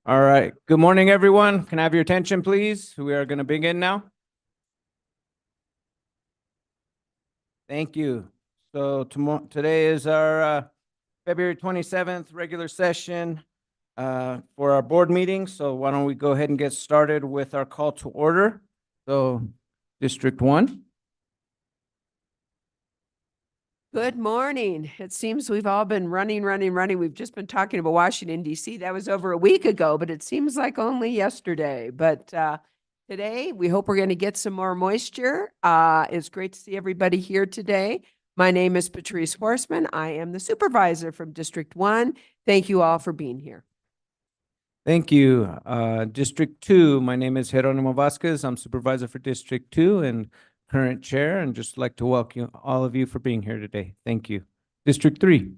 All right. Good morning, everyone. Can I have your attention, please? We are going to begin now. Thank you. So today is our February 27th regular session for our board meeting. So why don't we go ahead and get started with our call to order? So District 1. Good morning. It seems we've all been running. We've just been talking about Washington, D.C. That was over a week ago, but it seems like only yesterday. But today, we hope we're going to get some more moisture. It's great to see everybody here today. My name is Patrice Horseman. I am the supervisor from District 1. Thank you all for being here. Thank you. District 2, my name is Jeronimo Vasquez. I'm supervisor for District 2 and current chair, and just like to welcome all of you for being here today. Thank you. District 3.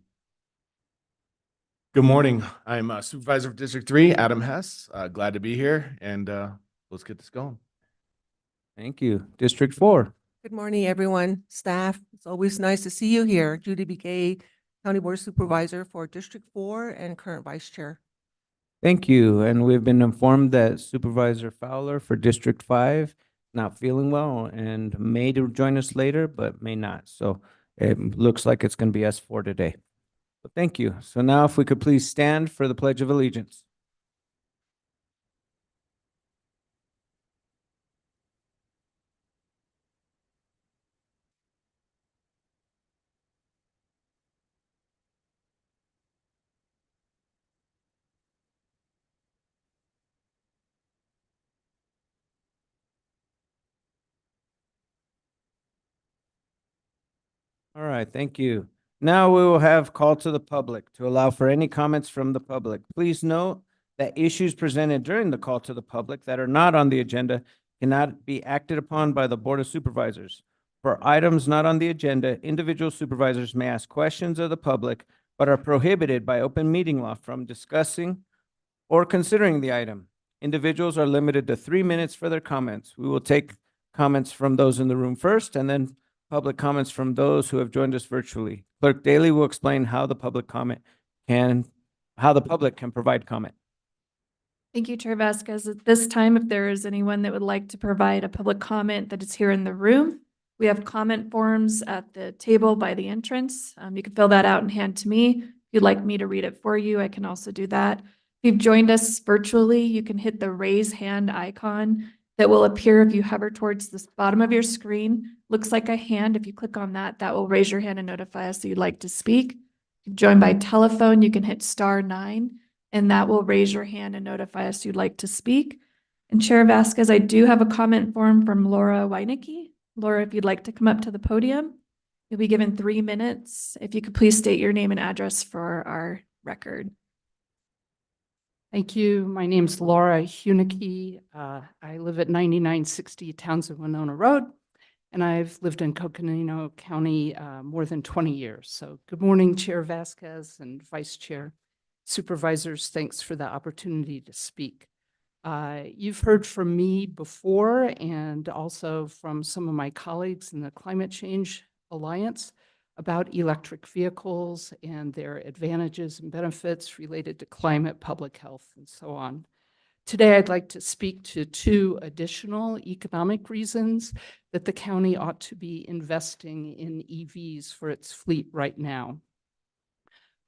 Good morning. I'm Supervisor of District 3, Adam Hess. Glad to be here, and let's get this going. Thank you. District 4. Good morning, everyone, staff. It's always nice to see you here. Judy B. County Board Supervisor for District 4 and current Vice Chair. Thank you. And we've been informed that Supervisor Fowler for District 5 not feeling well and may join us later, but may not. So it looks like it's going to be us 4 today. But thank you. So now if we could please stand for the Pledge of Allegiance. All right, thank you. Now we will have call to the public to allow for any comments from the public. Please note that issues presented during the call to the public that are not on the agenda cannot be acted upon by the Board of Supervisors. For items not on the agenda, individual supervisors may ask questions of the public, but are prohibited by open meeting law from discussing or considering the item. Individuals are limited to 3 minutes for their comments. We will take comments from those in the room first, and then public comments from those who have joined us virtually. Clerk Daly will explain how the public can provide comment. Thank you, Chair Vasquez. At this time, if there is anyone that would like to provide a public comment that is here in the room, we have comment forms at the table by the entrance. You can fill that out and hand to me. If you'd like me to read it for you, I can also do that. If you've joined us virtually, you can hit the raise hand icon that will appear if you hover towards the bottom of your screen. Looks like a hand. If you click on that, that will raise your hand and notify us that you'd like to speak. If you join by telephone, you can hit *9, and that will raise your hand and notify us you'd like to speak. And Chair Vasquez, I do have a comment form from Laura Weinicke. Laura, if you'd like to come up to the podium, you'll be given 3 minutes. If you could please state your name and address for our record. Thank you. My name's Laura Hunicke. I live at 9960 Townsend Winona Road, and I've lived in Coconino County more than 20 years. So good morning, Chair Vasquez and Vice Chair. Supervisors, thanks for the opportunity to speak. You've heard from me before and also from some of my colleagues in the Climate Change Alliance about electric vehicles and their advantages and benefits related to climate, public health, and so on. Today, I'd like to speak to 2 additional economic reasons that the county ought to be investing in EVs for its fleet right now.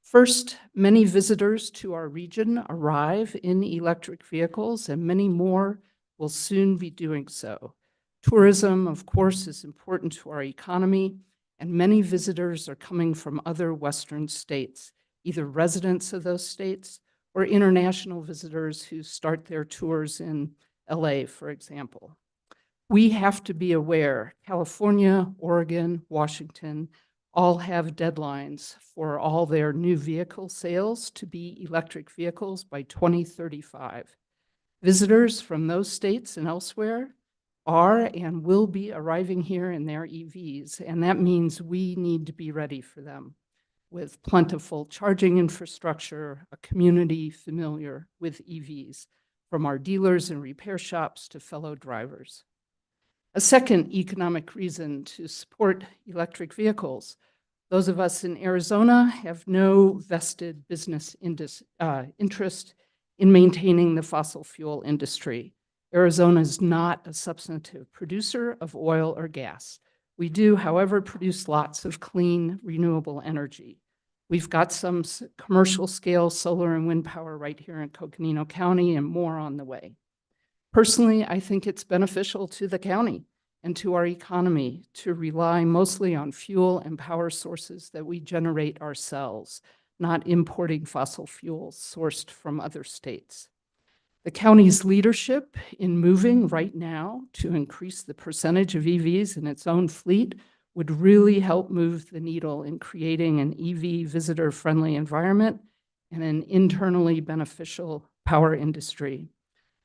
First, many visitors to our region arrive in electric vehicles, and many more will soon be doing so. Tourism, of course, is important to our economy, and many visitors are coming from other Western states, either residents of those states or international visitors who start their tours in LA, for example. We have to be aware, California, Oregon, Washington, all have deadlines for all their new vehicle sales to be electric vehicles by 2035. Visitors from those states and elsewhere are and will be arriving here in their EVs, and that means we need to be ready for them with plentiful charging infrastructure, a community familiar with EVs, from our dealers and repair shops to fellow drivers. A second economic reason to support electric vehicles: those of us in Arizona have no vested business interest in maintaining the fossil fuel industry. Arizona is not a substantive producer of oil or gas. We do, however, produce lots of clean, renewable energy. We've got some commercial scale solar and wind power right here in Coconino County and more on the way. Personally, I think it's beneficial to the county and to our economy to rely mostly on fuel and power sources that we generate ourselves, not importing fossil fuels sourced from other states. The county's leadership in moving right now to increase the percentage of EVs in its own fleet would really help move the needle in creating an EV visitor-friendly environment and an internally beneficial power industry.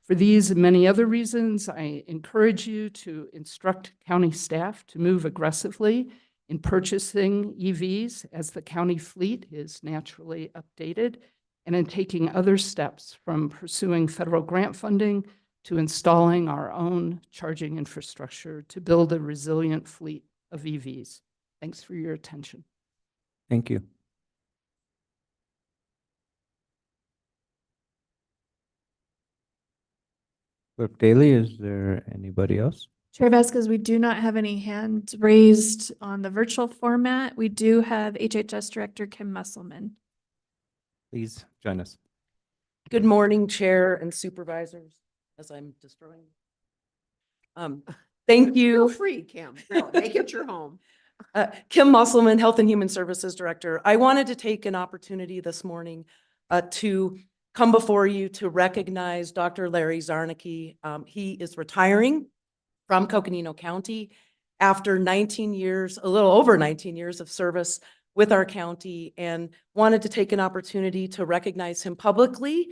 For these and many other reasons, I encourage you to instruct county staff to move aggressively in purchasing EVs as the county fleet is naturally updated, and in taking other steps from pursuing federal grant funding to installing our own charging infrastructure to build a resilient fleet of EVs. Thanks for your attention. Thank you. Clerk Daly, is there anybody else? Chair Vasquez, we do not have any hands raised on the virtual format. We do have HHS Director Kim Musselman. Please join us. Good morning, Chair and Supervisors, as I'm destroying. Thank Feel you. free, Kim. Really, make it your home. Kim Musselman, Health and Human Services Director. I wanted to take an opportunity this morning to come before you to recognize Dr. Larry Zarnicki. He is retiring from Coconino County after 19 years, a little over 19 years of service with our county, and wanted to take an opportunity to recognize him publicly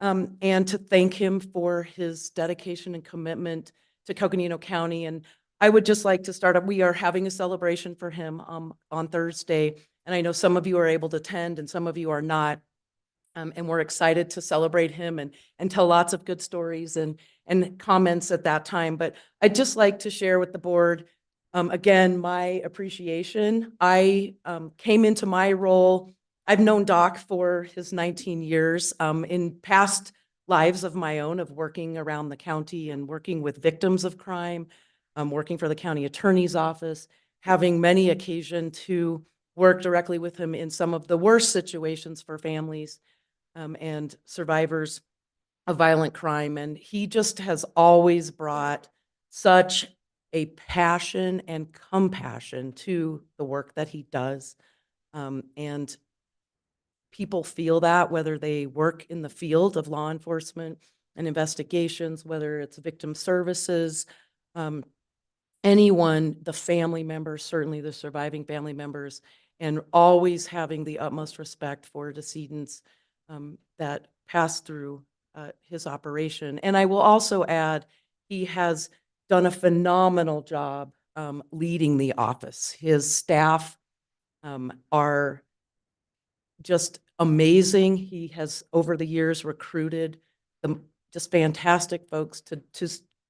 and to thank him for his dedication and commitment to Coconino County. And I would just like to start up, we are having a celebration for him on Thursday, and I know some of you are able to attend and some of you are not. And we're excited to celebrate him and tell lots of good stories and comments at that time. But I'd just like to share with the board, again, my appreciation. I came into my role, I've known Doc for his 19 years in past lives of my own of working around the county and working with victims of crime, working for the county attorney's office, having many occasion to work directly with him in some of the worst situations for families and survivors of violent crime. And he just has always brought such a passion and compassion to the work that he does. And people feel that whether they work in the field of law enforcement and investigations, whether it's victim services, anyone, the family members, certainly the surviving family members, and always having the utmost respect for decedents that passed through his operation. And I will also add, he has done a phenomenal job leading the office. His staff are just amazing. He has, over the years, recruited just fantastic folks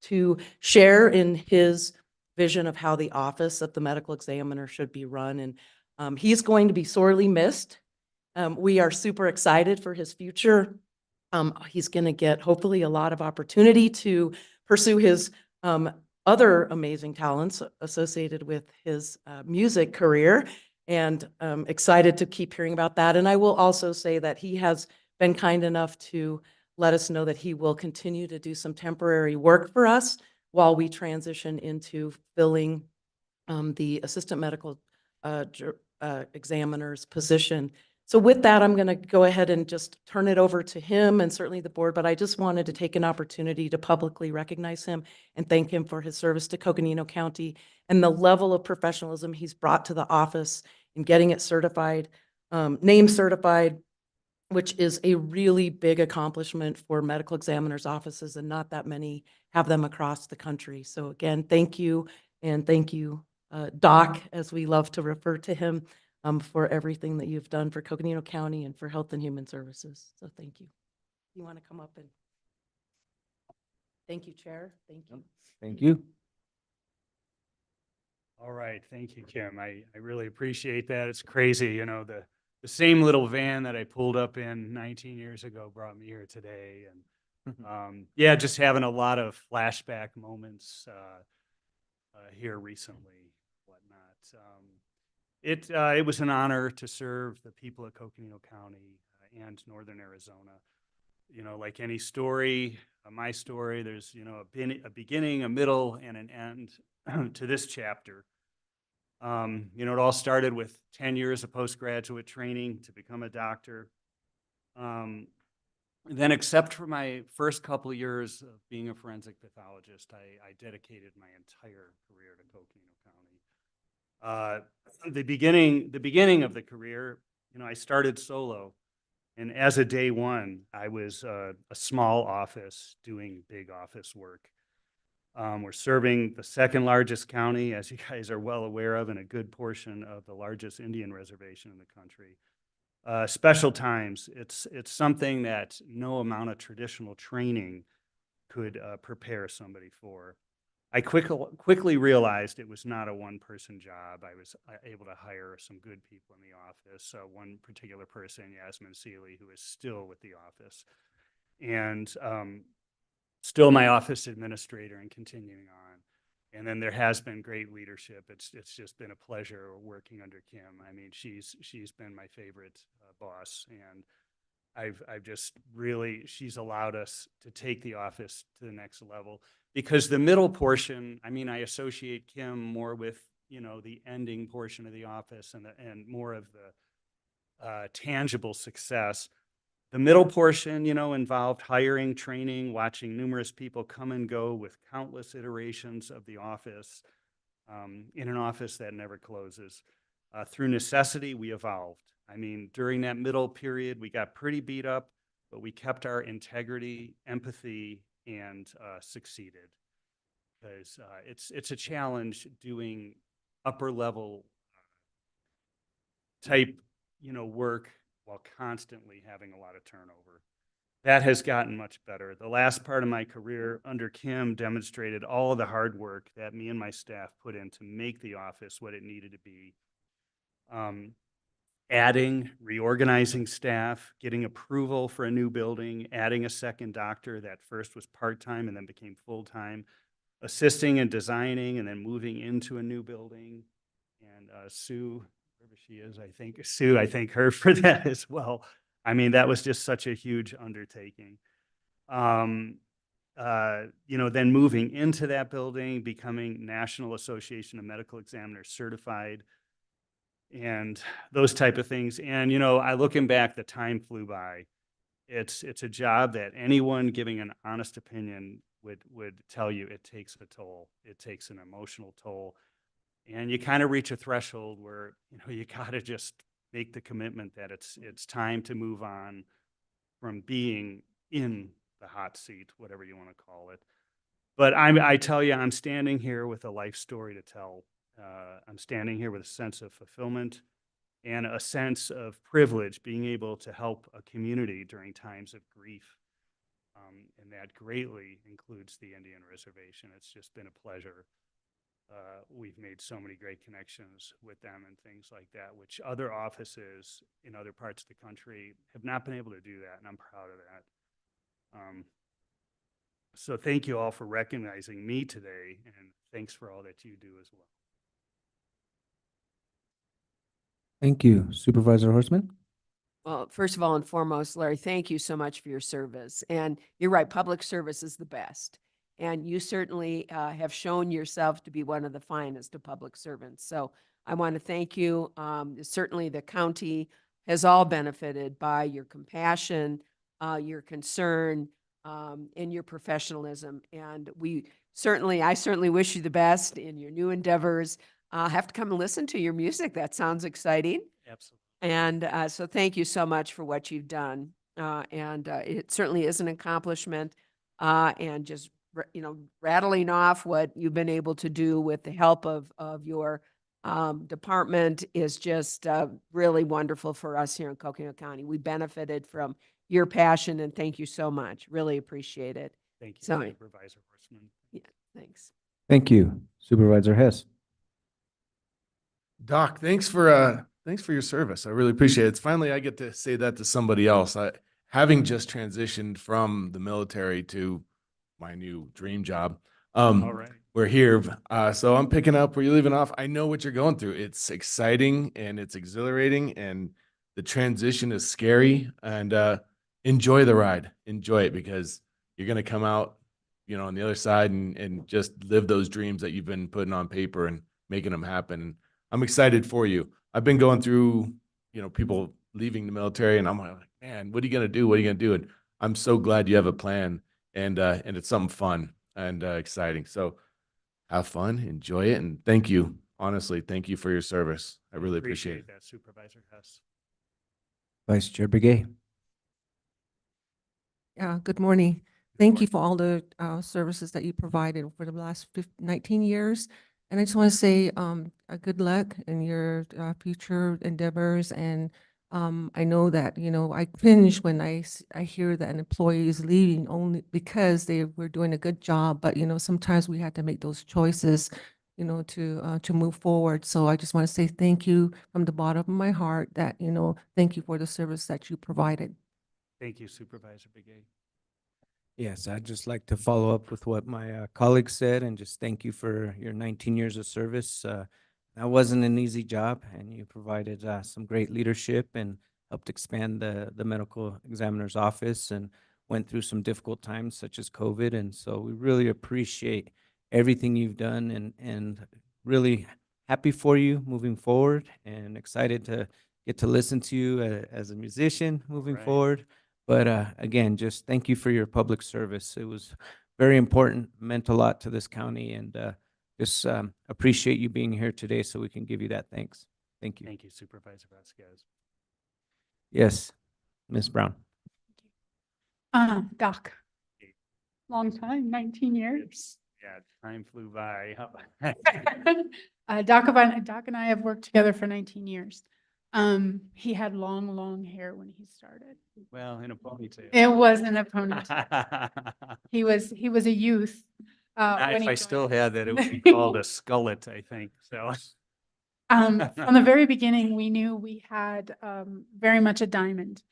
to share in his vision of how the office of the medical examiner should be run. And he's going to be sorely missed. We are super excited for his future. He's going to get hopefully a lot of opportunity to pursue his other amazing talents associated with his music career, and excited to keep hearing about that. And I will also say that he has been kind enough to let us know that he will continue to do some temporary work for us while we transition into filling the assistant medical examiner's position. So with that, I'm going to go ahead and just turn it over to him and certainly the board, but I just wanted to take an opportunity to publicly recognize him and thank him for his service to Coconino County and the level of professionalism he's brought to the office in getting it certified, name certified, which is a really big accomplishment for medical examiners' offices, and not that many have them across the country. So again, thank you, and thank you, Doc, as we love to refer to him, for everything that you've done for Coconino County and for Health and Human Services. So thank you. You want to come up and thank you, Chair. Thank you. Thank you. All right, thank you, Kim. I really appreciate that. It's crazy, you know, the the same little van that I pulled up in 19 years ago brought me here today. And yeah, just having a lot of flashback moments here recently, whatnot. It was an honor to serve the people of Coconino County and Northern Arizona. You know, like any story, my story, there's, you know, a beginning, a middle, and an end to this chapter. You know, it all started with 10 years of postgraduate training to become a doctor. Then, except for my first couple of years of being a forensic pathologist, I dedicated my entire career to Coconino County. The beginning of the career, you know, I started solo, and as a day one, I was a small office doing big office work. We're serving the second largest county, as you guys are well aware of, and a good portion of the largest Indian reservation in the country. Special times, it's something that no amount of traditional training could prepare somebody for. I quickly realized it was not a one-person job. I was able to hire some good people in the office. One particular person, Yasmin Seeley, who is still with the office, and still my office administrator and continuing on. And then there has been great leadership. It's just been a pleasure working under Kim. I mean, she's been my favorite boss, and I've just really, she's allowed us to take the office to the next level, because the middle portion, I mean, I associate Kim more with, you know, the ending portion of the office and more of the tangible success. The middle portion, you know, involved hiring, training, watching numerous people come and go with countless iterations of the office, in an office that never closes. Through necessity, we evolved. I mean, during that middle period, we got pretty beat up, but we kept our integrity, empathy, and succeeded. Because it's a challenge doing upper level type, you know, work while constantly having a lot of turnover. That has gotten much better. The last part of my career under Kim demonstrated all of the hard work that me and my staff put in to make the office what it needed to be. Adding, reorganizing staff, getting approval for a new building, adding a second doctor that first was part-time and then became full-time, assisting and designing, and then moving into a new building. And Sue, wherever she is, I thank her for that as well. I mean, that was just such a huge undertaking. You know, then moving into that building, becoming National Association of Medical Examiners certified, and those type of things. And, you know, I looking back, the time flew by. It's a job that anyone giving an honest opinion would tell you it takes a toll. It takes an emotional toll. And you kind of reach a threshold where, you know, you gotta just make the commitment that it's time to move on from being in the hot seat, whatever you want to call it. But I tell you, I'm standing here with a life story to tell. I'm standing here with a sense of fulfillment and a sense of privilege, being able to help a community during times of grief. And that greatly includes the Indian Reservation. It's just been a pleasure. We've made so many great connections with them and things like that, which other offices in other parts of the country have not been able to do that, and I'm proud of that. So thank you all for recognizing me today, and thanks for all that you do as well. Thank you. Supervisor Horstman? Well, first of all and foremost, Larry, thank you so much for your service. And you're right, public service is the best. And you certainly have shown yourself to be one of the finest of public servants. So I want to thank you. Certainly the county has all benefited by your compassion, your concern, and your professionalism. And I certainly wish you the best in your new endeavors. I'll have to come and listen to your music. That sounds exciting. Absolutely. And so thank you so much for what you've done. And it certainly is an accomplishment. And just, you know, rattling off what you've been able to do with the help of your department is just really wonderful for us here in Coconino County. We benefited from your passion, and thank you so much. Really appreciate it. Thank you, Sorry. Supervisor Horstman. Yeah, thanks. Thank you. Supervisor Hess? Doc, thanks for thanks for your service. I really appreciate it. It's finally, I get to say that to somebody else. Having just transitioned from the military to my new dream job. All right. We're here. So I'm picking up where you're leaving off. I know what you're going through. It's exciting and it's exhilarating, and the transition is scary, and enjoy the ride. Enjoy it, because you're going to come out, on the other side and just live those dreams that you've been putting on paper and making them happen. I'm excited for you. I've been going through, people leaving the military, and I'm like, man, what are you going to do? What are you going to do? And I'm so glad you have a plan, and it's something fun and exciting. So have fun, enjoy it, and thank you. Honestly, thank you for your service. I really appreciate it. that, Supervisor Hess. Vice Chair Begay. Good morning. Thank you for all the services that you provided for the last 19 years. And I just want to say good luck in your future endeavors. And I know that, I cringe when I hear that an employee is leaving only because they were doing a good job. But, sometimes we had to make those choices, to move forward. So I just want to say thank you from the bottom of my heart that, thank you for the service that you provided. Thank you, Supervisor Begay. Yes, I'd just like to follow up with what my colleague said and just thank you for your 19 years of service. That wasn't an easy job, and you provided some great leadership and helped expand the medical examiner's office and went through some difficult times such as COVID. And so we really appreciate everything you've done, and really happy for you moving forward, and excited to get to listen to you as a musician moving Right. forward. But again, just thank you for your public service. It was very important, meant a lot to this county, and just appreciate you being here today so we can give you that thanks. Thank you. Thank you, Supervisor Vasquez. Yes, Ms. Brown. Doc, long time, 19 years. Yeah, time flew by. Doc and I have worked together for 19 years. He had long hair when he started. Well, in a ponytail. It wasn't a ponytail. He was a youth. When If he I joined still us. had that, it would be called a skullet, I think, so. From the very beginning, we knew we had very much a diamond,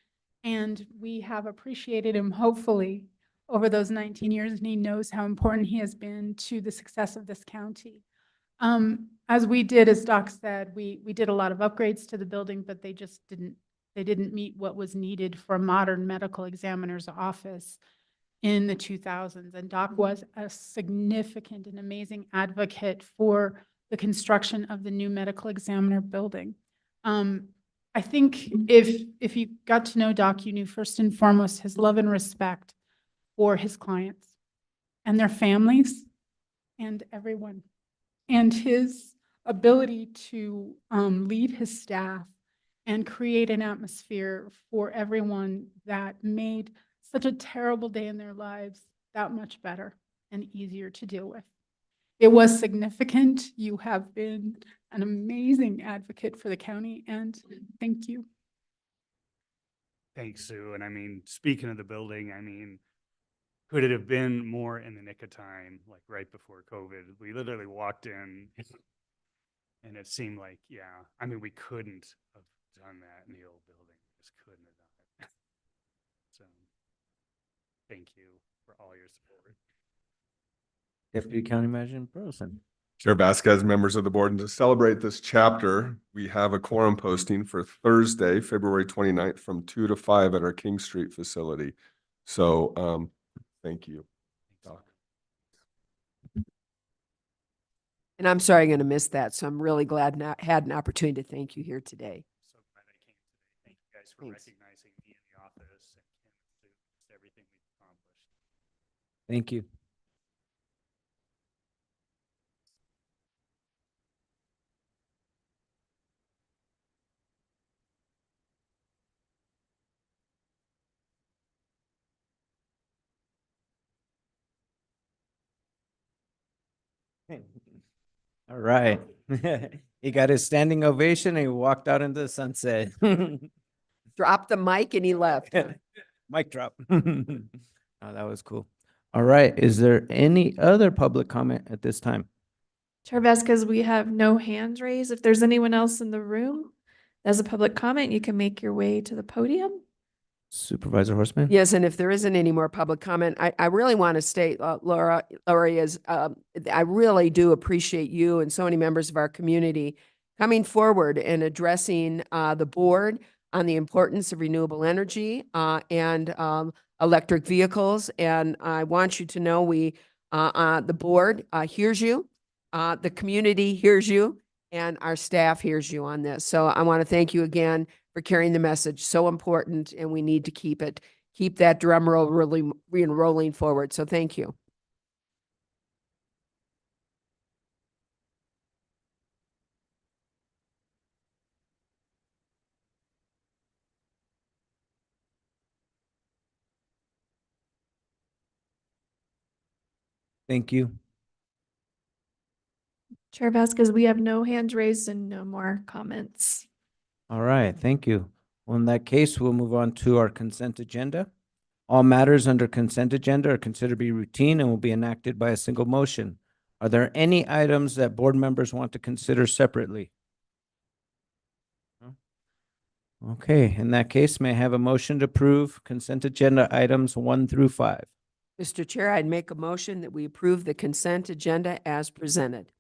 and we have appreciated him, hopefully, over those 19 years, and he knows how important he has been to the success of this county. As we did, as Doc said, we did a lot of upgrades to the building, but they didn't meet what was needed for a modern medical examiner's office in the 2000s. And Doc was a significant and amazing advocate for the construction of the new medical examiner building. I think if you got to know Doc, you knew first and foremost his love and respect for his clients and their families and everyone, and his ability to lead his staff and create an atmosphere for everyone that made such a terrible day in their lives that much better and easier to deal with. It was significant. You have been an amazing advocate for the county, and thank you. Thanks, Sue. And I mean, speaking of the building, I mean, could it have been more in the nick of time, like right before COVID? We literally walked in and it seemed like, yeah, I mean, we couldn't have done that in the old building. We just couldn't have done it. So thank you for all your support. Deputy County Manager Burleson. Chair Vasquez, members of the board, and to celebrate this chapter, we have a quorum posting for Thursday, February 29th from 2 to 5 at our King Street facility. So thank you, Doc. And I'm sorry I'm going to miss that. So I'm really glad I had an opportunity to thank you here today. So glad I came today. Thank you guys for Thanks. recognizing me in the office and just everything we've accomplished. Thank you. All right. He got his standing ovation and he walked out into the sunset. Dropped the mic and he left. Mic drop. Oh, that was cool. All right. Is there any other public comment at this time? Chair Vasquez, we have no hands raised. If there's anyone else in the room As a public comment, you can make your way to the podium. Supervisor Horstman? Yes, and if there isn't any more public comment, I really want to state, Lori, I really do appreciate you and so many members of our community coming forward and addressing the board on the importance of renewable energy and electric vehicles. And I want you to know the board hears you, the community hears you, and our staff hears you on this. So I want to thank you again for carrying the message. So important, and we need to keep that drum roll really rolling forward. So thank you. Thank you. Chair Vasquez, we have no hands raised and no more comments. All right, thank you. Well, in that case, we'll move on to our consent agenda. All matters under consent agenda are considered to be routine and will be enacted by a single motion. Are there any items that board members want to consider separately? Okay, in that case, may I have a motion to approve consent agenda items 1 through 5? Mr. Chair, I'd make a motion that we approve the consent agenda as presented.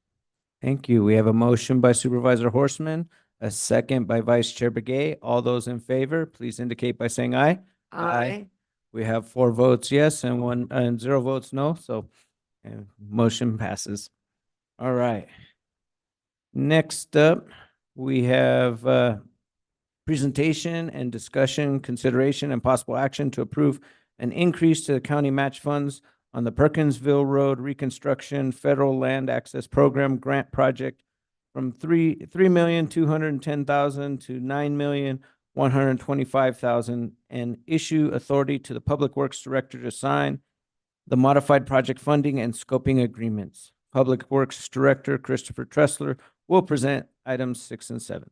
Thank you. We have a motion by Supervisor Horstman, a second by Vice Chair Begay. All those in favor, please indicate by saying aye. Aye. We have 4 votes yes and 0 votes no, so motion passes. All right. Next up, we have presentation and discussion, consideration, and possible action to approve an increase to the county match funds on the Perkinsville Road Reconstruction Federal Land Access Program Grant Project from $3,210,000 to $9,125,000 and issue authority to the Public Works Director to sign the modified project funding and scoping agreements. Public Works Director Christopher Tressler will present items 6 and 7.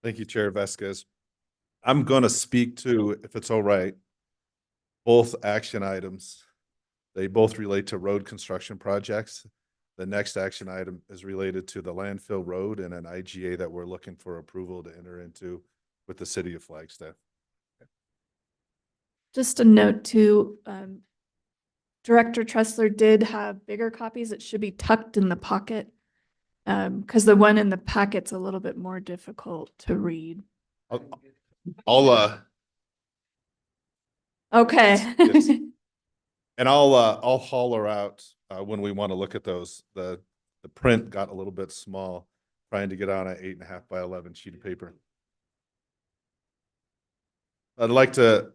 Thank you, Chair Vasquez. I'm going to speak to, if it's all right, both action items. They both relate to road construction projects. The next action item is related to the landfill road and an IGA that we're looking for approval to enter into with the city of Flagstaff. Just a note too, Director Tressler did have bigger copies. It should be tucked in the pocket because the one in the packet's a little bit more difficult to read. I'll Okay. Yes. And I'll holler out when we want to look at those. The print got a little bit small, trying to get on an 8.5 by 11 sheet of paper. I'd like to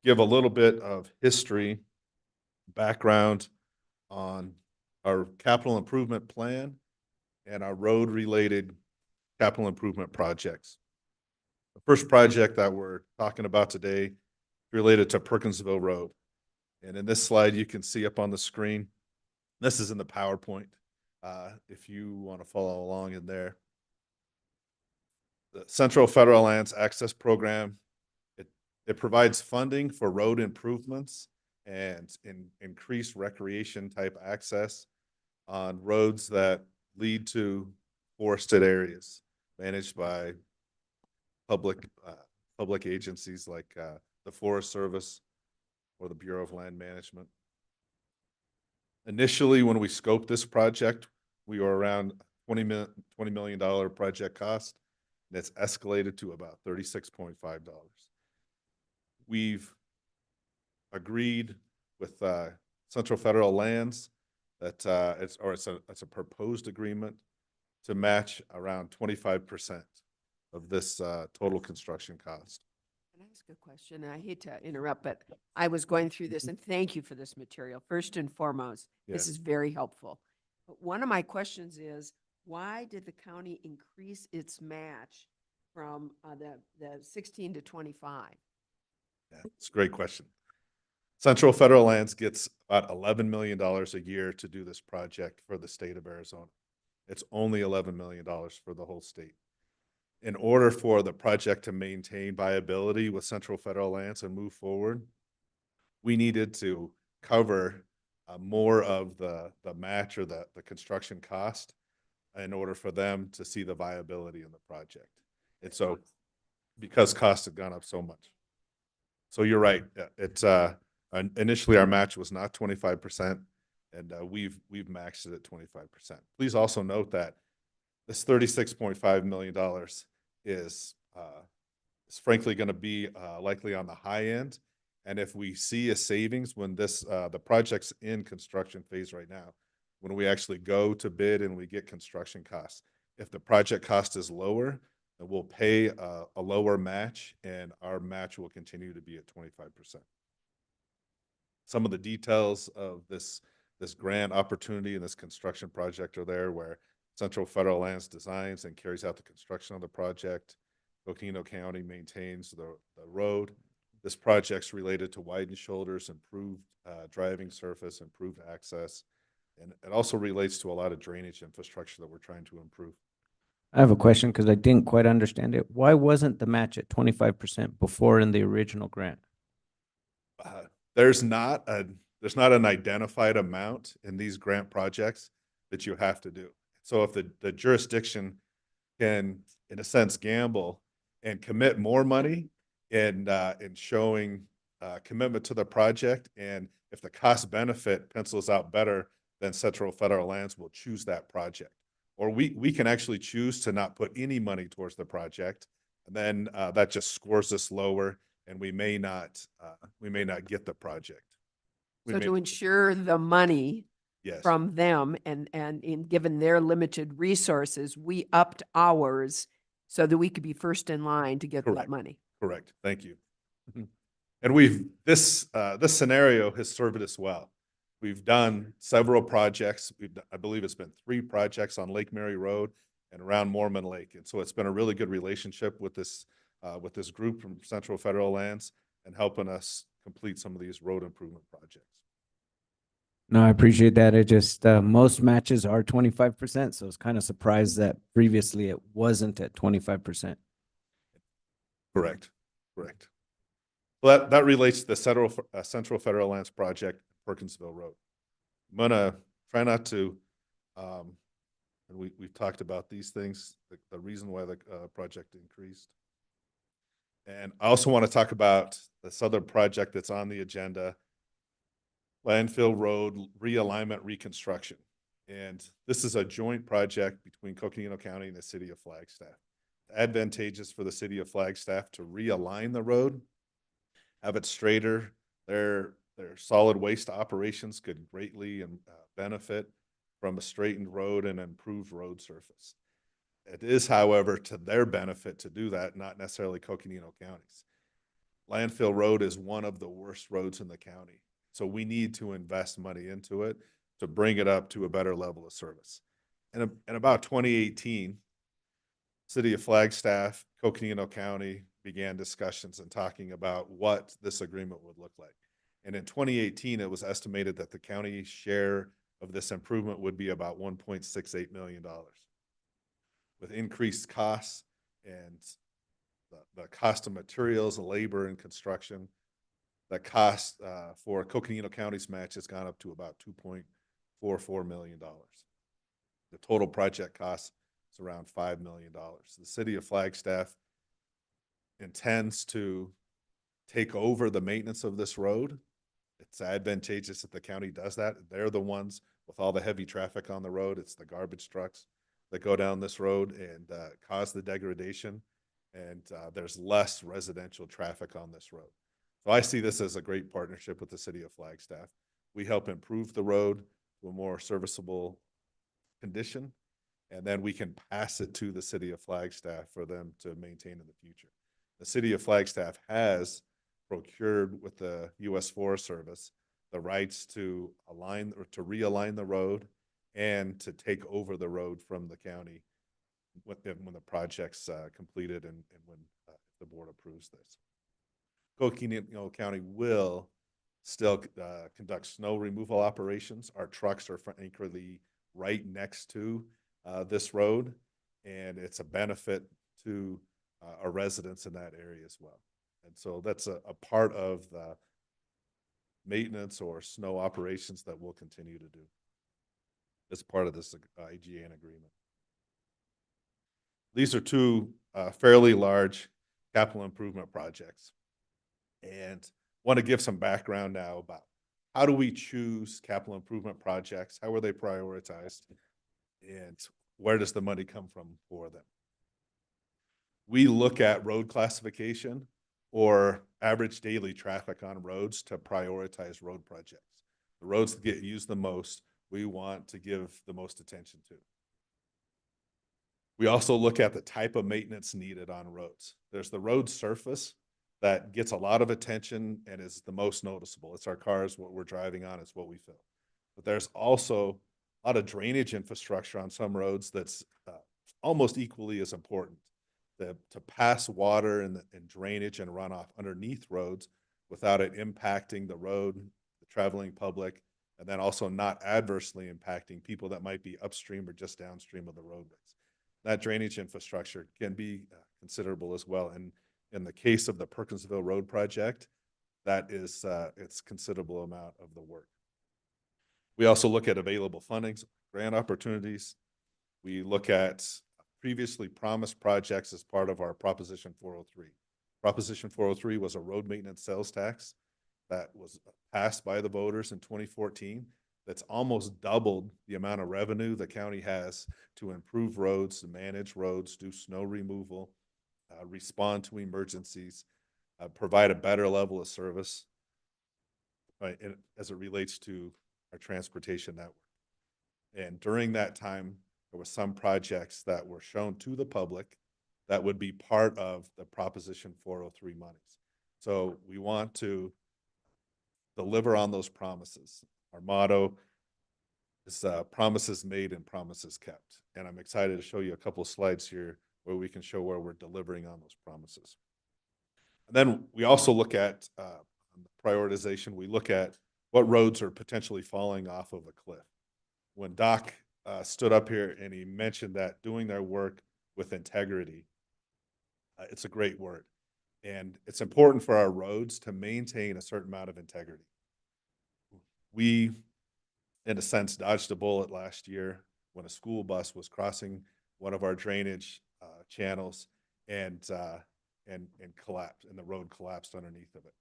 give a little bit of history, background on our capital improvement plan and our road related capital improvement projects. The first project that we're talking about today related to Perkinsville Road. And in this slide, you can see up on the screen, this is in the PowerPoint, if you want to follow along in there. The Central Federal Lands Access Program, it provides funding for road improvements and increased recreation type access on roads that lead to forested areas managed by public agencies like the Forest Service or the Bureau of Land Management. Initially, when we scoped this project, we were around $20 million project cost, and it's escalated to about $36.5. We've agreed with Central Federal Lands that it's a proposed agreement to match around 25% of this total construction cost. Can I ask a question? And I hate to interrupt, but I was going through this, and thank you for this material. First and foremost, this Yes. is very helpful. But one of my questions is, why did the county increase its match from the 16 to 25? Yeah, it's a great question. Central Federal Lands gets about $11 million a year to do this project for the state of Arizona. It's only $11 million for the whole state. In order for the project to maintain viability with Central Federal Lands and move forward, we needed to cover more of the match or the construction cost in order for them to see the viability in the project. And so, because costs have gone up so much. So you're right. It's initially our match was not 25%, and we've maxed it at 25%. Please also note that this $36.5 million is frankly going to be likely on the high end. And if we see a savings when this the project's in construction phase right now, when we actually go to bid and we get construction costs, if the project cost is lower, then we'll pay a lower match, and our match will continue to be at 25%. Some of the details of this grant opportunity and this construction project are there, where Central Federal Lands designs and carries out the construction of the project. Coconino County maintains the road. This project's related to widened shoulders, improved driving surface, improved access, and it also relates to a lot of drainage infrastructure that we're trying to improve. I have a question because I didn't quite understand it. Why wasn't the match at 25% before in the original grant? There's not an identified amount in these grant projects that you have to do. So if the jurisdiction can, in a sense, gamble and commit more money in showing commitment to the project, and if the cost benefit pencils out better, then Central Federal Lands will choose that project. Or we can actually choose to not put any money towards the project, and then that just scores us lower, and we may not get the project. We So may- to ensure the money Yes. from them and in given their limited resources, we upped ours so that we could be first in line to get that Correct. money. Correct. Thank you. And this scenario has served us well. We've done several projects. I believe it's been 3 projects on Lake Mary Road and around Mormon Lake. And so it's been a really good relationship with this group from Central Federal Lands and helping us complete some of these road improvement projects. No, I appreciate that. It just, most matches are 25%, so I was kind of surprised that previously it wasn't at 25%. Correct. Correct. Well, that relates to the Central Federal Lands project, Perkinsville Road. I'm gonna try not to, and we've talked about these things, the reason why the project increased. And I also want to talk about this other project that's on the agenda, Landfill Road Realignment Reconstruction. And this is a joint project between Coconino County and the city of Flagstaff. Advantageous for the city of Flagstaff to realign the road, have it straighter. Their solid waste operations could greatly benefit from a straightened road and improved road surface. It is, however, to their benefit to do that, not necessarily Coconino County's. Landfill Road is one of the worst roads in the county. So we need to invest money into it to bring it up to a better level of service. And in about 2018, City of Flagstaff, Coconino County began discussions and talking about what this agreement would look like. And in 2018, it was estimated that the county share of this improvement would be about $1.68 million. With increased costs and the cost of materials, labor, and construction, the cost for Coconino County's match has gone up to about $2.44 million. The total project cost is around $5 million. The city of Flagstaff intends to take over the maintenance of this road. It's advantageous that the county does that. They're the ones with all the heavy traffic on the road. It's the garbage trucks that go down this road and cause the degradation. And there's less residential traffic on this road. So I see this as a great partnership with the city of Flagstaff. We help improve the road to a more serviceable condition, and then we can pass it to the city of Flagstaff for them to maintain in the future. The city of Flagstaff has procured with the U.S. Forest Service the rights to align or to realign the road and to take over the road from the county when the project's completed and when the board approves this. Coconino County will still conduct snow removal operations. Our trucks are frankly right next to this road, and it's a benefit to our residents in that area as well. And so that's a part of the maintenance or snow operations that we'll continue to do as part of this IGA agreement. These are two fairly large capital improvement projects. And want to give some background now about how do we choose capital improvement projects? How are they prioritized? And where does the money come from for them? We look at road classification or average daily traffic on roads to prioritize road projects. The roads that get used the most, we want to give the most attention to. We also look at the type of maintenance needed on roads. There's the road surface that gets a lot of attention and is the most noticeable. It's our cars, what we're driving on, it's what we feel. But there's also a lot of drainage infrastructure on some roads that's almost equally as important. To pass water and drainage and runoff underneath roads without it impacting the road, the traveling public, and then also not adversely impacting people that might be upstream or just downstream of the roadways. That drainage infrastructure can be considerable as well. And in the case of the Perkinsville Road project, that is it's considerable amount of the work. We also look at available fundings, grant opportunities. We look at previously promised projects as part of our Proposition 403. Proposition 403 was a road maintenance sales tax that was passed by the voters in 2014. That's almost doubled the amount of revenue the county has to improve roads, to manage roads, do snow removal, respond to emergencies, provide a better level of service, right, as it relates to our transportation network. And during that time, there were some projects that were shown to the public that would be part of the Proposition 403 monies. So we want to deliver on those promises. Our motto is promises made and promises kept. And I'm excited to show you a couple of slides here where we can show where we're delivering on those promises. And then we also look at prioritization. We look at what roads are potentially falling off of a cliff. When Doc stood up here and he mentioned that doing their work with integrity, it's a great word. And it's important for our roads to maintain a certain amount of integrity. We, in a sense, dodged a bullet last year when a school bus was crossing one of our drainage channels and collapsed, and the road collapsed underneath of it.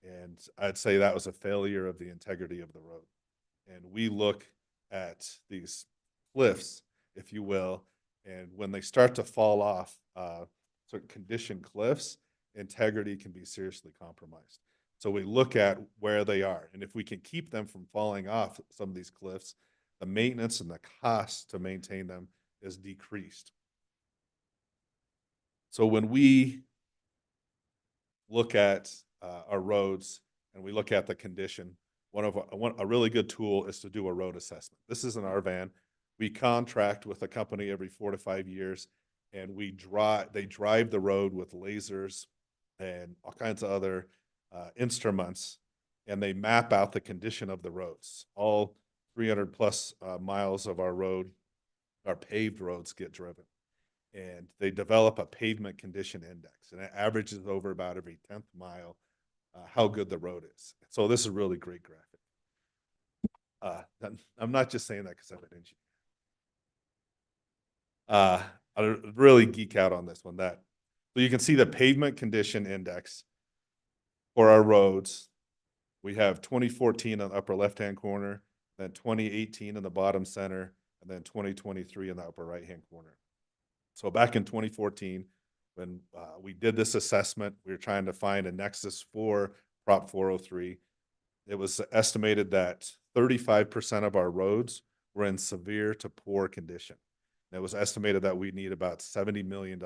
And I'd say that was a failure of the integrity of the road. And we look at these cliffs, if you will, and when they start to fall off certain condition cliffs, integrity can be seriously compromised. So we look at where they are, and if we can keep them from falling off some of these cliffs, the maintenance and the cost to maintain them is decreased. So when we look at our roads and we look at the condition, a really good tool is to do a road assessment. This isn't our van. We contract with a company every 4 to 5 years, and they drive the road with lasers and all kinds of other instruments, and they map out the condition of the roads. All 300 plus miles of our road, our paved roads, get driven. And they develop a pavement condition index, and it averages over about every 10th mile how good the road is. So this is a really great graphic. I'm not just saying that because I'm an engineer. I really geek out on this one. So you can see the pavement condition index for our roads. We have 2014 on the upper left-hand corner, then 2018 in the bottom center, and then 2023 in the upper right-hand corner. So back in 2014, when we did this assessment, we were trying to find a nexus for Prop 403. It was estimated that 35% of our roads were in severe to poor condition. And it was estimated that we need about $70 million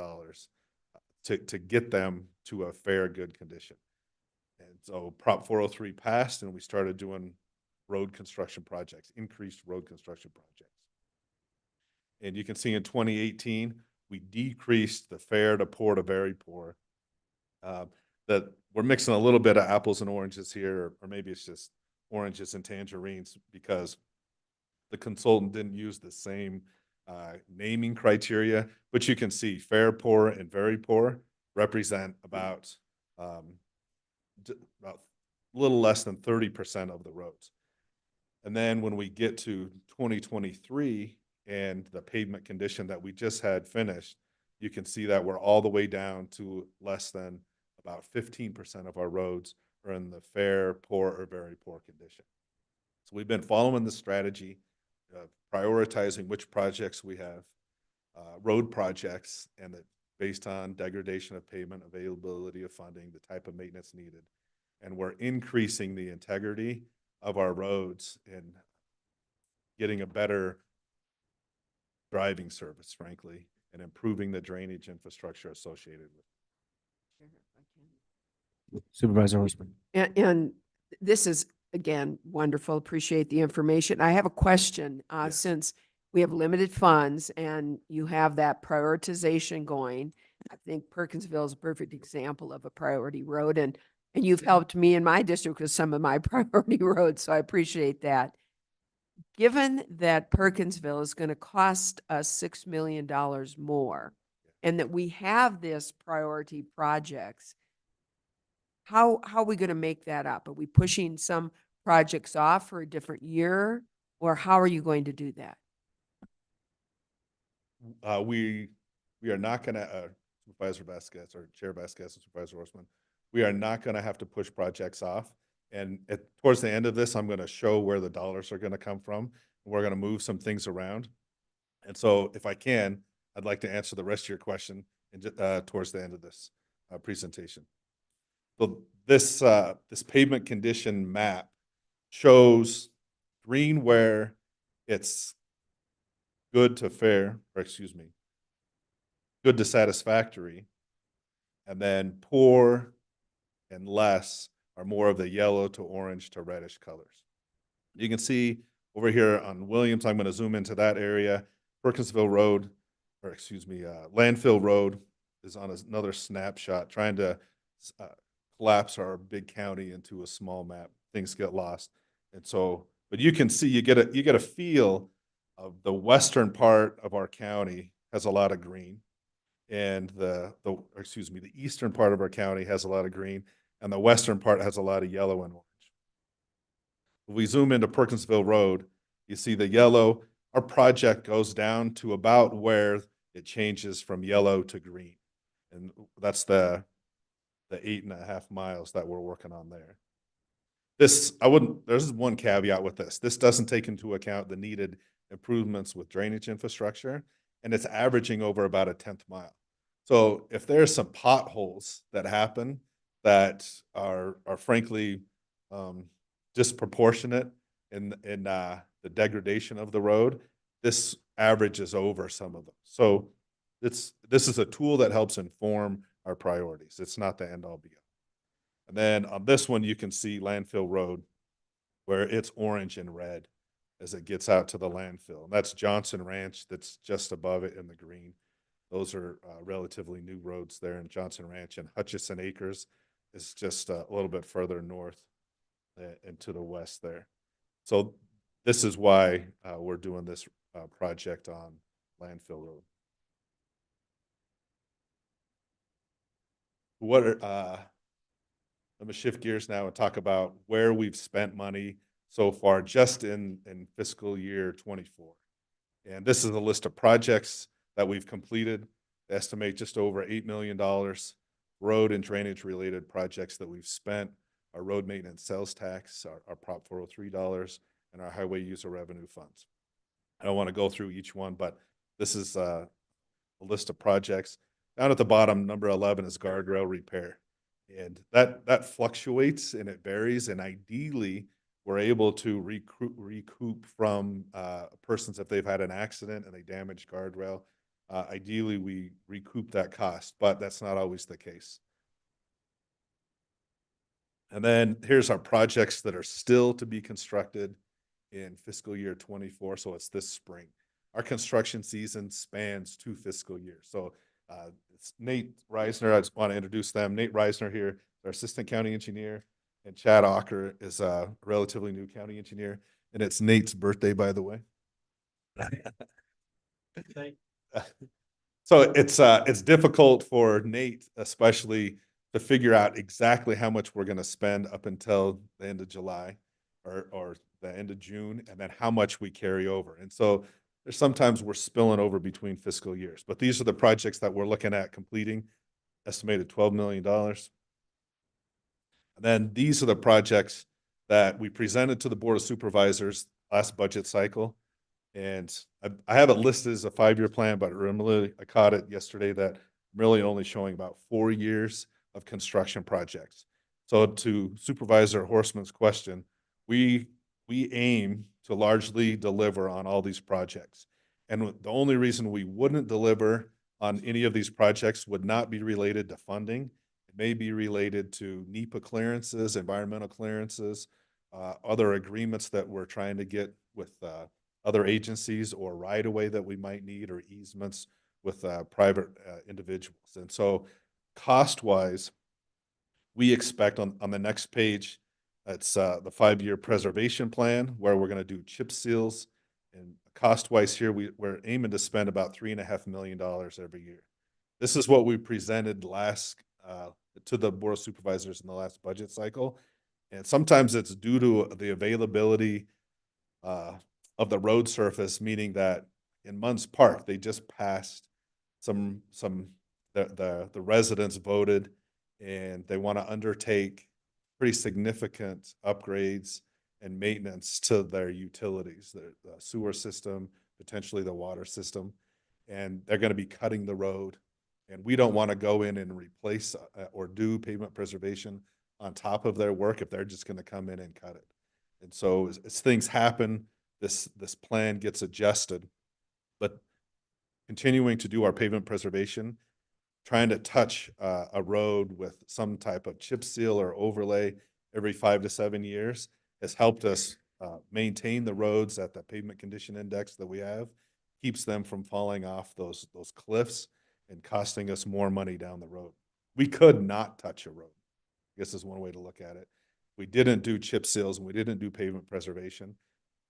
to get them to a fair, good condition. And so Prop 403 passed, and we started doing road construction projects, increased road construction projects. And you can see in 2018, we decreased the fair to poor to very poor. That we're mixing a little bit of apples and oranges here, or maybe it's just oranges and tangerines, because the consultant didn't use the same naming criteria. But you can see fair, poor, and very poor represent about a little less than 30% of the roads. And then when we get to 2023 and the pavement condition that we just had finished, you can see that we're all the way down to less than about 15% of our roads are in the fair, poor, or very poor condition. So we've been following the strategy of prioritizing which projects we have, road projects, and that based on degradation of pavement, availability of funding, the type of maintenance needed. And we're increasing the integrity of our roads and getting a better driving service, frankly, and improving the drainage infrastructure associated with it. Supervisor Horstman. And this is, again, wonderful. Appreciate the information. I have a question, Yes. since we have limited funds and you have that prioritization going. I think Perkinsville is a perfect example of a priority road, and you've helped me in my district with some of my priority roads, so I appreciate that. Given that Perkinsville is going to cost us $6 million more, and that we have this priority projects, how are we going to make that up? Are we pushing some projects off for a different year, or how are you going to do that? We are not gonna, Supervisor Vasquez or Chair Vasquez and Supervisor Horstman, we are not gonna have to push projects off. And towards the end of this, I'm gonna show where the dollars are gonna come from. We're gonna move some things around. And so if I can, I'd like to answer the rest of your question towards the end of this presentation. So this pavement condition map shows green where it's good to fair, or excuse me, good to satisfactory, and then poor and less are more of the yellow to orange to reddish colors. You can see over here on Williams, I'm going to zoom into that area. Perkinsville Road, or excuse me, Landfill Road is on another snapshot, trying to collapse our big county into a small map. Things get lost. And so, but you can see, you get a feel of the western part of our county has a lot of green, and the eastern part of our county has a lot of green, and the western part has a lot of yellow and orange. If we zoom into Perkinsville Road, you see the yellow. Our project goes down to about where it changes from yellow to green, and that's the 8.5 miles that we're working on there. There's one caveat with this. This doesn't take into account the needed improvements with drainage infrastructure, and it's averaging over about a 10th mile. So if there's some potholes that happen that are frankly disproportionate in the degradation of the road, this averages over some of them. So this is a tool that helps inform our priorities. It's not the end all be all. And then on this one, you can see Landfill Road, where it's orange and red as it gets out to the landfill. And that's Johnson Ranch that's just above it in the green. Those are relatively new roads there in Johnson Ranch, and Hutchison Acres is just a little bit further north and to the west there. So this is why we're doing this project on Landfill Road. Let me shift gears now and talk about where we've spent money so far just in fiscal year 24. And this is a list of projects that we've completed. Estimate just over $8 million. Road and drainage related projects that we've spent, our road maintenance sales tax, our Prop 403 dollars, and our highway user revenue funds. I don't want to go through each one, but this is a list of projects. Down at the bottom, number 11 is guardrail repair. And that fluctuates and it varies. And ideally, we're able to recoup from persons if they've had an accident and they damage guardrail. Ideally, we recoup that cost, but that's not always the case. And then here's our projects that are still to be constructed in fiscal year 24. So it's this spring. Our construction season spans 2 fiscal years. So it's Nate Reisner. I just want to introduce them. Nate Reisner here, our assistant county engineer, and Chad Ocker is a relatively new county engineer. And it's Nate's birthday, by the way. So it's difficult for Nate, especially, to figure out exactly how much we're going to spend up until the end of July or the end of June, and then how much we carry over. And so there's sometimes we're spilling over between fiscal years, but these are the projects that we're looking at completing, estimated $12 million. And then these are the projects that we presented to the Board of Supervisors last budget cycle. And I have it listed as a 5-year plan, but I caught it yesterday that I'm really only showing about 4 years of construction projects. So to Supervisor Horstman's question, we aim to largely deliver on all these projects. And the only reason we wouldn't deliver on any of these projects would not be related to funding. It may be related to NEPA clearances, environmental clearances, other agreements that we're trying to get with other agencies, or right-of-way that we might need, or easements with private individuals. And so cost-wise, we expect on the next page, it's the 5-year preservation plan, where we're going to do chip seals. And cost-wise here, we're aiming to spend about $3.5 million every year. This is what we presented last to the Board of Supervisors in the last budget cycle. And sometimes it's due to the availability of the road surface, meaning that in Munns Park, they just passed the residents voted, and they want to undertake pretty significant upgrades and maintenance to their utilities, the sewer system, potentially the water system, and they're going to be cutting the road. And we don't want to go in and replace or do pavement preservation on top of their work if they're just going to come in and cut it. And so as things happen, this plan gets adjusted, but continuing to do our pavement preservation, trying to touch a road with some type of chip seal or overlay every 5 to 7 years has helped us maintain the roads at the pavement condition index that we have, keeps them from falling off those cliffs and costing us more money down the road. We could not touch a road, I guess is one way to look at it. We didn't do chip seals and we didn't do pavement preservation.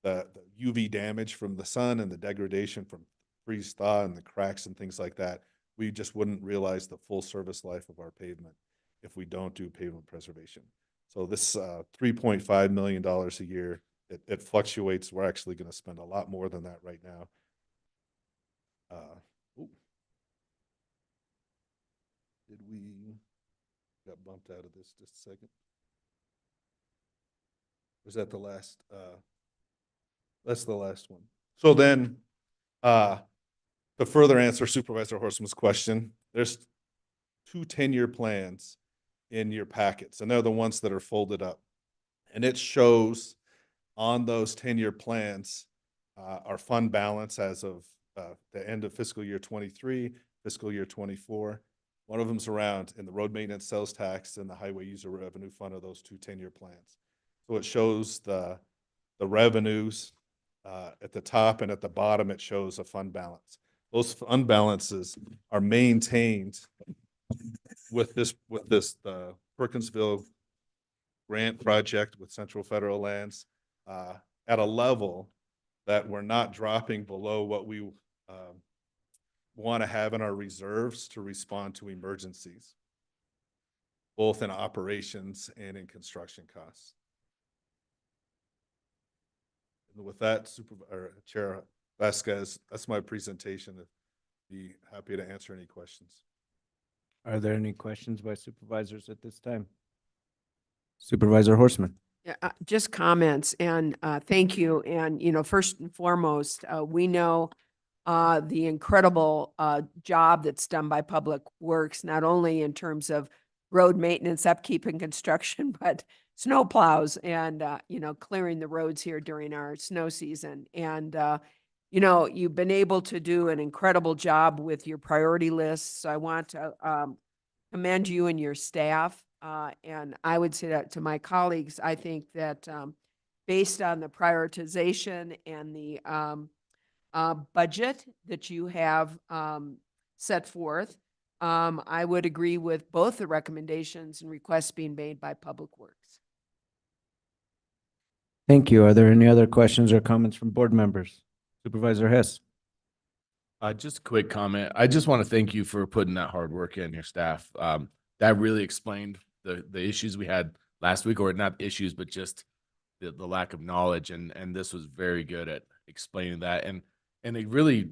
The UV damage from the sun and the degradation from freeze thaw and the cracks and things like that, we just wouldn't realize the full service life of our pavement if we don't do pavement preservation. So this $3.5 million a year, it fluctuates. We're actually going to spend a lot more than that right now. Did we got bumped out of this just a second? Was that the last? That's the last one. So then, to further answer Supervisor Horstman's question, there's 2 10-year plans in your packets, and they're the ones that are folded up. And it shows on those 10-year plans our fund balance as of the end of fiscal year 23, fiscal year 24. One of them's around in the road maintenance sales tax and the highway user revenue fund of those 2 10-year plans. So it shows the revenues at the top, and at the bottom it shows a fund balance. Those fund balances are maintained with this Perkinsville grant project with Central Federal Lands at a level that we're not dropping below what we want to have in our reserves to respond to emergencies, both in operations and in construction costs. And with that, Chair Vasquez, that's my presentation. I'd be happy to answer any questions. Are there any questions by supervisors at this time? Supervisor Horstman. Yeah, just comments, and thank you. And, first and foremost, we know the incredible job that's done by Public Works, not only in terms of road maintenance, upkeep, and construction, but snow plows and, clearing the roads here during our snow season. And, you've been able to do an incredible job with your priority lists. So I want to commend you and your staff. And I would say that to my colleagues, I think that based on the prioritization and the budget that you have set forth, I would agree with both the recommendations and requests being made by Public Works. Thank you. Are there any other questions or comments from board members? Supervisor Hess. Just a quick comment. I just want to thank you for putting that hard work in, your staff. That really explained the issues we had last week, or not issues, but just the lack of knowledge. And this was very good at explaining that. And and it really,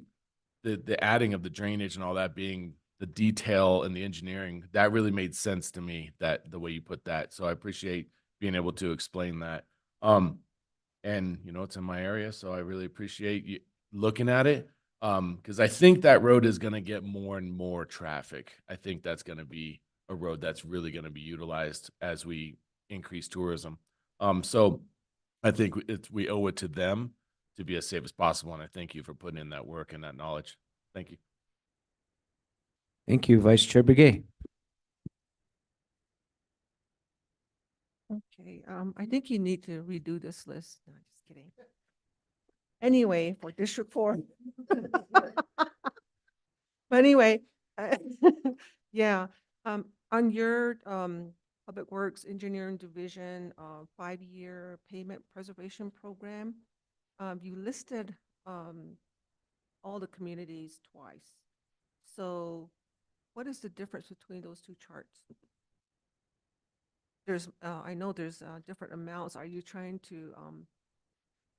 the adding of the drainage and all that being the detail and the engineering, that really made sense to me, that the way you put that. So I appreciate being able to explain that. And you know, it's in my area, so I really appreciate you looking at it. Because I think that road is gonna get more and more traffic. I think that's gonna be a road that's really gonna be utilized as we increase tourism. So I think we owe it to them to be as safe as possible, and I thank you for putting in that work and that knowledge. Thank you. Thank you, Vice Chair Begay. Okay, I think you need to redo this list. No, just kidding. Anyway, for District 4. But anyway, uh, yeah, on your Public Works Engineering Division 5-year payment preservation program, you listed all the communities twice. So what is the difference between those two charts? There's, I know there's different amounts. Are you trying to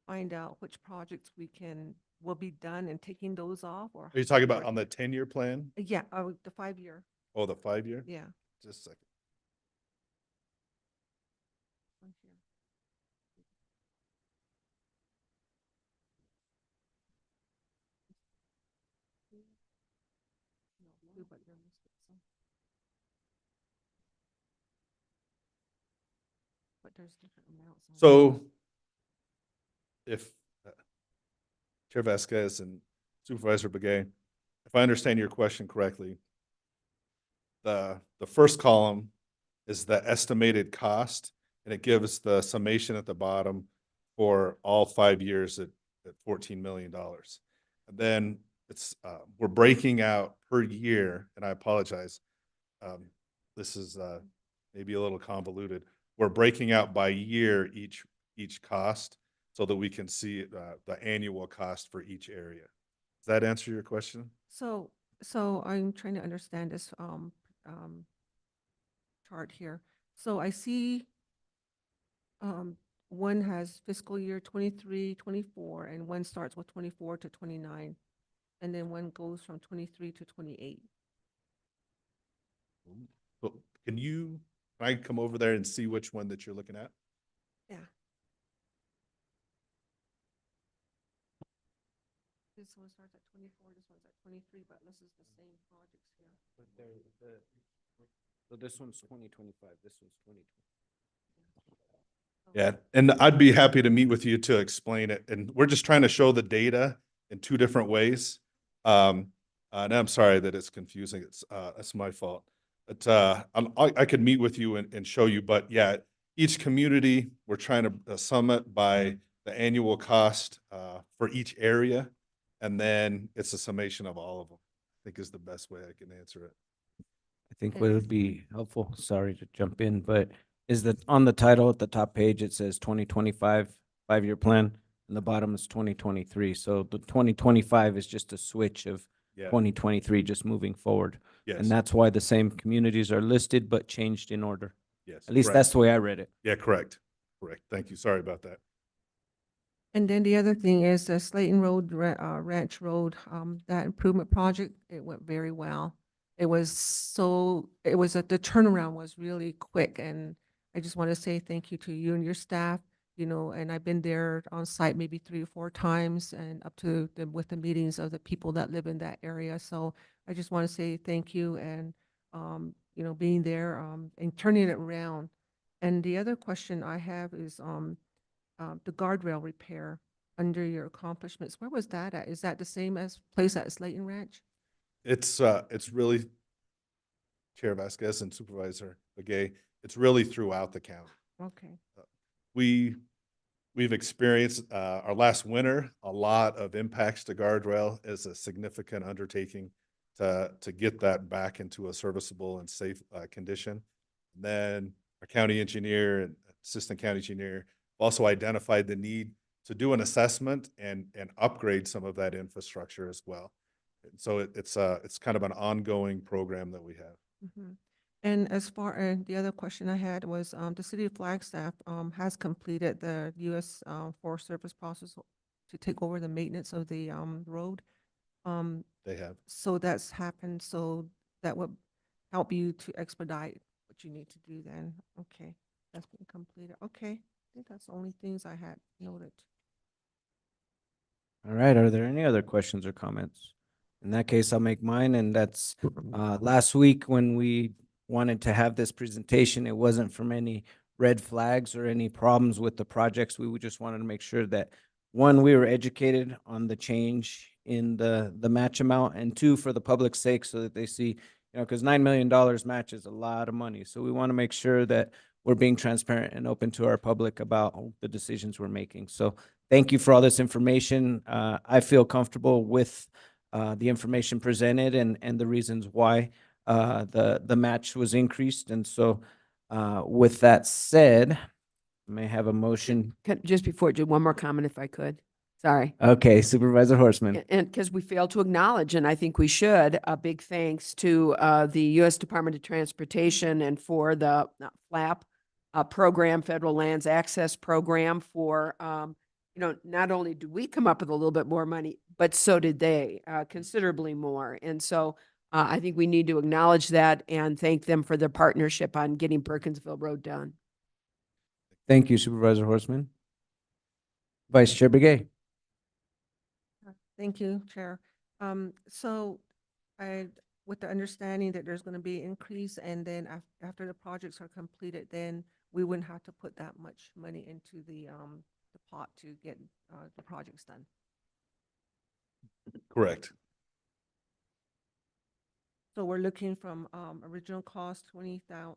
find out which projects will be done and taking those off, or? Are you talking about on the 10-year plan? Yeah, the 5-year, Oh, the 5-year? yeah. Just a second. One here. No, blue, but you're missing some. But there's different amounts. on So if Chair Vasquez and Supervisor Begay, if I understand your question correctly, the first column is the estimated cost, and it gives the summation at the bottom for all 5 years at $14 million. And then it's, we're breaking out per year, and I apologize. This is maybe a little convoluted. We're breaking out by year each cost so that we can see the annual cost for each area. Does that answer your question? So I'm trying to understand this chart here. So I see one has fiscal year 23, 24, and one starts with 24 to 29, and then one goes from 23 to 28. But can I come over there and see which one that you're looking at? Yeah. This one starts at 24, this one's at 23, but this is the same projects here. So this one's 2025, this one's 2020. Yeah, and I'd be happy to meet with you to explain it. And we're just trying to show the data in two different ways. And I'm sorry that it's confusing. That's my fault. But I could meet with you and show you. But yeah, each community, we're trying to sum it by the annual cost for each area. And then it's a summation of all of them, I think is the best way I can answer it. I think what would be helpful, sorry to jump in, but is that on the title at the top page, it says 2025 5-year plan, and the bottom is 2023. So the 2025 is just a switch of Yeah, 2023 just moving forward. yes, And that's why the same communities are listed but changed in order. yes. At least correct. that's the way I read it. Yeah, correct. Correct. Thank you. Sorry about that. And then the other thing is the Slayton Road, Ranch Road, that improvement project, it went very well. The turnaround was really quick, and I just want to say thank you to you and your staff, and I've been there on site maybe 3 or 4 times and up to with the meetings of the people that live in that area. So I just want to say thank you and, being there, and turning it around. And the other question I have is, the guardrail repair under your accomplishments. Where was that at? Is that the same as place at Slayton Ranch? It's really, Chair Vasquez and Supervisor Begay, it's really throughout the county. Okay. We've experienced our last winter, a lot of impacts to guardrail is a significant undertaking to get that back into a serviceable and safe condition. And then our county engineer and assistant county engineer also identified the need to do an assessment and upgrade some of that infrastructure as well. And so it's kind of an ongoing program that we have. Mm-hmm. And as far as the other question I had was, the city of Flagstaff has completed the U.S. Forest Service process to take over the maintenance of the road. They have. So that's happened, so that would help you to expedite what you need to do then. Okay, that's been completed. Okay, I think that's the only things I had noted. All right, are there any other questions or comments? In that case, I'll make mine, and that's, last week when we wanted to have this presentation, it wasn't from any red flags or any problems with the projects. We just wanted to make sure that, one, we were educated on the change in the match amount, and two, for the public's sake, so that they see, you know, because $9 million match is a lot of money. So we want to make sure that we're being transparent and open to our public about the decisions we're making. So thank you for all this information. I feel comfortable with the information presented and the reasons why the match was increased. And so with that said, may I have a motion. Just before, do one more comment if I could. Sorry. Okay, Supervisor Horseman. And because we failed to acknowledge, and I think we should, a big thanks to the U.S. Department of Transportation and for the FLAP program, Federal Lands Access Program, for, you know, not only did we come up with a little bit more money, but so did they, considerably more. And so I think we need to acknowledge that and thank them for their partnership on getting Perkinsville Road done. Thank you, Supervisor Horseman. Vice Chair Begay. Thank you, Chair. So with the understanding that there's going to be increase, and then after the projects are completed, then we wouldn't have to put that much money into the pot to get the projects done. Correct. So we're looking from original cost 20 to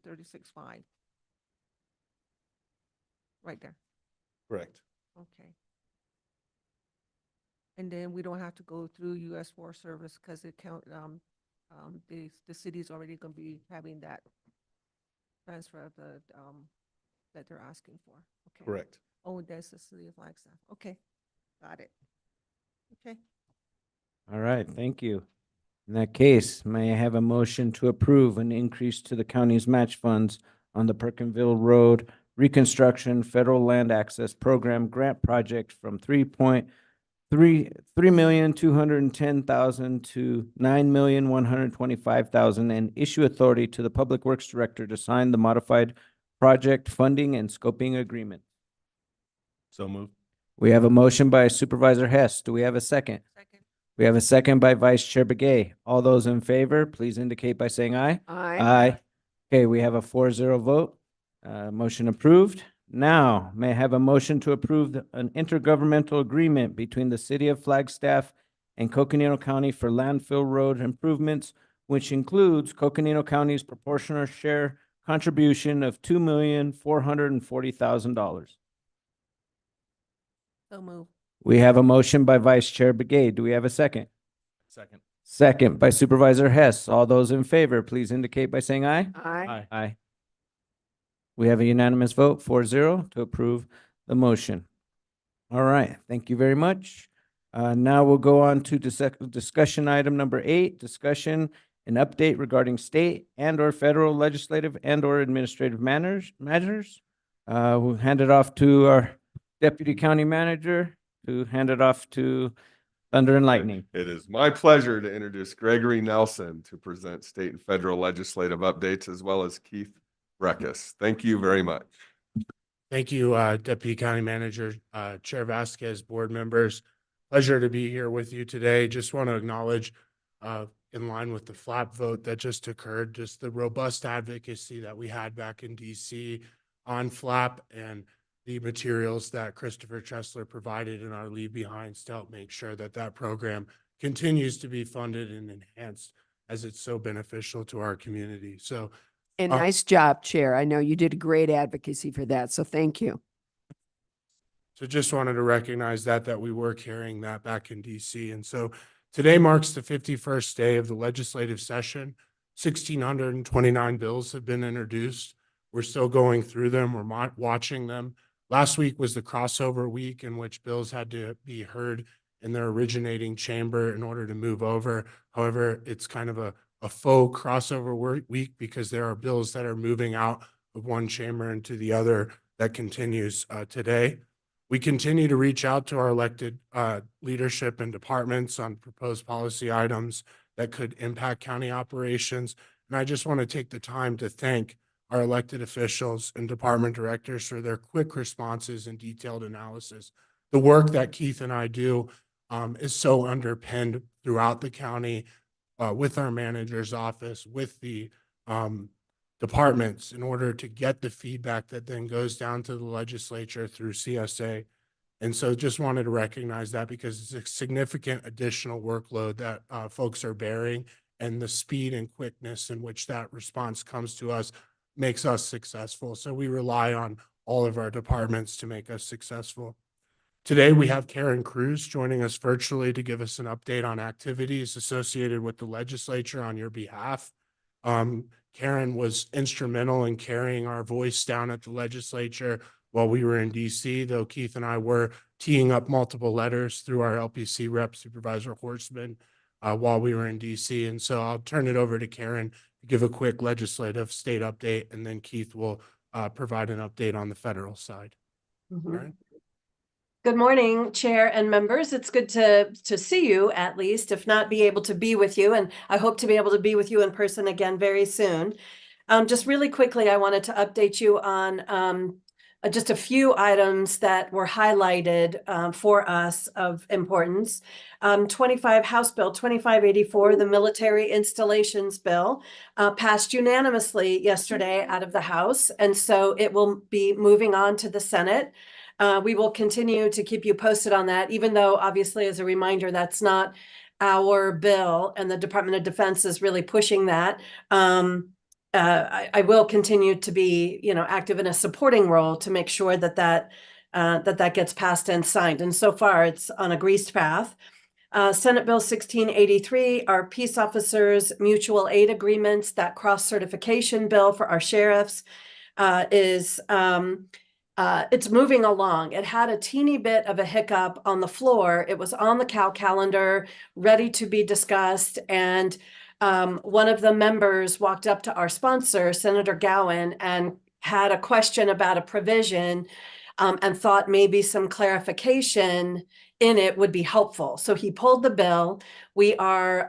36.5. Right there. Correct. Okay. And then we don't have to go through U.S. Forest Service because it the city's already going to be having that transfer of the that they're asking for. Okay. Correct. Oh, that's the city of Flagstaff. Okay, got it. Okay. All right, thank you. In that case, may I have a motion to approve an increase to the county's match funds on the Perkinville Road Reconstruction Federal Land Access Program Grant Project from 3,210,000 to 9,125,000, and issue authority to the Public Works Director to sign the modified project funding and scoping agreement. So move. We have a motion by Supervisor Hess. Do we have a second? Second. We have a second by Vice Chair Begay. All those in favor, please indicate by saying aye. Aye. Aye. Okay, we have a 4-0 vote. Motion approved. Now, may I have a motion to approve an intergovernmental agreement between the City of Flagstaff and Coconino County for landfill road improvements, which includes Coconino County's proportionate share contribution of $2,440,000. So move. We have a motion by Vice Chair Begay. Do we have a second? Second. Second by Supervisor Hess. All those in favor, please indicate by saying aye. Aye. Aye. We have a unanimous vote, 4-0, to approve the motion. All right, thank you very much. Now we'll go on to discussion item number 8, discussion and update regarding state and or federal legislative and or administrative matters. We'll hand it off to our Deputy County Manager to hand it off to Thunder and Lightning. It is my pleasure to introduce Gregory Nelson to present state and federal legislative updates, as well as Keith Breckus. Thank you very much. Thank you, Deputy County Manager, Chair Vasquez, board members. Pleasure to be here with you today. Just want to acknowledge, in line with the flap vote that just occurred, just the robust advocacy that we had back in DC on flap and the materials that Christopher Tressler provided in our leave behinds to help make sure that that program continues to be funded and enhanced as it's so beneficial to our community. So And nice job, Chair. I know you did a great advocacy for that, so thank you. So just wanted to recognize that we were carrying that back in DC. And so today marks the 51st day of the legislative session. 1,629 bills have been introduced. We're still going through them. We're watching them. Last week was the crossover week in which bills had to be heard in their originating chamber in order to move over. However, it's kind of a faux crossover week because there are bills that are moving out of one chamber into the other that continues today. We continue to reach out to our elected leadership and departments on proposed policy items that could impact county operations. And I just want to take the time to thank our elected officials and department directors for their quick responses and detailed analysis. The work that Keith and I do is so underpinned throughout the county with our manager's office, with the departments, in order to get the feedback that then goes down to the legislature through CSA. And so just wanted to recognize that, because it's a significant additional workload that folks are bearing, and the speed and quickness in which that response comes to us makes us successful. So we rely on all of our departments to make us successful. Today, we have Karen Cruz joining us virtually to give us an update on activities associated with the legislature on your behalf. Karen was instrumental in carrying our voice down at the legislature while we were in DC, though Keith and I were teeing up multiple letters through our LPC rep, Supervisor Horseman, while we were in DC. And so I'll turn it over to Karen to give a quick legislative state update, and then Keith will provide an update on the federal side. Karen? Good morning, Chair and members. It's good to see you, at least, if not be able to be with you. And I hope to be able to be with you in person again very soon. Just really quickly, I wanted to update you on just a few items that were highlighted for us of importance. 25 House Bill 2584, the Military Installations Bill, passed unanimously yesterday out of the House. And so it will be moving on to the Senate. We will continue to keep you posted on that, even though obviously, as a reminder, that's not our bill and the Department of Defense is really pushing that. I will continue to be, active in a supporting role to make sure that that gets passed and signed. And so far, it's on a greased path. Senate Bill 1683, our peace officers mutual aid agreements, that cross certification bill for our sheriffs, it's moving along. It had a teeny bit of a hiccup on the floor. It was on the Cal calendar, ready to be discussed. And one of the members walked up to our sponsor, Senator Gowan, and had a question about a provision and thought maybe some clarification in it would be helpful. So he pulled the bill. We are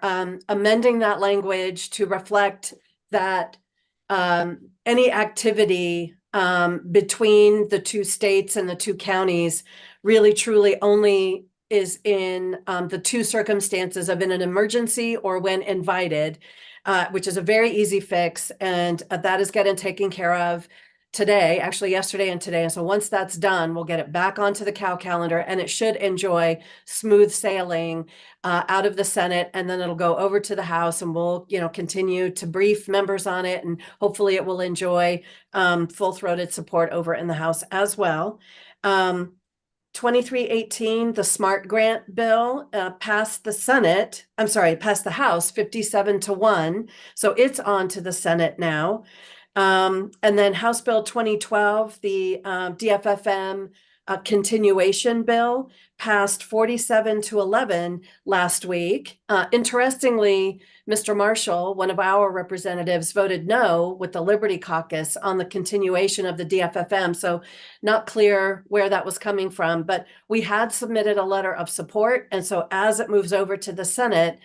amending that language to reflect that any activity between the two states and the two counties really truly only is in the two circumstances of in an emergency or when invited, which is a very easy fix. And that is getting taken care of today, actually yesterday and today. And so once that's done, we'll get it back onto the Cal calendar, and it should enjoy smooth sailing out of the Senate, and then it'll go over to the House, and we'll continue to brief members on it, and hopefully it will enjoy full-throated support over in the House as well. 2318, the SMART grant bill, passed the House 57-1. So it's on to the Senate now. And then House Bill 2012, the DFFM continuation bill, passed 47-11 last week. Interestingly, Mr. Marshall, one of our representatives, voted no with the Liberty Caucus on the continuation of the DFFM. So not clear where that was coming from, but we had submitted a letter of support. And so as it moves over to the Senate,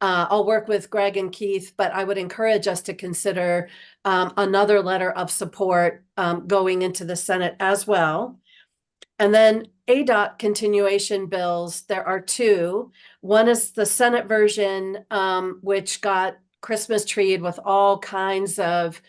I'll work with Greg and Keith, but I would encourage us to consider another letter of support going into the Senate as well. And then ADOT continuation bills, there are two. One is the Senate version, which got Christmas treed with all kinds of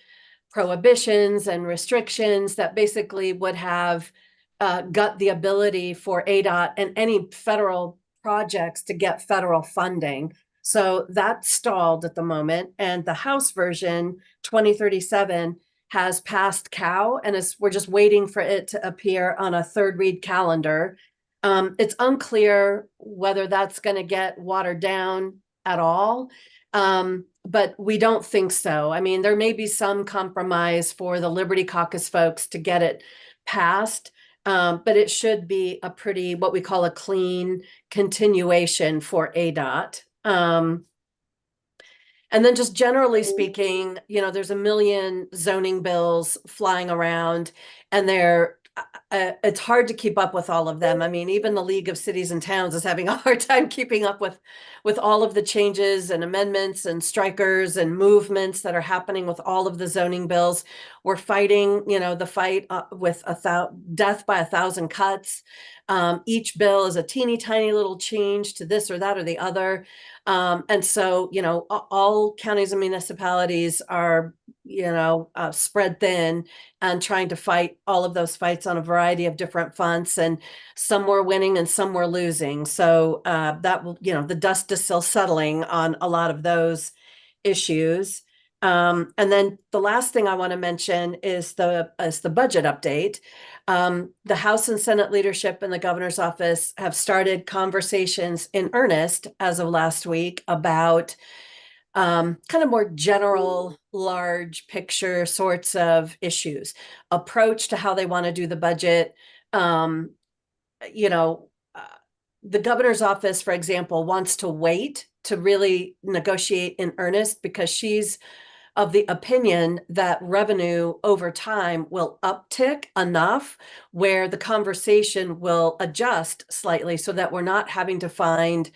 prohibitions and restrictions that basically would have gut the ability for ADOT and any federal projects to get federal funding. So that's stalled at the moment. And the House version, 2037, has passed Cal, and we're just waiting for it to appear on a third read calendar. It's unclear whether that's going to get watered down at all, but we don't think so. I mean, there may be some compromise for the Liberty Caucus folks to get it passed, but it should be a pretty, what we call a clean continuation for ADOT. And then just generally speaking, there's a million zoning bills flying around, and they're it's hard to keep up with all of them. I mean, even the League of Cities and Towns is having a hard time keeping up with all of the changes and amendments and strikers and movements that are happening with all of the zoning bills. We're fighting, the fight with death by 1,000 cuts. Each bill is a teeny tiny little change to this or that or the other. And so, all counties and municipalities are, spread thin and trying to fight all of those fights on a variety of different fronts, and some were winning and some were losing. So that will, the dust is still settling on a lot of those issues. And then the last thing I want to mention is the budget update. The House and Senate leadership and the governor's office have started conversations in earnest as of last week about kind of more general, large picture sorts of issues, approach to how they want to do the budget. You know, the governor's office, for example, wants to wait to really negotiate in earnest because she's of the opinion that revenue over time will uptick enough where the conversation will adjust slightly so that we're not having to find,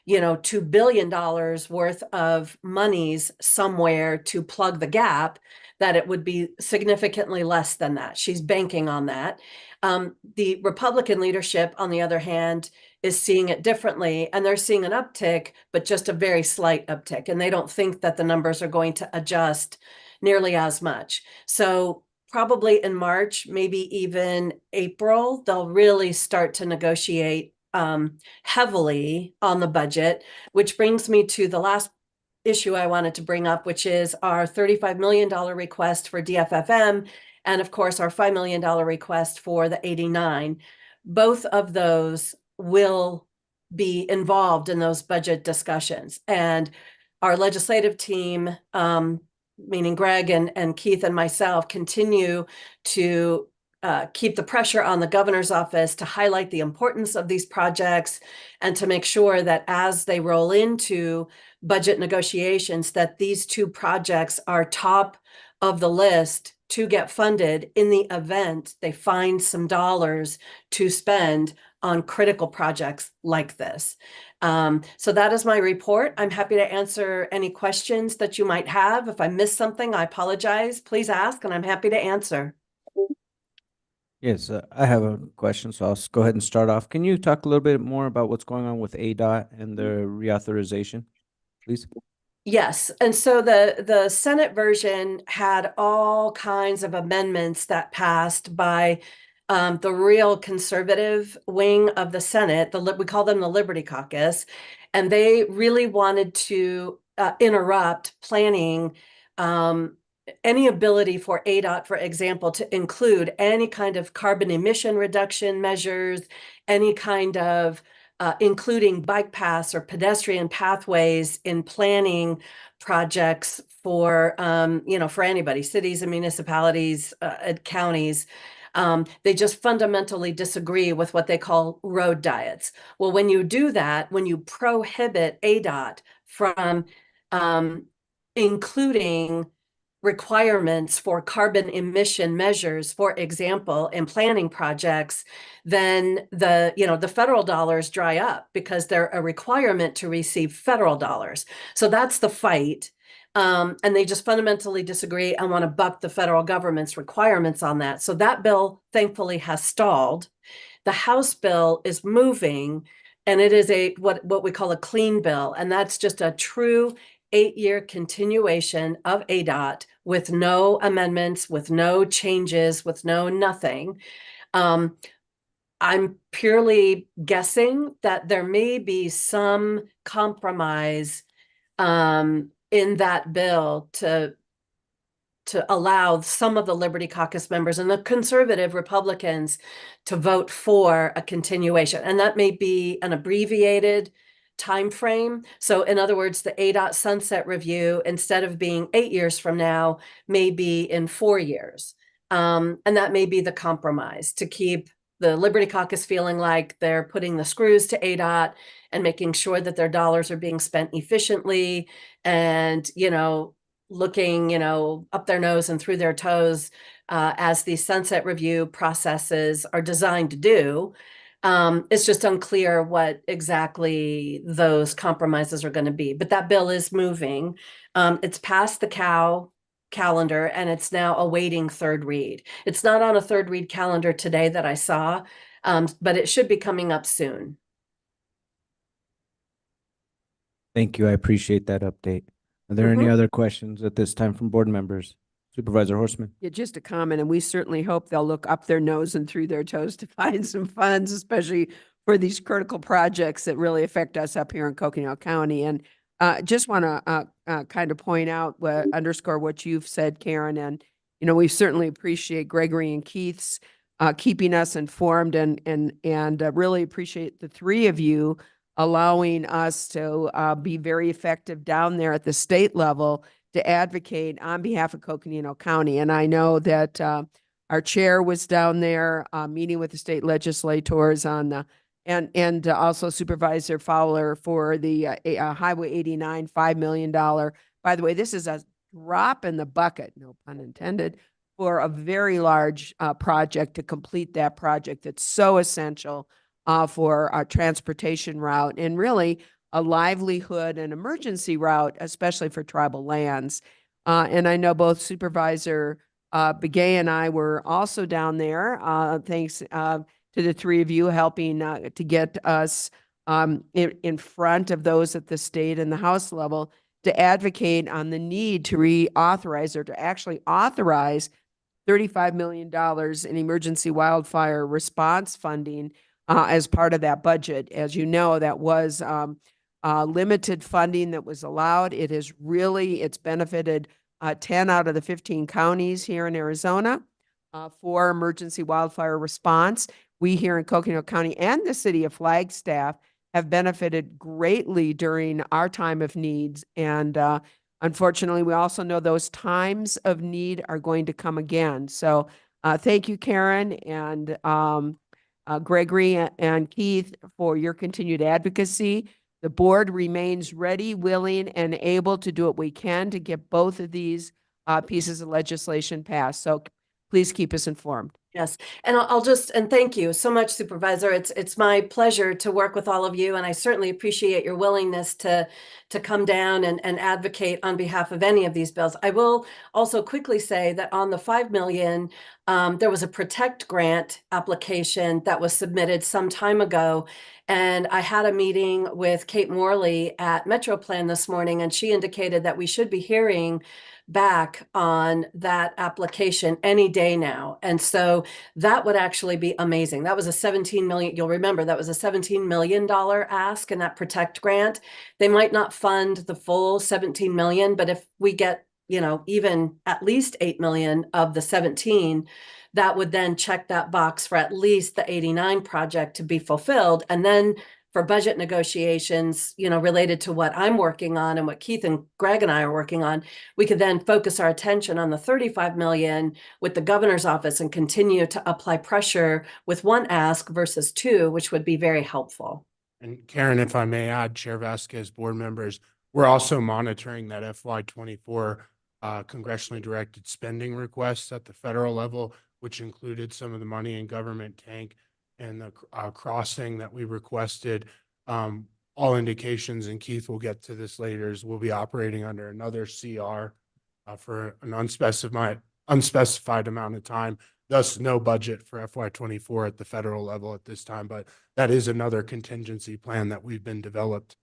$2 billion worth of monies somewhere to plug the gap, that it would be significantly less than that. She's banking on that. The Republican leadership, on the other hand, is seeing it differently, and they're seeing an uptick, but just a very slight uptick. And they don't think that the numbers are going to adjust nearly as much. So probably in March, maybe even April, they'll really start to negotiate heavily on the budget, which brings me to the last issue I wanted to bring up, which is our $35 million request for DFFM, and of course our $5 million request for the 89. Both of those will be involved in those budget discussions. And our legislative team, meaning Greg and Keith and myself, continue to keep the pressure on the governor's office to highlight the importance of these projects and to make sure that as they roll into budget negotiations, that these two projects are top of the list to get funded in the event they find some dollars to spend on critical projects like this. So that is my report. I'm happy to answer any questions that you might have. If I missed something, I apologize. Please ask, and I'm happy to answer. Yes, I have a question, so I'll go ahead and start off. Can you talk a little bit more about what's going on with ADOT and the reauthorization, please? Yes, and so the Senate version had all kinds of amendments that passed by the real conservative wing of the Senate. We call them the Liberty Caucus, and they really wanted to interrupt planning, any ability for ADOT, for example, to include any kind of carbon emission reduction measures, any kind of including bike paths or pedestrian pathways in planning projects for, for anybody, cities and municipalities, counties. They just fundamentally disagree with what they call road diets. Well, when you do that, when you prohibit ADOT from including requirements for carbon emission measures, for example, in planning projects, then the federal dollars dry up because they're a requirement to receive federal dollars. So that's the fight. And they just fundamentally disagree and want to buck the federal government's requirements on that. So that bill, thankfully, has stalled. The House bill is moving, and it is what we call a clean bill. And that's just a true 8-year continuation of ADOT with no amendments, with no changes, with no nothing. I'm purely guessing that there may be some compromise in that bill to allow some of the Liberty Caucus members and the conservative Republicans to vote for a continuation. And that may be an abbreviated time frame. So in other words, the ADOT sunset review, instead of being 8 years from now, may be in 4 years. And that may be the compromise to keep the Liberty Caucus feeling like they're putting the screws to ADOT and making sure that their dollars are being spent efficiently and, looking, you know, up their nose and through their toes as the sunset review processes are designed to do. It's just unclear what exactly those compromises are going to be. But that bill is moving. It's past the calendar and it's now awaiting third read. It's not on a third read calendar today that I saw, but it should be coming up soon. Thank you. I appreciate that update. Are there any Mhm. other questions at this time from board members? Supervisor Horstman? Yeah, just a comment, and we certainly hope they'll look up their nose and through their toes to find some funds, especially for these critical projects that really affect us up here in Coconino County. And just want to kind of point out, underscore what you've said, Karen, and you know, we certainly appreciate Gregory and Keith's keeping us informed, and really appreciate the three of you allowing us to be very effective down there at the state level to advocate on behalf of Coconino County. And I know that our chair was down there meeting with the state legislators on the, and also Supervisor Fowler for the Highway 89 $5 million. By the way, this is a drop in the bucket, no pun intended, for a very large project to complete that project that's so essential for our transportation route and really a livelihood and emergency route, especially for tribal lands. And I know both Supervisor Begay and I were also down there, thanks to the three of you helping to get us in front of those at the state and the House level to advocate on the need to reauthorize or to actually authorize $35 million in emergency wildfire response funding as part of that budget. As you know, that was limited funding that was allowed. It is really, it's benefited 10 out of the 15 counties here in Arizona for emergency wildfire response. We here in Coconino County and the city of Flagstaff have benefited greatly during our time of needs. And unfortunately, we also know those times of need are going to come again. So thank you, Karen and Gregory and Keith, for your continued advocacy. The board remains ready, willing, and able to do what we can to get both of these pieces of legislation passed. So please keep us informed. Yes, and I'll just, and thank you so much, Supervisor. It's my pleasure to work with all of you, and I certainly appreciate your willingness to come down and advocate on behalf of any of these bills. I will also quickly say that on the 5 million, there was a Protect grant application that was submitted some time ago, and I had a meeting with Kate Morley at MetroPlan this morning, and she indicated that we should be hearing back on that application any day now. And so that would actually be amazing. That was a 17 million, you'll remember that was a $17 million ask in that Protect grant. They might not fund the full 17 million, but if we get, you know, even at least 8 million of the 17, that would then check that box for at least the 89 project to be fulfilled. And then for budget negotiations, you know, related to what I'm working on and what Keith and Greg and I are working on, we could then focus our attention on the 35 million with the governor's office and continue to apply pressure with one ask versus two, which would be very helpful. And Karen, if I may add, Chair Vasquez, board members, we're also monitoring that FY24 congressionally directed spending requests at the federal level, which included some of the money in government tank and the crossing that we requested. All indications, and Keith will get to this later, is we'll be operating under another CR for an unspecified amount of time. Thus, no budget for FY24 at the federal level at this time, but that is another contingency plan that we've been developed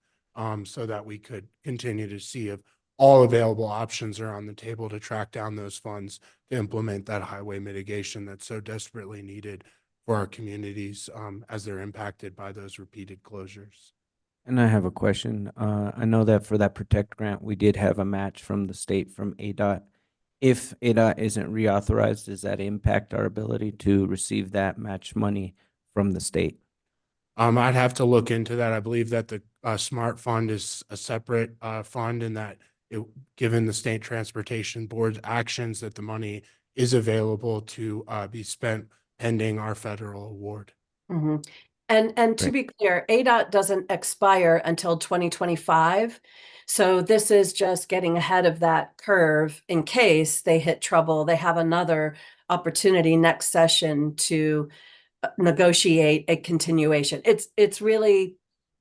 so that we could continue to see if all available options are on the table to track down those funds to implement that highway mitigation that's so desperately needed for our communities as they're impacted by those repeated closures. And I have a question. I know that for that Protect grant, we did have a match from the state from ADOT. If ADOT isn't reauthorized, does that impact our ability to receive that match money from the state? I'd have to look into that. I believe that the SMART fund is a separate fund, and that given the state transportation board's actions, that the money is available to be spent pending our federal award. Mm-hmm. And to be clear, ADOT doesn't expire until 2025. So this is just getting ahead of that curve in case they hit trouble. They have another opportunity next session to negotiate a continuation. It's really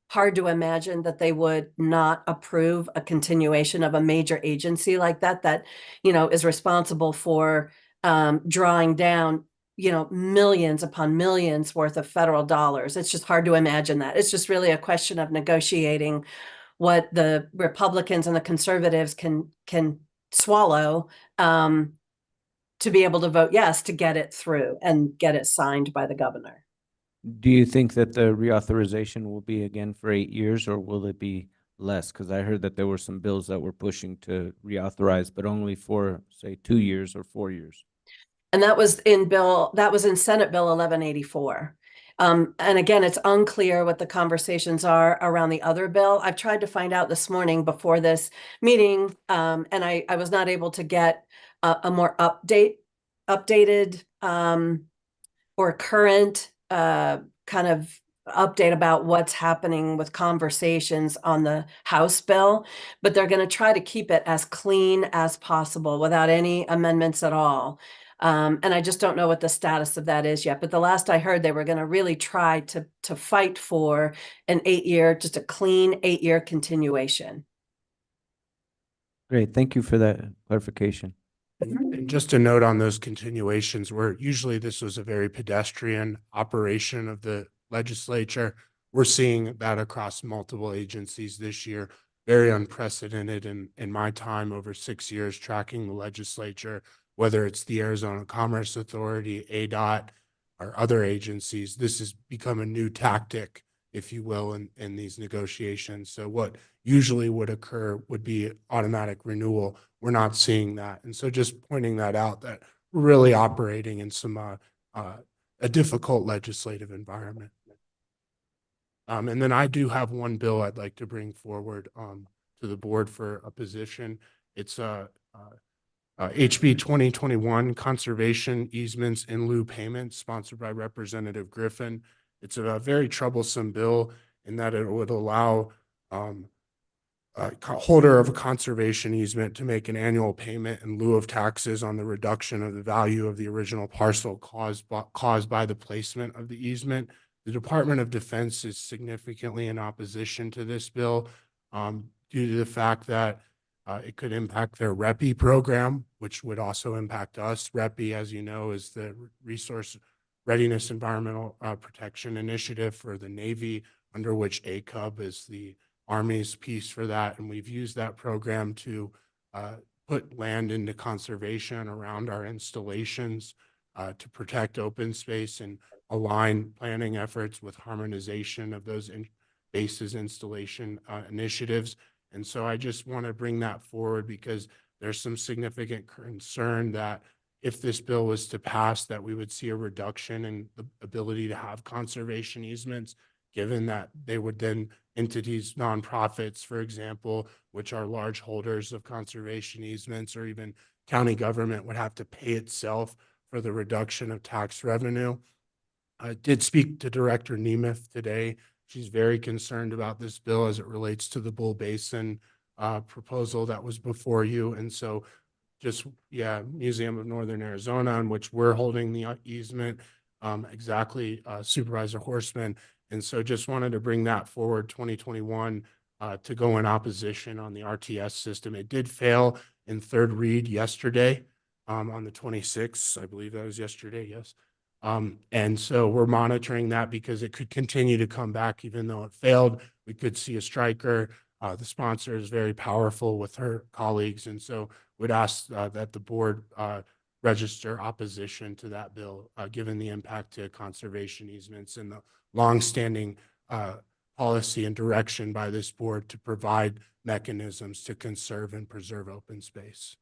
hard to imagine that they would not approve a continuation of a major agency like that, is responsible for drawing down, millions upon millions worth of federal dollars. It's just hard to imagine that. It's just really a question of negotiating what the Republicans and the conservatives can swallow to be able to vote yes to get it through and get it signed by the governor. Do you think that the reauthorization will be again for 8 years, or will it be less? Because I heard that there were some bills that were pushing to reauthorize, but only for, say, 2 years or 4 years. And that was in Senate Bill 1184. And again, it's unclear what the conversations are around the other bill. I've tried to find out this morning before this meeting, and I was not able to get a more updated or current kind of update about what's happening with conversations on the House bill, but they're going to try to keep it as clean as possible without any amendments at all. And I just don't know what the status of that is yet. But the last I heard, they were going to really try to fight for an 8-year, just a clean 8-year continuation. Great, thank you for that clarification. And just a note on those continuations, where usually this was a very pedestrian operation of the legislature. We're seeing that across multiple agencies this year, very unprecedented in my time over 6 years tracking the legislature, whether it's the Arizona Commerce Authority, ADOT, or other agencies. This has become a new tactic, if you will, in these negotiations. So what usually would occur would be automatic renewal. We're not seeing that. And so just pointing that out, that we're really operating in some a difficult legislative environment. And then I do have one bill I'd like to bring forward to the board for a position. It's HB 2021 Conservation Easements in Lieu Payments, sponsored by Representative Griffin. It's a very troublesome bill in that it would allow holder of a conservation easement to make an annual payment in lieu of taxes on the reduction of the value of the original parcel caused by the placement of the easement. The Department of Defense is significantly in opposition to this bill due to the fact that it could impact their REPI program, which would also impact us. REPI, as you know, is the Resource Readiness Environmental Protection Initiative for the Navy, under which ACUB is the Army's piece for that. And we've used that program to put land into conservation around our installations to protect open space and align planning efforts with harmonization of those bases installation initiatives. And so I just want to bring that forward because there's some significant concern that if this bill was to pass, that we would see a reduction in the ability to have conservation easements, given that they would then entities, nonprofits, for example, which are large holders of conservation easements, or even county government would have to pay itself for the reduction of tax revenue. I did speak to Director Nemeth today. She's very concerned about this bill as it relates to the Bull Basin proposal that was before you. And so Museum of Northern Arizona, in which we're holding the easement, exactly, Supervisor Horstman. And so just wanted to bring that forward 2021 to go in opposition on the RTS system. It did fail in third read yesterday on the 26th. I believe that was yesterday, yes. And so we're monitoring that because it could continue to come back even though it failed. We could see a striker. The sponsor is very powerful with her colleagues. And so would ask that the board register opposition to that bill, given the impact to conservation easements and the longstanding policy and direction by this board to provide mechanisms to conserve and preserve open space.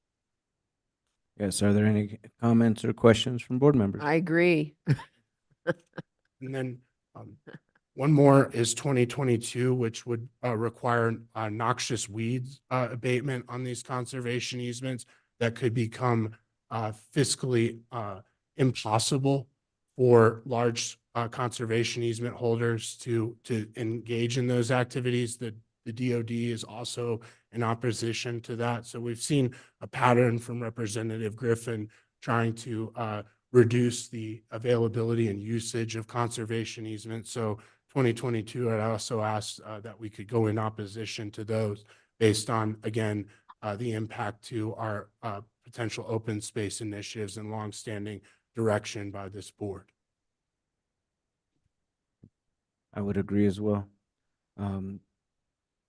Yes, are there any comments or questions from board members? I agree. And then one more is 2022, which would require noxious weeds abatement on these conservation easements that could become fiscally impossible for large conservation easement holders to engage in those activities. The DOD is also in opposition to that. So we've seen a pattern from Representative Griffin trying to reduce the availability and usage of conservation easements. So 2022, I also asked that we could go in opposition to those based on, again, the impact to our potential open space initiatives and longstanding direction by this board. I would agree as well.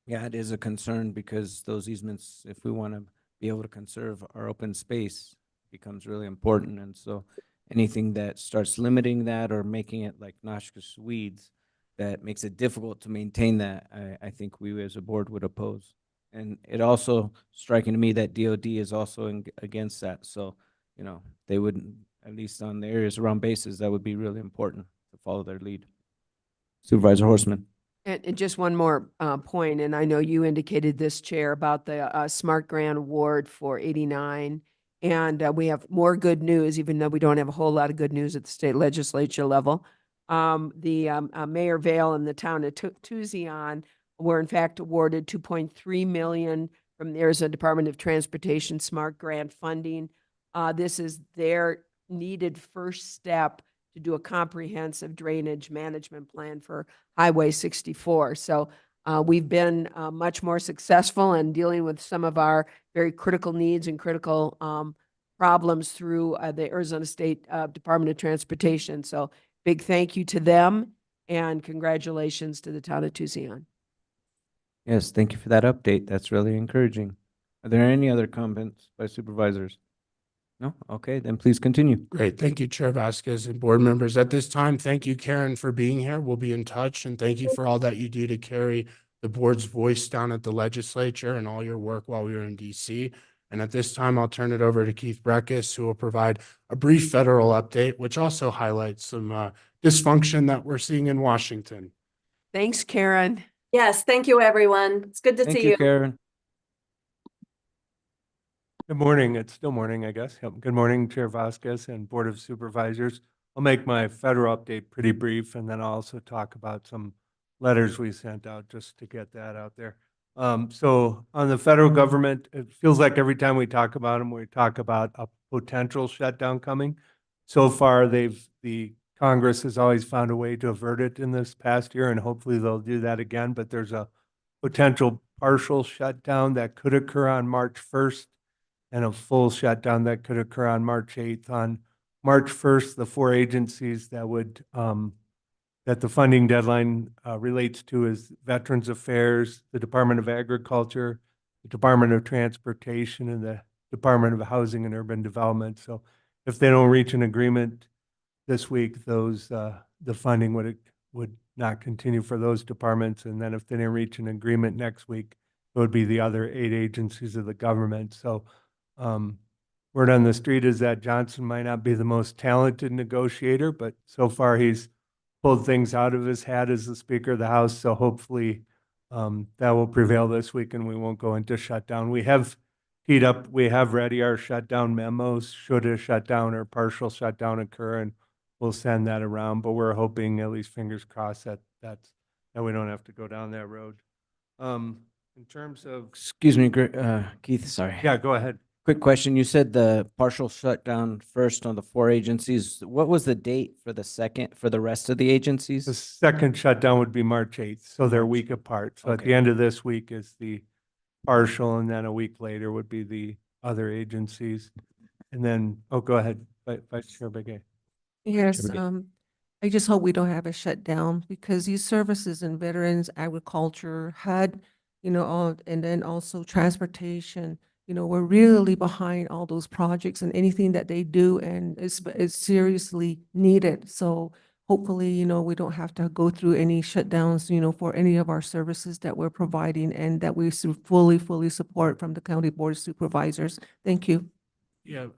Yeah, it is a concern because those easements, if we want to be able to conserve our open space, becomes really important. And so anything that starts limiting that or making it like noxious weeds, that makes it difficult to maintain that, I think we as a board would oppose. And it also striking to me that DOD is also against that. So, you know, they would, at least on the areas around bases, that would be really important to follow their lead. Supervisor Horstman. And just one more point, and I know you indicated this, Chair, about the Smart Grant Award for 89. And we have more good news, even though we don't have a whole lot of good news at the state legislature level. Mayor Vale and the town of Tucson were in fact awarded $2.3 million from the Arizona Department of Transportation Smart Grant funding. This is their needed first step to do a comprehensive drainage management plan for Highway 64. So we've been much more successful in dealing with some of our very critical needs and critical problems through the Arizona State Department of Transportation. So big thank you to them and congratulations to the town of Tucson. Yes, thank you for that update. That's really encouraging. Are there any other comments by supervisors? No? Okay, then please continue. Great. Thank you, Chair Vasquez and board members. At this time, thank you, Karen, for being here. We'll be in touch, and thank you for all that you do to carry the board's voice down at the legislature and all your work while we were in DC. And at this time, I'll turn it over to Keith Breckus, who will provide a brief federal update, which also highlights some dysfunction that we're seeing in Washington. Thanks, Karen. Yes, thank you, everyone. It's good to Thank see you, you. Karen. Good morning. It's still morning, I guess. Yep. Good morning, Chair Vasquez and Board of Supervisors. I'll make my federal update pretty brief, and then I'll also talk about some letters we sent out just to get that out there. So on the federal government, it feels like every time we talk about them, we talk about a potential shutdown coming. So far, the Congress has always found a way to avert it in this past year, and hopefully they'll do that again. But there's a potential partial shutdown that could occur on March 1st. And a full shutdown that could occur on March 8th. On March 1st, the four agencies that would that the funding deadline relates to is Veterans Affairs, the Department of Agriculture, the Department of Transportation, and the Department of Housing and Urban Development. So if they don't reach an agreement this week, those the funding would not continue for those departments. And then if they didn't reach an agreement next week, it would be the other 8 agencies of the government. So word on the street is that Johnson might not be the most talented negotiator, but so far he's pulled things out of his hat as the Speaker of the House. So hopefully that will prevail this week and we won't go into shutdown. We have teed up, we have ready our shutdown memos should a shutdown or partial shutdown occur, and we'll send that around. But we're hoping, at least fingers crossed, that we don't have to go down that road. In terms of, Excuse me, Keith, sorry. yeah, go ahead. Quick question. You said the partial shutdown first on the 4 agencies. What was the date for the second, for the rest of the The agencies? second shutdown would be March 8th, so they're a week apart. So at the Okay. end of this week is the partial, and then a week later would be the other agencies. And then, oh, go ahead, Vice Chair Begay. Yes, Sure. I just hope we don't have a shutdown because these services in veterans, agriculture, HUD, and then also transportation, we're really behind all those projects and anything that they do, and it's seriously needed. So hopefully, we don't have to go through any shutdowns, for any of our services that we're providing and that we fully support from the County Board of Supervisors. Thank you. Yeah,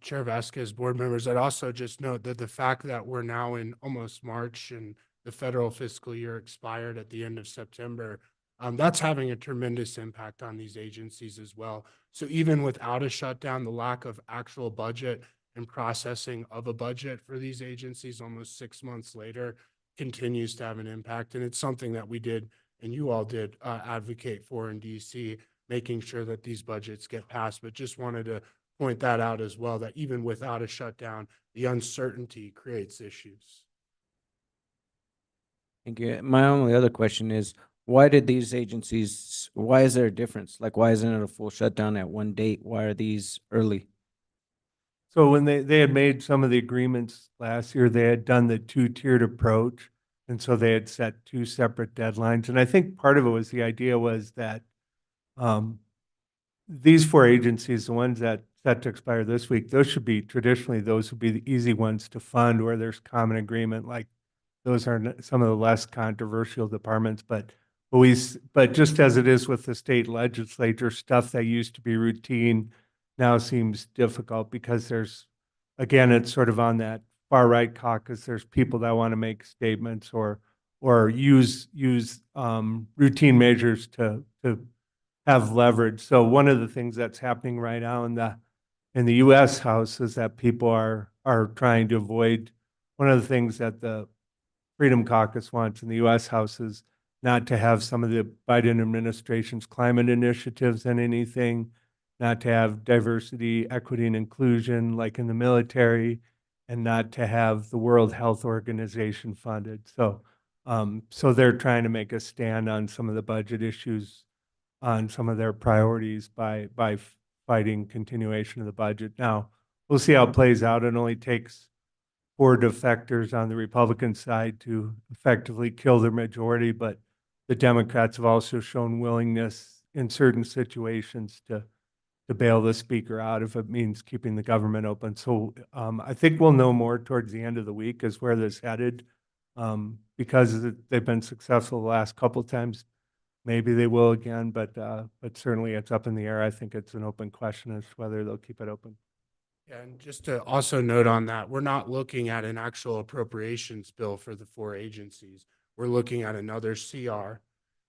Chair Vasquez, board members, I'd also just note that the fact that we're now in almost March and the federal fiscal year expired at the end of September, that's having a tremendous impact on these agencies as well. So even without a shutdown, the lack of actual budget and processing of a budget for these agencies almost 6 months later continues to have an impact. And it's something that we did and you all did advocate for in DC, making sure that these budgets get passed. But just wanted to point that out as well, that even without a shutdown, the uncertainty creates issues. Thank you. My only other question is, why did these agencies, why is there a difference? Like, why isn't it a full shutdown at one date? Why are these early? So when they had made some of the agreements last year, they had done the two-tiered approach. And so they had set two separate deadlines. And I think part of it was the idea was that these four agencies, the ones that set to expire this week, those should be traditionally, those would be the easy ones to fund where there's common agreement. Like those are some of the less controversial departments, but just as it is with the state legislature, stuff that used to be routine now seems difficult because again, it's sort of on that far right caucus. There's people that want to make statements or use routine measures to have leverage. So one of the things that's happening right now in the U.S. House is that people are trying to avoid. One of the things that the Freedom Caucus wants in the U.S. House is not to have some of the Biden administration's climate initiatives in anything, not to have diversity, equity, and inclusion like in the military, and not to have the World Health Organization funded. So they're trying to make a stand on some of the budget issues, on some of their priorities by fighting continuation of the budget. Now, we'll see how it plays out. It only takes 4 defectors on the Republican side to effectively kill their majority, but the Democrats have also shown willingness in certain situations to bail the speaker out if it means keeping the government open. So I think we'll know more towards the end of the week as where this headed, because they've been successful the last couple of times. Maybe they will again, but certainly it's up in the air. I think it's an open question as to whether they'll keep it open. Yeah, and just to also note on that, we're not looking at an actual appropriations bill for the 4 agencies. We're looking at another CR,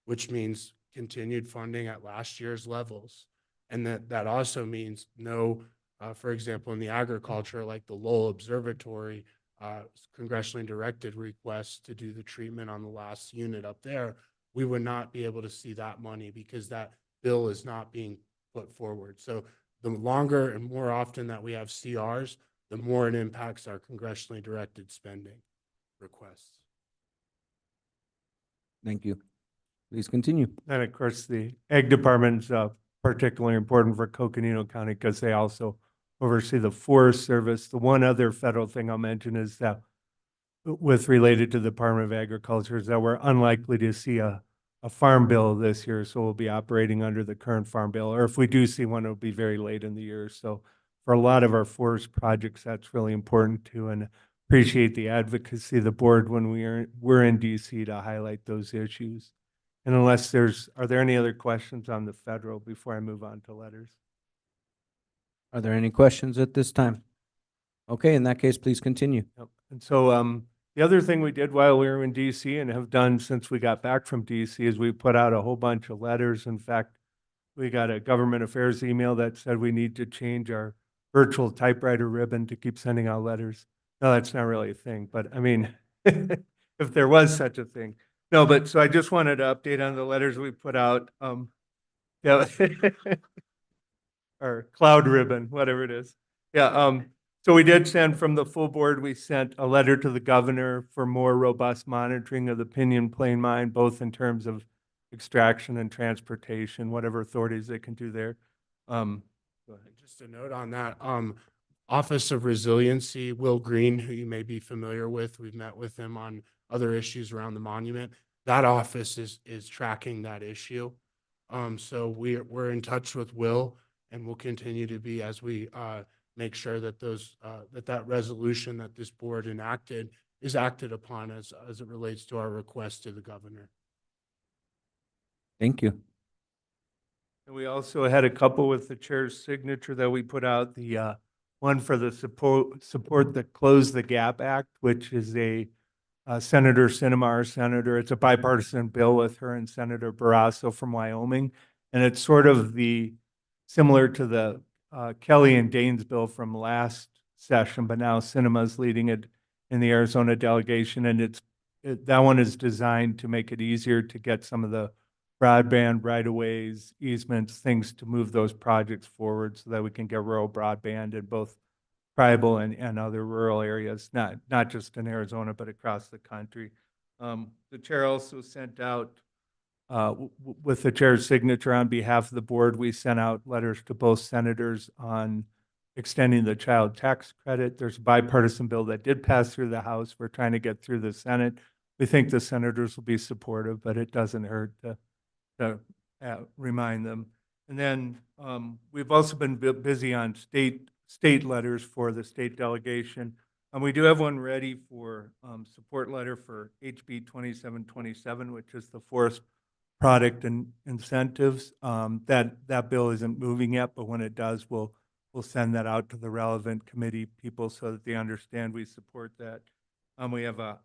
which means continued funding at last year's levels. And that also means no, for example, in the agriculture, like the Lowell Observatory, congressionally directed requests to do the treatment on the last unit up there, we would not be able to see that money because that bill is not being put forward. So the longer and more often that we have CRs, the more it impacts our congressionally directed spending requests. Thank you. Please continue. And of course, the Ag Department's particularly important for Coconino County because they also oversee the Forest Service. The one other federal thing I'll mention is that related to the Department of Agriculture is that we're unlikely to see a farm bill this year, so we'll be operating under the current farm bill. Or if we do see one, it'll be very late in the year. So for a lot of our forest projects, that's really important too, and appreciate the advocacy of the board when we're in DC to highlight those issues. And are there any other questions on the federal before I move on to letters? Are there any questions at this time? Okay, in that case, please continue. Yep. And so the other thing we did while we were in DC and have done since we got back from DC is we put out a whole bunch of letters. In fact, we got a government affairs email that said we need to change our virtual typewriter ribbon to keep sending out letters. No, that's not really a thing, but I mean, if there was such a thing. No, but so I just wanted to update on the letters we put out. Yeah, or cloud ribbon, whatever it is. Yeah. So we did send from the full board, we sent a letter to the governor for more robust monitoring of the Pinyon Plain mine, both in terms of extraction and transportation, whatever authorities they can do there. Go ahead. Just a note on that, Office of Resiliency, Will Green, who you may be familiar with, we've met with him on other issues around the monument. That office is tracking that issue. So we're in touch with Will, and we'll continue to be as we make sure that that resolution that this board enacted is acted upon as it relates to our request to the governor. Thank you. And we also had a couple with the chair's signature that we put out. The one for the support the Close the Gap Act, which is a Senator Sinema, our senator. It's a bipartisan bill with her and Senator Barrasso from Wyoming, and it's sort of similar to the Kelly and Daines bill from last session, but now Sinema's leading it in the Arizona delegation, and that one is designed to make it easier to get some of the broadband right-of-ways, easements, things to move those projects forward so that we can get rural broadband in both tribal and other rural areas, not just in Arizona, but across the country. The chair also sent out, with the chair's signature on behalf of the board, we sent out letters to both senators on extending the child tax credit. There's a bipartisan bill that did pass through the House. We're trying to get through the Senate. We think the senators will be supportive, but it doesn't hurt to remind them. And then we've also been busy on state letters for the state delegation. And we do have one ready for support letter for HB 2727, which is the forest product and incentives. That bill isn't moving yet, but when it does, we'll send that out to the relevant committee people so that they understand we support that. We have a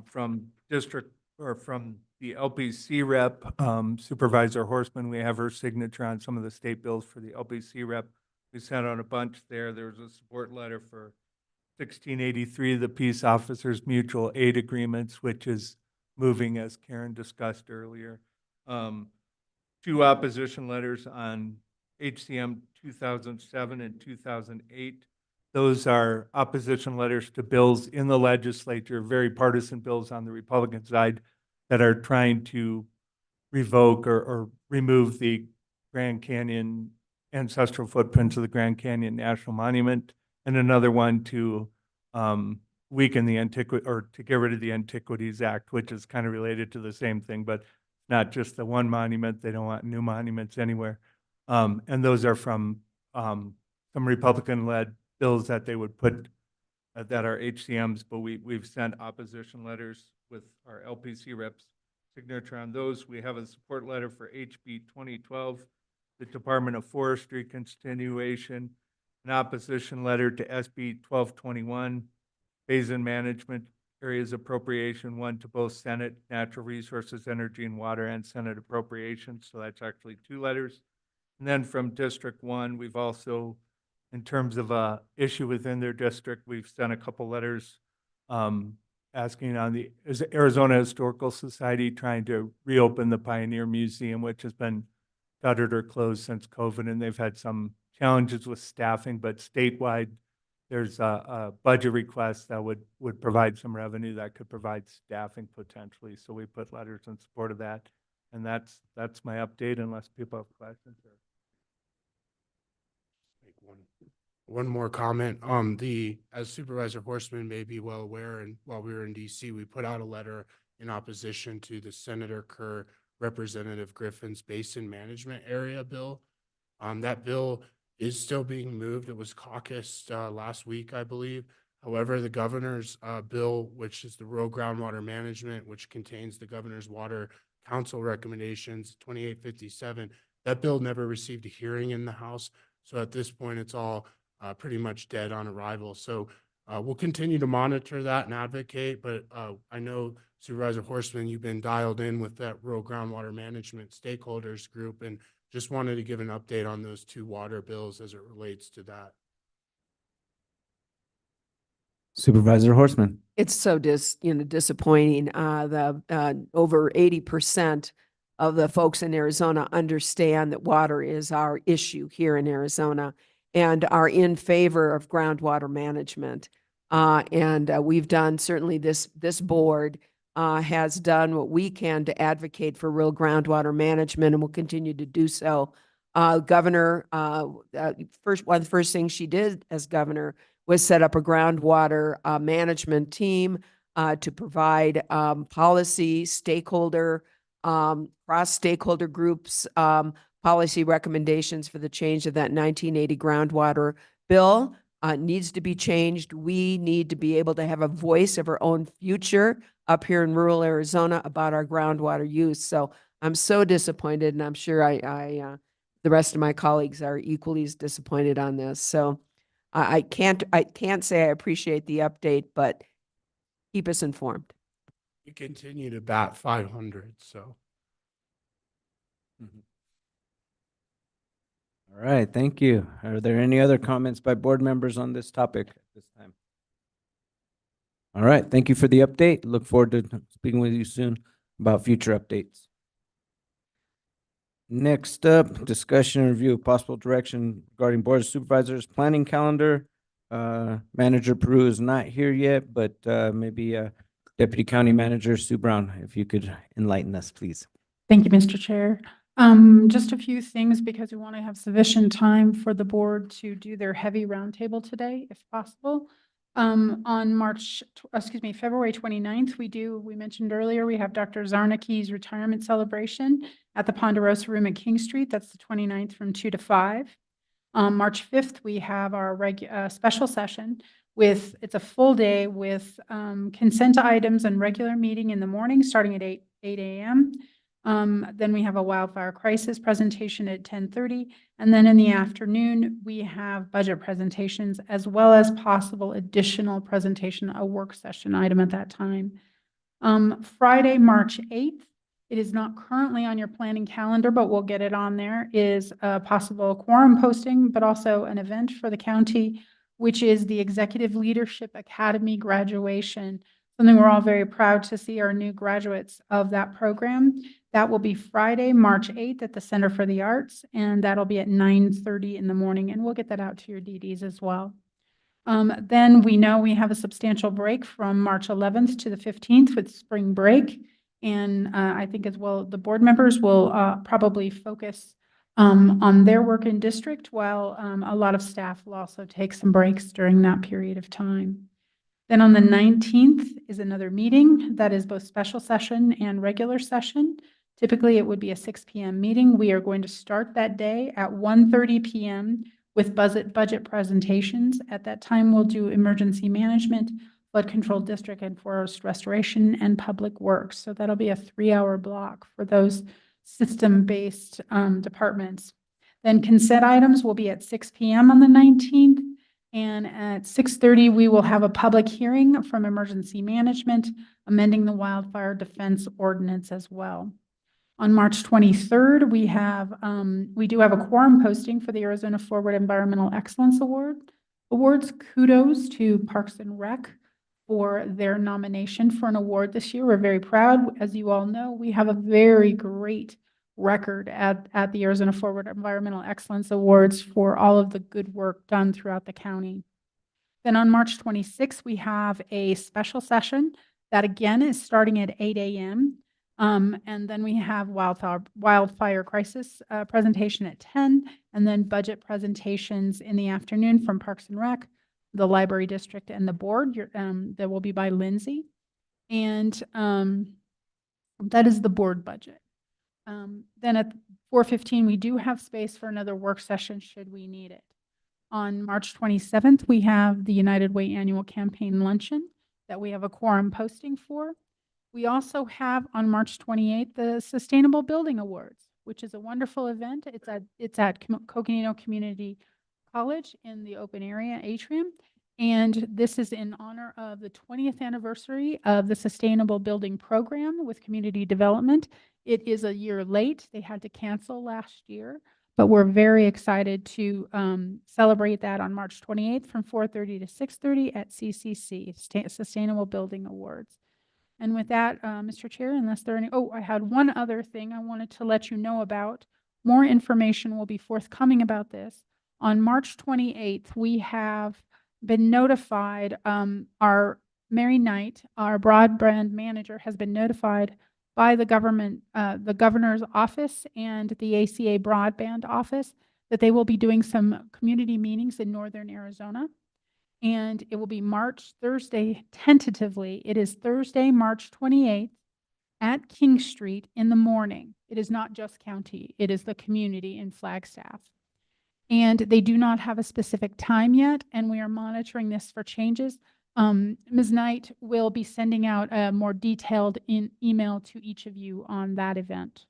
from district or from the LPC rep, Supervisor Horseman, we have her signature on some of the state bills for the LPC rep. We sent out a bunch there. There was a support letter for 1683, the Peace Officers Mutual Aid Agreements, which is moving, as Karen discussed earlier. 2 opposition letters on HCM 2007 and 2008. Those are opposition letters to bills in the legislature, very partisan bills on the Republican side that are trying to revoke or remove the Grand Canyon ancestral footprints of the Grand Canyon National Monument, and another one to weaken the antiquity or to get rid of the Antiquities Act, which is kind of related to the same thing, but not just the one monument. They don't want new monuments anywhere. And those are from some Republican-led bills that they would put that are HCMs, but we've sent opposition letters with our LPC reps signature on those. We have a support letter for HB 2012, the Department of Forestry continuation, an opposition letter to SB 1221, Basin Management Areas Appropriation, one to both Senate Natural Resources, Energy and Water, and Senate Appropriations. So that's actually 2 letters. And then from District 1, we've also, in terms of a issue within their district, we've sent a couple letters asking on the Arizona Historical Society trying to reopen the Pioneer Museum, which has been shuttered or closed since COVID, and they've had some challenges with staffing, but statewide, there's a budget request that would provide some revenue that could provide staffing potentially. So we put letters in support of that. And that's my update unless people have questions. One more comment. As Supervisor Horseman may be well aware, and while we were in DC, we put out a letter in opposition to the Senator Kerr, Representative Griffin's Basin Management Area bill. That bill is still being moved. It was caucused last week, I believe. However, the governor's bill, which is the Rural Groundwater Management, which contains the governor's water council recommendations, 2857, that bill never received a hearing in the House. So at this point, it's all pretty much dead on arrival. So we'll continue to monitor that and advocate, but I know Supervisor Horseman, you've been dialed in with that rural groundwater management stakeholders group, and just wanted to give an update on those 2 water bills as it relates to that. Supervisor Horseman. It's so disappointing. The over 80% of the folks in Arizona understand that water is our issue here in Arizona and are in favor of groundwater management. We've done, certainly this board has done what we can to advocate for real groundwater management, and will continue to do so. Governor, one of the first things she did as governor was set up a groundwater management team to provide policy, stakeholder, cross-stakeholder groups, policy recommendations for the change of that 1980 groundwater bill. Needs to be changed. We need to be able to have a voice of our own future up here in rural Arizona about our groundwater use. So I'm so disappointed, and I'm sure the rest of my colleagues are equally as disappointed on this. So I can't say I appreciate the update, but keep us informed. We continue to bat 500, so. All right, thank you. Are there any other comments by board members on this topic at this time? All right, thank you for the update. Look forward to speaking with you soon about future updates. Next up, discussion and review of possible direction regarding Board of Supervisors planning calendar. Manager Peru is not here yet, but maybe Deputy County Manager Sue Brown, if you could enlighten us, please. Thank you, Mr. Chair. Just a few things because we want to have sufficient time for the board to do their heavy roundtable today, if possible. On February 29th, we mentioned earlier, we have Dr. Zarnicki's retirement celebration at the Ponderosa Room at King Street. That's the 29th from 2 to 5. On March 5th, we have our special session it's a full day with consent items and regular meeting in the morning, starting at 8 a.m. Then we have a wildfire crisis presentation at 10:30. And then in the afternoon, we have budget presentations as well as possible additional presentation, a work session item at that time. Friday, March 8th, it is not currently on your planning calendar, but we'll get it on there, is a possible quorum posting, but also an event for the county, which is the Executive Leadership Academy graduation. Something we're all very proud to see our new graduates of that program. That will be Friday, March 8th at the Center for the Arts, and that'll be at 9:30 in the morning, and we'll get that out to your DDs as well. Then we know we have a substantial break from March 11th to the 15th with spring break. And I think as well, the board members will probably focus on their work in district, while a lot of staff will also take some breaks during that period of time. Then on the 19th is another meeting that is both special session and regular session. Typically, it would be a 6 p.m. meeting. We are going to start that day at 1:30 p.m. with budget presentations. At that time, we'll do emergency management, flood control district, and forest restoration and public works. So that'll be a 3-hour block for those system-based departments. Then consent items will be at 6 p.m. on the 19th. And at 6:30, we will have a public hearing from emergency management, amending the wildfire defense ordinance as well. On March 23rd, we do have a quorum posting for the Arizona Forward Environmental Excellence Awards. Kudos to Parks and Rec for their nomination for an award this year. We're very proud. As you all know, we have a very great record at the Arizona Forward Environmental Excellence Awards for all of the good work done throughout the county. Then on March 26th, we have a special session that again is starting at 8 a.m. And then we have wildfire crisis presentation at 10, and then budget presentations in the afternoon from Parks and Rec, the library district, and the board. That will be by Lindsay. And that is the board budget. Then at 4:15, we do have space for another work session should we need it. On March 27th, we have the United Way Annual Campaign Luncheon that we have a quorum posting for. We also have on March 28th, the Sustainable Building Awards, which is a wonderful event. It's at Coconino Community College in the open area atrium. And this is in honor of the 20th anniversary of the Sustainable Building Program with community development. It is a year late. They had to cancel last year, but we're very excited to celebrate that on March 28th from 4:30 to 6:30 at CCC, Sustainable Building Awards. And with that, Mr. Chair, unless there are any, I had one other thing I wanted to let you know about. More information will be forthcoming about this. On March 28th, we have been notified, our Mary Knight, our broadband manager, has been notified by the governor's office and the ACA broadband office that they will be doing some community meetings in northern Arizona. And it will be Thursday, tentatively. It is Thursday, March 28th at King Street in the morning. It is not just county, it is the community in Flagstaff. And they do not have a specific time yet, and we are monitoring this for changes. Ms. Knight will be sending out a more detailed email to each of you on that event.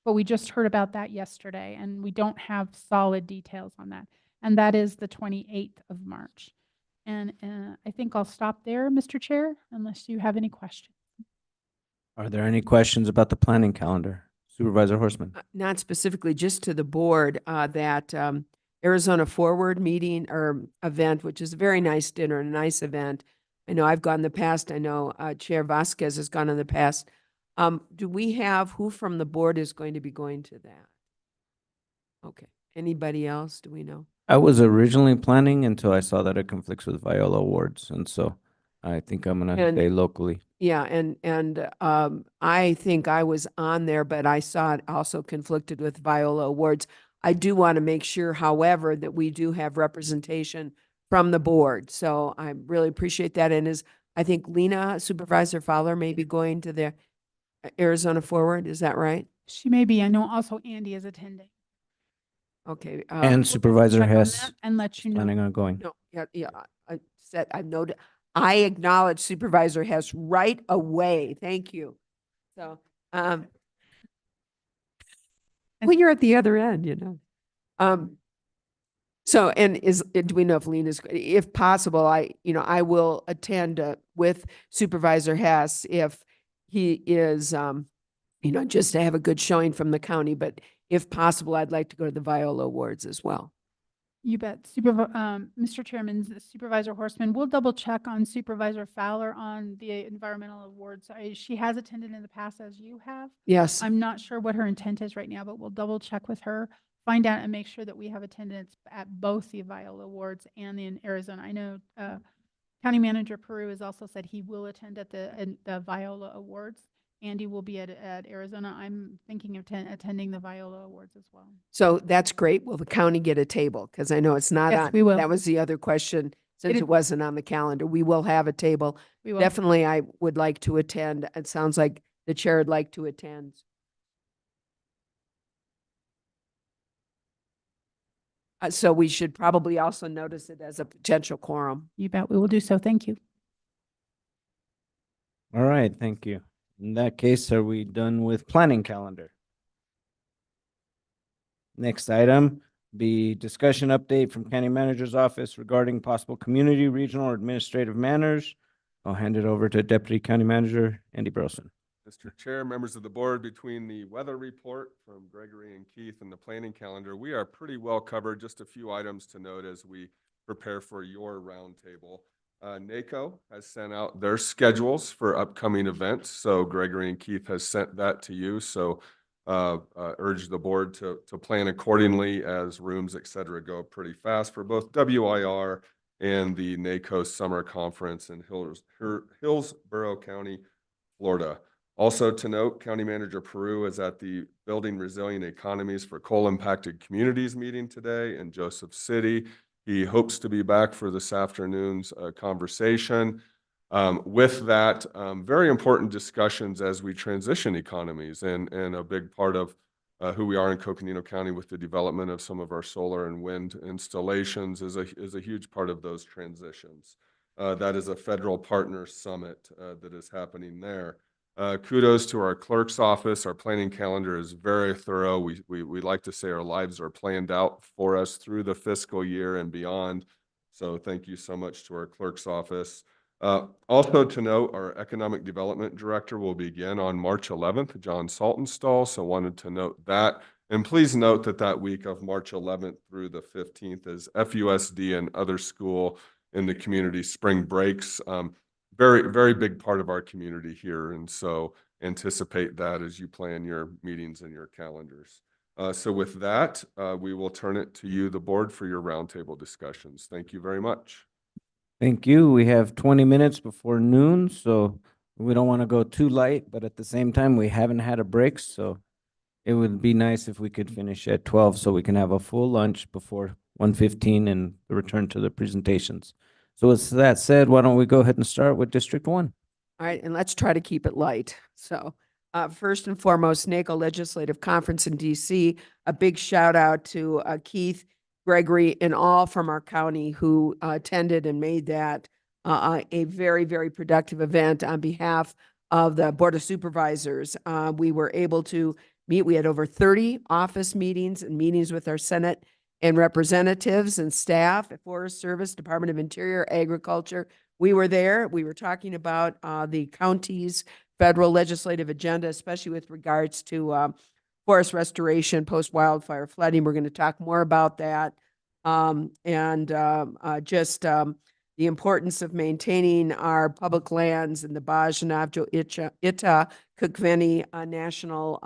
But we just heard about that yesterday, and we don't have solid details on that. And that is the 28th of March. And I think I'll stop there, Mr. Chair, unless you have any questions. Are there any questions about the planning calendar? Supervisor Horstman. Not specifically, just to the board, that Arizona Forward meeting or event, which is a very nice dinner, a nice event. I know I've gone in the past. I know Chair Vasquez has gone in the past. Do we have who from the board is going to be going to that? Okay. Anybody else? Do we know? I was originally planning until I saw that it conflicts with Viola Awards, and so I think I'm gonna And- stay locally. Yeah, and I think I was on there, but I saw it also conflicted with Viola Awards. I do want to make sure, however, that we do have representation from the board. So I really appreciate that. And I think Lena, Supervisor Fowler, may be going to the Arizona Forward. Is that right? She may be. I know also Andy is attending. Okay. And We'll Supervisor check on Hess that and let you know. planning on going. No, yeah, I said, I noted, I acknowledge Supervisor Hess right away. Thank you. So, when you're at the other end, you know. So, and do we know if Lena's, if possible, I will attend with Supervisor Hess if he is, just to have a good showing from the county, but if possible, I'd like to go to the Viola Awards as well. You bet. Mr. Chairman, Supervisor Horstman, we'll double check on Supervisor Fowler on the environmental awards. She has attended in the past as you have. Yes. I'm not sure what her intent is right now, but we'll double check with her, find out and make sure that we have attendance at both the Viola Awards and in Arizona. I know County Manager Peru has also said he will attend at the Viola Awards. Andy will be at Arizona. I'm thinking of attending the Viola Awards as well. So that's great. Will the county get a table? Because I know it's not Yes, on. we will. That was the other question, since It- it wasn't on the calendar. We will have a table. We will. Definitely, I would like to attend. It sounds like the chair would like to attend. So we should probably also notice it as a potential quorum. You bet. We will do so. Thank you. All right, thank you. In that case, are we done with planning calendar? Next item, be discussion update from County Manager's Office regarding possible community, regional, or administrative matters. I'll hand it over to Deputy County Manager Andy Burleson. Mr. Chair, members of the board, between the weather report from Gregory and Keith and the planning calendar, we are pretty well covered. Just a few items to note as we prepare for your roundtable. NACO has sent out their schedules for upcoming events. So Gregory and Keith has sent that to you. So urge the board to plan accordingly as rooms, et cetera, go pretty fast for both WIR and the NACO Summer Conference in Hillsborough County, Florida. Also to note, County Manager Peru is at the Building Resilient Economies for Coal-Impacted Communities meeting today in Joseph City. He hopes to be back for this afternoon's conversation. With that, very important discussions as we transition economies, and a big part of who we are in Coconino County with the development of some of our solar and wind installations is a huge part of those transitions. That is a federal partner summit that is happening there. Kudos to our clerk's office. Our planning calendar is very thorough. We like to say our lives are planned out for us through the fiscal year and beyond. So thank you so much to our clerk's office. Also to note, our economic development director will begin on March 11th, John Saltonstall. So wanted to note that. And please note that week of March 11th through the 15th is FUSD and other school in the community spring breaks. Very, very big part of our community here. And so anticipate that as you plan your meetings and your calendars. So with that, we will turn it to you, the board, for your roundtable discussions. Thank you very much. Thank you. We have 20 minutes before noon, so we don't want to go too light, but at the same time, we haven't had a break, so it would be nice if we could finish at 12 so we can have a full lunch before 1:15 and return to the presentations. So with that said, why don't we go ahead and start with District 1? All right, and let's try to keep it light. So first and foremost, NACO Legislative Conference in DC, a big shout out to Keith, Gregory, and all from our county who attended and made that a very, very productive event on behalf of the Board of Supervisors. We were able to meet. We had over 30 office meetings and meetings with our Senate and representatives and staff at Forest Service, Department of Interior, Agriculture. We were there. We were talking about the county's federal legislative agenda, especially with regards to forest restoration, post-wildfire flooding. We're going to talk more about that. The importance of maintaining our public lands in the Bajnavjo Ita Kukveni National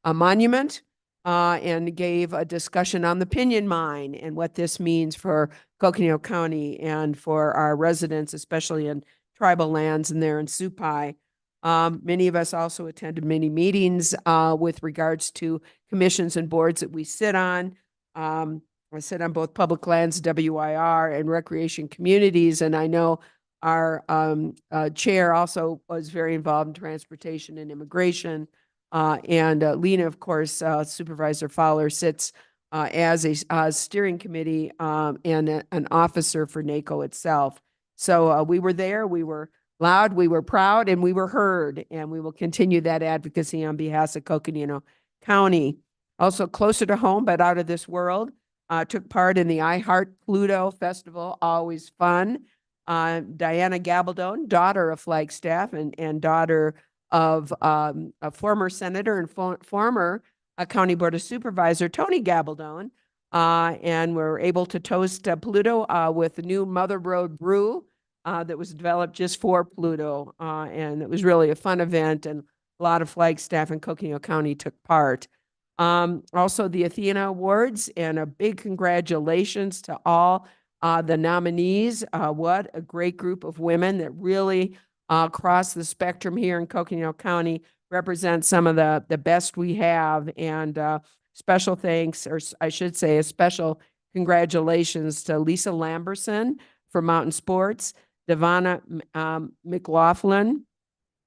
Monument. and gave a discussion on the Pinyon Mine and what this means for Coconino County and for our residents, especially in tribal lands and there in Supai. Many of us also attended many meetings with regards to commissions and boards that we sit on. I sit on both Public Lands, WIR, and Recreation Communities, and I know our chair also was very involved in transportation and immigration. And Lena, of course, Supervisor Fowler sits as a steering committee and an officer for NACO itself. So we were there, we were loud, we were proud, and we were heard, and we will continue that advocacy on behalf of Coconino County. Also closer to home, but out of this world, took part in the I Heart Pluto Festival, always fun. Diana Gabaldon, daughter of Flagstaff and daughter of a former senator and former County Board of Supervisor, Tony Gabaldon, and we're able to toast Pluto with the new Mother Road Brew that was developed just for Pluto, and it was really a fun event, and a lot of Flagstaff and Coconino County took part. Also the Athena Awards, and a big congratulations to all the nominees. What a great group of women that really across the spectrum here in Coconino County represent some of the best we have. And special thanks, or I should say a special congratulations to Lisa Lamberson for Mountain Sports, Devonna McLaughlin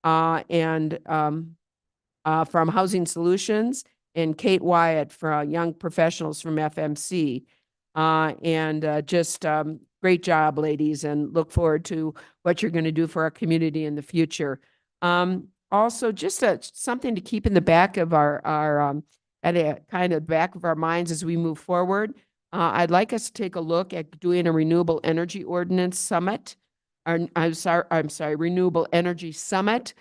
and from Housing Solutions, and Kate Wyatt for Young Professionals from FMC. Just great job, ladies, and look forward to what you're going to do for our community in the future. Also, just something to keep in the back of our at a kind of back of our minds as we move forward. I'd like us to take a look at doing a renewable energy ordinance summit. I'm sorry, renewable energy summit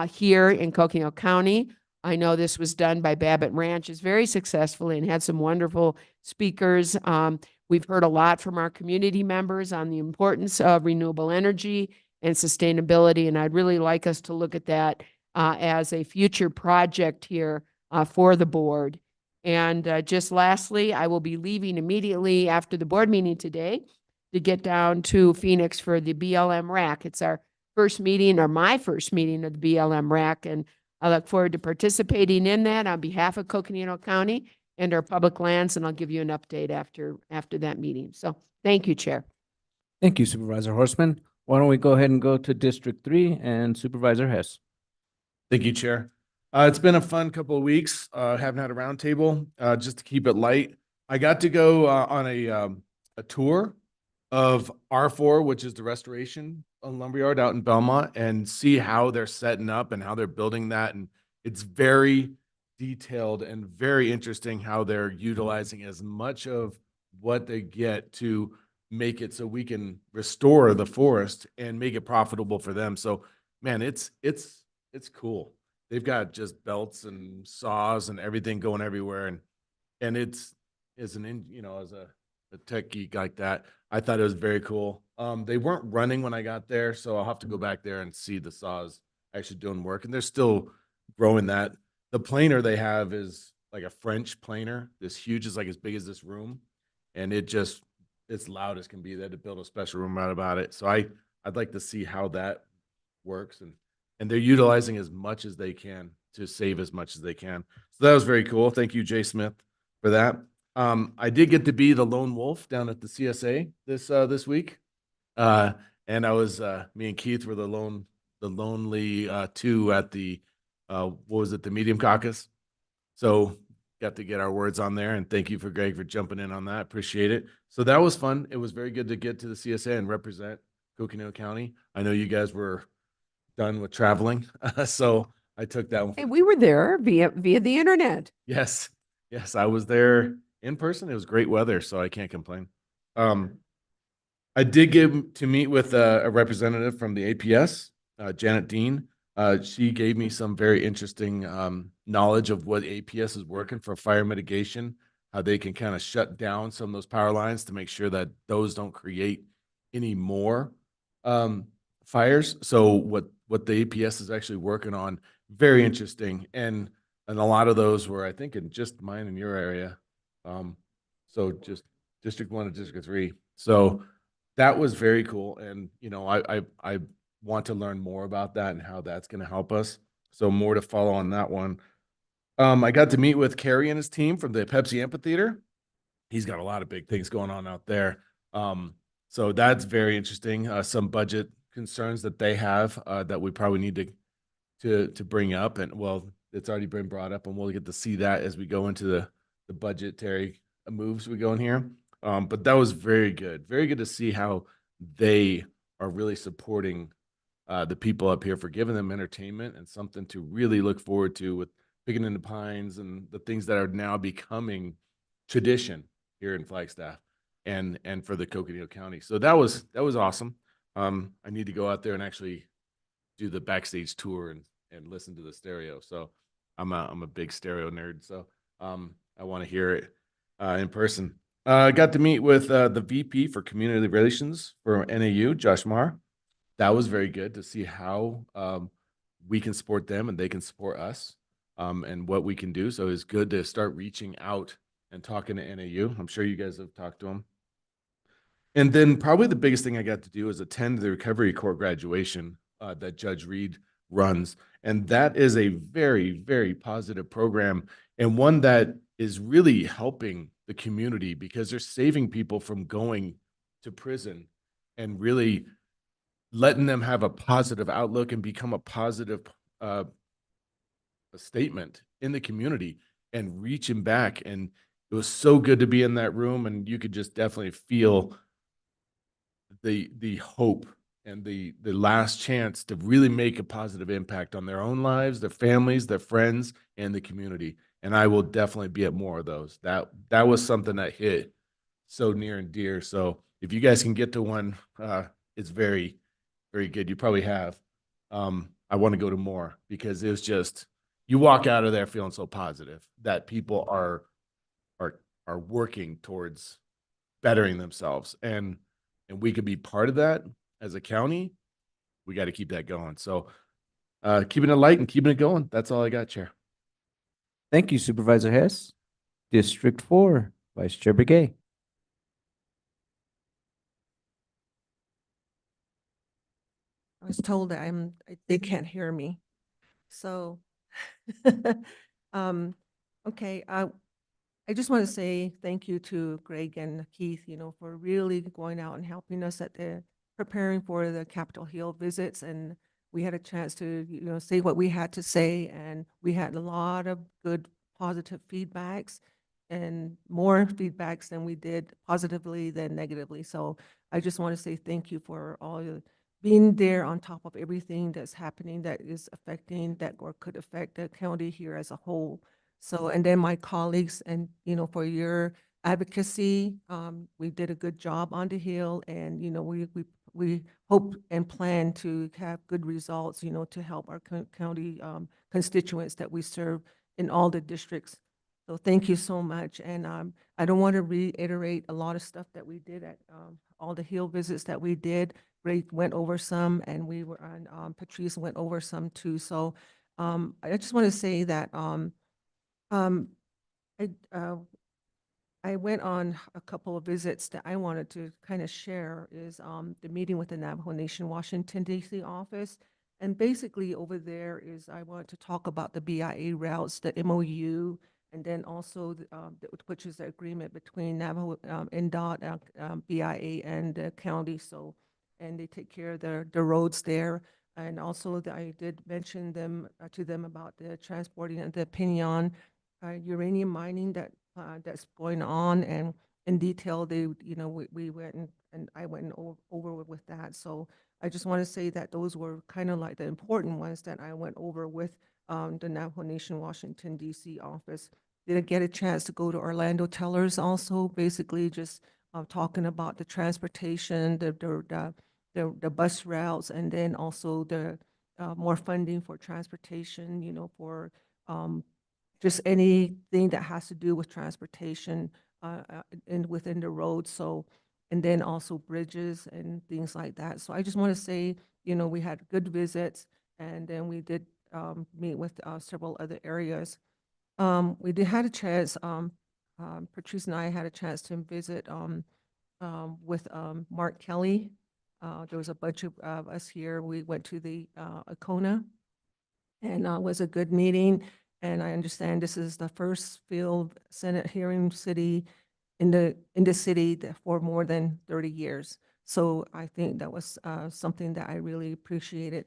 here in Coconino County. I know this was done by Babbitt Ranch. It's very successfully and had some wonderful speakers. We've heard a lot from our community members on the importance of renewable energy and sustainability, and I'd really like us to look at that as a future project here for the board. And just lastly, I will be leaving immediately after the board meeting today to get down to Phoenix for the BLM RAC. It's our first meeting, or my first meeting of the BLM RAC, and I look forward to participating in that on behalf of Coconino County and our public lands, and I'll give you an update after that meeting. So thank you, Chair. Thank you, Supervisor Horstman. Why don't we go ahead and go to District 3 and Supervisor Hess. Thank you, Chair. It's been a fun couple of weeks. Haven't had a roundtable, just to keep it light. I got to go on a tour of R4, which is the restoration lumberyard out in Belmont, and see how they're setting up and how they're building that. And it's very detailed and very interesting how they're utilizing as much of what they get to make it so we can restore the forest and make it profitable for them. So, man, it's cool. They've got just belts and saws and everything going everywhere. And it's, as a tech geek like that, I thought it was very cool. They weren't running when I got there, so I'll have to go back there and see the saws actually doing work. And they're still growing that. The planer they have is like a French planer. This huge, is like as big as this room. And it's loud as can be. They had to build a special room out about it. So I'd like to see how that works. And they're utilizing as much as they can to save as much as they can. So that was very cool. Thank you, Jay Smith, for that. I did get to be the lone wolf down at the CSA this week. And I was, me and Keith were the lonely two at the, the Medium Caucus. So got to get our words on there, and thank you for Greg for jumping in on that. Appreciate it. So that was fun. It was very good to get to the CSA and represent Coconino County. I know you guys were done with traveling, so I took that one. Hey, we were there via the internet. Yes, I was there in person. It was great weather, so I can't complain. I did get to meet with a representative from the APS, Janet Dean. She gave me some very interesting knowledge of what APS is working for fire mitigation, how they can kind of shut down some of those power lines to make sure that those don't create any more fires. So what the APS is actually working on, very interesting. And And a lot of those were, I think, in just mine in your area. So just District 1 and District 3. So that was very cool. And, you know, I want to learn more about that and how that's going to help us. So more to follow on that one. I got to meet with Kerry and his team from the Pepsi Amphitheater. He's got a lot of big things going on out there. So that's very interesting. Some budget concerns that they have that we probably need to bring up, and well, it's already been brought up, and we'll get to see that as we go into the budgetary moves we go in here. But that was very good to see how they are really supporting the people up here for giving them entertainment and something to really look forward to with Picking in the Pines and the things that are now becoming tradition here in Flagstaff and for the Coconino County. So that was awesome. I need to go out there and actually do the backstage tour and listen to the stereo. So I'm a big stereo nerd. So I want to hear it in person. I got to meet with the VP for Community Relations for NAU, Josh Marr. That was very good to see how we can support them and they can support us and what we can do. So it's good to start reaching out and talking to NAU. I'm sure you guys have talked to them. And then probably the biggest thing I got to do is attend the Recovery Court graduation that Judge Reed runs. And that is a very, very positive program and one that is really helping the community because they're saving people from going to prison and really letting them have a positive outlook and become a positive a statement in the community and reaching back. And it was so good to be in that room, and you could just definitely feel the hope and the last chance to really make a positive impact on their own lives, their families, their friends, and the community. And I will definitely be at more of those. That was something that hit so near and dear. So if you guys can get to one, it's very, very good. You probably have. I want to go to more because it was just, you walk out of there feeling so positive that people are working towards bettering themselves, and we could be part of that as a county. We got to keep that going. So keeping it light and keeping it going. That's all I got, Chair. Thank you, Supervisor Hess. District 4, Vice Chair Begay. I was told that they can't hear me. So, okay, I just want to say thank you to Greg and Keith, for really going out and helping us preparing for the Capitol Hill visits. And we had a chance to, say what we had to say. And we had a lot of good, positive feedbacks and more feedbacks than we did positively than negatively. So I just want to say thank you for all your being there on top of everything that's happening that is affecting that or could affect the county here as a whole. So, and then my colleagues and, for your advocacy, we did a good job on the Hill, and, we hope and plan to have good results, to help our county constituents that we serve in all the districts. So thank you so much. And I don't want to reiterate a lot of stuff that we did at all the Hill visits that we did. Ray went over some, and we were on, Patrice went over some too. So I just want to say that I went on a couple of visits that I wanted to kind of share is the meeting with the Navajo Nation Washington DC office. And basically over there is I want to talk about the BIA routes, the MOU, and then also which is the agreement between Navajo NDOT, BIA, and the county. So, and they take care of the roads there. And also I did mention them to them about the transporting and the Pinion uranium mining that's going on, and in detail they we went and I went over with that. So I just want to say that those were kind of like the important ones that I went over with the Navajo Nation Washington DC office. Did I get a chance to go to Orlando Tellers also, basically just talking about the transportation, the bus routes, and then also the more funding for transportation, for just anything that has to do with transportation within the road. So, and then also bridges and things like that. So I just want to say, we had good visits, and then we did meet with several other areas. We did had a chance, Patrice and I had a chance to visit, with, Mark Kelly. There was a bunch of us here. We went to the, Acona, and, was a good meeting. And I understand this is the first field Senate hearing city in the city for more than 30 years. So I think that was something that I really appreciated,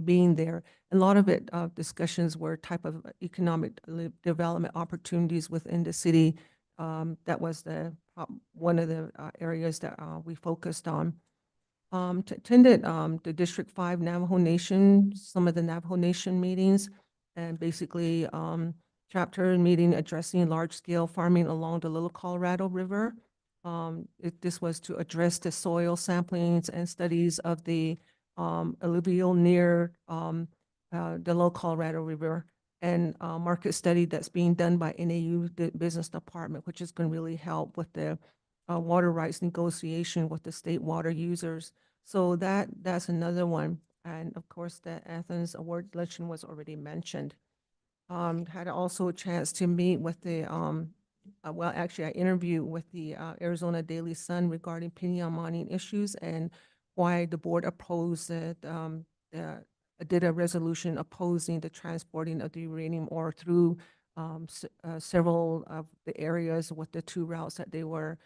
being there. A lot of it, discussions were type of economic development opportunities within the city. That was one of the areas that we focused on. Attended the District 5 Navajo Nation, some of the Navajo Nation meetings, and basically chapter meeting addressing large-scale farming along the Little Colorado River. This was to address the soil samplings and studies of the alluvial near the Little Colorado River, and market study that's being done by NAU, the business department, which is going to really help with the water rights negotiation with the state water users. So that's another one. And of course, the Athens Award luncheon was already mentioned. Had also a chance to meet with the, well, actually I interviewed with the Arizona Daily Sun regarding piñon mining issues and why the board opposed it, did a resolution opposing the transporting of the uranium ore through several of the areas with the two routes that they were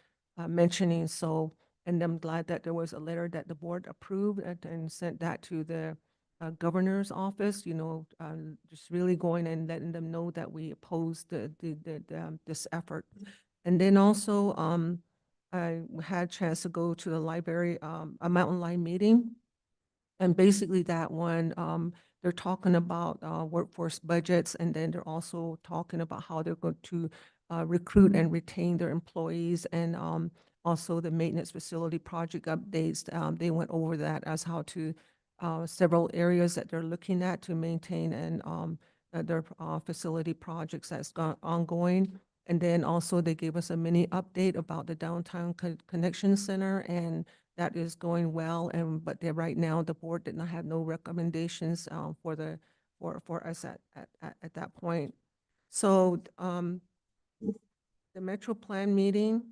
mentioning. So, and I'm glad that there was a letter that the board approved and sent that to the governor's office, just really going and letting them know that we oppose this effort. And then also, I had a chance to go to the library, a Mountain Line meeting. And basically that one, they're talking about workforce budgets, and then they're also talking about how they're going to recruit and retain their employees, and also the maintenance facility project updates. They went over that as how to several areas that they're looking at to maintain and their facility projects that's ongoing. And then also they gave us a mini update about the Downtown Connection Center, and that is going well. And but right now the board did not have no recommendations for us at that point. So the Metro Plan meeting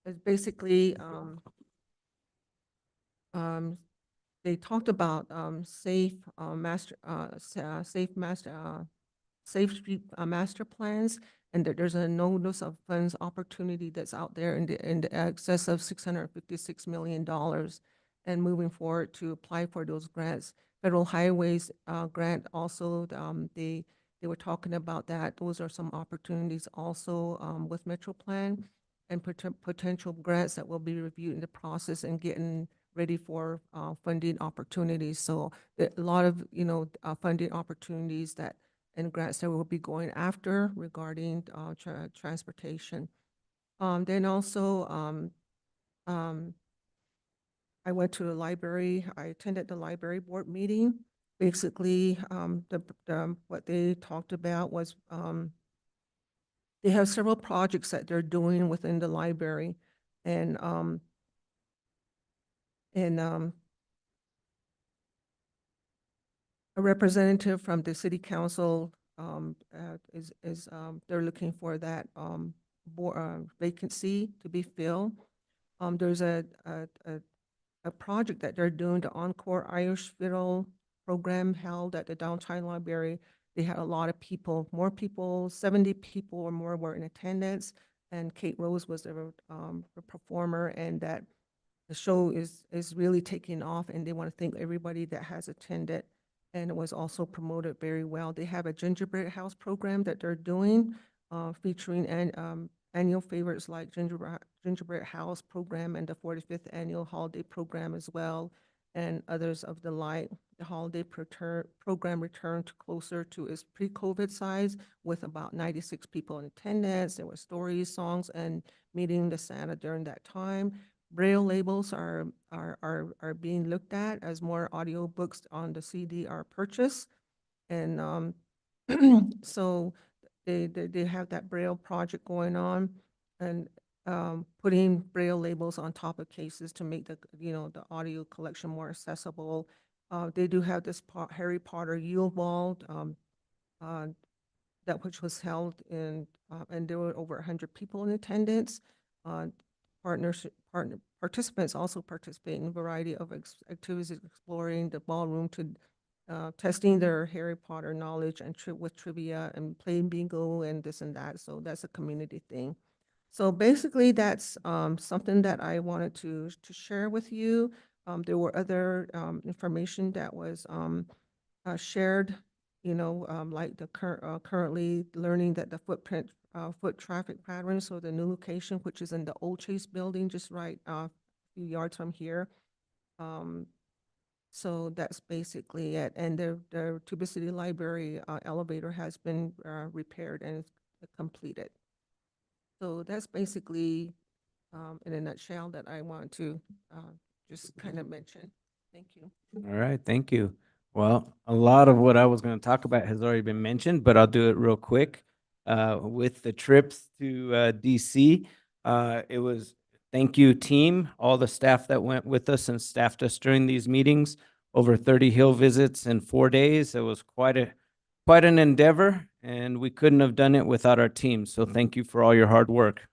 is basically they talked about safe street master plans, and that there's a notice of funds opportunity that's out there in the excess of $656 million, and moving forward to apply for those grants. Federal Highways grant also, they were talking about that. Those are some opportunities also with Metro Plan, and potential grants that will be reviewed in the process and getting ready for funding opportunities. So a lot of, funding opportunities that and grants that we'll be going after regarding transportation. Then also, I went to the library. I attended the library board meeting. Basically, what they talked about was they have several projects that they're doing within the library, and a representative from the city council they're looking for that vacancy to be filled. There's a project that they're doing, the Encore Irish Fiddle program held at the downtown library. They had a lot of people, more people, 70 people or more were in attendance, and Kate Rose was the performer, and that the show is really taking off, and they want to thank everybody that has attended, and it was also promoted very well. They have a gingerbread house program that they're doing, featuring annual favorites like gingerbread house program and the 45th annual holiday program as well, and others of the like. The holiday program returned closer to its pre-COVID size with about 96 people in attendance. There were stories, songs, and meeting the Santa during that time. Braille labels are being looked at as more audiobooks on the CD are purchased. And so they have that Braille project going on, and putting Braille labels on top of cases to make the audio collection more accessible. They do have this Harry Potter Yule Ball that which was held and there were over 100 people in attendance. Participants also participate in a variety of activities, exploring the ballroom to testing their Harry Potter knowledge and with trivia and playing bingo and this and that. So that's a community thing. So basically, that's something that I wanted to share with you. There were other information that was shared, like the currently learning that the foot traffic patterns, so the new location, which is in the old Chase building, just right a few yards from here. So that's basically it. And the Tuba City Library elevator has been repaired and is completed. So that's basically, in a nutshell, that I want to just kind of mention. Thank you. All right, thank you. Well, a lot of what I was going to talk about has already been mentioned, but I'll do it real quick. With the trips to DC, it was, thank you, team, all the staff that went with us and staffed us during these meetings. Over 30 Hill visits in 4 days. It was quite an endeavor, and we couldn't have done it without our team. So thank you for all your hard work.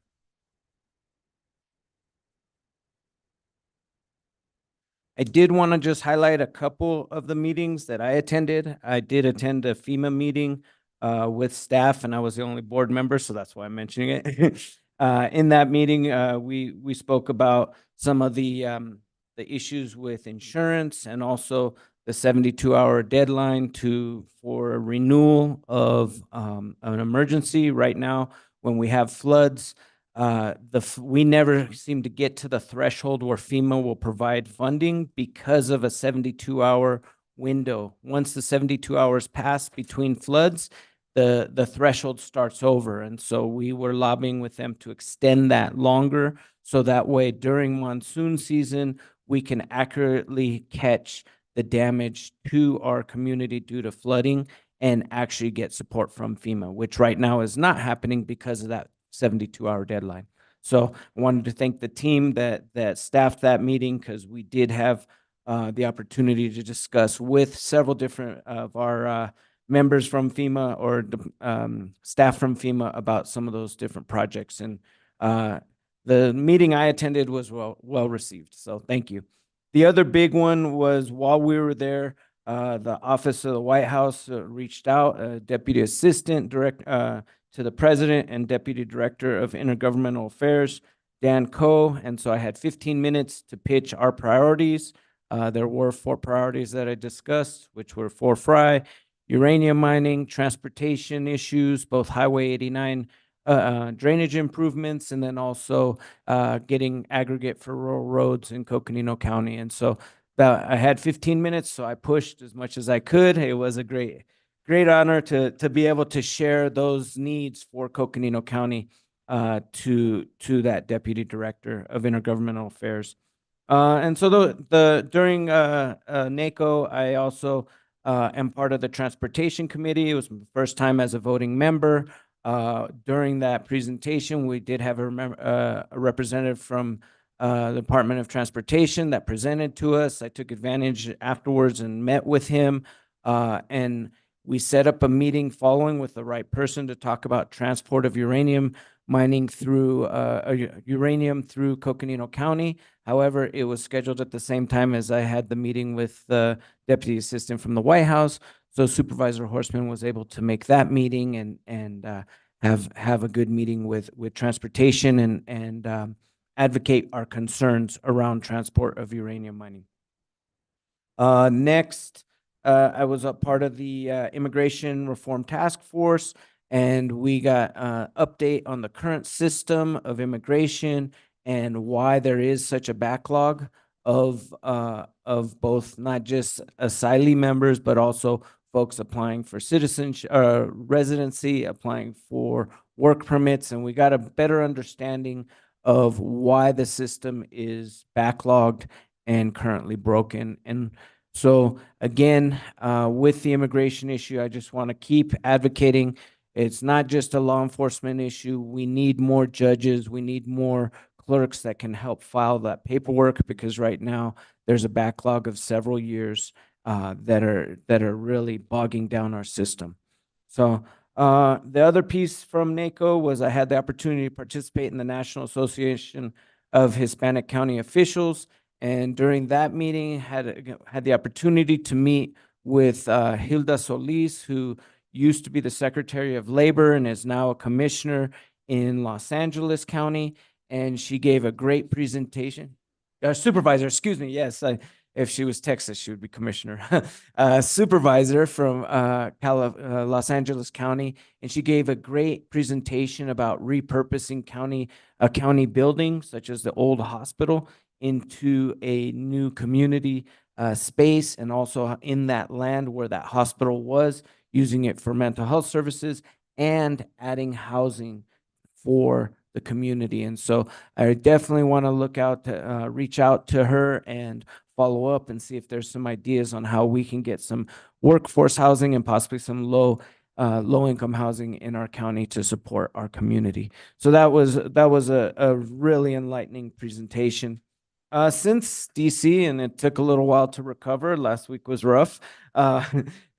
I did want to just highlight a couple of the meetings that I attended. I did attend a FEMA meeting with staff, and I was the only board member, so that's why I'm mentioning it. In that meeting, we spoke about some of the issues with insurance and also the 72-hour deadline for renewal of an emergency. Right now, when we have floods, we never seem to get to the threshold where FEMA will provide funding because of a 72-hour window. Once the 72 hours pass between floods, the threshold starts over. And so we were lobbying with them to extend that longer, so that way during monsoon season, we can accurately catch the damage to our community due to flooding and actually get support from FEMA, which right now is not happening because of that 72-hour deadline. So I wanted to thank the team that staffed that meeting, because we did have the opportunity to discuss with several different of our members from FEMA or staff from FEMA about some of those different projects. And the meeting I attended was well received. So thank you. The other big one was, while we were there, the Office of the White House reached out, Deputy Assistant Director to the President and Deputy Director of Intergovernmental Affairs, Dan Coe. And so I had 15 minutes to pitch our priorities. There were 4 priorities that I discussed, which were Fort Fry, uranium mining, transportation issues, both Highway 89 drainage improvements, and then also getting aggregate for rural roads in Coconino County. And so I had 15 minutes, so I pushed as much as I could. It was a great honor to be able to share those needs for Coconino County to that Deputy Director of Intergovernmental Affairs. And so during NACO, I also am part of the Transportation Committee. It was my first time as a voting member. During that presentation, we did have a representative from the Department of Transportation that presented to us. I took advantage afterwards and met with him, and we set up a meeting following with the right person to talk about transport of uranium mining through uranium through Coconino County. However, it was scheduled at the same time as I had the meeting with the Deputy Assistant from the White House. So Supervisor Horstman was able to make that meeting and have a good meeting with transportation and advocate our concerns around transport of uranium mining. Next, I was a part of the Immigration Reform Task Force, and we got update on the current system of immigration and why there is such a backlog of both not just asylee members, but also folks applying for citizenship, residency, applying for work permits, and we got a better understanding of why the system is backlogged and currently broken. And so again, with the immigration issue, I just want to keep advocating. It's not just a law enforcement issue. We need more judges. We need more clerks that can help file that paperwork, because right now there's a backlog of several years that are really bogging down our system. So The other piece from NACO was I had the opportunity to participate in the National Association of Hispanic County Officials. And during that meeting, had the opportunity to meet with Hilda Solis, who used to be the Secretary of Labor and is now a commissioner in Los Angeles County. And she gave a great presentation. Supervisor, excuse me. Yes, if she was Texas, she would be commissioner. Supervisor from Los Angeles County, and she gave a great presentation about repurposing a county building such as the old hospital into a new community space, and also in that land where that hospital was, using it for mental health services and adding housing for the community. And so I definitely want to reach out to her and follow up and see if there's some ideas on how we can get some workforce housing and possibly some low income housing in our county to support our community. So that was a really enlightening presentation. Since DC, and it took a little while to recover, last week was rough.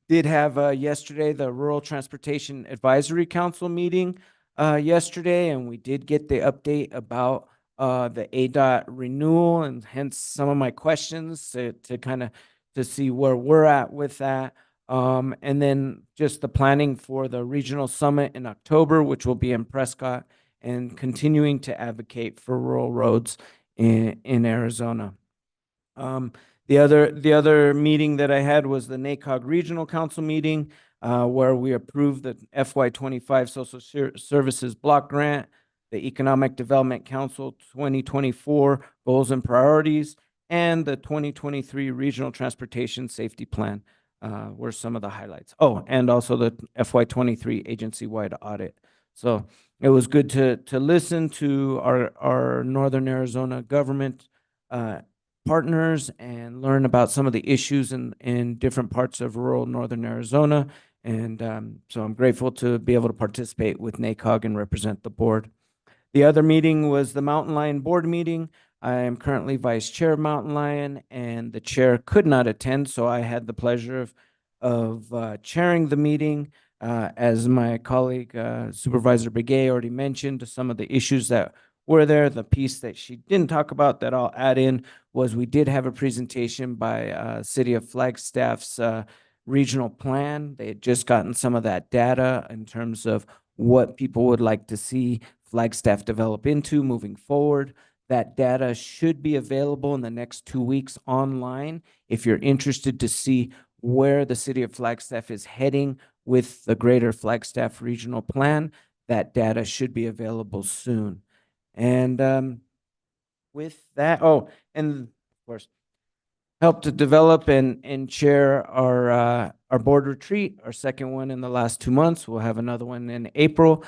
Did have yesterday the Rural Transportation Advisory Council meeting yesterday, and we did get the update about the ADOT renewal, and hence some of my questions to kind of to see where we're at with that. And then just the planning for the regional summit in October, which will be in Prescott, and continuing to advocate for rural roads in Arizona. The other meeting that I had was the NACOG Regional Council meeting, where we approved the FY25 Social Services Block Grant, the Economic Development Council 2024 Goals and Priorities, and the 2023 Regional Transportation Safety Plan were some of the highlights. Oh, and also the FY23 agency-wide audit. So it was good to listen to our Northern Arizona government partners and learn about some of the issues in different parts of rural Northern Arizona. And so I'm grateful to be able to participate with NACOG and represent the board. The other meeting was the Mountain Lion Board meeting. I am currently vice chair of Mountain Lion, and the chair could not attend, so I had the pleasure of chairing the meeting. As my colleague Supervisor Begay already mentioned, some of the issues that were there. The piece that she didn't talk about that I'll add in was we did have a presentation by City of Flagstaff's regional plan. They had just gotten some of that data in terms of what people would like to see Flagstaff develop into moving forward. That data should be available in the next 2 weeks online. If you're interested to see where the City of Flagstaff is heading with the Greater Flagstaff Regional Plan, that data should be available soon. And with that, and of course, help to develop and chair our board retreat, our second one in the last 2 months. We'll have another one in April,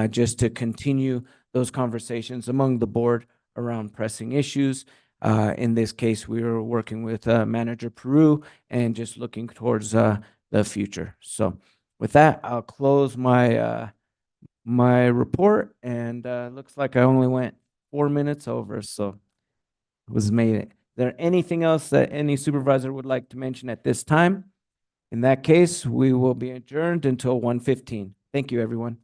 just to continue those conversations among the board around pressing issues. In this case, we were working with Manager Peru and just looking towards the future. So with that, I'll close my report, and looks like I only went 4 minutes over, so it was made it. Is there anything else that any supervisor would like to mention at this time? In that case, we will be adjourned until 1:15. Thank you, everyone.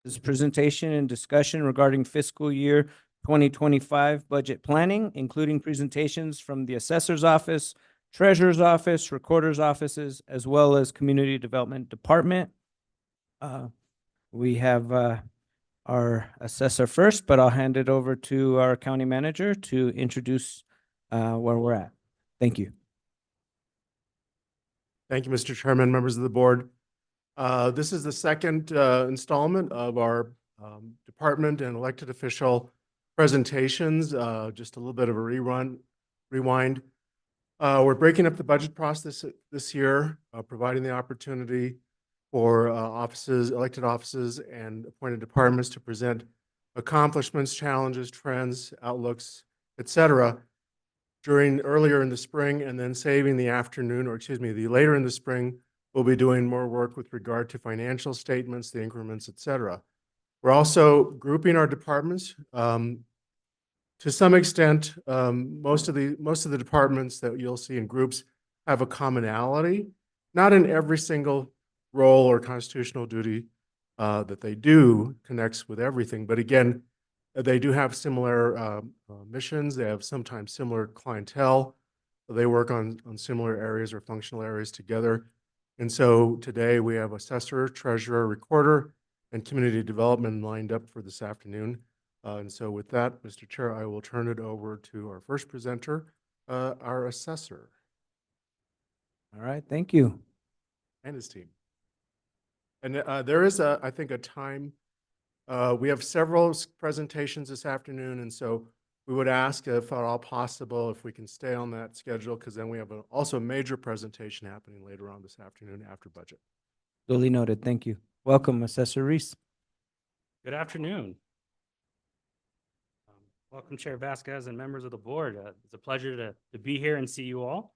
This is presentation and discussion regarding fiscal year 2025 budget planning, including presentations from the assessor's office, treasurer's office, recorder's offices, as well as community development department. We have our assessor first, but I'll hand it over to our county manager to introduce where we're at. Thank you. Thank you, Mr. Chairman, members of the board. This is the second installment of our department and elected official presentations. Just a little bit of a rewind. We're breaking up the budget process this year, providing the opportunity for elected offices and appointed departments to present accomplishments, challenges, trends, outlooks, etc. Earlier in the spring, and then saving the afternoon, or excuse me, the later in the spring, we'll be doing more work with regard to financial statements, the increments, etc. We're also grouping our departments. To some extent, most of the departments that you'll see in groups have a commonality, not in every single role or constitutional duty that they do connects with everything, but again, they do have similar missions. They have sometimes similar clientele. They work on similar areas or functional areas together. And so today we have assessor, treasurer, recorder, and community development lined up for this afternoon. And so with that, Mr. Chair, I will turn it over to our first presenter, our assessor. All right, thank you. And his team. And there is, I think, a time. We have several presentations this afternoon, and so we would ask if at all possible if we can stay on that schedule, because then we have also a major presentation happening later on this afternoon after budget. Duly noted. Thank you. Welcome, Assessor Reese. Good afternoon. Welcome, Chair Vasquez and members of the board. It's a pleasure to be here and see you all.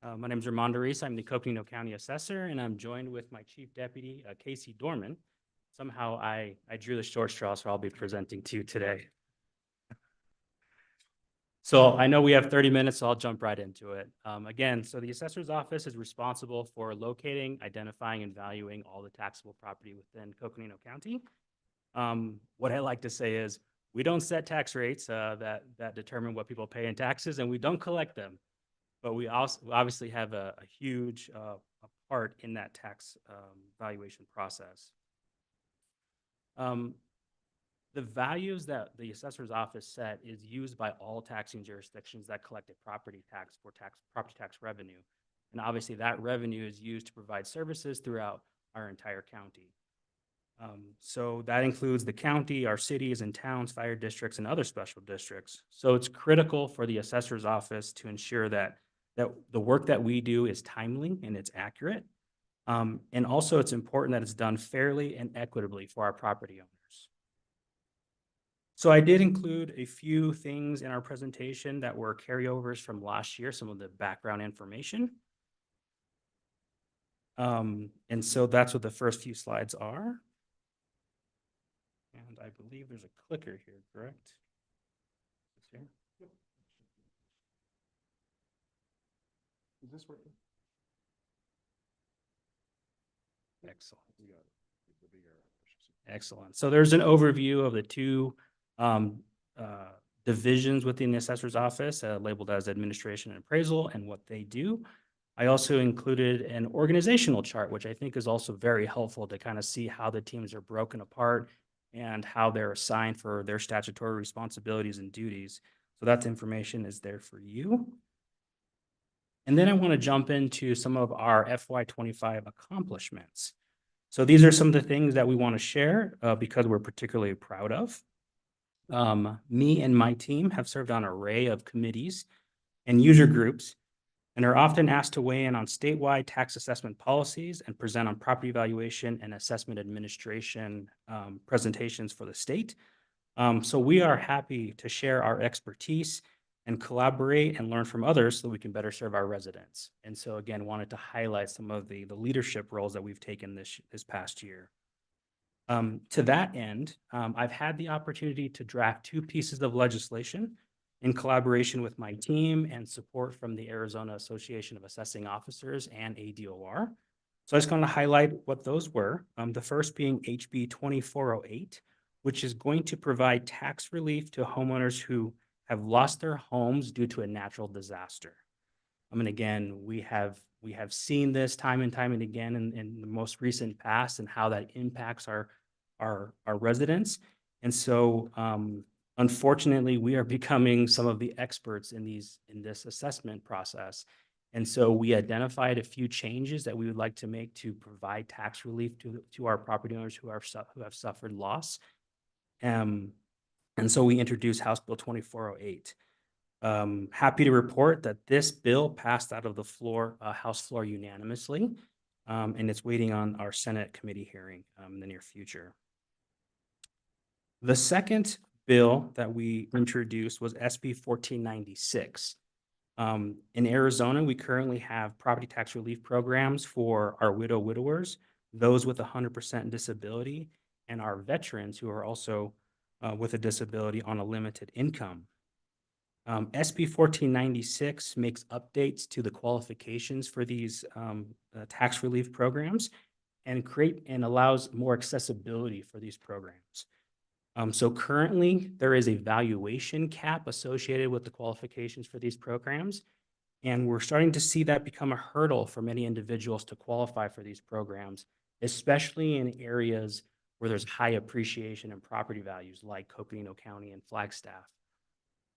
My name is Armando Reese. I'm the Coconino County Assessor, and I'm joined with my Chief Deputy, Casey Dorman. Somehow I drew the short straw, so I'll be presenting to you today. So I know we have 30 minutes, so I'll jump right into it. Again, so the assessor's office is responsible for locating, identifying, and valuing all the taxable property within Coconino County. What I like to say is we don't set tax rates that determine what people pay in taxes, and we don't collect them. But we also obviously have a huge a part in that tax valuation process. The values that the assessor's office set is used by all taxing jurisdictions that collect a property tax for property tax revenue. And obviously that revenue is used to provide services throughout our entire county. So that includes the county, our cities and towns, fire districts, and other special districts. So it's critical for the assessor's office to ensure that the work that we do is timely and it's accurate. And also it's important that it's done fairly and equitably for our property owners. So I did include a few things in our presentation that were carryovers from last year, some of the background information. And so that's what the first few slides are. And I believe there's a clicker here, correct? Here? Yep. Is this working? Excellent. Excellent. So there's an overview of the two divisions within the assessor's office labeled as administration and appraisal and what they do. I also included an organizational chart, which I think is also very helpful to kind of see how the teams are broken apart and how they're assigned for their statutory responsibilities and duties. So that information is there for you. And then I want to jump into some of our FY25 accomplishments. So these are some of the things that we want to share because we're particularly proud of. Me and my team have served on an array of committees and user groups and are often asked to weigh in on statewide tax assessment policies and present on property valuation and assessment administration presentations for the state. So we are happy to share our expertise and collaborate and learn from others so we can better serve our residents. And so again, wanted to highlight some of the leadership roles that we've taken this past year. To that end, I've had the opportunity to draft 2 pieces of legislation in collaboration with my team and support from the Arizona Association of Assessing Officers and ADOR. So I just want to highlight what those were. The first being HB 2408, which is going to provide tax relief to homeowners who have lost their homes due to a natural disaster. And again, we have seen this time and time and again in the most recent past and how that impacts our residents. And so unfortunately, we are becoming some of the experts in this assessment process. And so we identified a few changes that we would like to make to provide tax relief to our property owners who have suffered loss. And so we introduced House Bill 2408. Happy to report that this bill passed out of the House floor unanimously, and it's waiting on our Senate committee hearing in the near future. The second bill that we introduced was SB 1496. In Arizona, we currently have property tax relief programs for our widowers, those with 100% disability, and our veterans who are also with a disability on a limited income. SB 1496 makes updates to the qualifications for these tax relief programs and allows more accessibility for these programs. So currently, there is a valuation cap associated with the qualifications for these programs, and we're starting to see that become a hurdle for many individuals to qualify for these programs, especially in areas where there's high appreciation in property values like Coconino County and Flagstaff.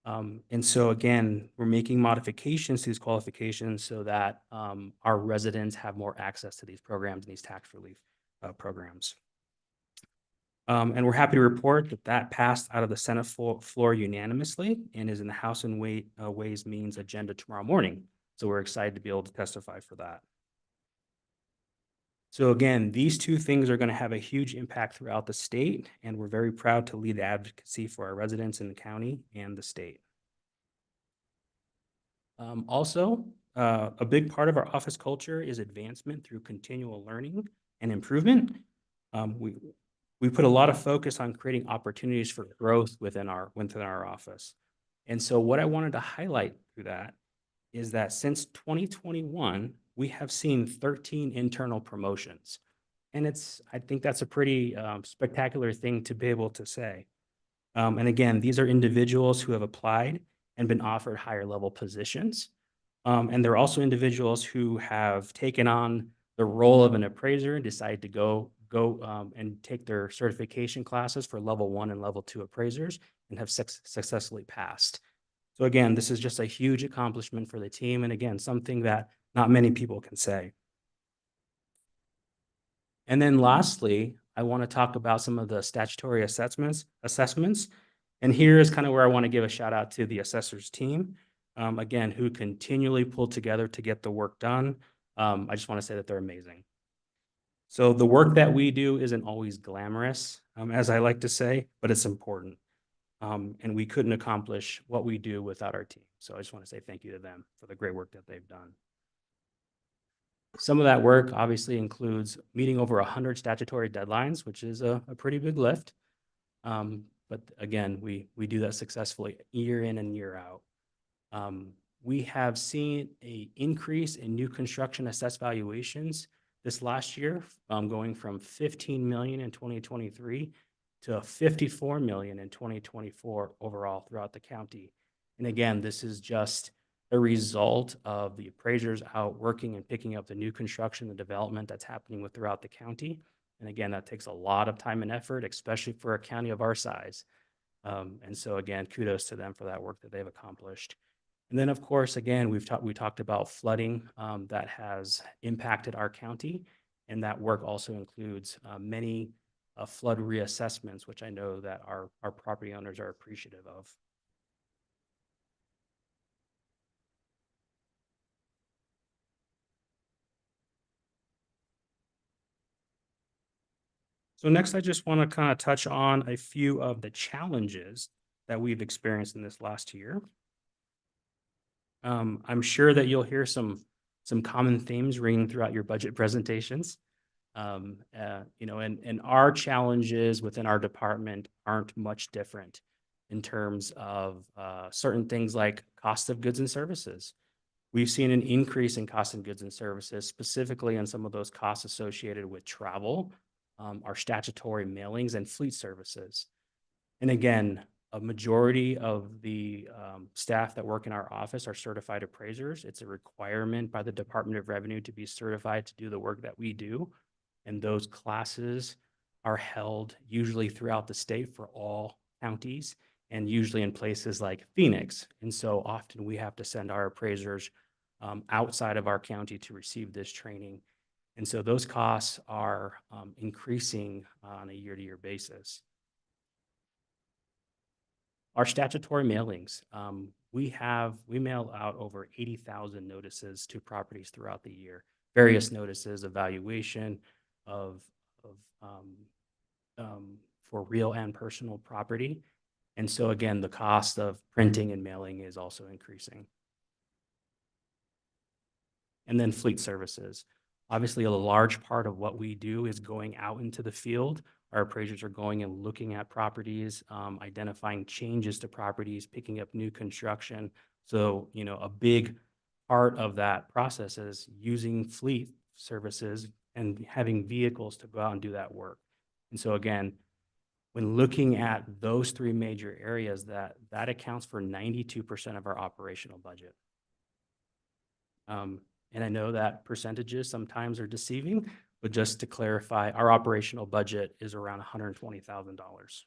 And so again, we're making modifications to these qualifications so that our residents have more access to these programs and these tax relief programs. And we're happy to report that that passed out of the Senate floor unanimously and is in the House and Ways Means agenda tomorrow morning. So we're excited to be able to testify for that. So again, these two things are going to have a huge impact throughout the state, and we're very proud to lead advocacy for our residents in the county and the state. Also, a big part of our office culture is advancement through continual learning and improvement. We put a lot of focus on creating opportunities for growth within our office. And so what I wanted to highlight through that is that since 2021, we have seen 13 internal promotions. And I think that's a pretty spectacular thing to be able to say. And again, these are individuals who have applied and been offered higher level positions. And they're also individuals who have taken on the role of an appraiser and decided to go and take their certification classes for level 1 and level 2 appraisers and have successfully passed. So again, this is just a huge accomplishment for the team. And again, something that not many people can say. And then lastly, I want to talk about some of the statutory assessments. And here is kind of where I want to give a shout out to the assessors team, again, who continually pull together to get the work done. I just want to say that they're amazing. So the work that we do isn't always glamorous, as I like to say, but it's important. And we couldn't accomplish what we do without our team. So I just want to say thank you to them for the great work that they've done. Some of that work obviously includes meeting over 100 statutory deadlines, which is a pretty big lift. But again, we do that successfully year in and year out. We have seen an increase in new construction assessed valuations this last year, going from 15 million in 2023 to 54 million in 2024 overall throughout the county. And again, this is just a result of the appraisers out working and picking up the new construction, the development that's happening throughout the county. And again, that takes a lot of time and effort, especially for a county of our size. And so again, kudos to them for that work that they've accomplished. And then, of course, again, we talked about flooding that has impacted our county, and that work also includes many flood reassessments, which I know that our property owners are appreciative of. So next, I just want to kind of touch on a few of the challenges that we've experienced in this last year. I'm sure that you'll hear some common themes ringing throughout your budget presentations. And our challenges within our department aren't much different in terms of certain things like cost of goods and services. We've seen an increase in cost of goods and services, specifically on some of those costs associated with travel, our statutory mailings and fleet services. And again, a majority of the staff that work in our office are certified appraisers. It's a requirement by the Department of Revenue to be certified to do the work that we do. And those classes are held usually throughout the state for all counties and usually in places like Phoenix. And so often we have to send our appraisers outside of our county to receive this training. And so those costs are increasing on a year-to-year basis. Our statutory mailings, we mail out over 80,000 notices to properties throughout the year. Various notices, evaluation for real and personal property. And so again, the cost of printing and mailing is also increasing. And then fleet services. Obviously, a large part of what we do is going out into the field. Our appraisers are going and looking at properties, identifying changes to properties, picking up new construction. So, you know, a big part of that process is using fleet services and having vehicles to go out and do that work. And so again, when looking at those three major areas, that accounts for 92% of our operational budget. And I know that percentages sometimes are deceiving, but just to clarify, our operational budget is around $120,000.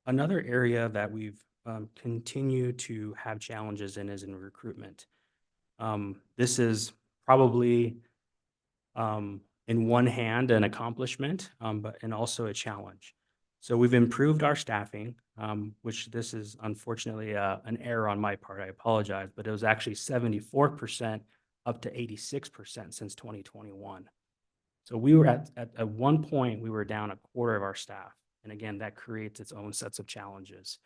Another area that we've continued to have challenges in is in recruitment. This is probably in one hand an accomplishment, and also a challenge. So we've improved our staffing, which this is unfortunately an error on my part. I apologize, but it was actually 74% up to 86% since 2021. So we were at one point, we were down a quarter of our staff. And again, that creates its own sets of challenges.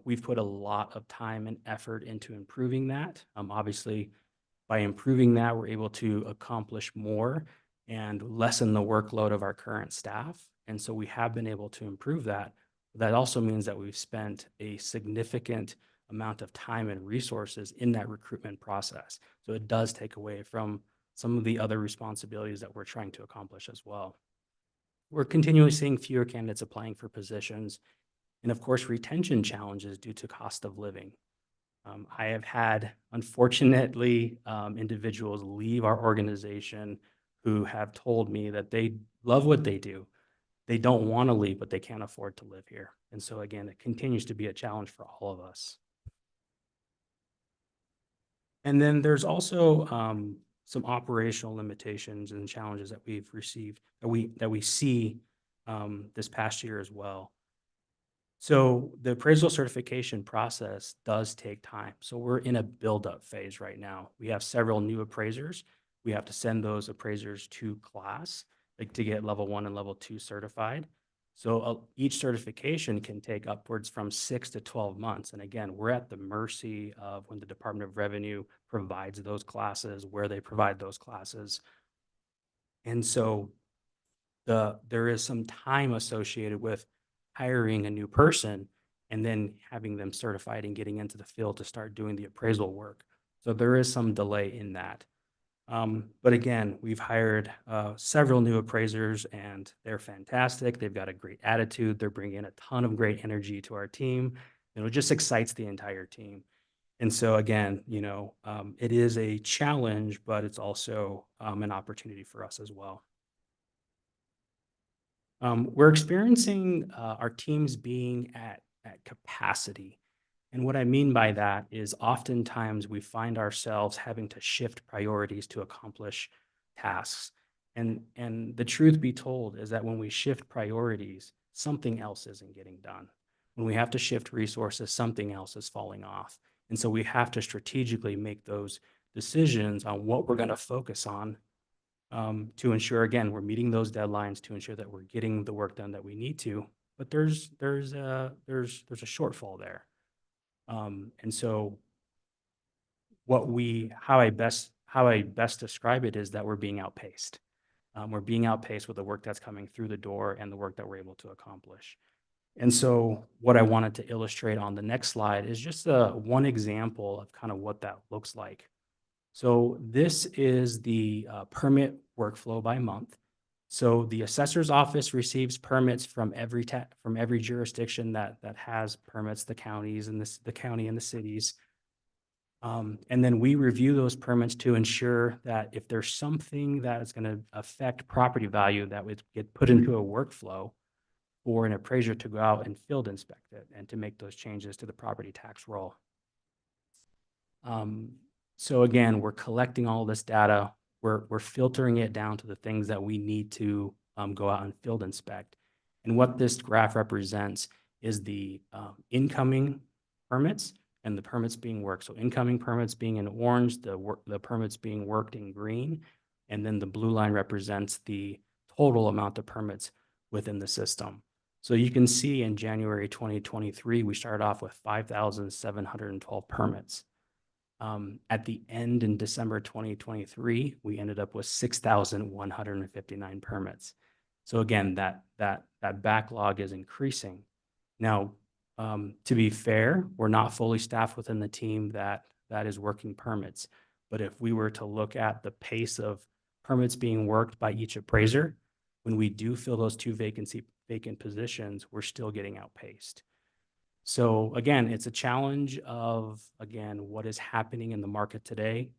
We've put a lot of time and effort into improving that. Obviously, by improving that, we're able to accomplish more and lessen the workload of our current staff. And so we have been able to improve that. That also means that we've spent a significant amount of time and resources in that recruitment process. So it does take away from some of the other responsibilities that we're trying to accomplish as well. We're continually seeing fewer candidates applying for positions, and of course, retention challenges due to cost of living. I have had, unfortunately, individuals leave our organization who have told me that they love what they do. They don't want to leave, but they can't afford to live here. And so again, it continues to be a challenge for all of us. And then there's also some operational limitations and challenges that we've received, that we see this past year as well. So the appraisal certification process does take time. So we're in a build-up phase right now. We have several new appraisers. We have to send those appraisers to class, like to get level 1 and level 2 certified. So each certification can take upwards from 6 to 12 months. And again, we're at the mercy of when the Department of Revenue provides those classes, where they provide those classes. And so there is some time associated with hiring a new person and then having them certified and getting into the field to start doing the appraisal work. So there is some delay in that. But again, we've hired several new appraisers and they're fantastic. They've got a great attitude. They're bringing a ton of great energy to our team. And it just excites the entire team. And so again, you know, it is a challenge, but it's also an opportunity for us as well. We're experiencing our teams being at capacity. And what I mean by that is oftentimes we find ourselves having to shift priorities to accomplish tasks. And the truth be told is that when we shift priorities, something else isn't getting done. When we have to shift resources, something else is falling off. And so we have to strategically make those decisions on what we're going to focus on to ensure, again, we're meeting those deadlines, to ensure that we're getting the work done that we need to. But there's a shortfall there. And so how I best describe it is that we're being outpaced. We're being outpaced with the work that's coming through the door and the work that we're able to accomplish. And so what I wanted to illustrate on the next slide is just one example of kind of what that looks like. So this is the permit workflow by month. So the assessor's office receives permits from every jurisdiction that has permits, the counties and the county and the cities. And then we review those permits to ensure that if there's something that is going to affect property value, that would get put into a workflow for an appraiser to go out and field inspect it and to make those changes to the property tax roll. So again, we're collecting all this data. We're filtering it down to the things that we need to go out and field inspect. And what this graph represents is the incoming permits and the permits being worked. So incoming permits being in orange, the permits being worked in green, and then the blue line represents the total amount of permits within the system. So you can see in January 2023, we started off with 5,712 permits. At the end in December 2023, we ended up with 6,159 permits. So again, that backlog is increasing. Now, to be fair, we're not fully staffed within the team that is working permits. But if we were to look at the pace of permits being worked by each appraiser, when we do fill those two vacant positions, we're still getting outpaced. So again, it's a challenge of, again, what is happening in the market today,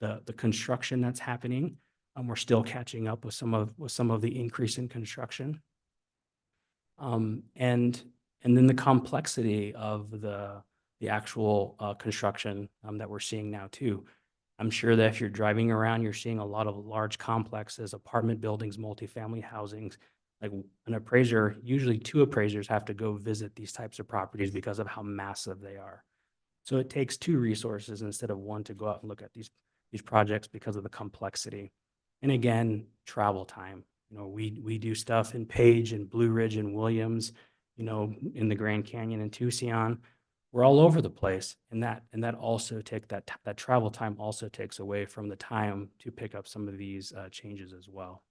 the construction that's happening. We're still catching up with some of the increase in construction. And then the complexity of the actual construction that we're seeing now too. I'm sure that if you're driving around, you're seeing a lot of large complexes, apartment buildings, multifamily housings. Like an appraiser, usually two appraisers have to go visit these types of properties because of how massive they are. So it takes two resources instead of one to go out and look at these projects because of the complexity. And again, travel time. You know, we do stuff in Page and Blue Ridge and Williams, you know, in the Grand Canyon and Tucson. We're all over the place, and that also that travel time also takes away from the time to pick up some of these changes as well.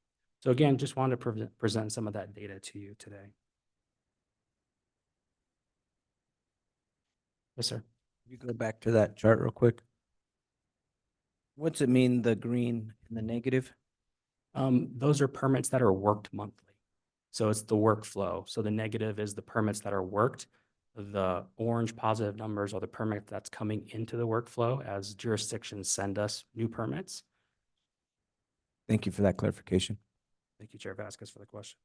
So again, just wanted to present some of that data to you today. Yes, sir. You go back to that chart real quick. What's it mean, the green and the negative? Those are permits that are worked monthly. So it's the workflow. So the negative is the permits that are worked. The orange positive numbers are the permit that's coming into the workflow as jurisdictions send us new permits. Thank you for that clarification. Thank you, Chair Vasquez, for the question.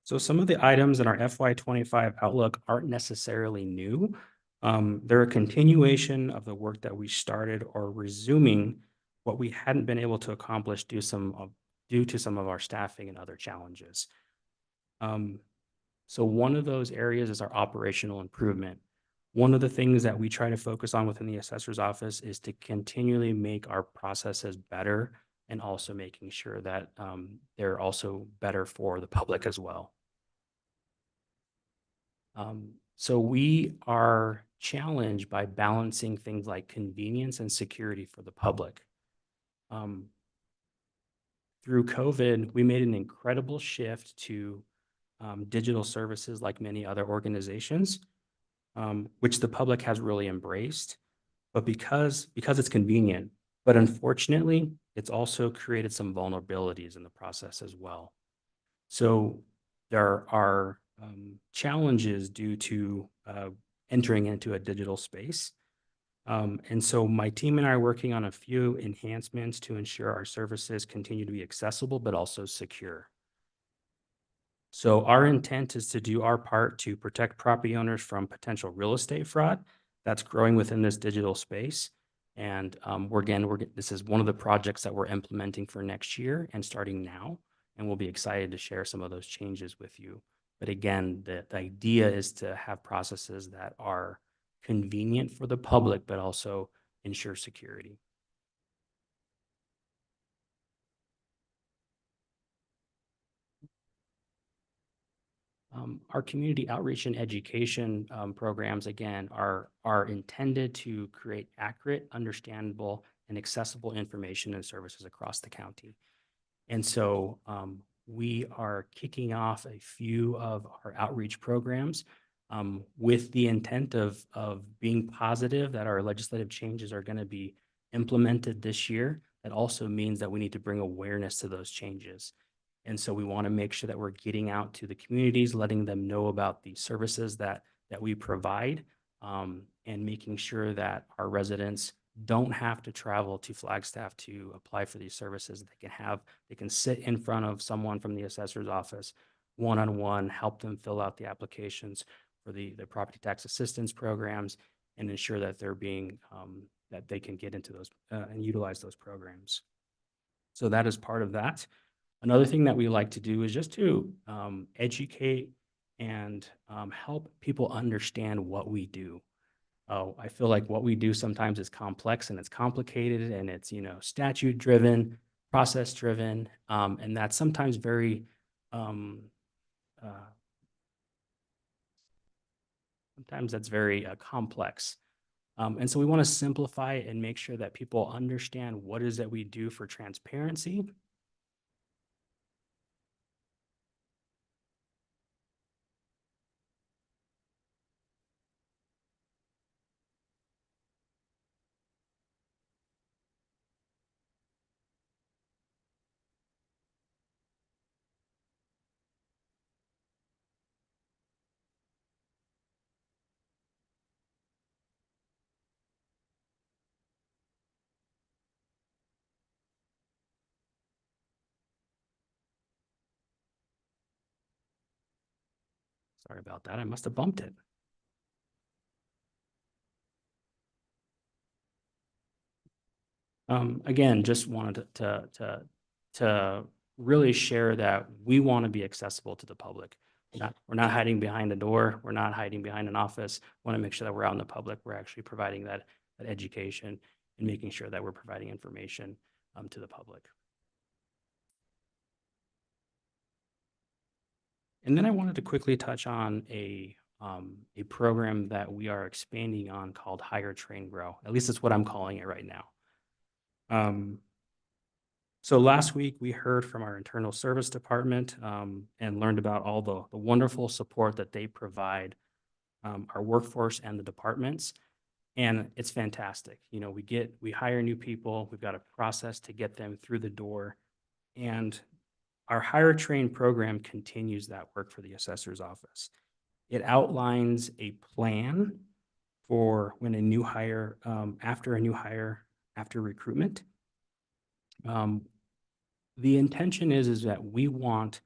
So some of the items in our FY25 outlook aren't necessarily new. They're a continuation of the work that we started or resuming what we hadn't been able to accomplish due to some of our staffing and other challenges. So one of those areas is our operational improvement. One of the things that we try to focus on within the assessor's office is to continually make our processes better and also making sure that they're also better for the public as well. So we are challenged by balancing things like convenience and security for the public. Through COVID, we made an incredible shift to digital services like many other organizations, which the public has really embraced. But because it's convenient, but unfortunately, it's also created some vulnerabilities in the process as well. So there are challenges due to entering into a digital space. And so my team and I are working on a few enhancements to ensure our services continue to be accessible, but also secure. So our intent is to do our part to protect property owners from potential real estate fraud that's growing within this digital space. And this is one of the projects that we're implementing for next year and starting now. And we'll be excited to share some of those changes with you. But again, the idea is to have processes that are convenient for the public, but also ensure security. Our community outreach and education programs, again, are intended to create accurate, understandable, and accessible information and services across the county. And so we are kicking off a few of our outreach programs with the intent of being positive that our legislative changes are going to be implemented this year. That also means that we need to bring awareness to those changes. And so we want to make sure that we're getting out to the communities, letting them know about the services that we provide, and making sure that our residents don't have to travel to Flagstaff to apply for these services. They can sit in front of someone from the assessor's office one-on-one, help them fill out the applications for the property tax assistance programs, and ensure that they're being, that they can get into those and utilize those programs. So that is part of that. Another thing that we like to do is just to educate and help people understand what we do. I feel like what we do sometimes is complex and it's complicated and it's, statute driven, process driven, and that's sometimes very complex. And so we want to simplify it and make sure that people understand what it is that we do for transparency. Sorry about that. I must have bumped it. Again, just wanted to really share that we want to be accessible to the public. We're not hiding behind a door. We're not hiding behind an office. We want to make sure that we're out in the public. We're actually providing that education and making sure that we're providing information to the public. And then I wanted to quickly touch on a program that we are expanding on called Hire, Train, Grow. At least that's what I'm calling it right now. So last week we heard from our internal service department and learned about all the wonderful support that they provide our workforce and the departments. And it's fantastic. We hire new people. We've got a process to get them through the door. And our Hire, Train program continues that work for the assessor's office. It outlines a plan for when a new hire, after recruitment. The intention is that we want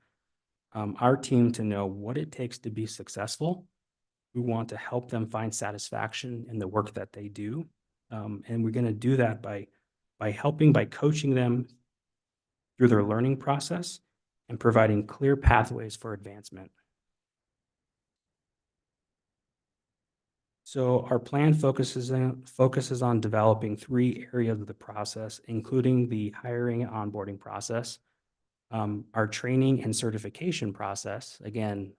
our team to know what it takes to be successful. We want to help them find satisfaction in the work that they do. And we're going to do that by coaching them through their learning process and providing clear pathways for advancement. So our plan focuses on developing 3 areas of the process, including the hiring and onboarding process, our training and certification process. Again,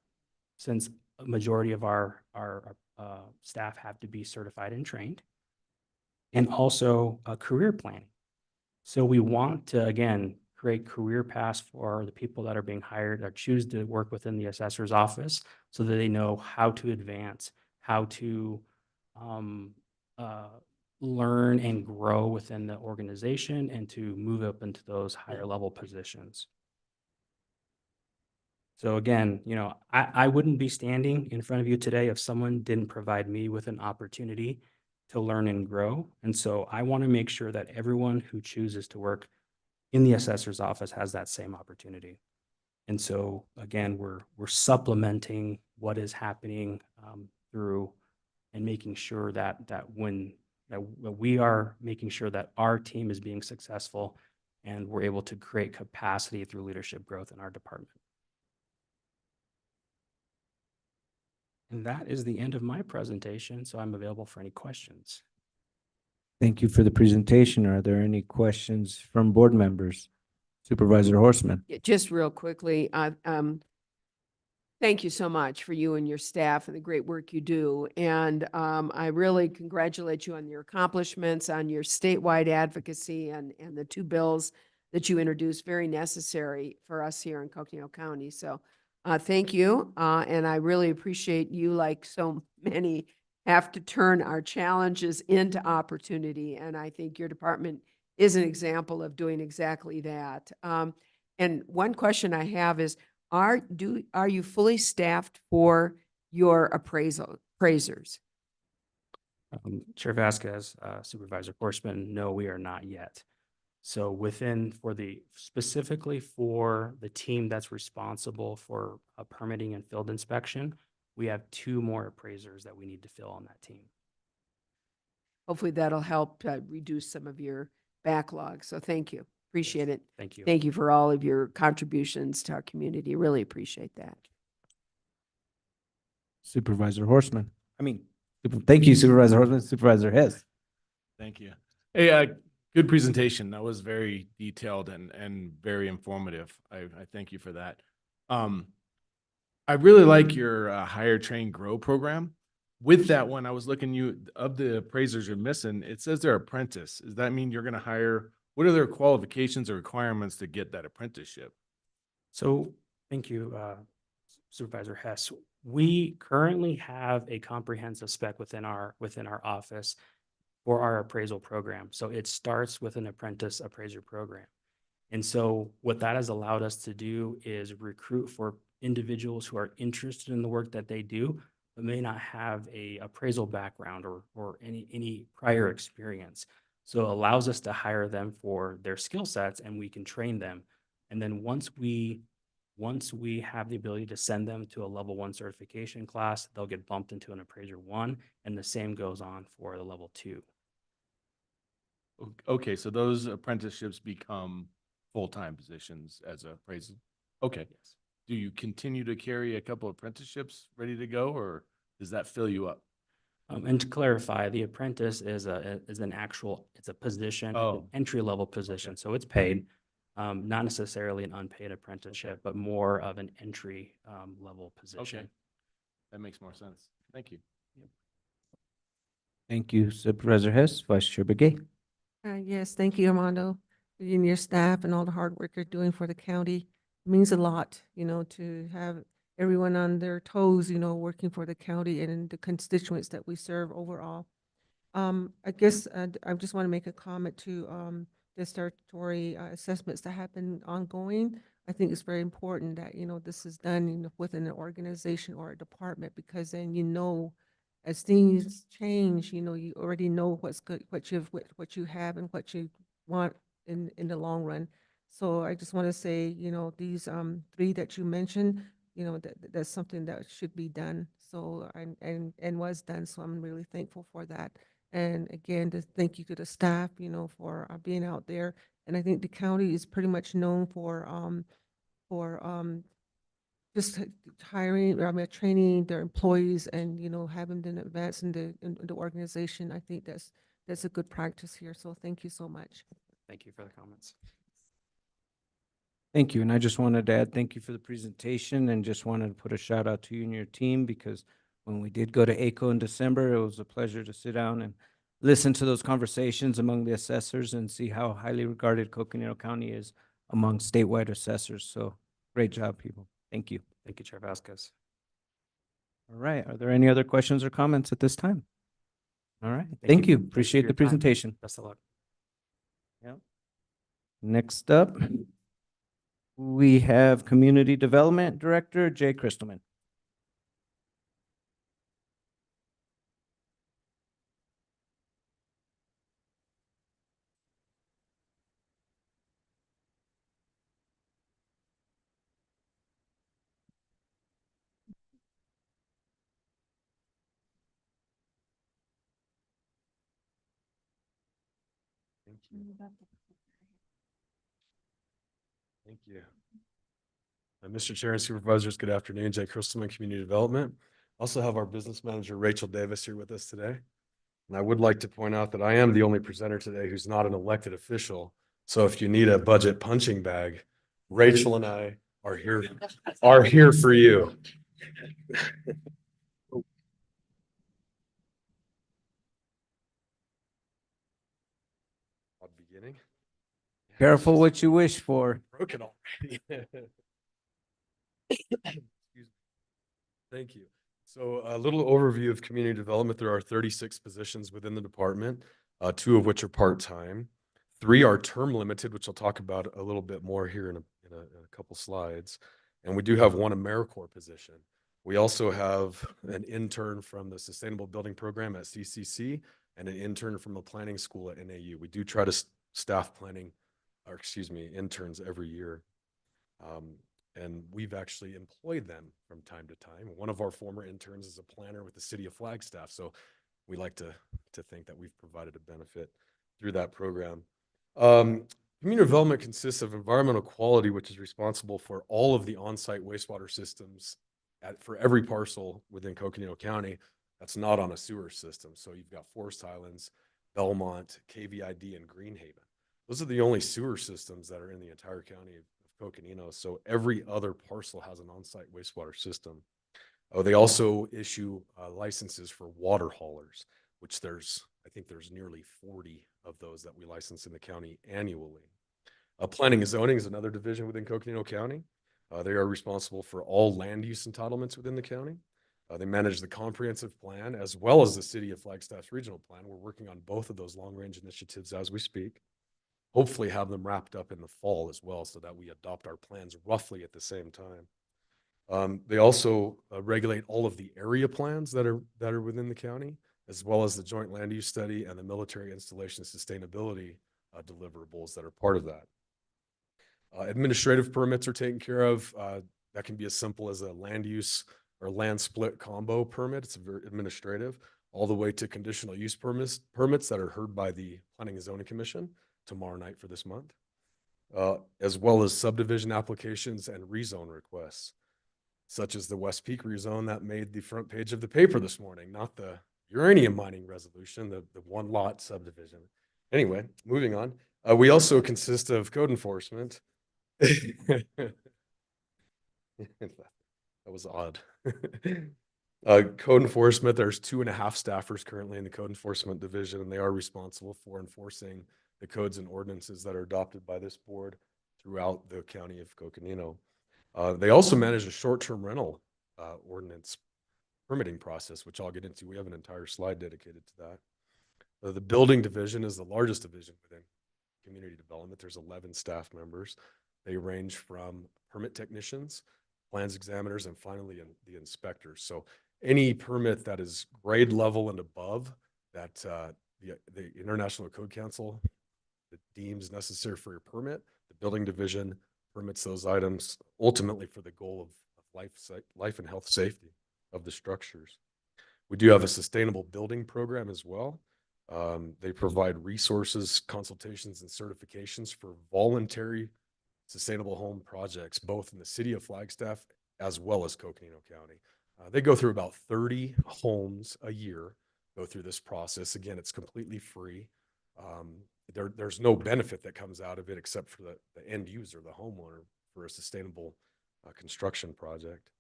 since a majority of our staff have to be certified and trained, and also career planning. So we want to, again, create career paths for the people that are being hired or choose to work within the assessor's office so that they know how to advance, how to learn and grow within the organization and to move up into those higher level positions. So again, I wouldn't be standing in front of you today if someone didn't provide me with an opportunity to learn and grow. And so I want to make sure that everyone who chooses to work in the assessor's office has that same opportunity. And so again, we're supplementing what is happening through and making sure that we are making sure that our team is being successful and we're able to create capacity through leadership growth in our department. And that is the end of my presentation, so I'm available for any questions. Thank you for the presentation. Are there any questions from board members? Supervisor Horstman. Just real quickly, Thank you so much for you and your staff and the great work you do. And I really congratulate you on your accomplishments, on your statewide advocacy and the two bills that you introduced, very necessary for us here in Coconino County. So thank you. And I really appreciate you, like so many, have to turn our challenges into opportunity. And I think your department is an example of doing exactly that. And one question I have is, are you fully staffed for your appraisers? Chair Vasquez, Supervisor Horstman, no, we are not yet. So specifically for the team that's responsible for permitting and field inspection, we have 2 more appraisers that we need to fill on that team. Hopefully that'll help reduce some of your backlog. So thank you. Appreciate it. Thank you. Thank you for all of your contributions to our community. Really appreciate that. Supervisor Horstman. Thank you, Supervisor Horstman. Supervisor Hess. Thank you. Hey, good presentation. That was very detailed and very informative. I thank you for that. I really like your hire, train, grow program. With that one, I was looking of the appraisers you're missing, it says they're apprentice. Does that mean you're going to hire? What are their qualifications or requirements to get that apprenticeship? So thank you, Supervisor Hess. We currently have a comprehensive spec within our office for our appraisal program. So it starts with an apprentice appraiser program. And so what that has allowed us to do is recruit for individuals who are interested in the work that they do, but may not have a appraisal background or any prior experience. So it allows us to hire them for their skill sets, and we can train them. And then once we have the ability to send them to a level 1 certification class, they'll get bumped into an appraiser 1, and the same goes on for the level 2. Okay, so those apprenticeships become full-time positions as a appraiser. Okay. Yes. Do you continue to carry a couple apprenticeships ready to go, or does that fill you up? And to clarify, the apprentice is a position, an Oh. entry-level position, so it's paid. Not necessarily an unpaid apprenticeship, but more of an entry level position. Okay. That makes more sense. Thank you. Thank you, Supervisor Hess. Vice Chair Begay. Yes, thank you, Armando, you and your staff and all the hard work you're doing for the county. It means a lot, to have everyone on their toes, working for the county and the constituents that we serve overall. I guess I just want to make a comment to the statutory assessments that have been ongoing. I think it's very important that, this is done within an organization or a department, because then as things change, you already know what's good, what you have and what you want in the long run. So I just want to say, these 3 that you mentioned, that's something that should be done. So and was done. So I'm really thankful for that. And again, thank you to the staff, for being out there. And I think the county is pretty much known for just hiring, training their employees and, having them advance in the organization. I think that's a good practice here. So thank you so much. Thank you for the comments. Thank you. And I just wanted to add, thank you for the presentation, and just wanted to put a shout out to you and your team, because when we did go to ACO in December, it was a pleasure to sit down and listen to those conversations among the assessors and see how highly regarded Coconino County is among statewide assessors. So great job, people. Thank you. Thank you, Chair Vasquez. All right. Are there any other questions or comments at this time? All right. Thank you. for Appreciate your the time. presentation. Best of luck. Next up, we have Community Development Director, Jay Christelman. Thank you. Thank you. Mr. Chair and Supervisors, good afternoon. Jay Christelman, Community Development. Also have our business manager, Rachel Davis, here with us today. And I would like to point out that I am the only presenter today who's not an elected official. So if you need a budget punching bag, Rachel and I are here for you. Odd beginning. Careful what you wish for. Broken already. Excuse me. Thank you. So a little overview of community development. There are 36 positions within the department, 2 of which are part-time. 3 are term limited, which I'll talk about a little bit more here in a couple slides. And we do have 1 AmeriCorps position. We also have an intern from the Sustainable Building Program at CCC and an intern from the planning school at NAU. We do try to staff planning, or excuse me, interns every year. And we've actually employed them from time to time. One of our former interns is a planner with the city of Flagstaff. So we like to think that we've provided a benefit through that program. Community development consists of environmental quality, which is responsible for all of the on-site wastewater systems for every parcel within Coconino County that's not on a sewer system. So you've got Forest Highlands, Belmont, KVID, and Greenhaven. Those are the only sewer systems that are in the entire county of Coconino. So every other parcel has an on-site wastewater system. They also issue licenses for water haulers, which I think there's nearly 40 of those that we license in the county annually. Planning and zoning is another division within Coconino County. They are responsible for all land use entitlements within the county. They manage the comprehensive plan as well as the city of Flagstaff's regional plan. We're working on both of those long-range initiatives as we speak. Hopefully have them wrapped up in the fall as well so that we adopt our plans roughly at the same time. They also regulate all of the area plans that are within the county, as well as the joint land use study and the military installation sustainability deliverables that are part of that. Administrative permits are taken care of. That can be as simple as a land use or land split combo permit. It's very administrative, all the way to conditional use permits that are heard by the Planning and Zoning Commission tomorrow night for this month, as well as subdivision applications and rezone requests, such as the West Peak rezone that made the front page of the paper this morning, not the uranium mining resolution, the 1 lot subdivision. Anyway, moving on. We also consist of code enforcement. That was odd. Code enforcement, there's 2.5 staffers currently in the code enforcement division, and they are responsible for enforcing the codes and ordinances that are adopted by this board throughout the county of Coconino. They also manage a short-term rental ordinance permitting process, which I'll get into. We have an entire slide dedicated to that. The building division is the largest division within community development. There's 11 staff members. They range from permit technicians, plans examiners, and finally the inspectors. So any permit that is grade level and above that the International Code Council deems necessary for your permit, the building division permits those items ultimately for the goal of life and health safety of the structures. We do have a sustainable building program as well. They provide resources, consultations, and certifications for voluntary sustainable home projects, both in the city of Flagstaff as well as Coconino County. They go through about 30 homes a year, go through this process. Again, it's completely free. There's no benefit that comes out of it except for the end user, the homeowner, for a sustainable construction project.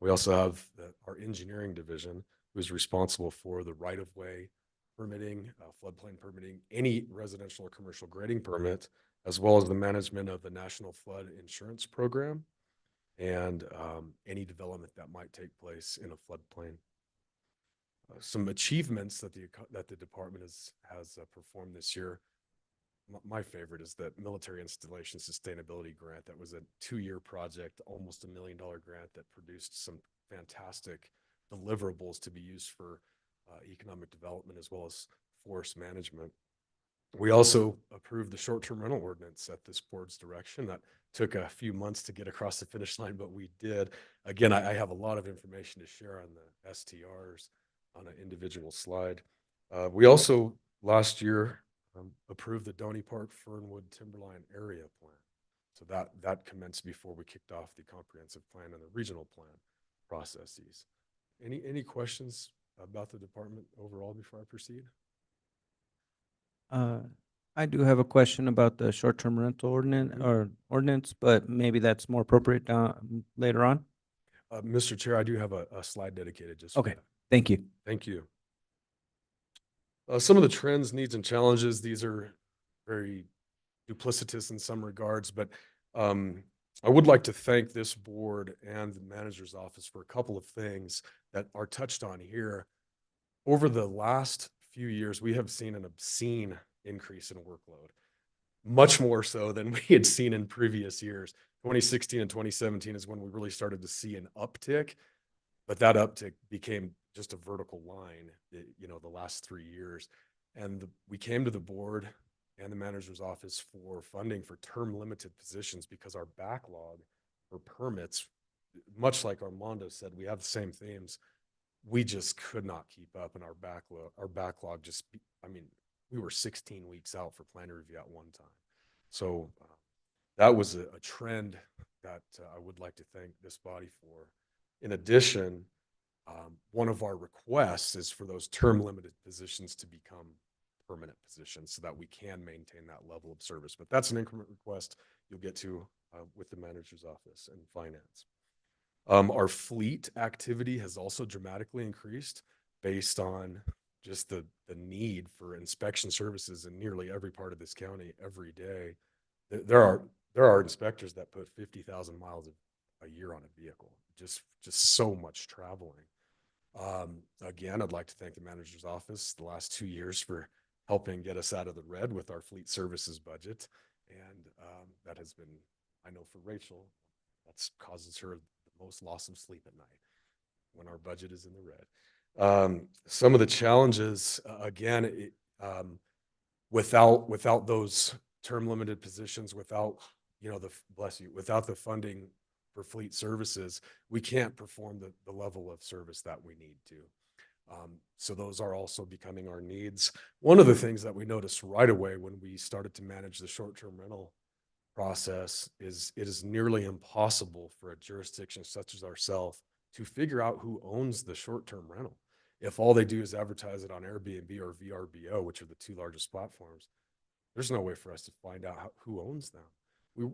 We also have our engineering division, who is responsible for the right-of-way permitting, floodplain permitting, any residential or commercial grading permit, as well as the management of the National Flood Insurance Program and any development that might take place in a floodplain. Some achievements that the department has performed this year. My favorite is the military installation sustainability grant. That was a 2-year project, almost $1 million grant that produced some fantastic deliverables to be used for economic development as well as forest management. We also approved the short-term rental ordinance at this board's direction. That took a few months to get across the finish line, but we did. Again, I have a lot of information to share on the STRs on an individual slide. We also last year approved the Donny Park Fernwood Timberline area plan. So that commenced before we kicked off the comprehensive plan and the regional plan processes. Any questions about the department overall before I proceed? I do have a question about the short-term rental ordinance, but maybe that's more appropriate later on. Mr. Chair, I do have a slide dedicated just for Okay, that. thank you. Thank you. Some of the trends, needs, and challenges, these are very duplicitous in some regards, but I would like to thank this board and the manager's office for a couple of things that are touched on here. Over the last few years, we have seen an obscene increase in workload, much more so than we had seen in previous years. 2016 and 2017 is when we really started to see an uptick, but that uptick became just a vertical line, the last 3 years. And we came to the board and the manager's office for funding for term limited positions because our backlog for permits, much like Armando said, we have the same themes. We just could not keep up, and our backlog just, we were 16 weeks out for plan review at one time. So that was a trend that I would like to thank this body for. In addition, one of our requests is for those term limited positions to become permanent positions so that we can maintain that level of service. But that's an increment request you'll get to with the manager's office and finance. Our fleet activity has also dramatically increased based on just the need for inspection services in nearly every part of this county every day. There are inspectors that put 50,000 miles a year on a vehicle, just so much traveling. Again, I'd like to thank the manager's office the last 2 years for helping get us out of the red with our fleet services budget. And that has been, I know for Rachel, that's causes her the most loss of sleep at night when our budget is in the red. Some of the challenges, again, without those term limited positions, without, without the funding for fleet services, we can't perform the level of service that we need to. So those are also becoming our needs. One of the things that we noticed right away when we started to manage the short-term rental process is it is nearly impossible for a jurisdiction such as ourselves to figure out who owns the short-term rental. If all they do is advertise it on Airbnb or VRBO, which are the two largest platforms, there's no way for us to find out who owns them.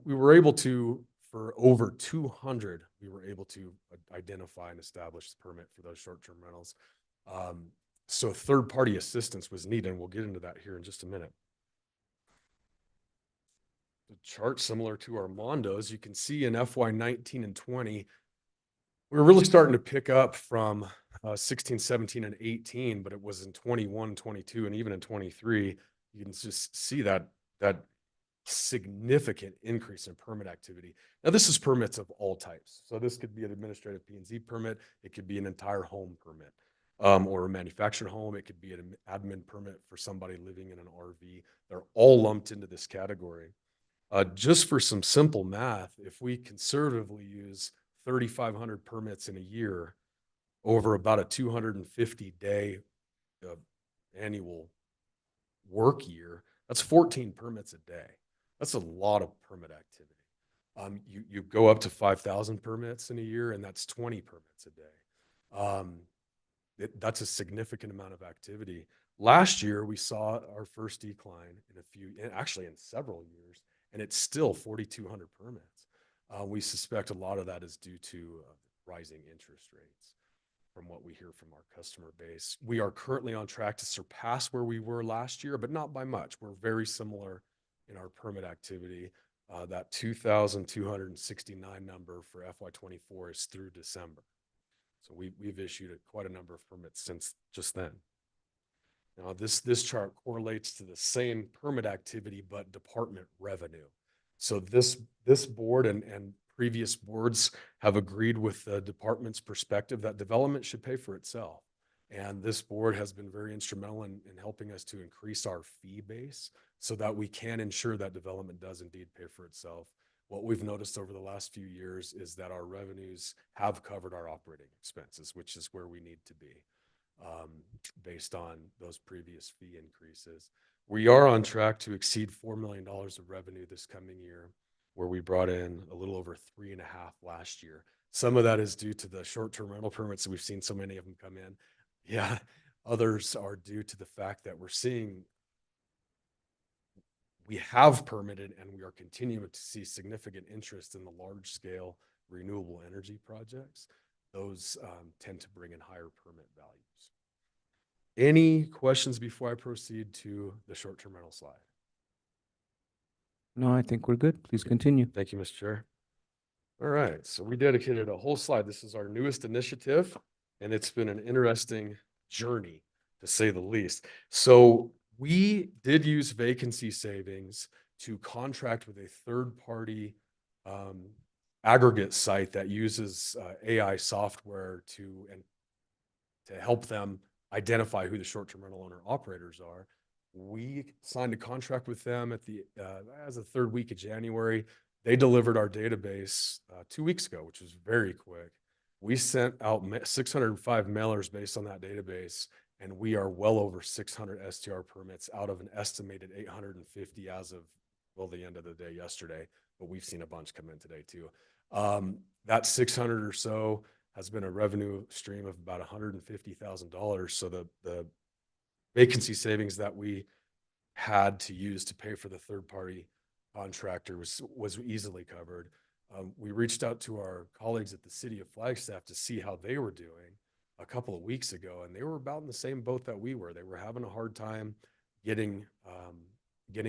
We were able to, for over 200, we were able to identify and establish the permit for those short-term rentals. So third-party assistance was needed, and we'll get into that here in just a minute. The chart similar to Armando's, you can see in FY 19 and 20, we were really starting to pick up from 16, 17, and 18, but it was in 21, 22, and even in 23, you can just see that significant increase in permit activity. Now, this is permits of all types. So this could be an administrative P&Z permit. It could be an entire home permit. Or a manufactured home. It could be an admin permit for somebody living in an RV. They're all lumped into this category. Just for some simple math, if we conservatively use 3,500 permits in a year over about a 250-day annual work year, that's 14 permits a day. That's a lot of permit activity. You go up to 5,000 permits in a year, and that's 20 permits a day. That's a significant amount of activity. Last year, we saw our first decline actually in several years, and it's still 4,200 permits. We suspect a lot of that is due to rising interest rates from what we hear from our customer base. We are currently on track to surpass where we were last year, but not by much. We're very similar in our permit activity. That 2,269 number for FY24 is through December. So we've issued quite a number of permits since just then. Now, this chart correlates to the same permit activity, but department revenue. So this board and previous boards have agreed with the department's perspective that development should pay for itself. And this board has been very instrumental in helping us to increase our fee base so that we can ensure that development does indeed pay for itself. What we've noticed over the last few years is that our revenues have covered our operating expenses, which is where we need to be based on those previous fee increases. We are on track to exceed $4 million of revenue this coming year, where we brought in a little over 3.5 last year. Some of that is due to the short-term rental permits that we've seen so many of them come in. Yeah, others are due to the fact that we have permitted and we are continuing to see significant interest in the large scale renewable energy projects. those tend to bring in higher permit values. Any questions before I proceed to the short-term rental slide? No, I think we're good. Please continue. Thank you, Mr. Chair. All right, so we dedicated a whole slide. This is our newest initiative, and it's been an interesting journey, to say the least. So we did use vacancy savings to contract with a third-party aggregate site that uses AI software to help them identify who the short-term rental owner operators are. We signed a contract with them at the as the third week of January. They delivered our database 2 weeks ago, which was very quick. We sent out 605 mailers based on that database, and we are well over 600 STR permits out of an estimated 850 as of, well, the end of the day yesterday, but we've seen a bunch come in today too. That 600 or so has been a revenue stream of about $150,000. So the vacancy savings that we had to use to pay for the third-party contractor was easily covered. We reached out to our colleagues at the city of Flagstaff to see how they were doing a couple of weeks ago, and they were about in the same boat that we were. They were having a hard time getting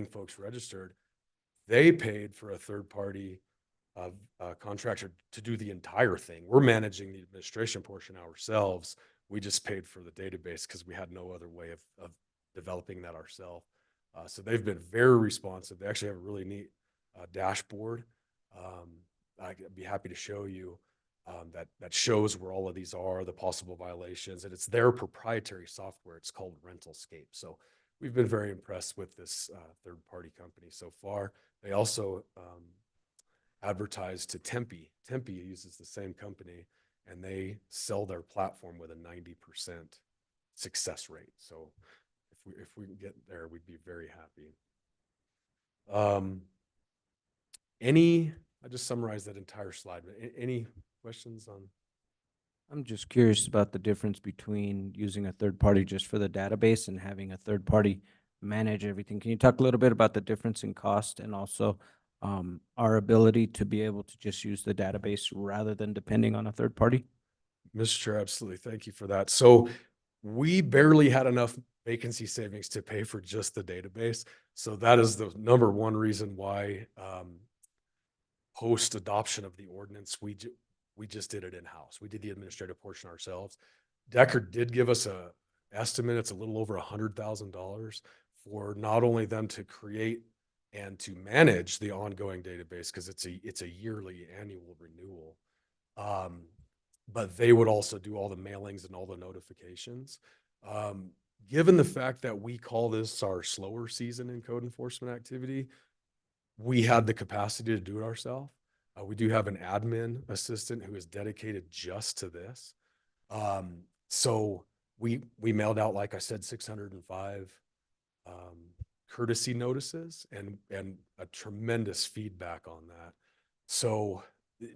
folks registered. They paid for a third-party contractor to do the entire thing. We're managing the administration portion ourselves. We just paid for the database because we had no other way of developing that ourselves. So they've been very responsive. They actually have a really neat dashboard. I'd be happy to show you that shows where all of these are, the possible violations, and it's their proprietary software. It's called RentalScape. So we've been very impressed with this third-party company so far. They also advertised to Tempe. Tempe uses the same company, and they sell their platform with a 90% success rate. So if we can get there, we'd be very happy. I just summarized that entire slide, but any questions on? I'm just curious about the difference between using a third party just for the database and having a third party manage everything. Can you talk a little bit about the difference in cost and also our ability to be able to just use the database rather than depending on a third party? Mr. Chair, absolutely. Thank you for that. So we barely had enough vacancy savings to pay for just the database. So that is the number one reason why post adoption of the ordinance, we just did it in-house. We did the administrative portion ourselves. Deckard did give us a estimate. It's a little over $100,000 for not only them to create and to manage the ongoing database, because it's a yearly annual renewal. But they would also do all the mailings and all the notifications. Given the fact that we call this our slower season in code enforcement activity, we had the capacity to do it ourselves. We do have an admin assistant who is dedicated just to this. So we mailed out, like I said, 605 courtesy notices and a tremendous feedback on that. So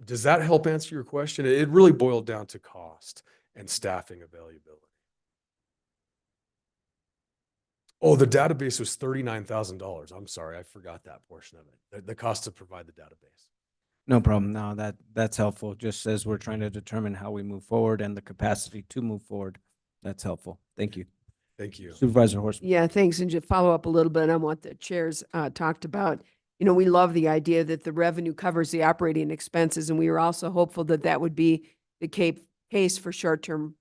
does that help answer your question? It really boiled down to cost and staffing availability. Oh, the database was $39,000. I'm sorry, I forgot that portion of it. The cost to provide the database. No problem. No, that's helpful. Just as we're trying to determine how we move forward and the capacity to move forward, that's helpful. Thank you. Thank you. Supervisor Horstman. Yeah, thanks. And just follow up a little bit on what the chairs talked about. You know, we love the idea that the revenue covers the operating expenses, and we were also hopeful that that would be the case for short-term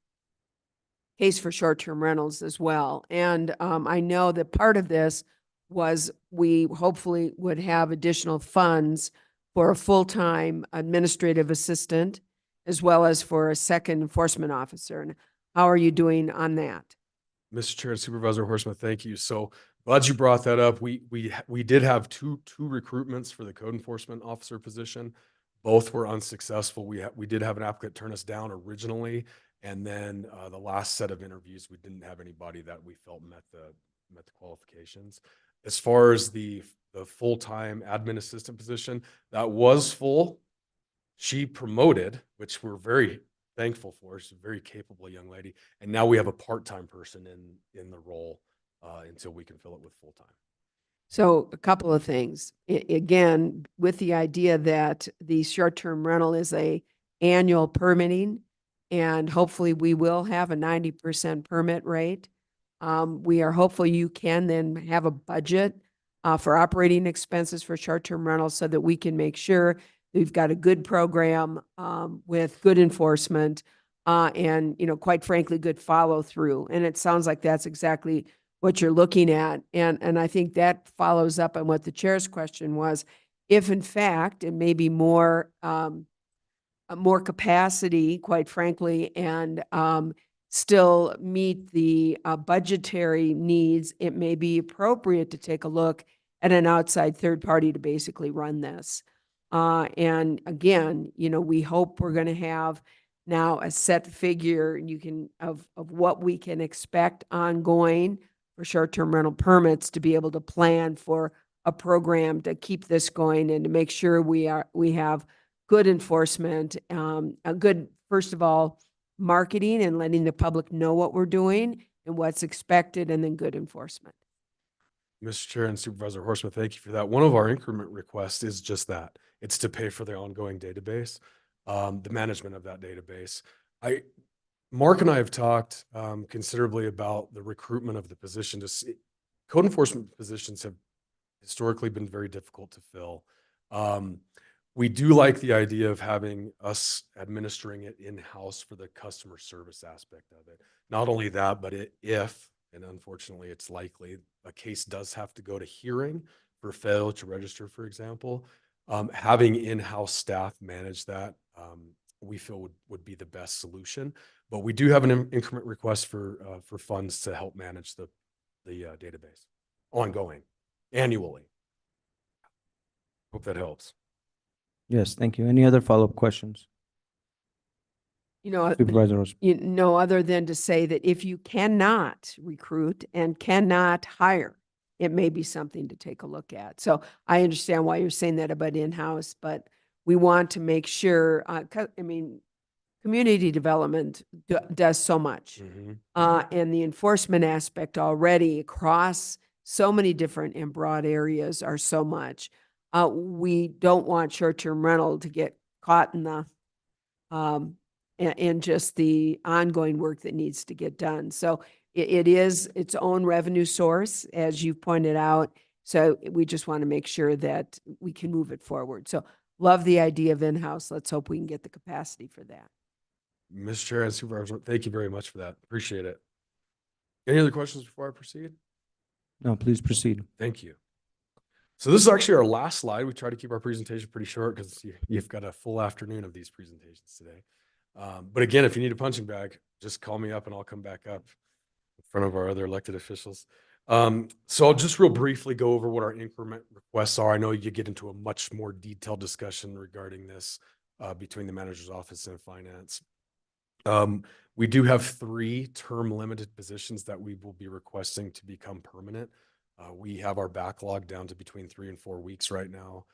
rentals as well. And I know that part of this was we hopefully would have additional funds for a full-time administrative assistant as well as for a second enforcement officer. And how are you doing on that? Mr. Chair and Supervisor Horstman, thank you. So glad you brought that up. We did have two recruitments for the code enforcement officer position. Both were unsuccessful. We did have an applicant turn us down originally, and then the last set of interviews, we didn't have anybody that we felt met the qualifications. As far as the full-time admin assistant position, that was full. She promoted, which we're very thankful for. She's a very capable young lady. And now we have a part-time person in the role until we can fill it with full-time. So a couple of things. Again, with the idea that the short-term rental is a annual permitting and hopefully we will have a 90% permit rate. We are hopeful you can then have a budget for operating expenses for short-term rentals so that we can make sure we've got a good program with good enforcement and, you know, quite frankly, good follow-through. And it sounds like that's exactly what you're looking at. And I think that follows up on what the chair's question was. If in fact, it may be more capacity, quite frankly, and still meet the budgetary needs, it may be appropriate to take a look at an outside third party to basically run this. And again, you know, we hope we're going to have now a set figure of what we can expect ongoing for short-term rental permits to be able to plan for a program to keep this going and to make sure we have good enforcement, a good, first of all, marketing and letting the public know what we're doing and what's expected, and then good enforcement. Mr. Chair and Supervisor Horstman, thank you for that. One of our increment requests is just that. It's to pay for the ongoing database, the management of that database. Mark and I have talked considerably about the recruitment of the position. Code enforcement positions have historically been very difficult to fill. We do like the idea of having us administering it in-house for the customer service aspect of it. Not only that, but if, and unfortunately it's likely, a case does have to go to hearing for failure to register, for example, having in-house staff manage that, we feel would be the best solution. But we do have an increment request for funds to help manage the database ongoing, annually. Hope that helps. Yes, thank you. Any other follow-up questions? You know, Supervisor Rose. other than to say that if you cannot recruit and cannot hire, it may be something to take a look at. So I understand why you're saying that about in-house, but we want to make sure, community development does so much. And the enforcement aspect already across so many different and broad areas are so much. We don't want short-term rental to get caught in the and just the ongoing work that needs to get done. So it is its own revenue source, as you pointed out. So we just want to make sure that we can move it forward. So love the idea of in-house. Let's hope we can get the capacity for that. Mr. Chair and Supervisor, thank you very much for that. Appreciate it. Any other questions before I proceed? No, please proceed. Thank you. So this is actually our last slide. We try to keep our presentation pretty short because you've got a full afternoon of these presentations today. But again, if you need a punching bag, just call me up and I'll come back up in front of our other elected officials. So I'll just real briefly go over what our increment requests are. I know you get into a much more detailed discussion regarding this between the manager's office and finance. We do have 3 term limited positions that we will be requesting to become permanent. We have our backlog down to between 3 and 4 weeks right now,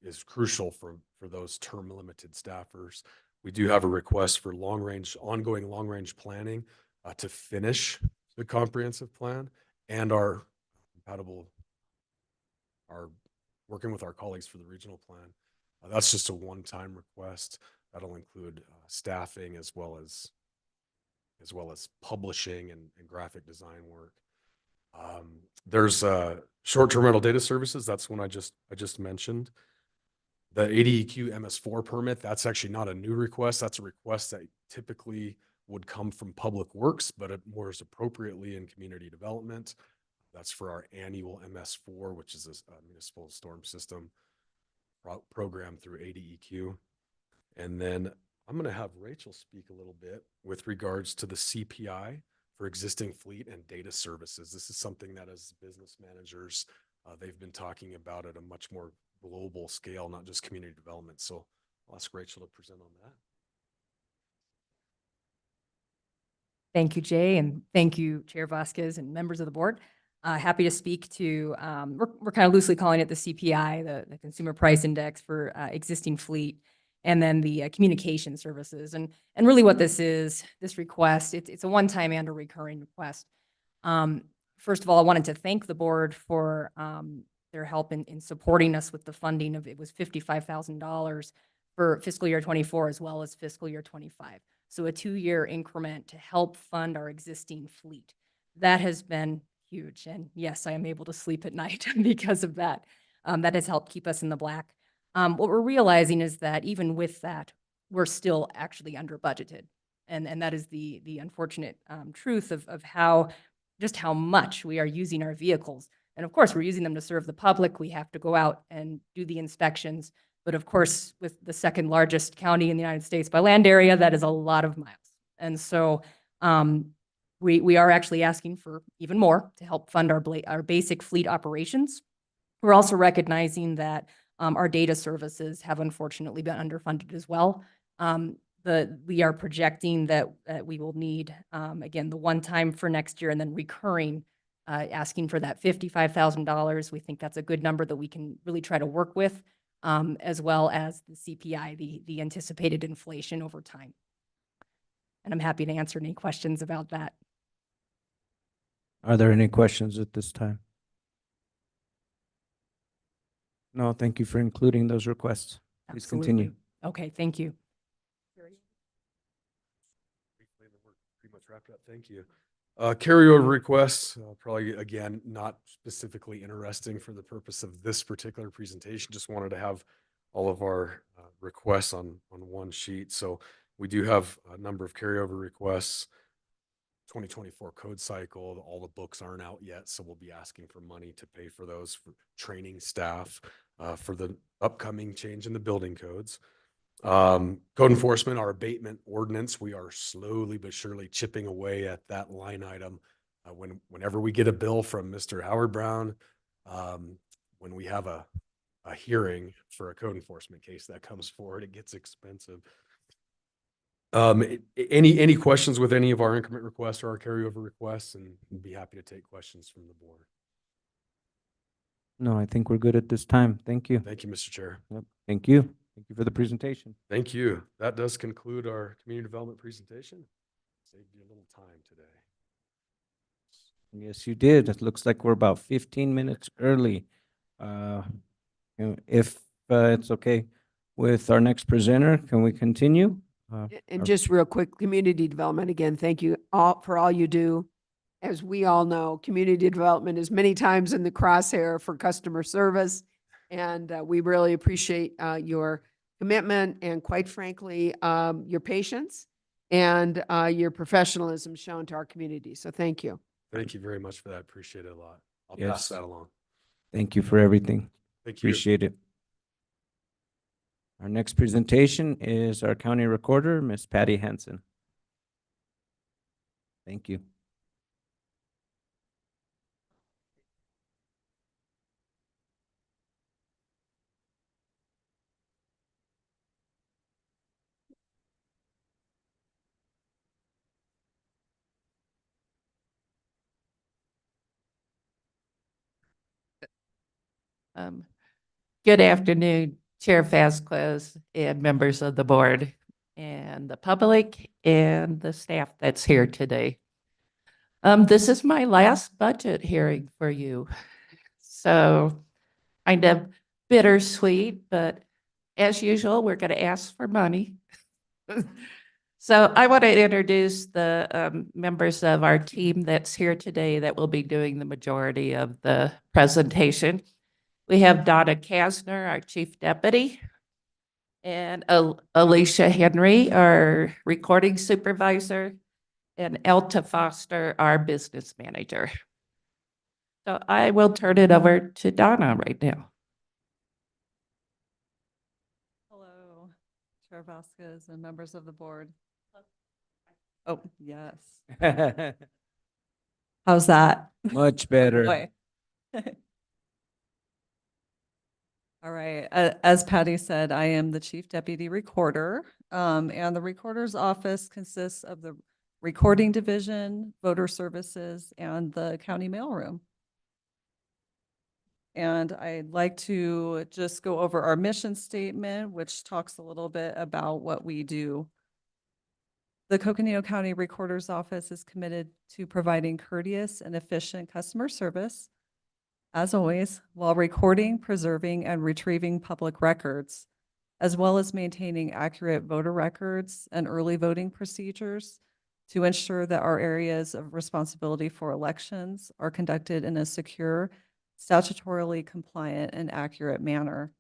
is crucial for those term limited staffers. We do have a request for ongoing long range planning to finish the comprehensive plan, and our working with our colleagues for the regional plan. That's just a one-time request. That'll include staffing as well as publishing and graphic design work. There's short-term rental data services. That's one I just mentioned. The ADEQ MS4 permit, that's actually not a new request. That's a request that typically would come from Public Works, but it more is appropriately in community development. That's for our annual MS4, which is a municipal storm system program through ADEQ. And then I'm going to have Rachel speak a little bit with regards to the CPI for existing fleet and data services. This is something that as business managers, they've been talking about at a much more global scale, not just community development. So I'll ask Rachel to present on that. Thank you, Jay, and thank you, Chair Vasquez and members of the board. Happy to speak to, we're kind of loosely calling it the CPI, the Consumer Price Index for existing fleet, and then the communication services. And really what this is, this request, it's a one-time and a recurring request. First of all, I wanted to thank the board for their help in supporting us with the funding of, it was $55,000 for fiscal year 24 as well as fiscal year 25. So a 2-year increment to help fund our existing fleet. That has been huge. And yes, I am able to sleep at night because of that. That has helped keep us in the black. What we're realizing is that even with that, we're still actually under budgeted. And that is the unfortunate truth of how, just how much we are using our vehicles. And of course, we're using them to serve the public. We have to go out and do the inspections. But of course, with the second largest county in the United States by land area, that is a lot of miles. And so we are actually asking for even more to help fund our basic fleet operations. We're also recognizing that our data services have unfortunately been underfunded as well. We are projecting that we will need, again, the one time for next year and then recurring, asking for that $55,000. We think that's a good number that we can really try to work with, as well as the CPI, the anticipated inflation over time. And I'm happy to answer any questions about that. Are there any questions at this time? No, thank you for including those requests. Please continue. Absolutely. Okay, thank you. Pretty much wrapped up. Thank you. Carryover requests, probably again, not specifically interesting for the purpose of this particular presentation. Just wanted to have all of our requests on one sheet. So we do have a number of carryover requests. 2024 code cycle, all the books aren't out yet, so we'll be asking for money to pay for those, for training staff, for the upcoming change in the building codes. Code enforcement, our abatement ordinance, we are slowly but surely chipping away at that line item. Whenever we get a bill from Mr. Howard Brown, when we have a hearing for a code enforcement case that comes forward, it gets expensive. Any questions with any of our increment requests or our carryover requests, and we'd be happy to take questions from the board. No, I think we're good at this time. Thank you. Thank you, Mr. Chair. Yep. Thank you. Thank you for the presentation. Thank you. That does conclude our community development presentation. Saved you a little time today. Yes, you did. It looks like we're about 15 minutes early. If it's okay with our next presenter, can we continue? And just real quick, community development, again, thank you all for all you do. As we all know, community development is many times in the crosshair for customer service. And we really appreciate your commitment and, quite frankly, your patience and your professionalism shown to our community. So thank you. Thank you very much for that. Appreciate it a lot. I'll pass Yes. that along. Thank you for everything. Thank you. Appreciate it. Our next presentation is our county recorder, Miss Patty Hansen. Thank you. Good afternoon, Chair Vasquez and members of the board and the public and the staff that's here today. This is my last budget hearing for you. So kind of bittersweet, but as usual, we're going to ask for money. So I want to introduce the members of our team that's here today that will be doing the majority of the presentation. We have Donna Kasner, our Chief Deputy, and Alicia Henry, our Recording Supervisor, and Elta Foster, our Business Manager. So I will turn it over to Donna right now. Hello, Chair Vasquez and members of the board. Oh, yes. How's that? Much better. Boy. All right. As Patty said, I am the Chief Deputy Recorder, and the Recorder's Office consists of the Recording Division, Voter Services, and the County Mailroom. And I'd like to just go over our mission statement, which talks a little bit about what we do. The Coconino County Recorder's Office is committed to providing courteous and efficient customer service, as always, while recording, preserving, and retrieving public records. as well as maintaining accurate voter records and early voting procedures to ensure that our areas of responsibility for elections are conducted in a secure, statutorily compliant, and accurate manner.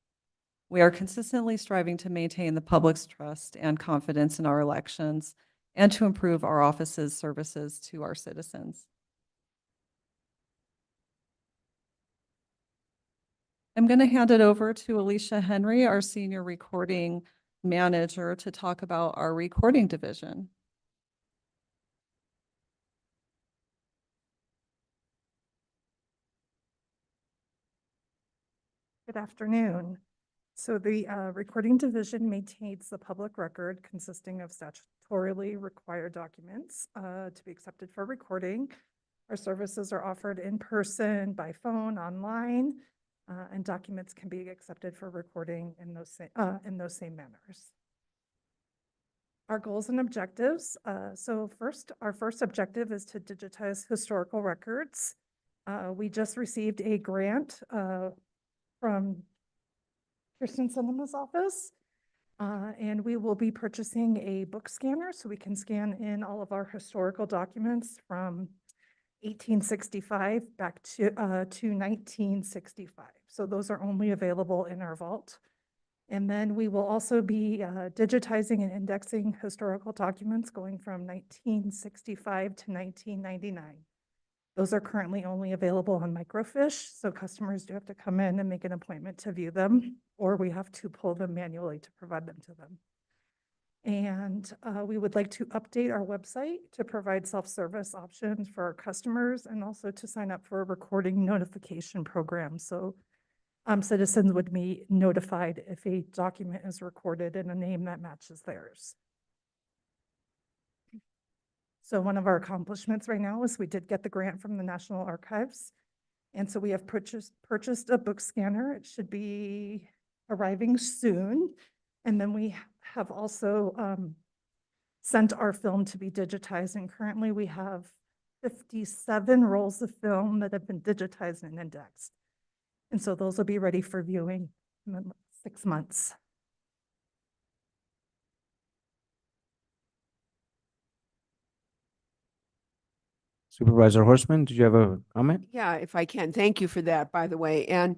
We are consistently striving to maintain the public's trust and confidence in our elections and to improve our office's services to our citizens. I'm going to hand it over to Alicia Henry, our Senior Recording Manager, to talk about our recording division. Good afternoon. So the recording division maintains the public record consisting of statutorily required documents to be accepted for recording. Our services are offered in person, by phone, online, and documents can be accepted for recording in those same manners. Our goals and objectives. Our first objective is to digitize historical records. We just received a grant from Kirsten Cinema's office, and we will be purchasing a book scanner so we can scan in all of our historical documents from 1865 back to 1965. So those are only available in our vault. And then we will also be digitizing and indexing historical documents going from 1965 to 1999. Those are currently only available on microfiche, so customers do have to come in and make an appointment to view them, or we have to pull them manually to provide them to them. And we would like to update our website to provide self-service options for our customers and also to sign up for a recording notification program. So citizens would be notified if a document is recorded in a name that matches theirs. So one of our accomplishments right now is we did get the grant from the National Archives. And so we have purchased a book scanner. It should be arriving soon. And then we have also sent our film to be digitized. And currently we have 57 rolls of film that have been digitized and indexed. And so those will be ready for viewing in 6 months. Supervisor Horstman, did you have a comment? Yeah, if I can. Thank you for that, by the way. And,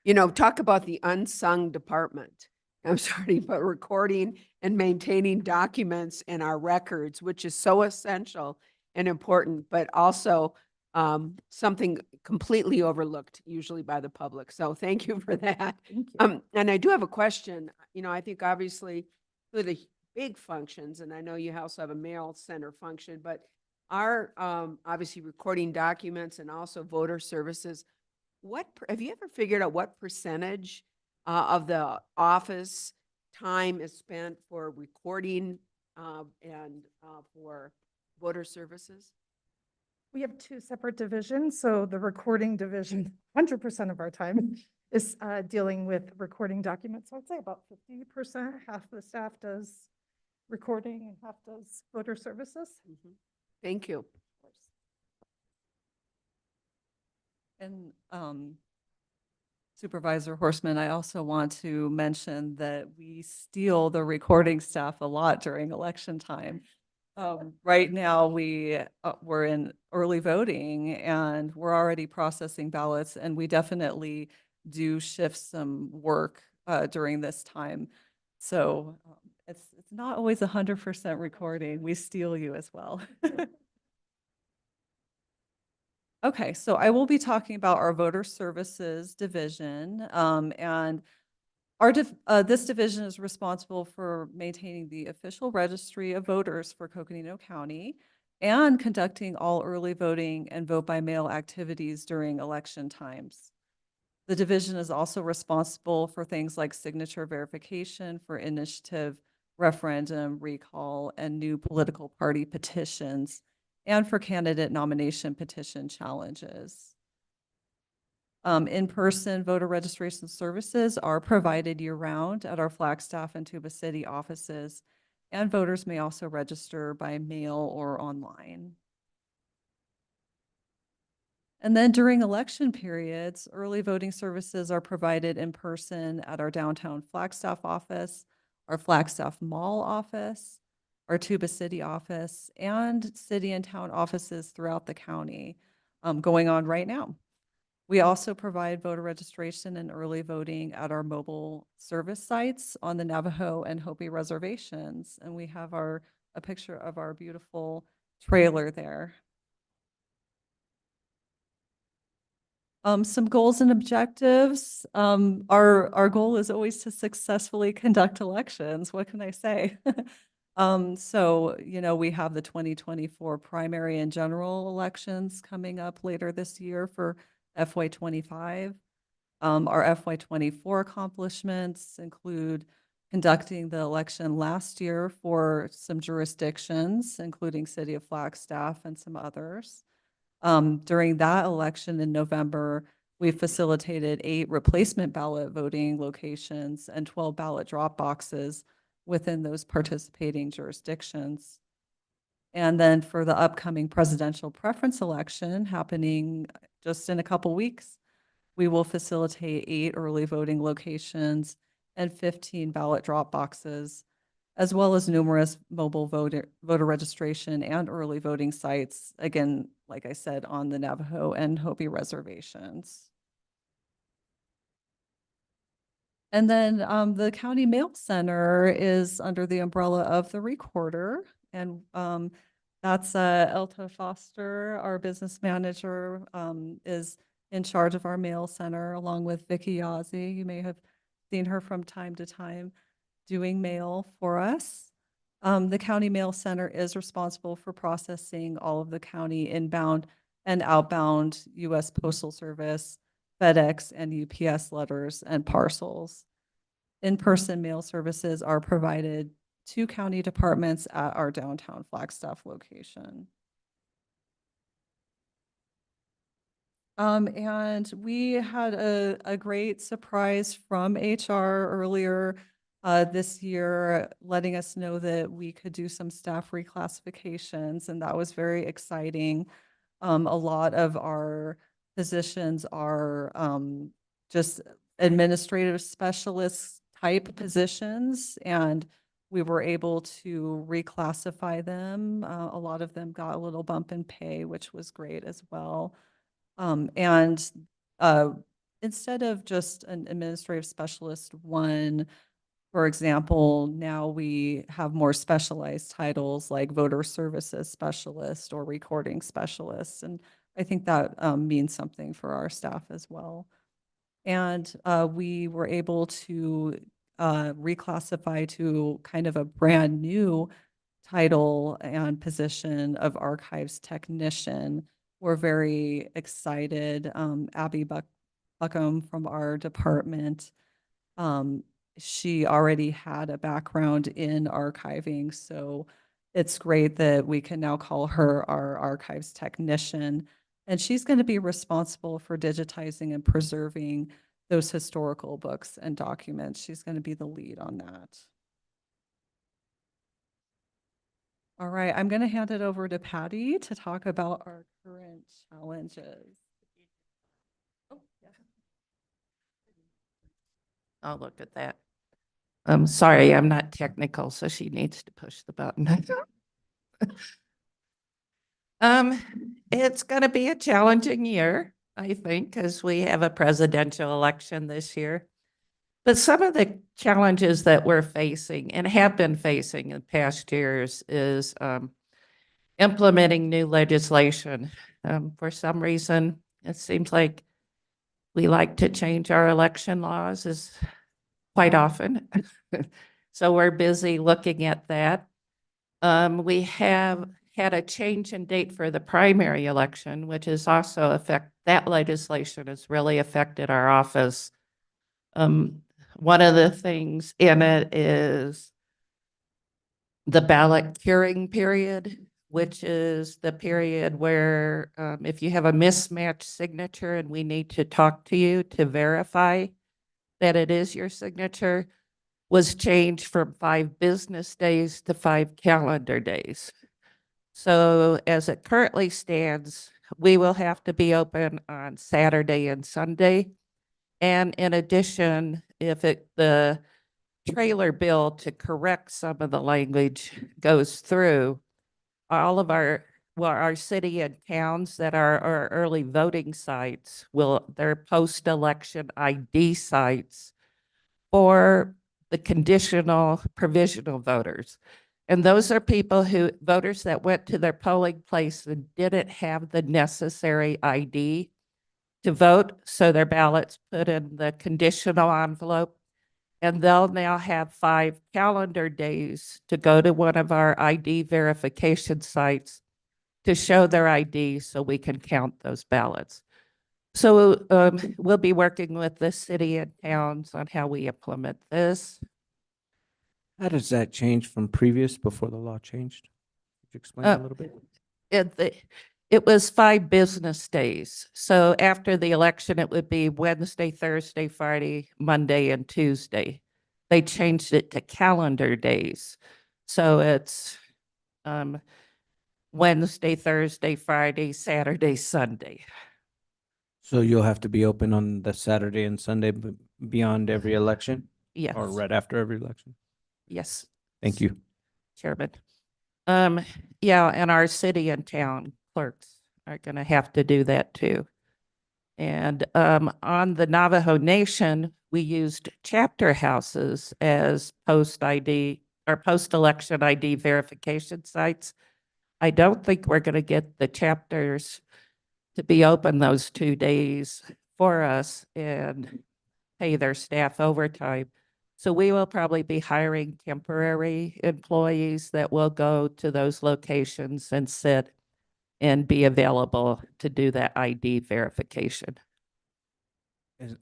you know, talk about the unsung department. I'm sorry, but recording and maintaining documents in our records, which is so essential and important, but also something completely overlooked usually by the public. So thank you for that. Thank you. And I do have a question. You know, I think obviously for the big functions, and I know you also have a mail center function, but our obviously recording documents and also voter services, have you ever figured out what percentage of the office time is spent for recording and for voter services? We have 2 separate divisions. So the recording division, 100% of our time is dealing with recording documents. So I'd say about 50%, half the staff does recording and half does voter services. Mm-hmm. Thank you. And Supervisor Horstman, I also want to mention that we steal the recording staff a lot during election time. Right now, we're in early voting and we're already processing ballots, and we definitely do shift some work during this time. So it's not always 100% recording. We steal you as well. Okay, so I will be talking about our voter services division, and this division is responsible for maintaining the official registry of voters for Coconino County and conducting all early voting and vote by mail activities during election times. The division is also responsible for things like signature verification for initiative, referendum, recall, and new political party petitions, and for candidate nomination petition challenges. In-person voter registration services are provided year-round at our Flagstaff and Tuba City offices, and voters may also register by mail or online. And then during election periods, early voting services are provided in person at our downtown Flagstaff office, our Flagstaff Mall office, our Tuba City office, and city and town offices throughout the county, going on right now. We also provide voter registration and early voting at our mobile service sites on the Navajo and Hopi reservations. And we have a picture of our beautiful trailer there. Some goals and objectives. Our goal is always to successfully conduct elections. What can I say? So, we have the 2024 primary and general elections coming up later this year for FY '25. Our FY '24 accomplishments include conducting the election last year for some jurisdictions, including City of Flagstaff and some others. During that election in November, we facilitated 8 replacement ballot voting locations and 12 ballot drop boxes within those participating jurisdictions. And then for the upcoming presidential preference election happening just in a couple weeks, we will facilitate 8 early voting locations and 15 ballot drop boxes, as well as numerous mobile voter registration and early voting sites, again, like I said, on the Navajo and Hopi reservations. And then the County Mail Center is under the umbrella of the Recorder, and that's Elta Foster, our business manager, is in charge of our mail center, along with Vicky Yazzie. You may have seen her from time to time doing mail for us. The County Mail Center is responsible for processing all of the county inbound and outbound U.S. Postal Service, FedEx, and UPS letters and parcels. In-person mail services are provided to county departments at our downtown Flagstaff location. And we had a great surprise from HR earlier this year, letting us know that we could do some staff reclassifications, and that was very exciting. A lot of our positions are just administrative specialist type positions, and we were able to reclassify them. A lot of them got a little bump in pay, which was great as well. And instead of just an administrative specialist one, for example, now we have more specialized titles like voter services specialist or recording specialist. And I think that means something for our staff as well. And we were able to reclassify to kind of a brand new title and position of archives technician. We're very excited. Abby Buckham from our department, she already had a background in archiving, so it's great that we can now call her our archives technician. And she's going to be responsible for digitizing and preserving those historical books and documents. She's going to be the lead on that. All right, I'm going to hand it over to Patty to talk about our current challenges. Oh, yeah. I'll look at that. I'm sorry, I'm not technical, so she needs to push the button. It's going to be a challenging year, I think, because we have a presidential election this year. But some of the challenges that we're facing and have been facing in past years is implementing new legislation. For some reason, it seems like we like to change our election laws quite often. So we're busy looking at that. We have had a change in date for the primary election, which has also that legislation has really affected our office. One of the things in it is the ballot curing period, which is the period where if you have a mismatched signature and we need to talk to you to verify that it is your signature, was changed from 5 business days to 5 calendar days. So as it currently stands, we will have to be open on Saturday and Sunday. And in addition, if the trailer bill to correct some of the language goes through, all of our city and towns that are our early voting sites their post-election ID sites for the conditional provisional voters. And those are voters that went to their polling place and didn't have the necessary ID to vote, so their ballots put in the conditional envelope. And they'll now have 5 calendar days to go to one of our ID verification sites to show their ID so we can count those ballots. So we'll be working with the city and towns on how we implement this. How does that change from previous, before the law changed? Could you explain a little bit? It was 5 business days. So after the election, it would be Wednesday, Thursday, Friday, Monday, and Tuesday. They changed it to calendar days. So it's Wednesday, Thursday, Friday, Saturday, Sunday. So you'll have to be open on the Saturday and Sunday beyond every election? Yes. Or right after every election? Yes. Thank you. Chairman. Yeah, and our city and town clerks are going to have to do that too. And on the Navajo Nation, we used chapter houses as post-ID or post-election ID verification sites. I don't think we're going to get the chapters to be open those 2 days for us and pay their staff overtime. So we will probably be hiring temporary employees that will go to those locations and sit and be available to do that ID verification.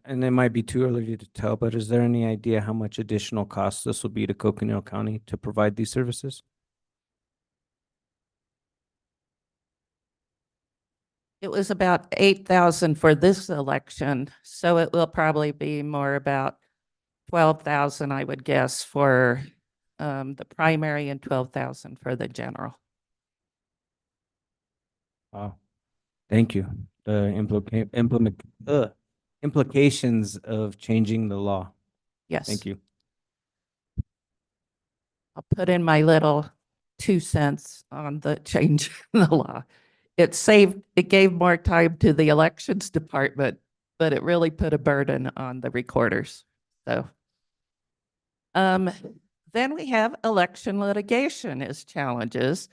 And it might be too early to tell, but is there any idea how much additional cost this will be to Coconino County to provide these services? It was about 8,000 for this election, so it will probably be more about 12,000, I would guess, for the primary and 12,000 for the general. Wow. Thank you. The implications of changing the law. Yes. Thank you. I'll put in my little 2 cents on the change in the law. It gave more time to the elections department, but it really put a burden on the recorders. So, then we have election litigation as challenges.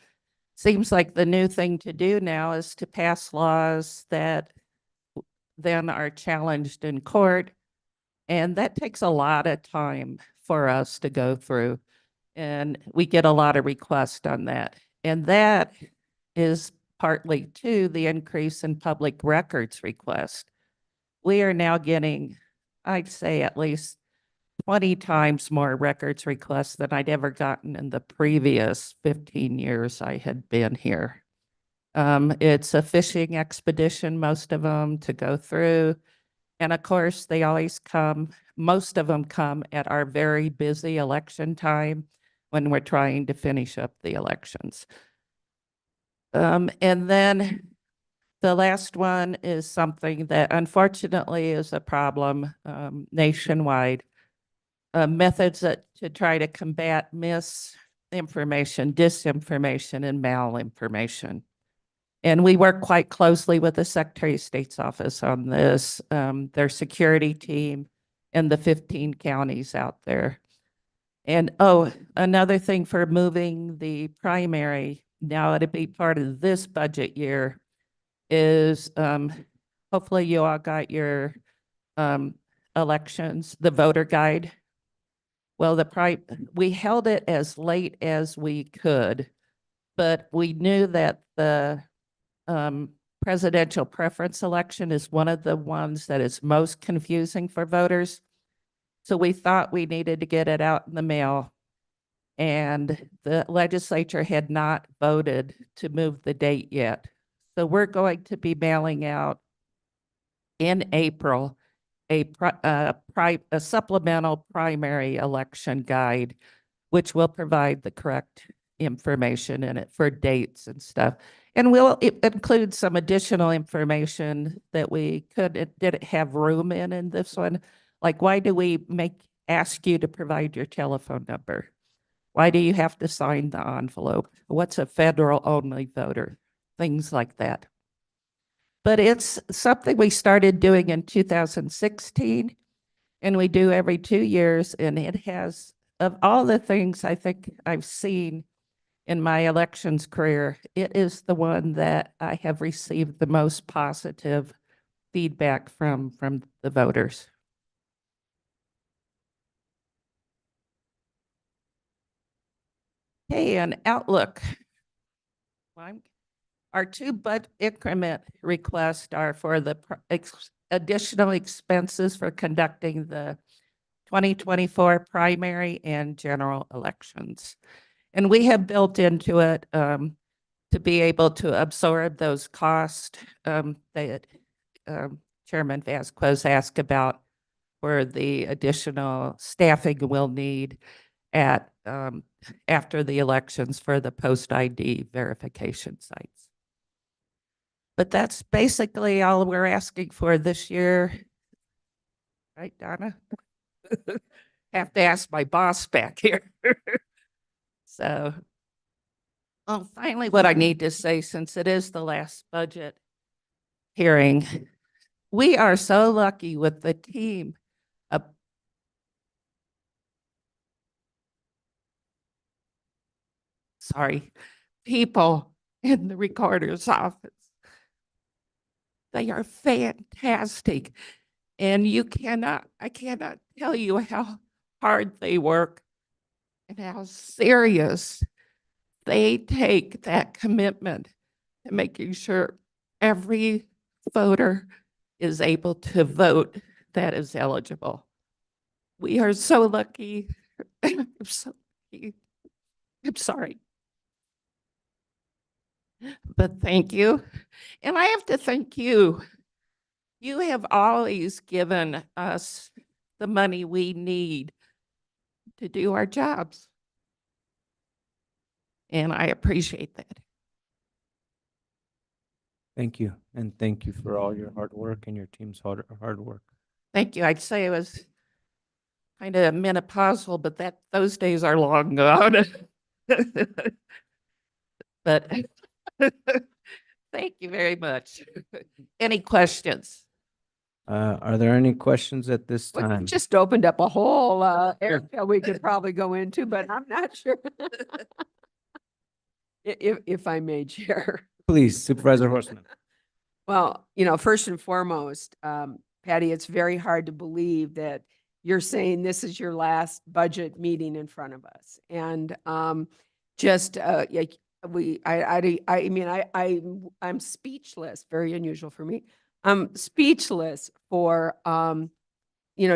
Seems like the new thing to do now is to pass laws that then are challenged in court. And that takes a lot of time for us to go through. And we get a lot of requests on that. And that is partly to the increase in public records request. We are now getting, I'd say, at least 20 times more records requests than I'd ever gotten in the previous 15 years I had been here. It's a fishing expedition, most of them, to go through. And of course, they always most of them come at our very busy election time when we're trying to finish up the elections. And then the last one is something that unfortunately is a problem nationwide. Methods to try to combat misinformation, disinformation, and malinformation. And we work quite closely with the Secretary of State's office on this, their security team, and the 15 counties out there. And another thing for moving the primary now to be part of this budget year is hopefully you all got your elections, the voter guide. Well, we held it as late as we could, but we knew that the presidential preference election is one of the ones that is most confusing for voters. So we thought we needed to get it out in the mail, and the legislature had not voted to move the date yet. So we're going to be mailing out in April a supplemental primary election guide, which will provide the correct information in it for dates and stuff. And we'll include some additional information that we didn't have room in this one. Like, why do we ask you to provide your telephone number? Why do you have to sign the envelope? What's a federal only voter? Things like that. But it's something we started doing in 2016, and we do every 2 years. And it has, of all the things I think I've seen in my elections career, it is the one that I have received the most positive feedback from the voters. Okay, and outlook. Our two budget increment requests are for the additional expenses for conducting the 2024 primary and general elections. And we have built into it to be able to absorb those costs that Chairman Vasquez asked about, where the additional staffing we'll need at after the elections for the post-ID verification sites. But that's basically all we're asking for this year. Right, Donna? Have to ask my boss back here. So, finally, what I need to say, since it is the last budget hearing, we are so lucky with the team of people in the recorder's office. They are fantastic. And I cannot tell you how hard they work and how serious they take that commitment to making sure every voter is able to vote that is eligible. We are so lucky. I'm so lucky. I'm sorry. But thank you. And I have to thank you. You have always given us the money we need to do our jobs. And I appreciate that. Thank you. And thank you for all your hard work and your team's hard work. Thank you. I'd say it was kind of menopausal, but those days are long gone. But thank you very much. Any questions? Are there any questions at this Well, you time? just opened up a whole area we could probably go into, but I'm not sure. If I may, Chair. Please, Supervisor Horstman. Well, first and foremost, Patty, it's very hard to believe that you're saying this is your last budget meeting in front of us. And just, I'm speechless, very unusual for me. I'm speechless for,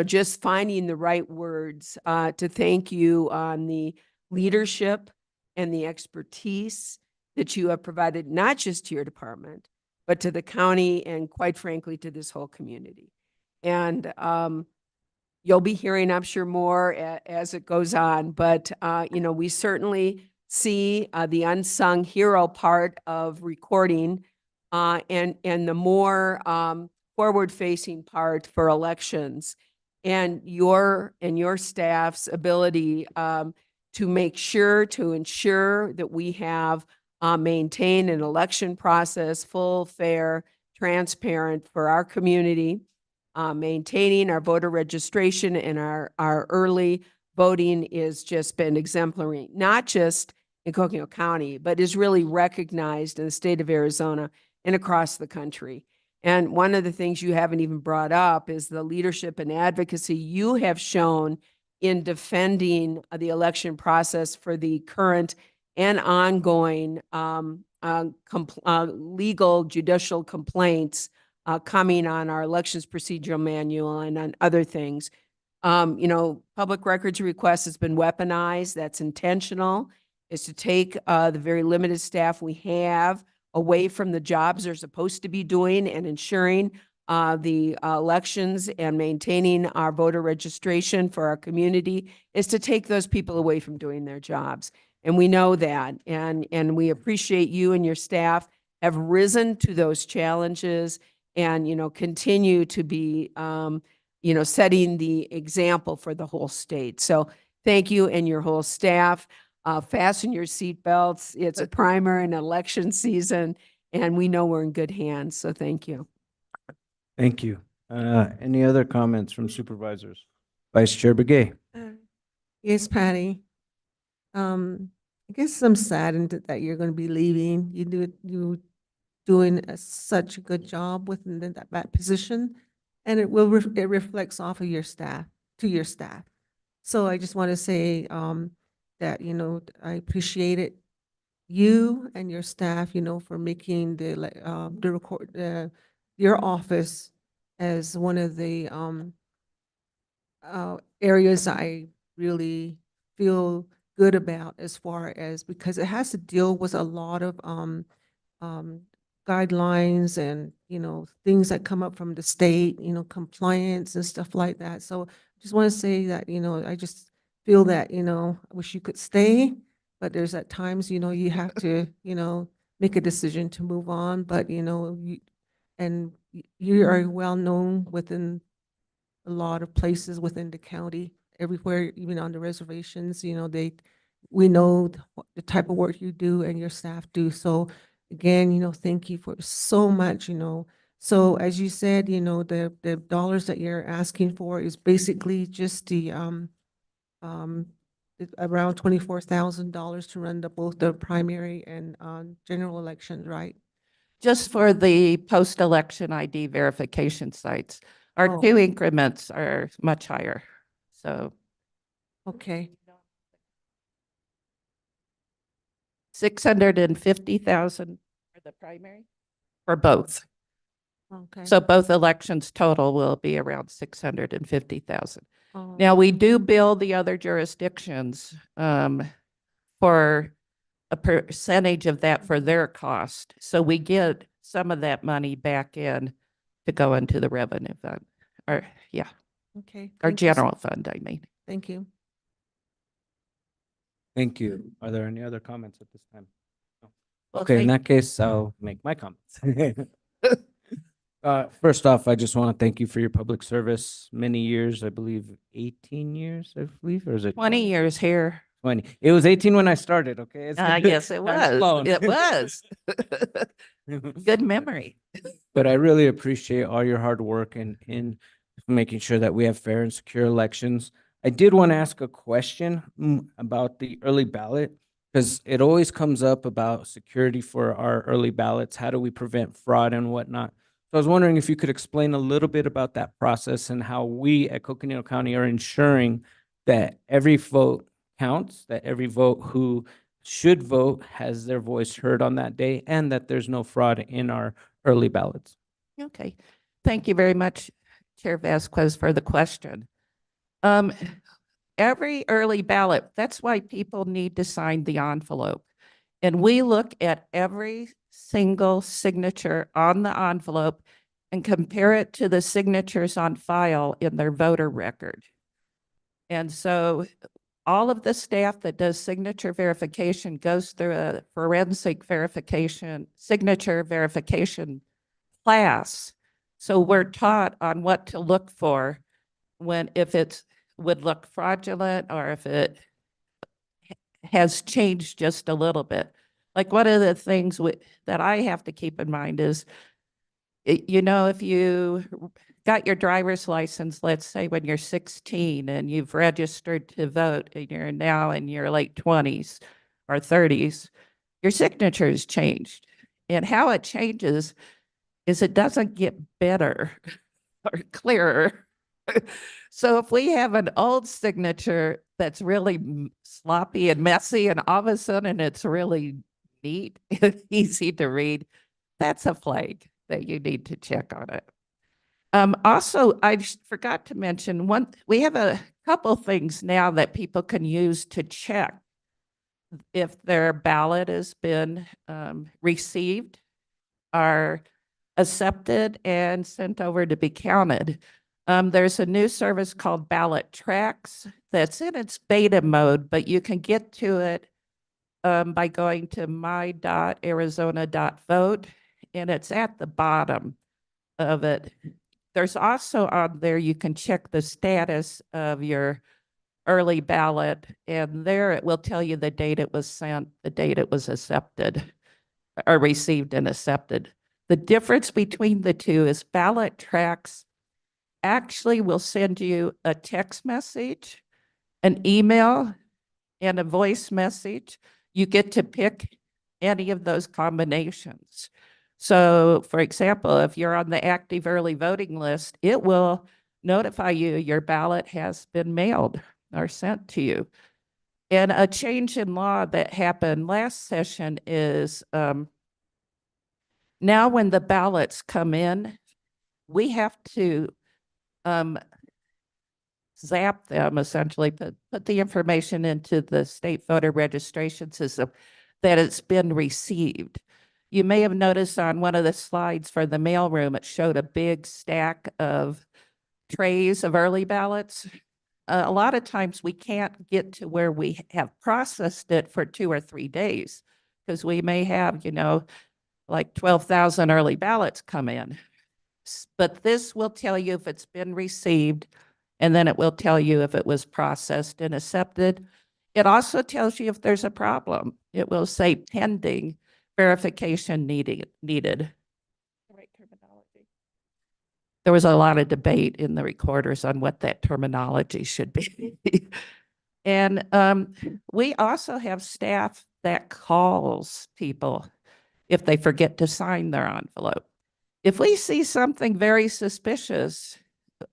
just finding the right words to thank you on the leadership and the expertise that you have provided, not just to your department, but to the county and quite frankly, to this whole community. And you'll be hearing, I'm sure, more as it goes on, but we certainly see the unsung hero part of recording and the more forward-facing part for elections, and your staff's ability to make sure to ensure that we have maintained an election process, full, fair, transparent for our community, maintaining our voter registration and our early voting is just been exemplary, not just in Coconino County, but is really recognized in the state of Arizona and across the country. And one of the things you haven't even brought up is the leadership and advocacy you have shown in defending the election process for the current and ongoing legal judicial complaints coming on our elections procedural manual and on other things. Public records request has been weaponized. That's intentional. Is to take the very limited staff we have away from the jobs they're supposed to be doing and ensuring the elections and maintaining our voter registration for our community, is to take those people away from doing their jobs. And we know that, and we appreciate you and your staff have risen to those challenges and, continue to be, setting the example for the whole state. So thank you and your whole staff. Fasten your seatbelts. It's a primary and election season, and we know we're in good hands. So thank you. Thank you. Any other comments from supervisors? Vice Chair Begay. Yes, Patty. I guess I'm saddened that you're going to be leaving. You doing such a good job within that position, and it reflects off of your staff, to your staff. So I just want to say that, I appreciated you and your staff, for making your office as one of the areas I really feel good about, as far as, because it has to deal with a lot of guidelines and, things that come up from the state, compliance and stuff like that. So I just want to say that, I just feel that, I wish you could stay, but there's at times, you have to, make a decision to move on. But, you are well known within a lot of places within the county, everywhere, even on the reservations, we know the type of work you do and your staff do. So again, thank you for so much, So as you said, the dollars that you're asking for is basically just the around $24,000 to run both the primary and general elections, right? Just for the post-election ID verification sites. Our Oh. 2 increments are much higher, so. Okay. 650,000 for the primary? For both. Okay. So both elections total will be around 650,000. Oh. Now, we do bill the other jurisdictions for a percentage of that for their cost. So we get some of that money back in to go into the revenue fund, or yeah, Okay. our Thank you so- general fund, I mean. Thank you. Thank you. Are there any other comments at this time? No. Well, Okay, in thank- that case, I'll make my comments. First off, I just want to thank you for your public service. Many years, I believe 18 years, I believe, or is it 20 years here. 20? It was 18 when I started, okay? Yes, it Time's was. flown. It was. Good memory. But I really appreciate all your hard work in making sure that we have fair and secure elections. I did want to ask a question about the early ballot, because it always comes up about security for our early ballots. How do we prevent fraud and whatnot? So I was wondering if you could explain a little bit about that process and how we at Coconino County are ensuring that every vote counts, that every vote who should vote has their voice heard on that day, and that there's no fraud in our early ballots. Okay. Thank you very much, Chair Vasquez, for the question. Every early ballot, that's why people need to sign the envelope. And we look at every single signature on the envelope and compare it to the signatures on file in their voter record. And so all of the staff that does signature verification goes through a forensic verification, signature verification class. So we're taught on what to look for if it would look fraudulent, or if it has changed just a little bit. Like, one of the things that I have to keep in mind is, if you got your driver's license, let's say when you're 16 and you've registered to vote and you're now in your late 20s or 30s, your signature's changed. And how it changes is it doesn't get better or clearer. So if we have an old signature that's really sloppy and messy, and all of a sudden it's really neat, easy to read, that's a flag that you need to check on it. Also, I forgot to mention we have a couple things now that people can use to check if their ballot has been received, are accepted, and sent over to be counted. There's a new service called Ballot Tracks that's in its beta mode, but you can get to it by going to my.arizona.vote, and it's at the bottom of it. There's also on there, you can check the status of your early ballot, and there it will tell you the date it was sent, the date it was accepted or received and accepted. The difference between the two is Ballot Tracks actually will send you a text message, an email, and a voice message. You get to pick any of those combinations. So, for example, if you're on the active early voting list, it will notify you your ballot has been mailed or sent to you. And a change in law that happened last session is now when the ballots come in, we have to zap them, essentially, put the information into the state voter registration system that it's been received. You may have noticed on one of the slides for the mailroom, it showed a big stack of trays of early ballots. A lot of times we can't get to where we have processed it for 2 or 3 days because we may have, like 12,000 early ballots come in. But this will tell you if it's been received, and then it will tell you if it was processed and accepted. It also tells you if there's a problem. It will say pending verification needed. There was a lot of debate in the recorders on what that terminology should be. And we also have staff that calls people if they forget to sign their envelope. If we see something very suspicious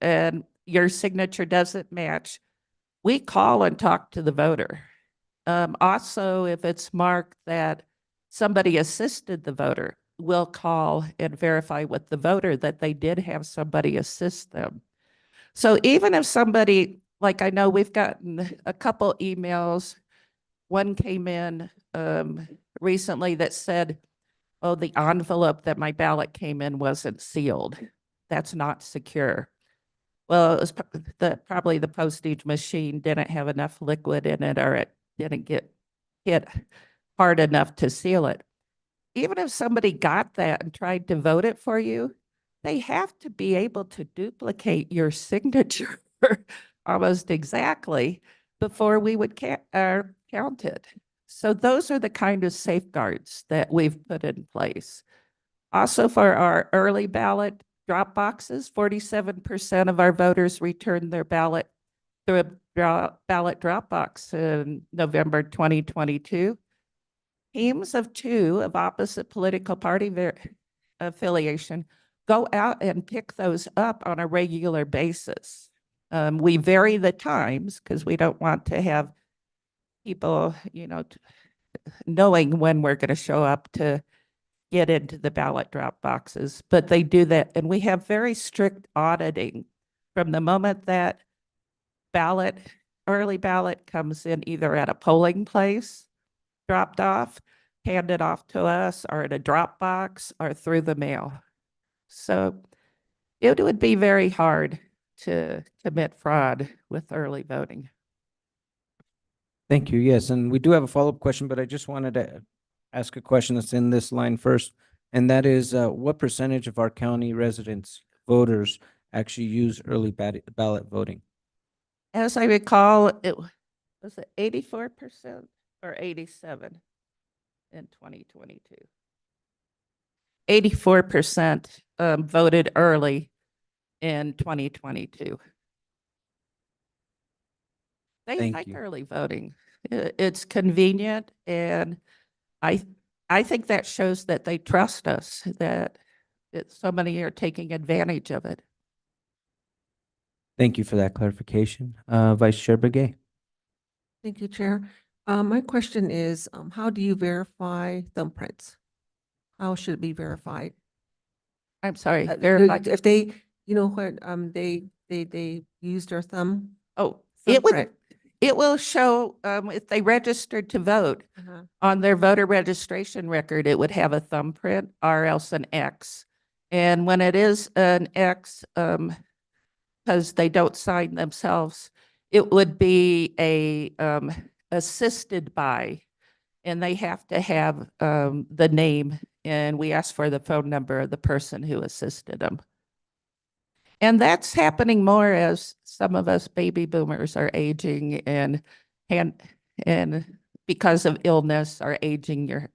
and your signature doesn't match, we call and talk to the voter. Also, if it's marked that somebody assisted the voter, we'll call and verify with the voter that they did have somebody assist them. So even if somebody, like I know we've gotten a couple emails, one came in recently that said, oh, the envelope that my ballot came in wasn't sealed. That's not secure. Well, it was probably the postage machine didn't have enough liquid in it, or it didn't get hit hard enough to seal it. Even if somebody got that and tried to vote it for you, they have to be able to duplicate your signature almost exactly before we would count it. So those are the kind of safeguards that we've put in place. Also, for our early ballot drop boxes, 47% of our voters returned their ballot through a ballot drop box in November 2022. Teams of 2 of opposite political party affiliation go out and pick those up on a regular basis. We vary the times because we don't want to have people, knowing when we're going to show up to get into the ballot drop boxes, but they do that. And we have very strict auditing from the moment that early ballot comes in, either at a polling place, dropped off, handed off to us, or at a drop box, or through the mail. So it would be very hard to commit fraud with early voting. Thank you. Yes, and we do have a follow-up question, but I just wanted to ask a question that's in this line first, and that is, what percentage of our county residents, voters, actually use early ballot voting? As I recall, it was 84% or 87 in 2022. 84% voted early in 2022. They Thank like you. early voting. It's convenient, and I think that shows that they trust us, that so many are taking advantage of it. Thank you for that clarification. Vice Chair Begay. Thank you, Chair. My question is, how do you verify thumbprints? How should it be verified? I'm sorry, If they, when they used their thumb. Oh, thumbprint. it will show if they registered to vote on their voter registration record, it would have a thumbprint or else an X. And when it is an X, because they don't sign themselves, it would be a assisted by. and they have to have the name, and we ask for the phone number of the person who assisted them. And that's happening more as some of us baby boomers are aging and because of illness or aging, your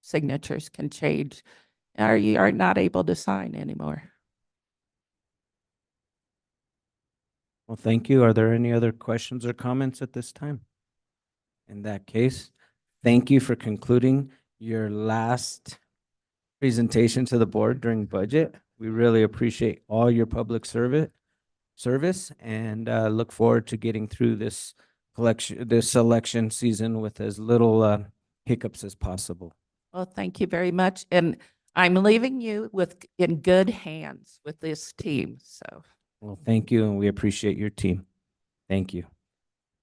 signatures can change, or you are not able to sign anymore. Well, thank you. Are there any other questions or comments at this time? In that case, thank you for concluding your last presentation to the board during budget. We really appreciate all your public service and look forward to getting through this election season with as little hiccups as possible. Well, thank you very much. And I'm leaving you in good hands with this team, so. Well, thank you, and we appreciate your team. Thank you.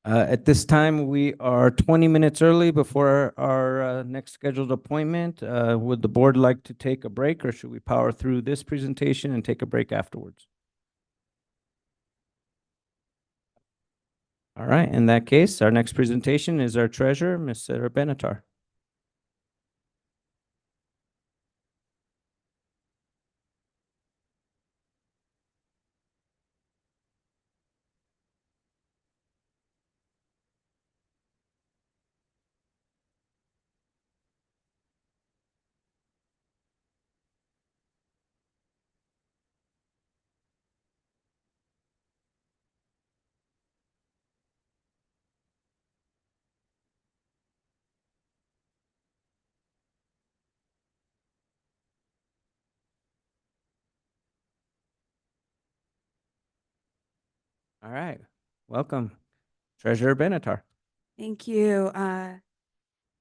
At this time, we are 20 minutes early before our next scheduled appointment. Would the board like to take a break, or should we power through this presentation and take a break afterwards? All right, in that case, our next presentation is our treasurer, Ms. Sarah Benatar. All right, welcome, Treasurer Benatar. Thank you,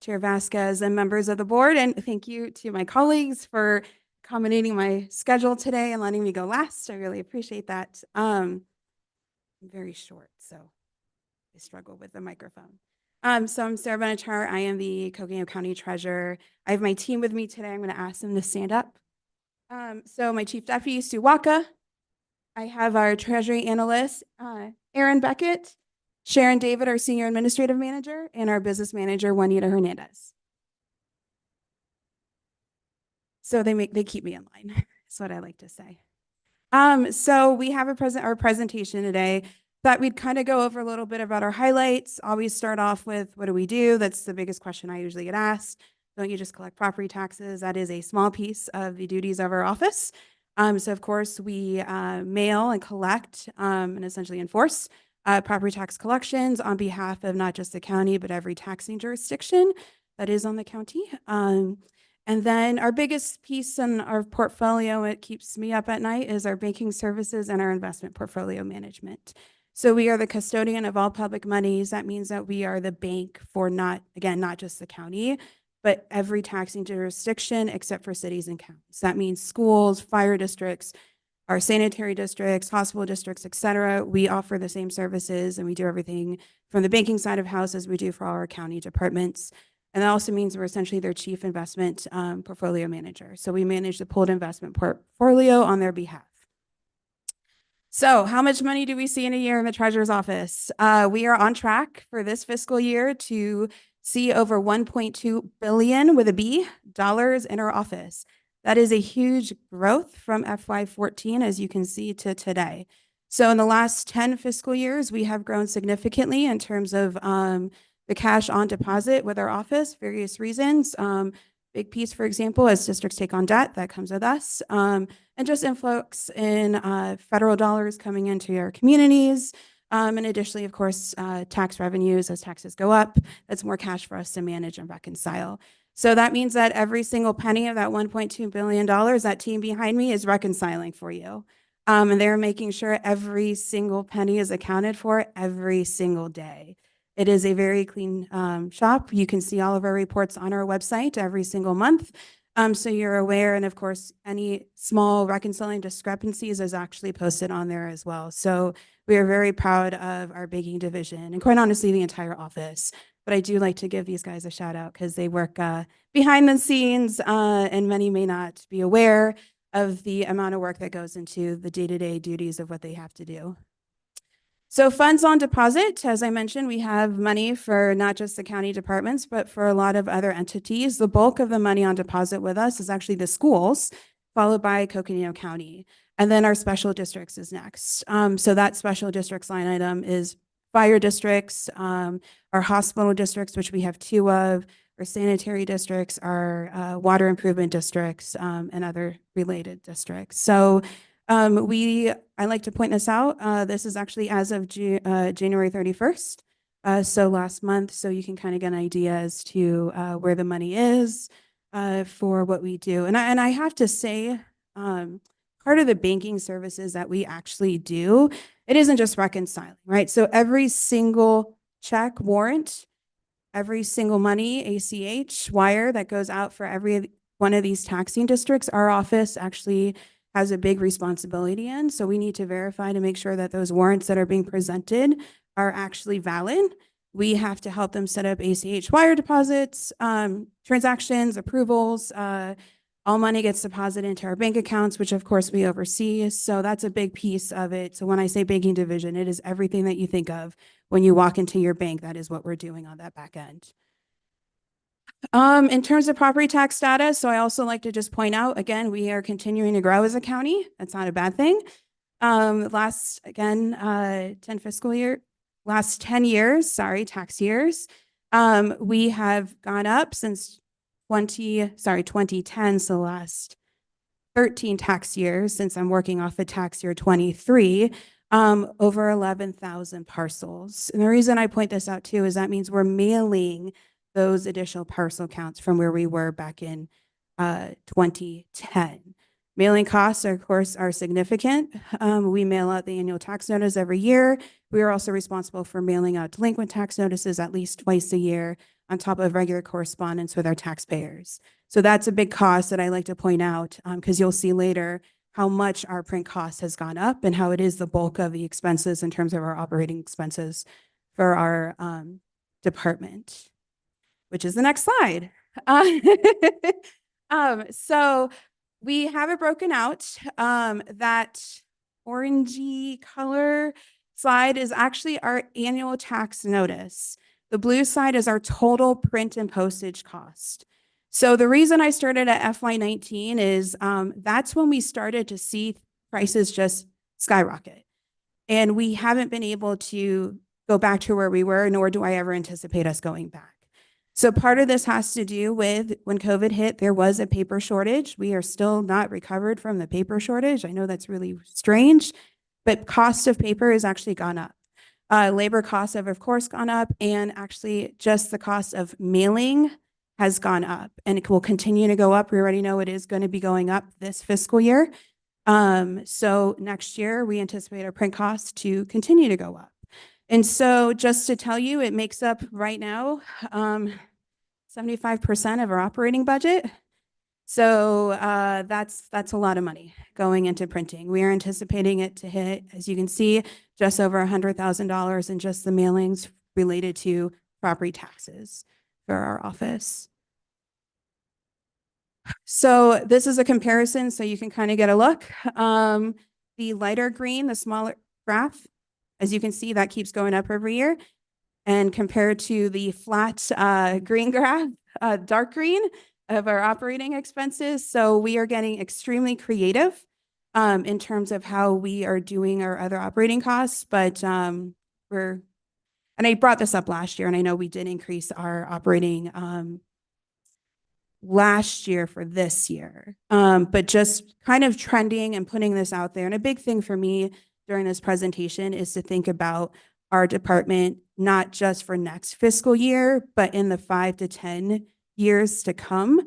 Chair Vasquez and members of the board, and thank you to my colleagues for accommodating my schedule today and letting me go last. I really appreciate that. I'm very short, so I struggle with the microphone. So I'm Sarah Benatar. I am the Coconino County Treasurer. I have my team with me today. I'm going to ask them to stand up. So my Chief Deputy, Sue Waka. I have our Treasury Analyst, Aaron Beckett, Sharon David, our Senior Administrative Manager, and our Business Manager, Juanita Hernandez. So they keep me in line. That's what I like to say. So we have our presentation today. Thought we'd kind of go over a little bit about our highlights. Always start off with, what do we do? That's the biggest question I usually get asked. Don't you just collect property taxes? That is a small piece of the duties of our office. So of course we mail and collect and essentially enforce property tax collections on behalf of not just the county, but every taxing jurisdiction that is on the county. And then our biggest piece in our portfolio, it keeps me up at night, is our banking services and our investment portfolio management. So we are the custodian of all public monies. That means that we are the bank for not just the county, but every taxing jurisdiction except for cities and counties. That means schools, fire districts, our sanitary districts, hospital districts, et cetera. We offer the same services and we do everything from the banking side of house as we do for all our county departments. And that also means we're essentially their chief investment portfolio manager. So we manage the pooled investment portfolio on their behalf. So how much money do we see in a year in the treasurer's office? We are on track for this fiscal year to see over 1.2 billion with a B dollars in our office. That is a huge growth from FY14, as you can see, to today. So in the last 10 fiscal years, we have grown significantly in terms of the cash on deposit with our office, various reasons. Big piece, for example, as districts take on debt, that comes with us. And just influx in federal dollars coming into our communities. And additionally, of course, tax revenues, as taxes go up, that's more cash for us to manage and reconcile. So that means that every single penny of that $1.2 billion, that team behind me is reconciling for you. And they're making sure every single penny is accounted for every single day. It is a very clean shop. You can see all of our reports on our website every single month. So you're aware, and of course, any small reconciling discrepancies is actually posted on there as well. So we are very proud of our banking division and quite honestly, the entire office. But I do like to give these guys a shout out because they work behind the scenes and many may not be aware of the amount of work that goes into the day-to-day duties of what they have to do. So funds on deposit, as I mentioned, we have money for not just the county departments, but for a lot of other entities. The bulk of the money on deposit with us is actually the schools, followed by Coconino County. And then our special districts is next. So that special districts line item is fire districts, our hospital districts, which we have 2 of, our sanitary districts, our water improvement districts, and other related districts. So I like to point this out. This is actually as of January 31st. So last month, so you can kind of get an idea as to where the money is for what we do. And I have to say, part of the banking services that we actually do, it isn't just reconciling, right? So every single check warrant, every single money, ACH, wire that goes out for every one of these taxing districts, our office actually has a big responsibility in. So we need to verify to make sure that those warrants that are being presented are actually valid. We have to help them set up ACH wire deposits, transactions, approvals. All money gets deposited into our bank accounts, which of course we oversee. So that's a big piece of it. So when I say banking division, it is everything that you think of when you walk into your bank. That is what we're doing on that back end. In terms of property tax status, so I also like to just point out, again, we are continuing to grow as a county. That's not a bad thing. Last 10 years, tax years, we have gone up since 2010, so the last 13 tax years, since I'm working off of tax year 23, over 11,000 parcels. And the reason I point this out too is that means we're mailing those additional parcel counts from where we were back in 2010. Mailing costs, of course, are significant. We mail out the annual tax notice every year. We are also responsible for mailing out delinquent tax notices at least twice a year on top of regular correspondence with our taxpayers. So that's a big cost that I like to point out because you'll see later how much our print cost has gone up and how it is the bulk of the expenses in terms of our operating expenses for our department, which is the next slide. So we have it broken out. That orangey color slide is actually our annual tax notice. The blue side is our total print and postage cost. So the reason I started at FY19 is that's when we started to see prices just skyrocket. And we haven't been able to go back to where we were, nor do I ever anticipate us going back. So part of this has to do with when COVID hit, there was a paper shortage. We are still not recovered from the paper shortage. I know that's really strange, but cost of paper has actually gone up. Labor costs have, of course, gone up, and actually just the cost of mailing has gone up, and it will continue to go up. We already know it is going to be going up this fiscal year. So next year, we anticipate our print costs to continue to go up. And so just to tell you, it makes up right now 75% of our operating budget. So that's a lot of money going into printing. We are anticipating it to hit, as you can see, just over $100,000 in just the mailings related to property taxes for our office. So this is a comparison so you can kind of get a look. The lighter green, the smaller graph, as you can see, that keeps going up every year. And compared to the flat green graph, dark green of our operating expenses. So we are getting extremely creative in terms of how we are doing our other operating costs. But and I brought this up last year, and I know we did increase our operating last year for this year. But just kind of trending and putting this out there. And a big thing for me during this presentation is to think about our department, not just for next fiscal year, but in the 5 to 10 years to come.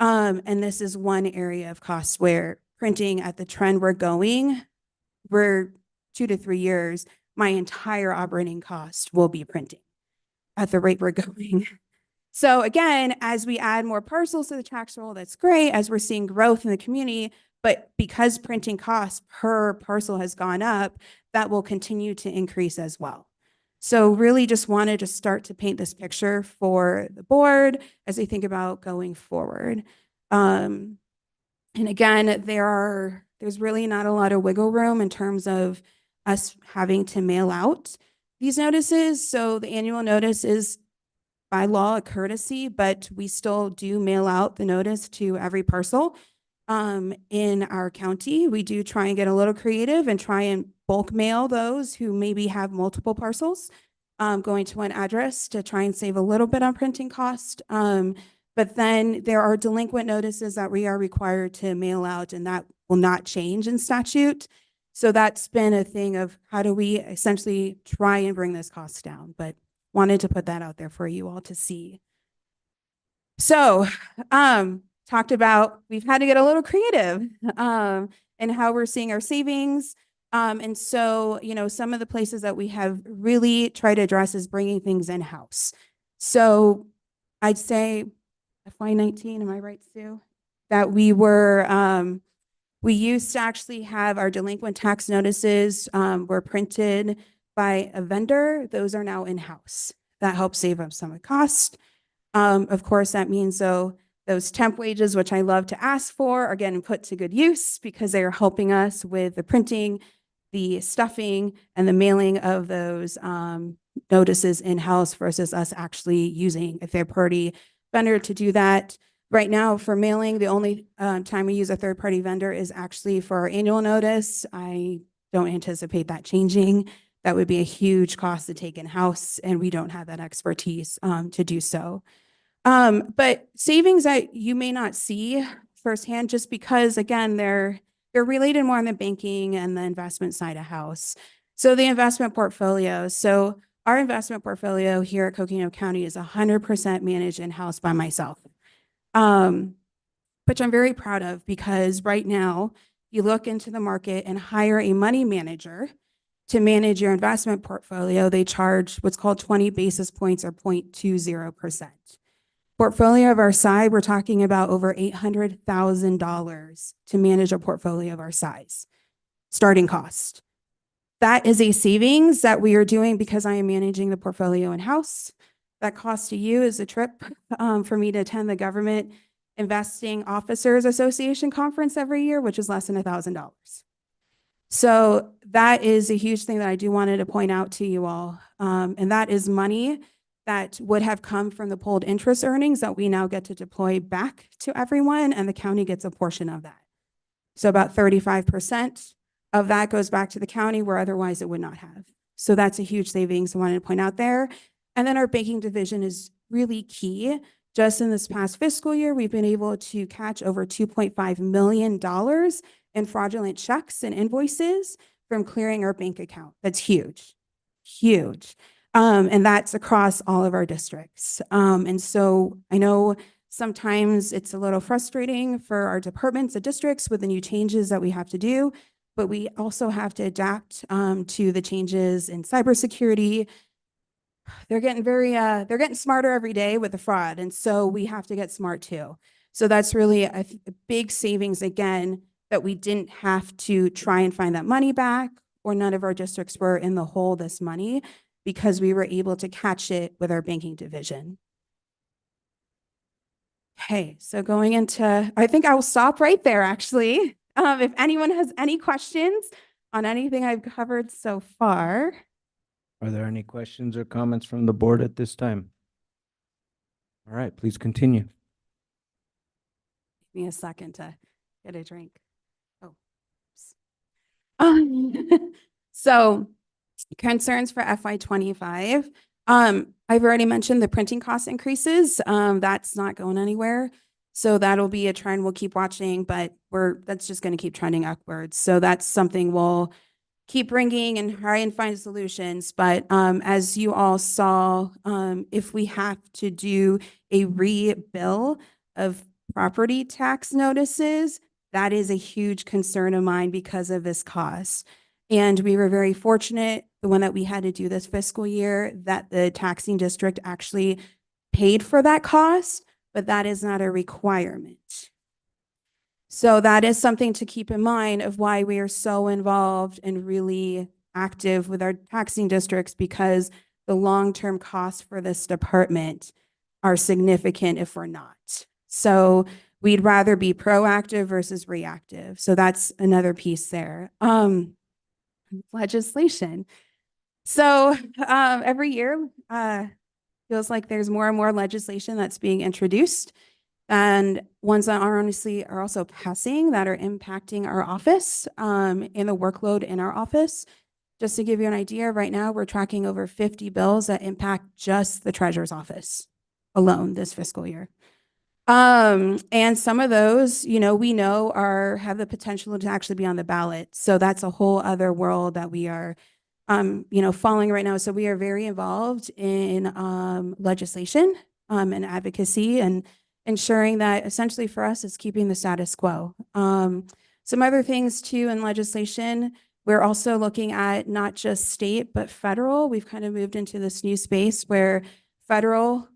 And this is one area of cost where printing at the trend we're going, we're 2 to 3 years, my entire operating cost will be printing at the rate we're going. So again, as we add more parcels to the tax roll, that's great as we're seeing growth in the community, but because printing costs per parcel has gone up, that will continue to increase as well. So really just wanted to start to paint this picture for the board as they think about going forward. And again, there's really not a lot of wiggle room in terms of us having to mail out these notices. So the annual notice is by law a courtesy, but we still do mail out the notice to every parcel in our county. We do try and get a little creative and try and bulk mail those who maybe have multiple parcels going to one address to try and save a little bit on printing cost. But then there are delinquent notices that we are required to mail out, and that will not change in statute. So that's been a thing of how do we essentially try and bring this cost down, but wanted to put that out there for you all to see. So, talked about, we've had to get a little creative in how we're seeing our savings. And so, you know, some of the places that we have really tried to address is bringing things in-house. So I'd say FY19, am I right, Sue? That we were, we used to actually have our delinquent tax notices were printed by a vendor. Those are now in-house. That helps save up some of the cost. Of course, that means those temp wages, which I love to ask for, are getting put to good use because they are helping us with the printing, the stuffing, and the mailing of those notices in-house versus us actually using a third-party vendor to do that. Right now, for mailing, the only time we use a third-party vendor is actually for our annual notice. I don't anticipate that changing. That would be a huge cost to take in-house, and we don't have that expertise to do so. But savings that you may not see firsthand, just because, again, they're related more on the banking and the investment side of house. So the investment portfolio. So our investment portfolio here at Coconino County is 100% managed in-house by myself, which I'm very proud of, because right now you look into the market and hire a money manager to manage your investment portfolio, they charge what's called 20 basis points or 0.20%. Portfolio of our size, we're talking about over $800,000 to manage a portfolio of our size. Starting cost. That is a savings that we are doing because I am managing the portfolio in-house. That cost to you is a trip for me to attend the Government Investing Officers Association conference every year, which is less than $1,000. So that is a huge thing that I do wanted to point out to you all. And that is money that would have come from the pooled interest earnings that we now get to deploy back to everyone, and the county gets a portion of that. So about 35% of that goes back to the county, where otherwise it would not have. So that's a huge savings I wanted to point out there. And then our banking division is really key. Just in this past fiscal year, we've been able to catch over $2.5 million in fraudulent checks and invoices from clearing our bank account. That's huge, huge. And that's across all of our districts. And so I know sometimes it's a little frustrating for our departments and districts with the new changes that we have to do, but we also have to adapt to the changes in cybersecurity. They're getting smarter every day with the fraud. And so we have to get smart too. So that's really a big savings, again, that we didn't have to try and find that money back, or none of our districts were in the hole this money, because we were able to catch it with our banking division. Okay, so going into, I think I will stop right there, actually. If anyone has any questions on anything I've covered so far. Are there any questions or comments from the board at this time? All right, please continue. Give me a second to get a drink. Oh. So concerns for FY25. I've already mentioned the printing cost increases. That's not going anywhere. So that'll be a trend we'll keep watching, but that's just going to keep trending upwards. So that's something we'll keep bringing and try and find solutions. But as you all saw, if we have to do a re-bill of property tax notices, that is a huge concern of mine because of this cost. And we were very fortunate, the one that we had to do this fiscal year, that the taxing district actually paid for that cost, but that is not a requirement. So that is something to keep in mind of why we are so involved and really active with our taxing districts, because the long-term costs for this department are significant if we're not. So we'd rather be proactive versus reactive. So that's another piece there. legislation. So every year feels like there's more and more legislation that's being introduced, and ones that are honestly are also passing that are impacting our office and the workload in our office. Just to give you an idea, right now we're tracking over 50 bills that impact just the treasurer's office alone this fiscal year. And some of those, we know have the potential to actually be on the ballot. So that's a whole other world that we are, following right now. So we are very involved in legislation and advocacy and ensuring that essentially for us it's keeping the status quo. Some other things too in legislation, we're also looking at not just state, but federal. We've kind of moved into this new space where federal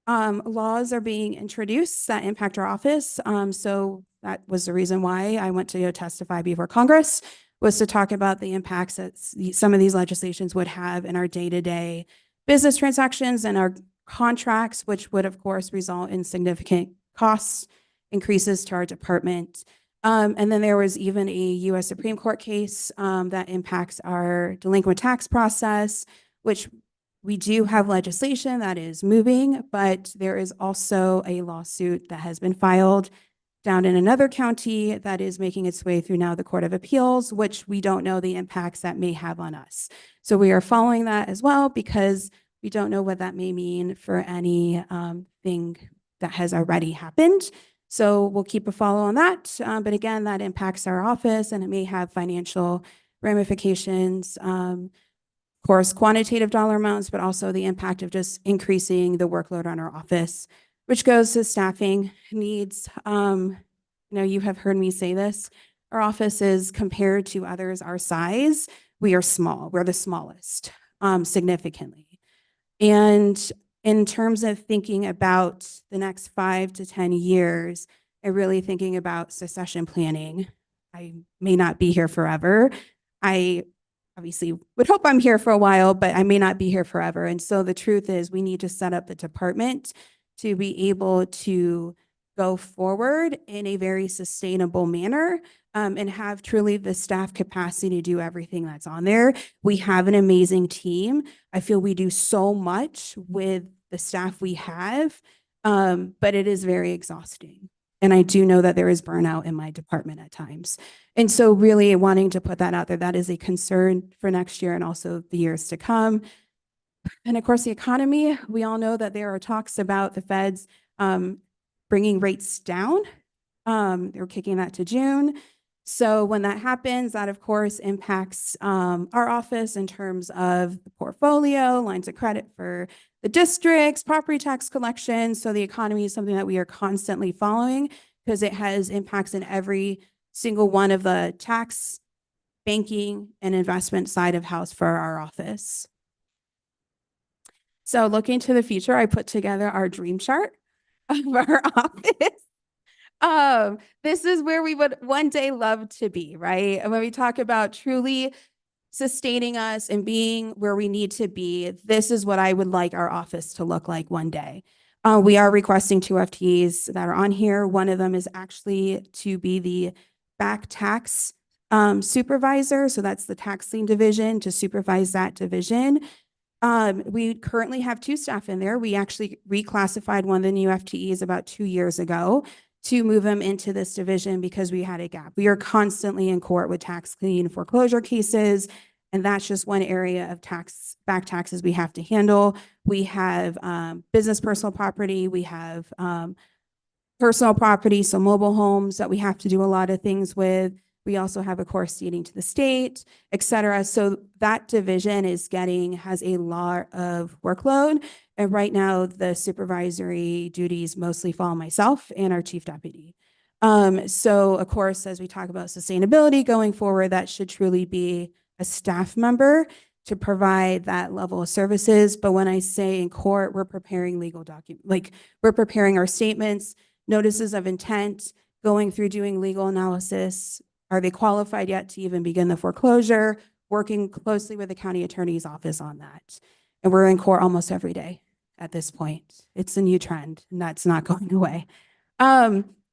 laws are being introduced that impact our office. So that was the reason why I went to go testify before Congress, was to talk about the impacts that some of these legislations would have in our day-to-day business transactions and our contracts, which would of course result in significant costs increases to our department. And then there was even a U.S. Supreme Court case that impacts our delinquent tax process, which we do have legislation that is moving, but there is also a lawsuit that has been filed down in another county that is making its way through now the Court of Appeals, which we don't know the impacts that may have on us. So we are following that as well because we don't know what that may mean for any thing that has already happened. So we'll keep a follow on that. But again, that impacts our office and it may have financial ramifications. Of course, quantitative dollar amounts, but also the impact of just increasing the workload on our office, which goes to staffing needs. You have heard me say this. Our office is, compared to others our size, we are small. We're the smallest, significantly. And in terms of thinking about the next 5 to 10 years and really thinking about succession planning, I may not be here forever. I obviously would hope I'm here for a while, but I may not be here forever. And so the truth is we need to set up the department to be able to go forward in a very sustainable manner and have truly the staff capacity to do everything that's on there. We have an amazing team. I feel we do so much with the staff we have, but it is very exhausting. And I do know that there is burnout in my department at times. And so really wanting to put that out there, that is a concern for next year and also the years to come. And of course, the economy, we all know that there are talks about the feds bringing rates down. They're kicking that to June. So when that happens, that of course impacts our office in terms of the portfolio, lines of credit for the districts, property tax collection. So the economy is something that we are constantly following because it has impacts in every single one of the tax, banking, and investment side of house for our office. So looking to the future, I put together our dream chart of our office. This is where we would one day love to be, right? And when we talk about truly sustaining us and being where we need to be, this is what I would like our office to look like one day. We are requesting 2 FTEs that are on here. One of them is actually to be the back tax supervisor. So that's the tax lien division, to supervise that division. We currently have 2 staff in there. We actually reclassified one of the new FTEs about 2 years ago to move them into this division because we had a gap. We are constantly in court with tax lien foreclosure cases, and that's just one area of back taxes we have to handle. We have business personal property. We have personal property, so mobile homes that we have to do a lot of things with. We also have, of course, ceding to the state, et cetera. So that division has a lot of workload. And right now, the supervisory duties mostly fall on myself and our chief deputy. So, of course, as we talk about sustainability going forward, that should truly be a staff member to provide that level of services. But when I say in court, we're preparing legal documents, like we're preparing our statements, notices of intent, going through doing legal analysis. Are they qualified yet to even begin the foreclosure? Working closely with the county attorney's office on that. And we're in court almost every day at this point. It's a new trend and that's not going away.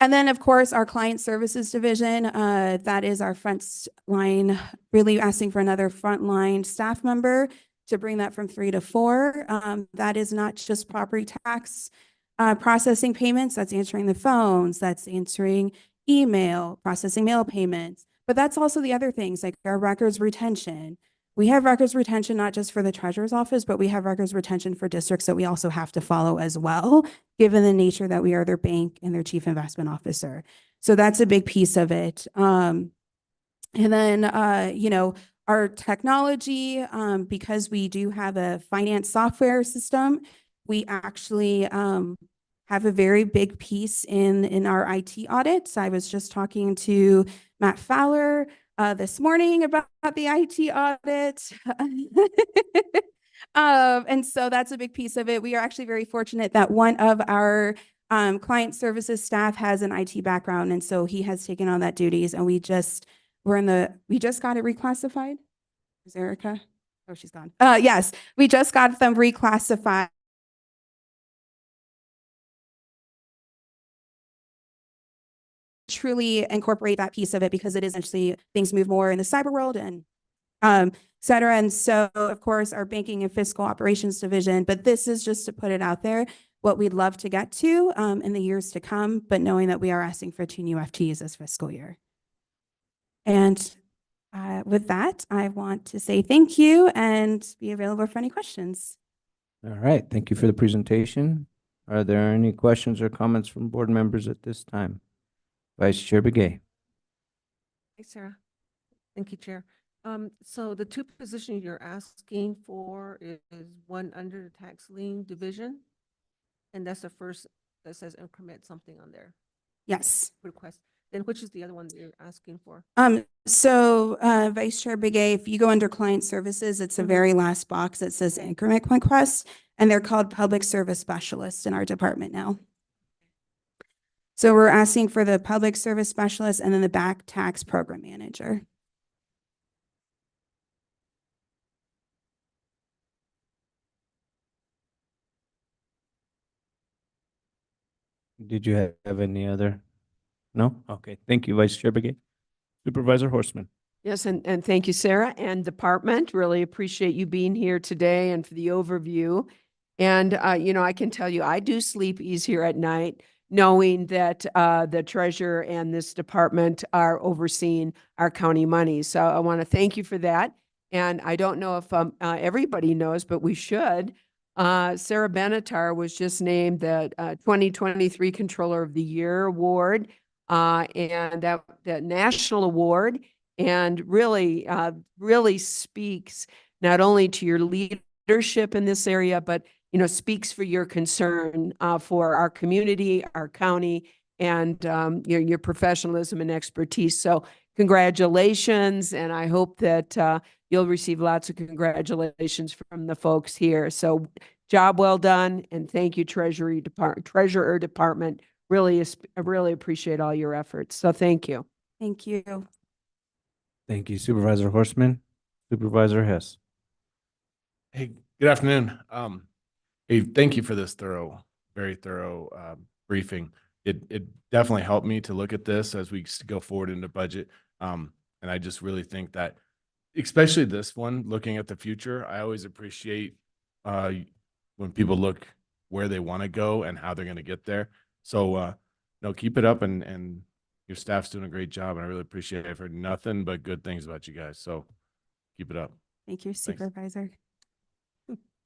And then, of course, our client services division, that is our front line, really asking for another frontline staff member to bring that from 3 to 4. That is not just property tax processing payments, that's answering the phones, that's answering email, processing mail payments, but that's also the other things like our records retention. We have records retention not just for the treasurer's office, but we have records retention for districts that we also have to follow as well, given the nature that we are their bank and their chief investment officer. So that's a big piece of it. And then, you know, our technology, because we do have a finance software system, we actually have a very big piece in our IT audits. I was just talking to Matt Fowler this morning about the IT audit. And so that's a big piece of it. We are actually very fortunate that one of our client services staff has an IT background. And so he has taken on that duties and we just got it reclassified. Is Erica? Oh, she's gone. Yes, we just got them reclassified. Truly incorporate that piece of it because it is essentially things move more in the cyber world and et cetera. And so, of course, our banking and fiscal operations division, but this is just to put it out there, what we'd love to get to in the years to come, but knowing that we are asking for 2 new FTEs this fiscal year. And with that, I want to say thank you and be available for any questions. All right, thank you for the presentation. Are there any questions or comments from board members at this time? Vice Chair Begay. Hey, Sarah. Thank you, Chair. So the 2 positions you're asking for is one under the tax lien division, and that's the first that says increment something on there. Yes. Request. Then which is the other one that you're asking for? So Vice Chair Begay, if you go under client services, it's the very last box that says increment request, and they're called public service specialists in our department now. So we're asking for the public service specialist and then the back tax program manager. Did you have any other? No? Okay, thank you, Vice Chair Begay. Supervisor Horstman. Yes, and thank you, Sarah, and department. Really appreciate you being here today and for the overview. And, you know, I can tell you, I do sleep easier at night knowing that the treasurer and this department are overseeing our county money. So I want to thank you for that. And I don't know if everybody knows, but we should. Sarah Benatar was just named the 2023 Controller of the Year Award, and that national award, and really, really speaks not only to your leadership in this area, but you know, speaks for your concern for our community, our county, and your professionalism and expertise. So congratulations, and I hope that you'll receive lots of congratulations from the folks here. So job well done, and thank you, Treasurer Department. Really appreciate all your efforts. So thank you. Thank you. Thank you, Supervisor Horstman. Supervisor Hess. Hey, good afternoon. Hey, thank you for this very thorough briefing. It definitely helped me to look at this as we go forward into budget. And I just really think that, especially this one, looking at the future, I always appreciate when people look where they want to go and how they're going to get there. So, no, keep it up, and your staff's doing a great job, and I really appreciate it. I've heard nothing but good things about you guys, so keep it up. Thank you, Supervisor.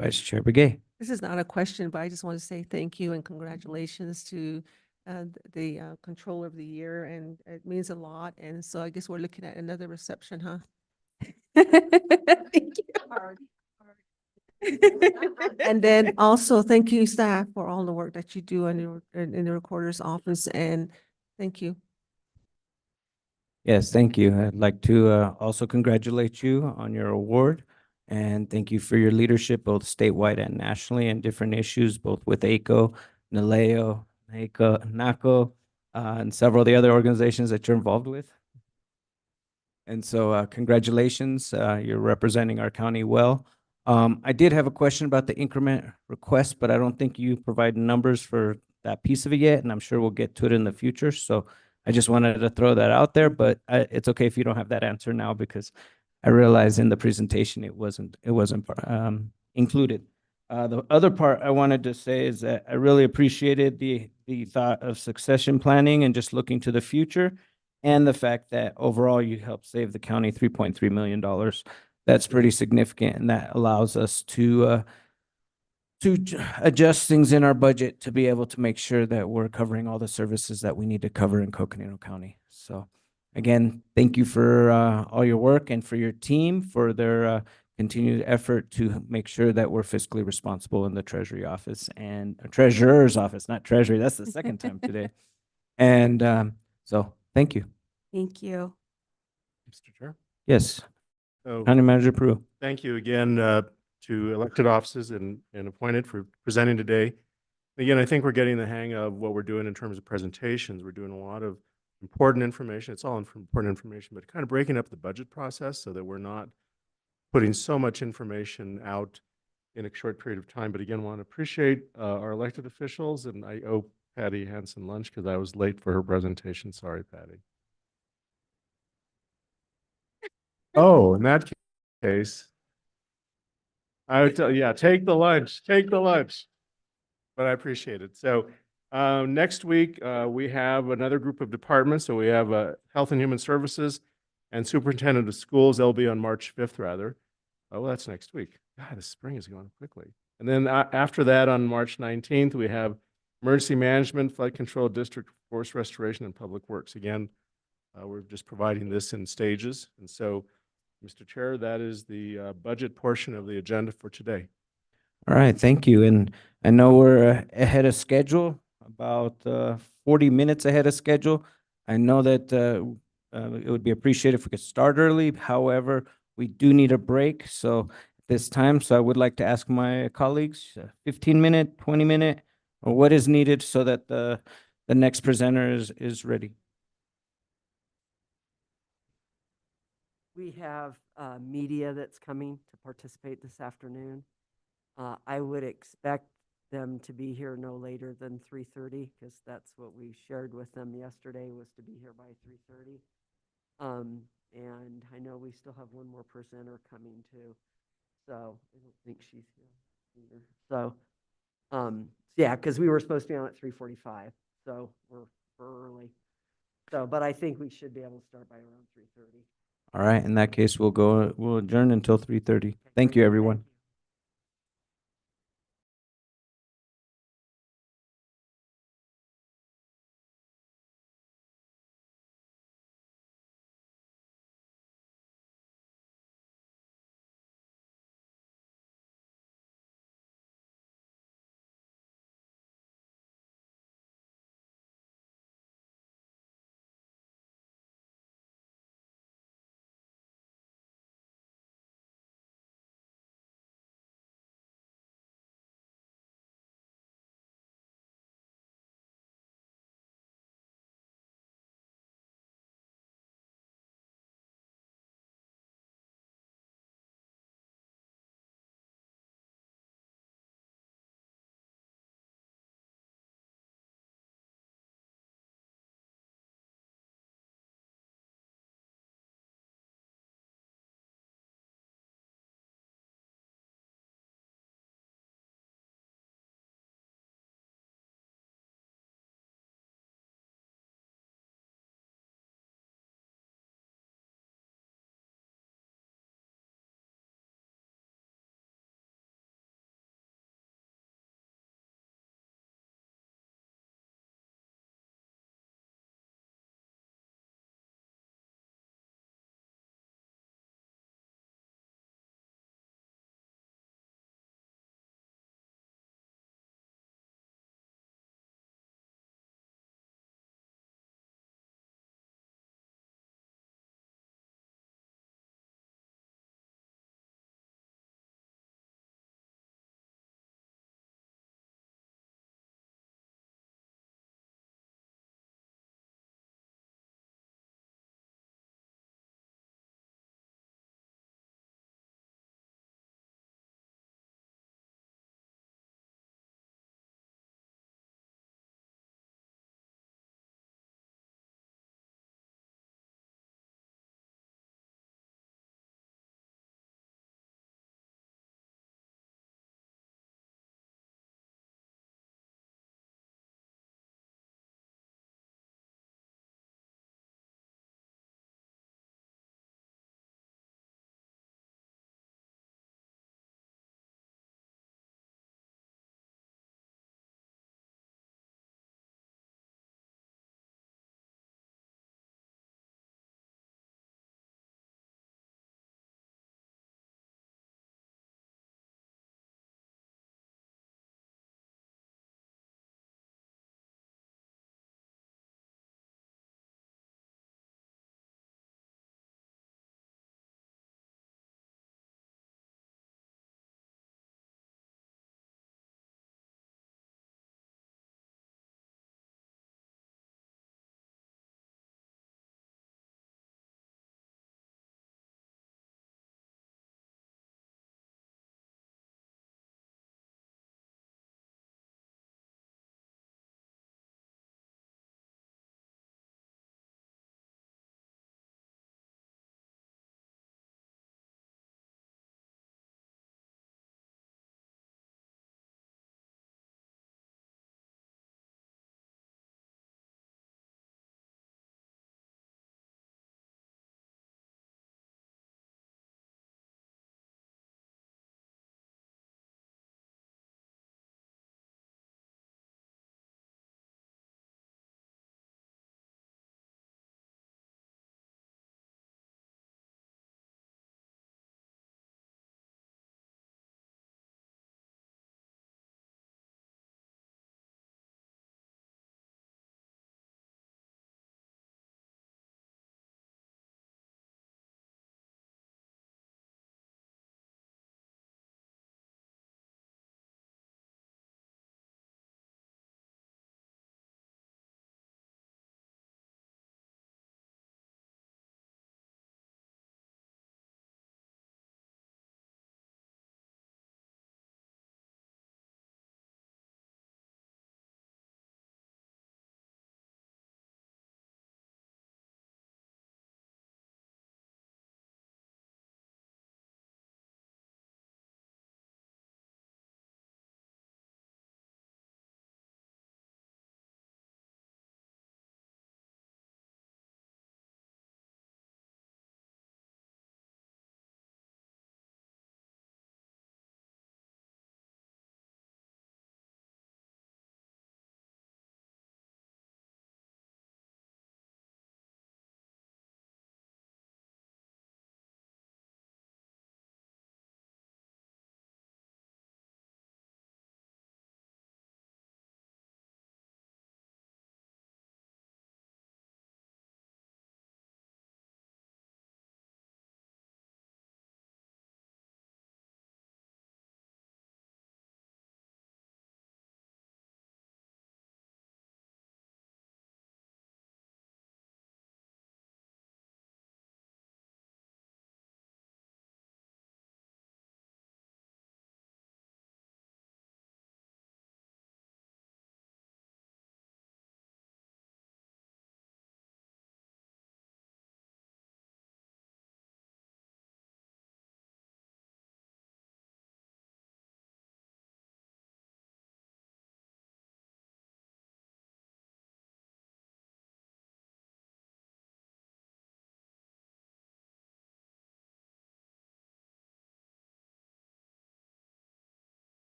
Vice Chair Begay. This is not a question, but I just want to say thank you and congratulations to the Controller of the Year, and it means a lot. And so I guess we're looking at another reception, huh? Thank And then also thank you, staff, for all the work that you do in the recorder's office, and thank you. Yes, thank you. I'd like to also congratulate you on your award, and thank you for your leadership, both statewide and nationally, in different issues, both with ACO, NALEO, NACO, and several of the other organizations that you're involved with. And so congratulations, you're representing our county well. I did have a question about the increment request, but I don't think you provide numbers for that piece of it yet, and I'm sure we'll get to it in the future. So I just wanted to throw that out there, but it's okay if you don't have that answer now because I realized in the presentation it wasn't included. The other part I wanted to say is that I really appreciated the thought of succession planning and just looking to the future, and the fact that overall you helped save the county $3.3 million. That's pretty significant, and that allows us to adjust things in our budget to be able to make sure that we're covering all the services that we need to cover in Coconino County. So again, thank you for all your work and for your team for their continued effort to make sure that we're fiscally responsible in the Treasury office and Treasurer's office, not Treasury. That's the second time today. And so thank you. Thank you. Mr. Chair. Yes. So, County Manager Peru. thank you again to elected offices and appointed for presenting today. Again, I think we're getting the hang of what we're doing in terms of presentations. We're doing a lot of important information. It's all important information, but kind of breaking up the budget process so that we're not putting so much information out in a short period of time. But again, want to appreciate our elected officials, and I owe Patty Hansen lunch because I was late for her presentation. Sorry, Patty. Oh, in that case, I would tell, yeah, take the lunch, but I appreciate it. So next week, we have another group of departments. So we have Health and Human Services and Superintendent of Schools. They'll be on March 5th, rather. Oh, well, that's next week. God, the spring is going quickly. And then after that, on March 19th, we have Emergency Management, Flood Control District, Forest Restoration, and Public Works. Again, we're just providing this in stages. And so, Mr. Chair, that is the budget portion of the agenda for today. All right, thank you. And I know we're ahead of schedule, about 40 minutes ahead of schedule. I know that it would be appreciated if we could start early. However, we do need a break. So this time, so I would like to ask my colleagues, 15-minute, 20-minute, or what is needed so that the next presenter is ready. We have media that's coming to participate this afternoon. I would expect them to be here no later than 3:30 because that's what we shared with them yesterday, was to be here by 3:30. And I know we still have one more presenter coming too. So I don't think she's here either. So yeah, because we were supposed to be on at 3:45. So we're early. So, but I think we should be able to start by around 3:30. All right, in that case, we'll adjourn until 3:30. Thank you, everyone.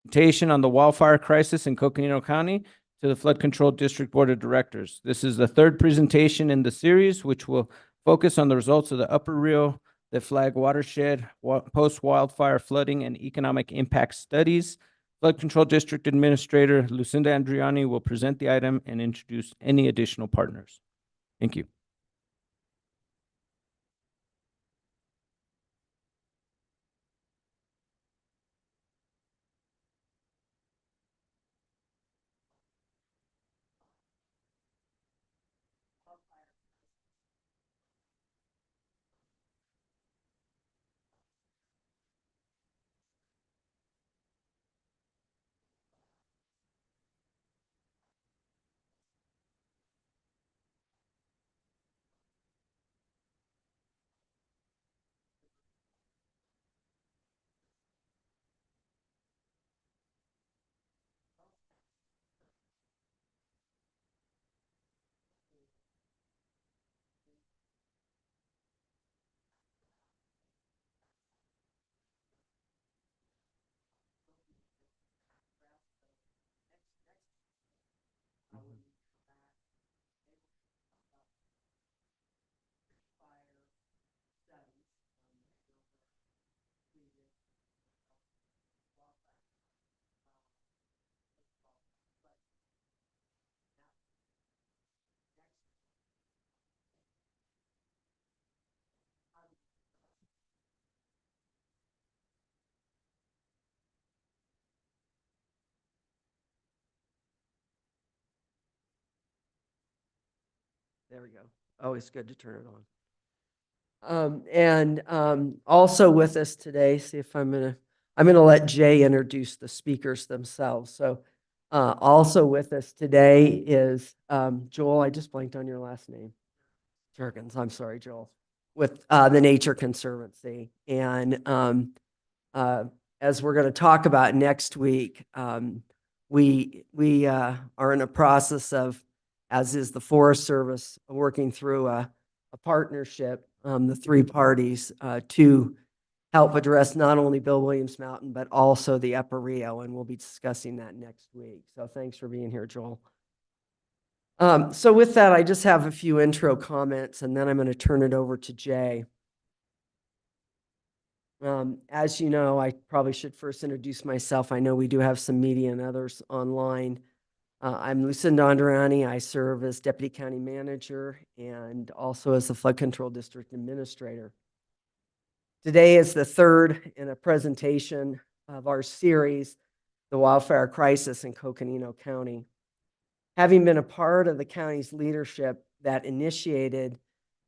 presentation on the wildfire crisis in Coconino County to the Flood Control District Board of Directors. This is the third presentation in the series, which will focus on the results of the Upper Rio, the Flag watershed, post-wildfire flooding and economic impact studies. Flood Control District Administrator Lucinda Andriani will present the item and introduce any additional partners. Thank you. There we go. Always good to turn it on. Also with us today, see if I'm gonna let Jay introduce the speakers themselves. So also with us today is Joel, I just blanked on your last name. Jergens, I'm sorry, Joel, with the Nature Conservancy. And as we're going to talk about next week, we are in a process of, as is the Forest Service, working through a partnership, the three parties, to help address not only Bill Williams Mountain, but also the Upper Rio, and we'll be discussing that next week. So thanks for being here, Joel. So with that, I just have a few intro comments, and then I'm going to turn it over to Jay. As you know, I probably should first introduce myself. I know we do have some media and others online. I'm Lucinda Andriani. I serve as Deputy County Manager and also as the Flood Control District Administrator. Today is the third in a presentation of our series, The Wildfire Crisis in Coconino County. Having been a part of the county's leadership that initiated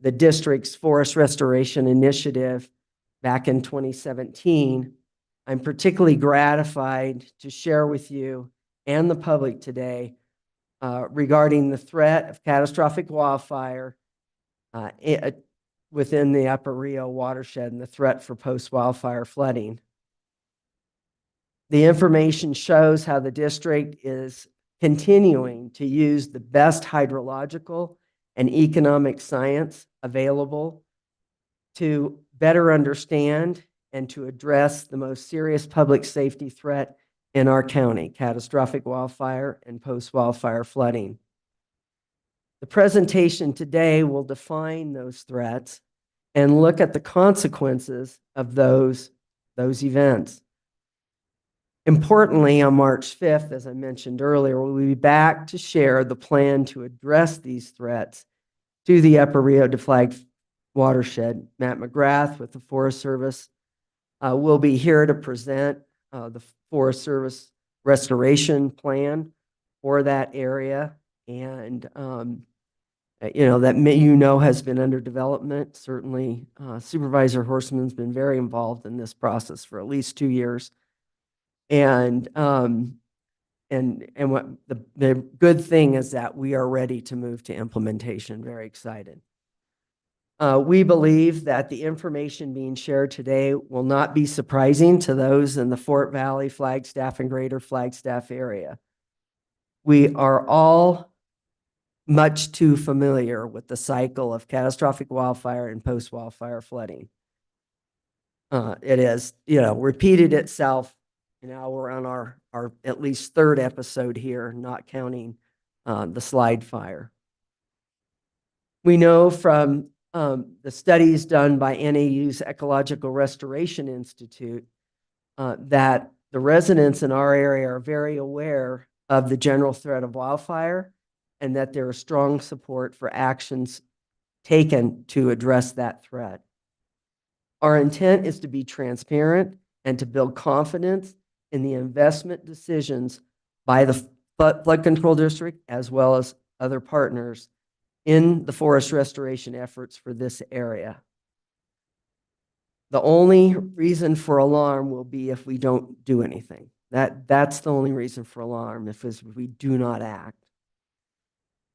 the district's forest restoration initiative back in 2017, I'm particularly gratified to share with you and the public today regarding the threat of catastrophic wildfire within the Upper Rio watershed and the threat for post-wildfire flooding. The information shows how the district is continuing to use the best hydrological and economic science available to better understand and to address the most serious public safety threat in our county, catastrophic wildfire and post-wildfire flooding. The presentation today will define those threats and look at the consequences of those events. Importantly, on March 5th, as I mentioned earlier, we'll be back to share the plan to address these threats to the Upper Rio de Flag watershed. Matt McGrath with the Forest Service will be here to present the Forest Service restoration plan for that area. And, that has been under development. Certainly, Supervisor Horseman's been very involved in this process for at least 2 years. And what the good thing is that we are ready to move to implementation. Very excited. We believe that the information being shared today will not be surprising to those in the Fort Valley, Flagstaff, and Greater Flagstaff area. We are all much too familiar with the cycle of catastrophic wildfire and post-wildfire flooding. It has, repeated itself Now we're on our at least third episode here, not counting the slide fire. We know from the studies done by NAU's Ecological Restoration Institute that the residents in our area are very aware of the general threat of wildfire and that there is strong support for actions taken to address that threat. Our intent is to be transparent and to build confidence in the investment decisions by the flood control district as well as other partners in the forest restoration efforts for this area. The only reason for alarm will be if we don't do anything. That's the only reason for alarm, if we do not act.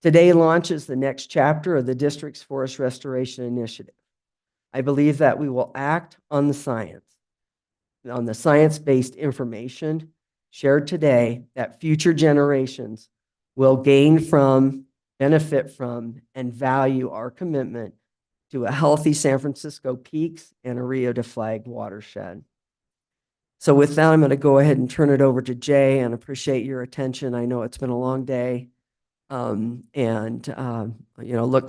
Today launches the next chapter of the district's forest restoration initiative. I believe that we will act on the science-based information shared today that future generations will gain from, benefit from, and value our commitment to a healthy San Francisco Peaks and a Rio de Flag watershed. So with that, I'm going to go ahead and turn it over to Jay and appreciate your attention. I know it's been a long day. Look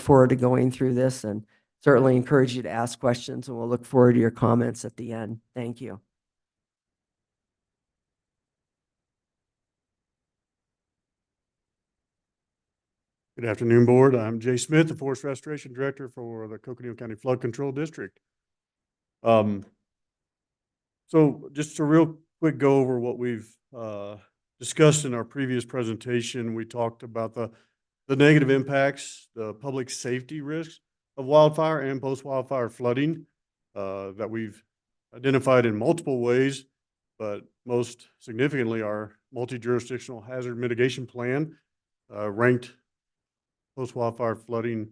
forward to going through this and certainly encourage you to ask questions, and we'll look forward to your comments at the end. Thank you. Good afternoon, Board. I'm Jay Smith, the Forest Restoration Director for the Coconino County Flood Control District. So just to real quick go over what we've discussed in our previous presentation. We talked about the negative impacts, the public safety risks of wildfire and post-wildfire flooding that we've identified in multiple ways, but most significantly our multi-jurisdictional hazard mitigation plan ranked post-wildfire flooding,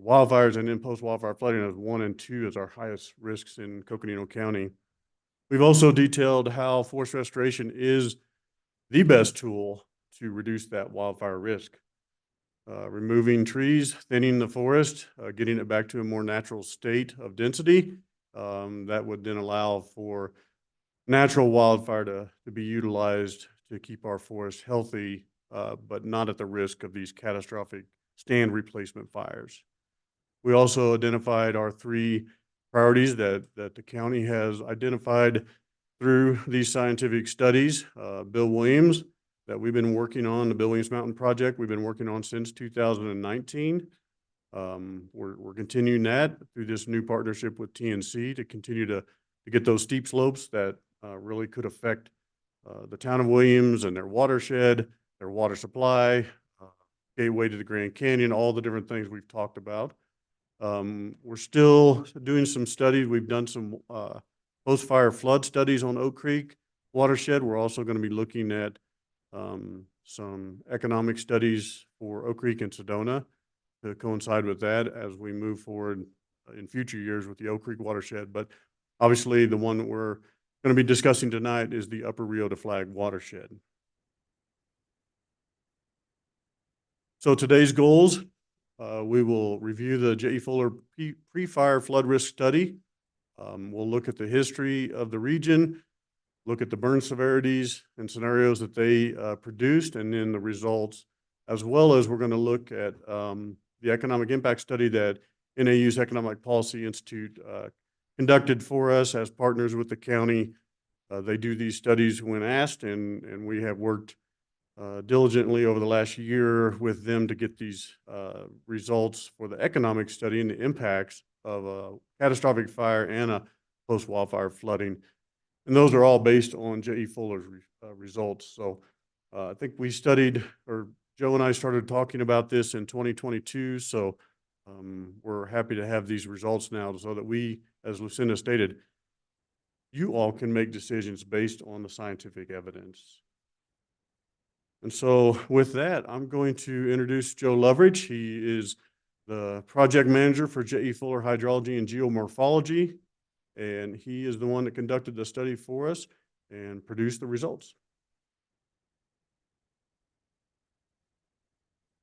wildfires and then post-wildfire flooding as 1 and 2 as our highest risks in Coconino County. We've also detailed how forest restoration is the best tool to reduce that wildfire risk. Removing trees, thinning the forest, getting it back to a more natural state of density. That would then allow for natural wildfire to be utilized to keep our forest healthy, but not at the risk of these catastrophic stand replacement fires. We also identified our 3 priorities that the county has identified through these scientific studies. Bill Williams, that we've been working on, the Bill Williams Mountain Project, we've been working on since 2019. We're continuing that through this new partnership with TNC to continue to get those steep slopes that really could affect the town of Williams and their watershed, their water supply, gateway to the Grand Canyon, all the different things we've talked about. We're still doing some studies. We've done some post-fire flood studies on Oak Creek watershed. We're also going to be looking at some economic studies for Oak Creek and Sedona to coincide with that as we move forward in future years with the Oak Creek watershed. But obviously the one that we're going to be discussing tonight is the Upper Rio de Flag watershed. So today's goals, we will review the J.E. Fuller pre-fire flood risk study. We'll look at the history of the region, look at the burn severities and scenarios that they produced, and then the results, as well as we're going to look at the economic impact study that NAU's Economic Policy Institute conducted for us as partners with the county. They do these studies when asked, and we have worked diligently over the last year with them to get these results for the economic study and the impacts of a catastrophic fire and a post-wildfire flooding. And those are all based on J.E. Fuller's results. So I think we studied, or Joe and I started talking about this in 2022. So we're happy to have these results now so that we, as Lucinda stated, you all can make decisions based on the scientific evidence. And so with that, I'm going to introduce Joe Loveridge. He is the project manager for J.E. Fuller Hydrology and Geomorphology, and he is the one that conducted the study for us and produced the results.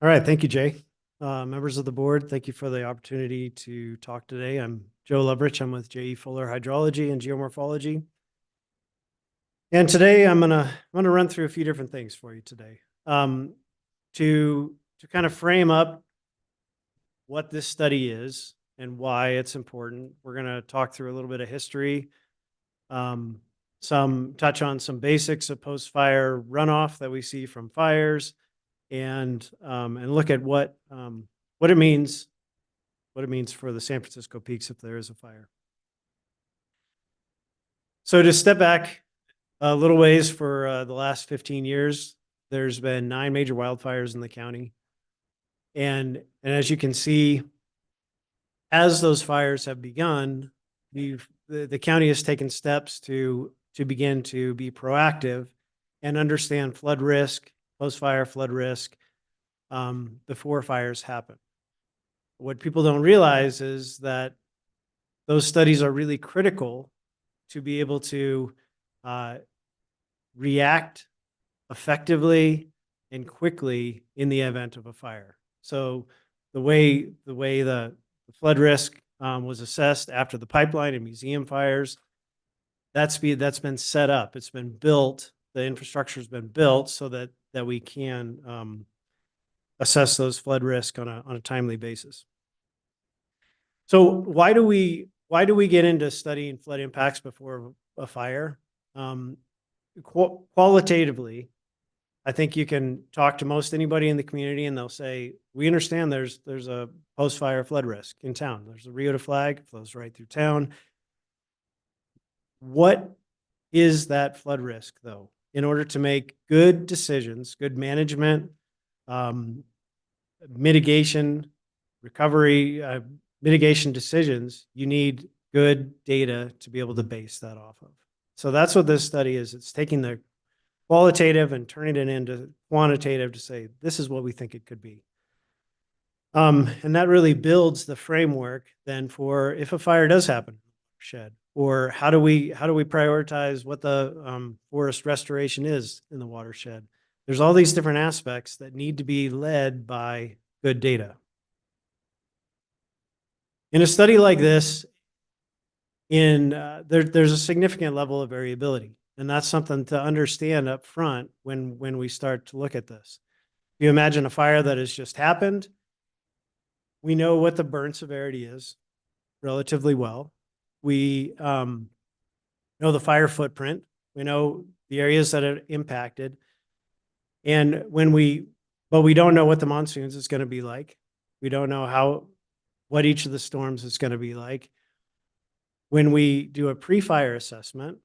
All right, thank you, Jay. Members of the board, thank you for the opportunity to talk today. I'm Joe Loveridge. I'm with J.E. Fuller Hydrology and Geomorphology. And today I'm gonna run through a few different things for you today. To kind of frame up what this study is and why it's important. We're gonna talk through a little bit of history, some touch on some basics of post-fire runoff that we see from fires, and look at what it means for the San Francisco Peaks if there is a fire. So to step back a little ways, for the last 15 years, there's been 9 major wildfires in the county. And as you can see, as those fires have begun, the county has taken steps to begin to be proactive and understand flood risk, post-fire flood risk, before fires happen. What people don't realize is that those studies are really critical to be able to react effectively and quickly in the event of a fire. So the way the flood risk was assessed after the pipeline and museum fires, that's been set up. It's been built. The infrastructure has been built so that we can assess those flood risk on a timely basis. So why do we get into studying flood impacts before a fire? Qualitatively, I think you can talk to most anybody in the community and they'll say, we understand there's a post-fire flood risk in town. There's a Rio de Flag, flows right through town. What is that flood risk, though? In order to make good decisions, good management, mitigation, recovery, mitigation decisions, you need good data to be able to base that off of. So that's what this study is. It's taking the qualitative and turning it into quantitative to say, this is what we think it could be. And that really builds the framework then for if a fire does happen in the watershed, or how do we prioritize what the forest restoration is in the watershed. There's all these different aspects that need to be led by good data. In a study like this, there's a significant level of variability, and that's something to understand up front when we start to look at this. If you imagine a fire that has just happened, we know what the burn severity is relatively well. We know the fire footprint. We know the areas that are impacted. And but we don't know what the monsoons is going to be like. We don't know what each of the storms is going to be like. When we do a pre-fire assessment,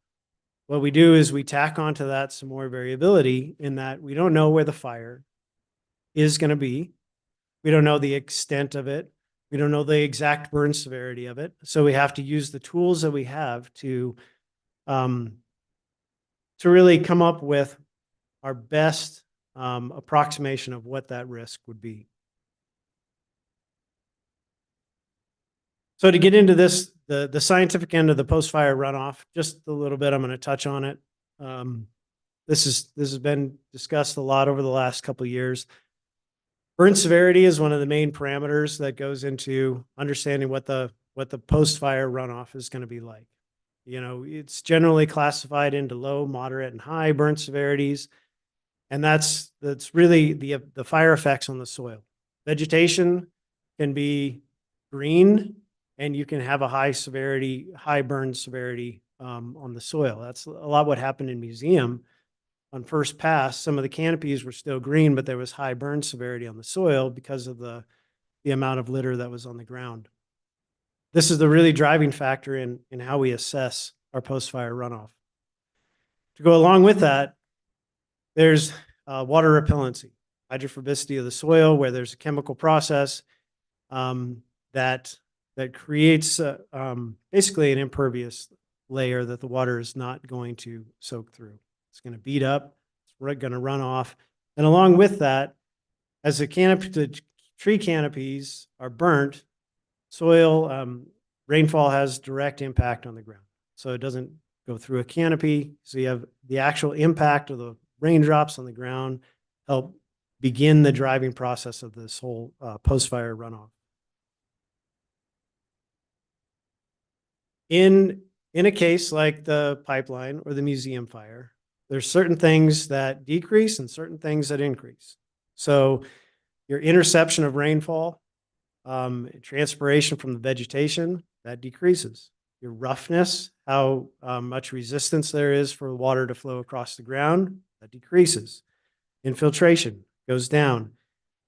what we do is we tack onto that some more variability in that we don't know where the fire is going to be. We don't know the extent of it. We don't know the exact burn severity of it. So we have to use the tools that we have to really come up with our best approximation of what that risk would be. So to get into this, the scientific end of the post-fire runoff, just a little bit, I'm going to touch on it. This has been discussed a lot over the last couple of years. Burn severity is one of the main parameters that goes into understanding what the post-fire runoff is going to be like. You know, it's generally classified into low, moderate, and high burn severities, and that's really the fire effects on the soil. Vegetation can be green, and you can have a high burn severity on the soil. That's a lot what happened in museum. On first pass, some of the canopies were still green, but there was high burn severity on the soil because of the amount of litter that was on the ground. This is the really driving factor in how we assess our post-fire runoff. To go along with that, there's water repellency, hydrophobicity of the soil, where there's a chemical process that creates basically an impervious layer that the water is not going to soak through. It's going to beat up, it's going to run off. And along with that, as the tree canopies are burnt, soil, rainfall has direct impact on the ground. So it doesn't go through a canopy. So you have the actual impact of the raindrops on the ground help begin the driving process of this whole post-fire runoff. In in a case like the pipeline or the museum fire, there's certain things that decrease and certain things that increase. So your interception of rainfall, transpiration from the vegetation, that decreases. Your roughness, how much resistance there is for water to flow across the ground, that decreases. Infiltration goes down.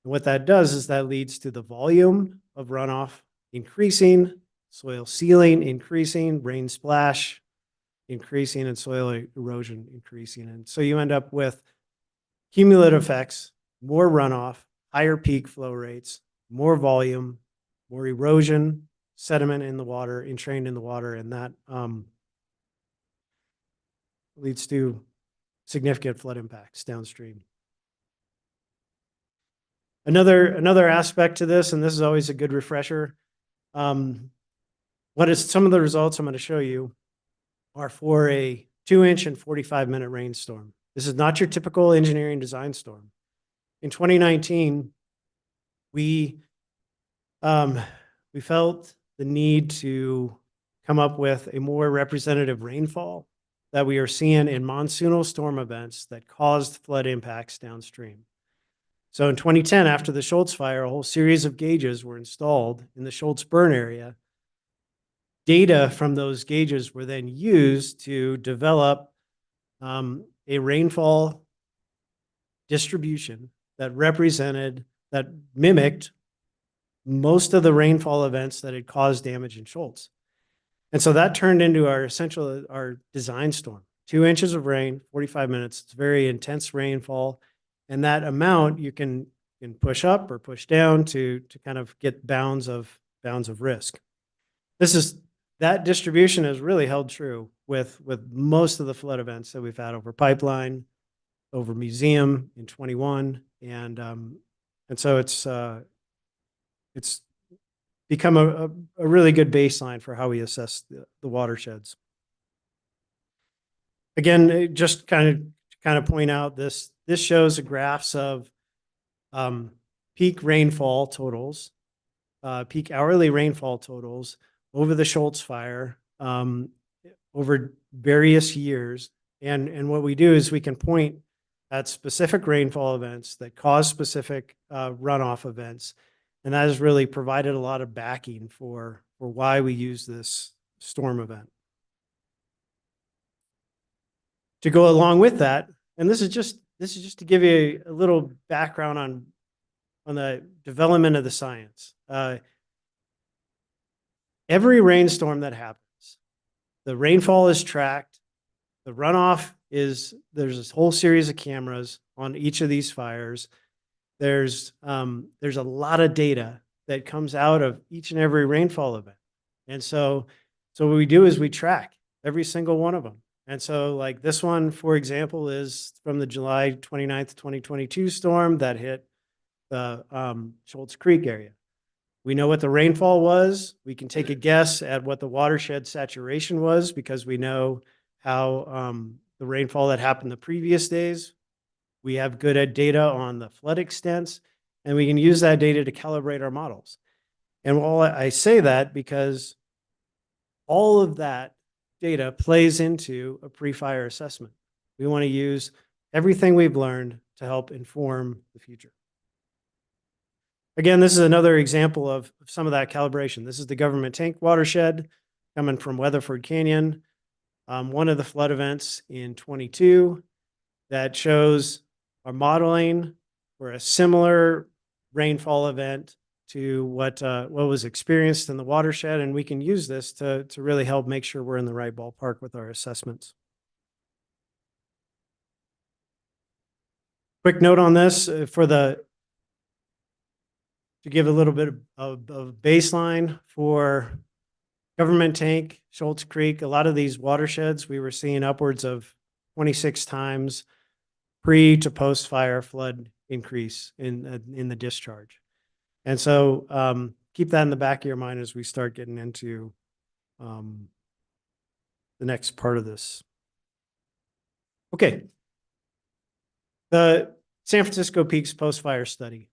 And what that does is that leads to the volume of runoff increasing, soil sealing increasing, rain splash increasing, and soil erosion increasing. And so you end up with cumulative effects, more runoff, higher peak flow rates, more volume, more erosion, sediment in the water, entrained in the water, and that leads to significant flood impacts downstream. Another aspect to this, and this is always a good refresher, what is some of the results I'm going to show you are for a 2-inch and 45-minute rainstorm. This is not your typical engineering design storm. In 2019, we felt the need to come up with a more representative rainfall that we are seeing in monsoonal storm events that caused flood impacts downstream. So in 2010, after the Schultz fire, a whole series of gauges were installed in the Schultz burn area. Data from those gauges were then used to develop a rainfall distribution that mimicked most of the rainfall events that had caused damage in Schultz. And so that turned into our design storm. 2 inches of rain, 45 minutes. It's very intense rainfall. And that amount you can push up or push down to kind of get bounds of risk. That distribution has really held true with most of the flood events that we've had over pipeline, over museum in 21, and so it's become a really good baseline for how we assess the watersheds. Again, just kind of point out this shows the graphs of peak rainfall totals, peak hourly rainfall totals over the Schultz fire over various years. And what we do is we can point at specific rainfall events that cause specific runoff events. And that has really provided a lot of backing for why we use this storm event. To go along with that, and this is just to give you a little background on the development of the science. Every rainstorm that happens, the rainfall is tracked, the runoff there's this whole series of cameras on each of these fires. There's a lot of data that comes out of each and every rainfall event. And so what we do is we track every single one of them. And so like this one, for example, is from the July 29th, 2022 storm that hit the Schultz Creek area. We know what the rainfall was. We can take a guess at what the watershed saturation was because we know how the rainfall that happened the previous days. We have good data on the flood extents, and we can use that data to calibrate our models. And while I say that because all of that data plays into a pre-fire assessment. We want to use everything we've learned to help inform the future. Again, this is another example of some of that calibration. This is the government tank watershed coming from Weatherford Canyon. One of the flood events in 22 that shows our modeling for a similar rainfall event to what was experienced in the watershed, and we can use this to really help make sure we're in the right ballpark with our assessments. Quick note on this to give a little bit of baseline for government tank, Schultz Creek. A lot of these watersheds, we were seeing upwards of 26 times pre to post fire flood increase in the discharge. And so keep that in the back of your mind as we start getting into the next part of this. Okay. The San Francisco Peaks post-fire study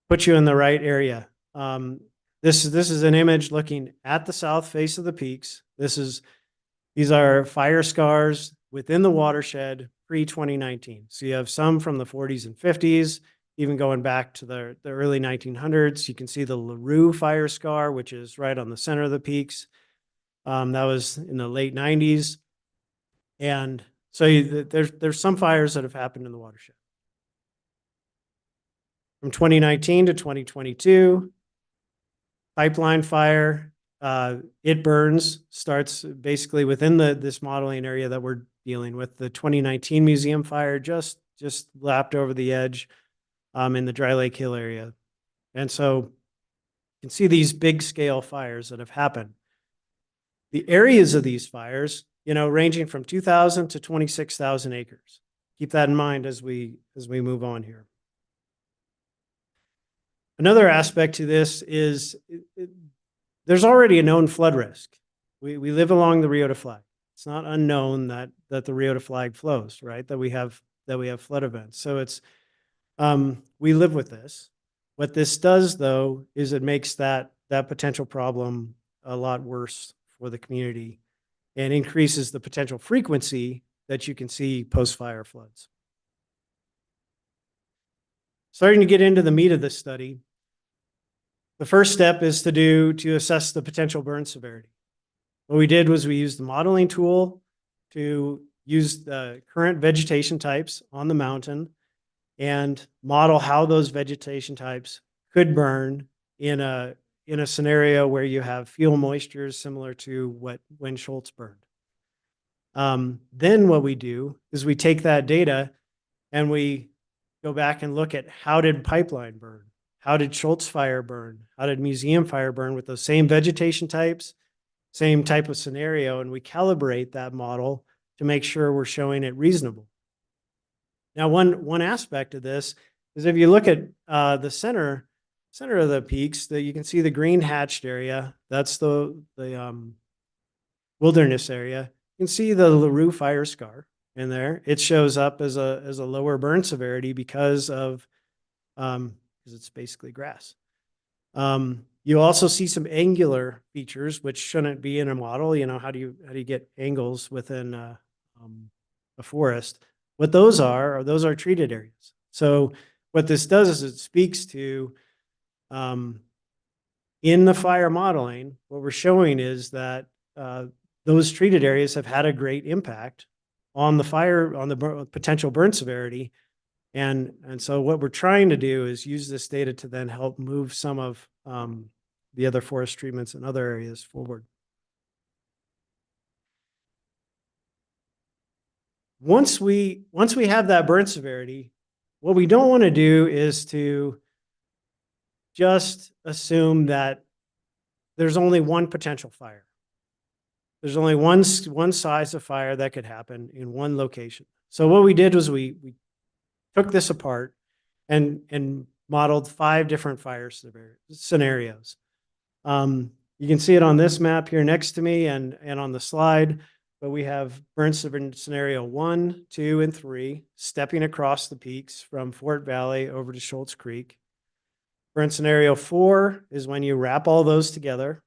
puts you in the right area. This is an image looking at the south face of the peaks. These are fire scars within the watershed pre-2019. So you have some from the 40s and 50s, even going back to the early 1900s. You can see the LaRue fire scar, which is right on the center of the peaks. That was in the late 90s. And so there's some fires that have happened in the watershed. From 2019 to 2022, pipeline fire, it burns, starts basically within this modeling area that we're dealing with. The 2019 museum fire just lapped over the edge in the Dry Lake Hill area. And so you can see these big scale fires that have happened. The areas of these fires, ranging from 2,000 to 26,000 acres. Keep that in mind as we move on here. Another aspect to this is there's already a known flood risk. We live along the Rio de Flag. It's not unknown that the Rio de Flag flows, right? That we have flood events. So it's we live with this. What this does, though, is it makes that potential problem a lot worse for the community and increases the potential frequency that you can see post-fire floods. Starting to get into the meat of this study, the first step is to assess the potential burn severity. What we did was we used the modeling tool to use the current vegetation types on the mountain and model how those vegetation types could burn in a scenario where you have fuel moistures similar to when Schultz burned. Then what we do is we take that data and we go back and look at how did pipeline burn? How did Schultz fire burn? How did museum fire burn with those same vegetation types, same type of scenario, and we calibrate that model to make sure we're showing it reasonable. Now, one aspect of this is if you look at the center of the peaks, that you can see the green hatched area. That's the wilderness area. You can see the LaRue fire scar in there. It shows up as a lower burn severity because it's basically grass. You also see some angular features, which shouldn't be in a model. How do you get angles within a forest? What those are treated areas. So what this does is it speaks to, in the fire modeling, what we're showing is that those treated areas have had a great impact on the potential burn severity. And so what we're trying to do is use this data to then help move some of the other forest treatments in other areas forward. Once we have that burn severity, what we don't want to do is to just assume that there's only one potential fire. There's only one size of fire that could happen in one location. So what we did was we took this apart and modeled 5 different fire scenarios. You can see it on this map here next to me and on the slide, but we have burn scenario 1, 2, and 3, stepping across the peaks from Fort Valley over to Schultz Creek. Burn scenario 4 is when you wrap all those together.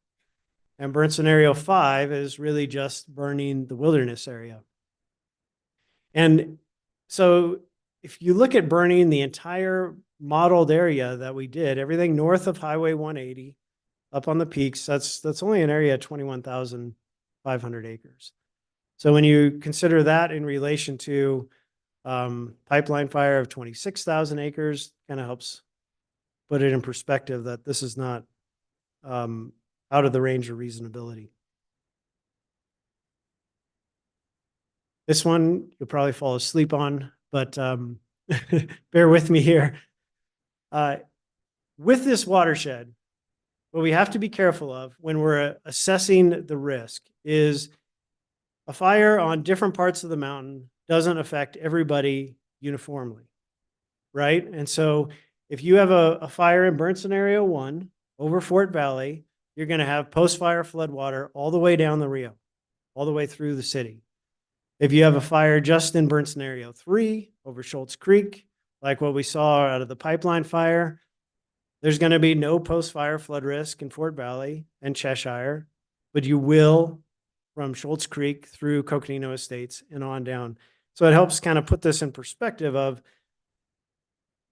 And burn scenario 5 is really just burning the wilderness area. And so if you look at burning the entire modeled area that we did, everything north of Highway 180 up on the peaks, that's only an area of 21,500 acres. So when you consider that in relation to pipeline fire of 26,000 acres, kind of helps put it in perspective that this is not out of the range of reasonability. This one you'll probably fall asleep on, but bear with me here. With this watershed, what we have to be careful of when we're assessing the risk is a fire on different parts of the mountain doesn't affect everybody uniformly, right? And so if you have a fire in burn scenario 1 over Fort Valley, you're going to have post-fire flood water all the way down the Rio, all the way through the city. If you have a fire just in burn scenario 3 over Schultz Creek, like what we saw out of the pipeline fire, There's going to be no post-fire flood risk in Fort Valley and Cheshire, but you will from Schultz Creek through Coconino Estates and on down. So it helps kind of put this in perspective of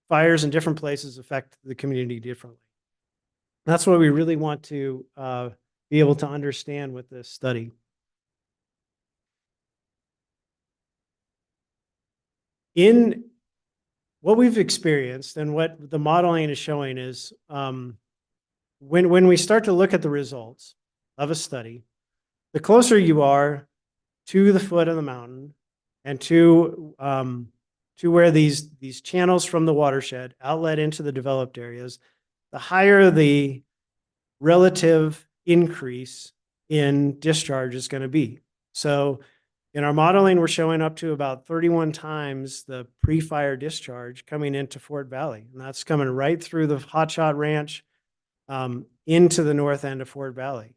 fires in different places affect the community differently. That's what we really want to be able to understand with this study. In what we've experienced and what the modeling is showing is when we start to look at the results of a study, the closer you are to the foot of the mountain and to where these channels from the watershed outlet into the developed areas, the higher the relative increase in discharge is going to be. So in our modeling, we're showing up to about 31 times the pre-fire discharge coming into Fort Valley. And that's coming right through the Hotshot Ranch into the north end of Fort Valley.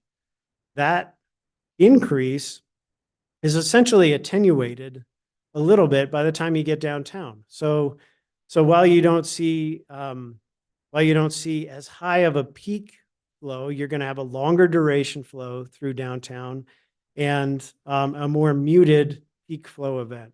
That increase is essentially attenuated a little bit by the time you get downtown. So while you don't see as high of a peak flow, you're going to have a longer duration flow through downtown and a more muted peak flow event.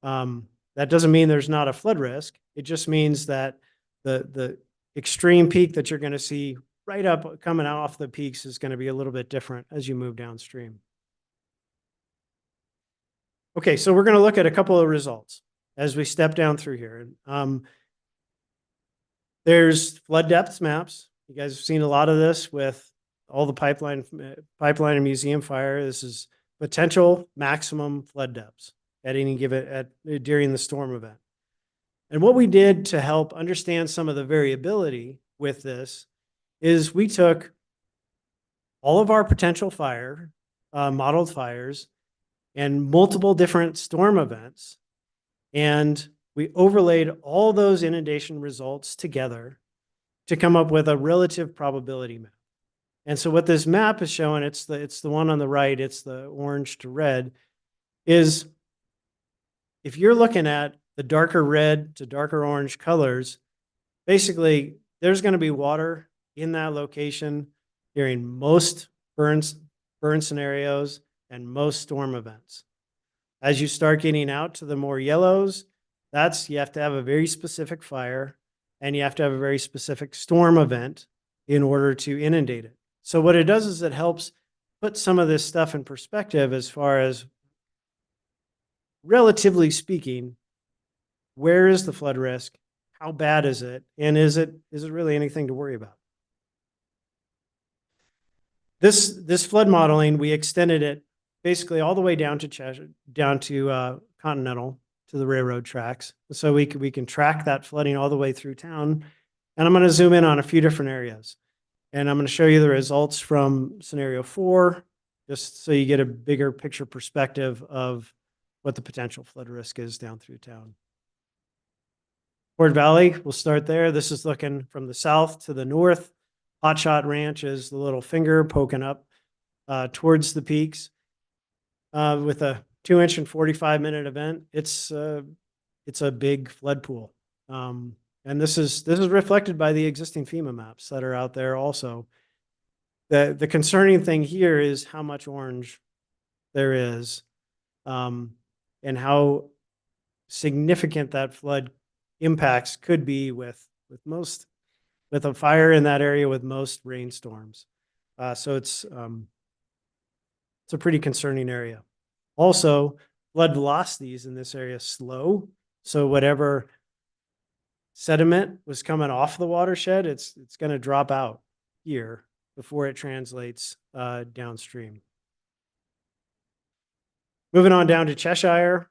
That doesn't mean there's not a flood risk. It just means that the extreme peak that you're going to see right up coming off the peaks is going to be a little bit different as you move downstream. Okay, so we're going to look at a couple of results as we step down through here. There's flood depths maps. You guys have seen a lot of this with all the pipeline and museum fire. This is potential maximum flood depths at any given during the storm event. And what we did to help understand some of the variability with this is we took all of our potential fire, modeled fires, and multiple different storm events, and we overlaid all those inundation results together to come up with a relative probability map. And so what this map is showing, it's the one on the right, it's the orange to red, is if you're looking at the darker red to darker orange colors, basically there's going to be water in that location during most burn scenarios and most storm events. As you start getting out to the more yellows, you have to have a very specific fire and you have to have a very specific storm event in order to inundate it. So what it does is it helps put some of this stuff in perspective as far as, relatively speaking, where is the flood risk? How bad is it? And is it really anything to worry about? This flood modeling, we extended it basically all the way down to Continental, to the railroad tracks. So we can track that flooding all the way through town. And I'm going to zoom in on a few different areas. And I'm going to show you the results from scenario 4, just so you get a bigger picture perspective of what the potential flood risk is down through town. Fort Valley, we'll start there. This is looking from the south to the north. Hotshot Ranch is the little finger poking up towards the peaks. With a 2-inch and 45-minute event, it's a big flood pool. And this is reflected by the existing FEMA maps that are out there also. The concerning thing here is how much orange there is, and how significant that flood impacts could be with a fire in that area with most rainstorms. So it's a pretty concerning area. Also, flood velocities in this area slow. So whatever sediment was coming off the watershed, it's going to drop out here before it translates downstream. Moving on down to Cheshire.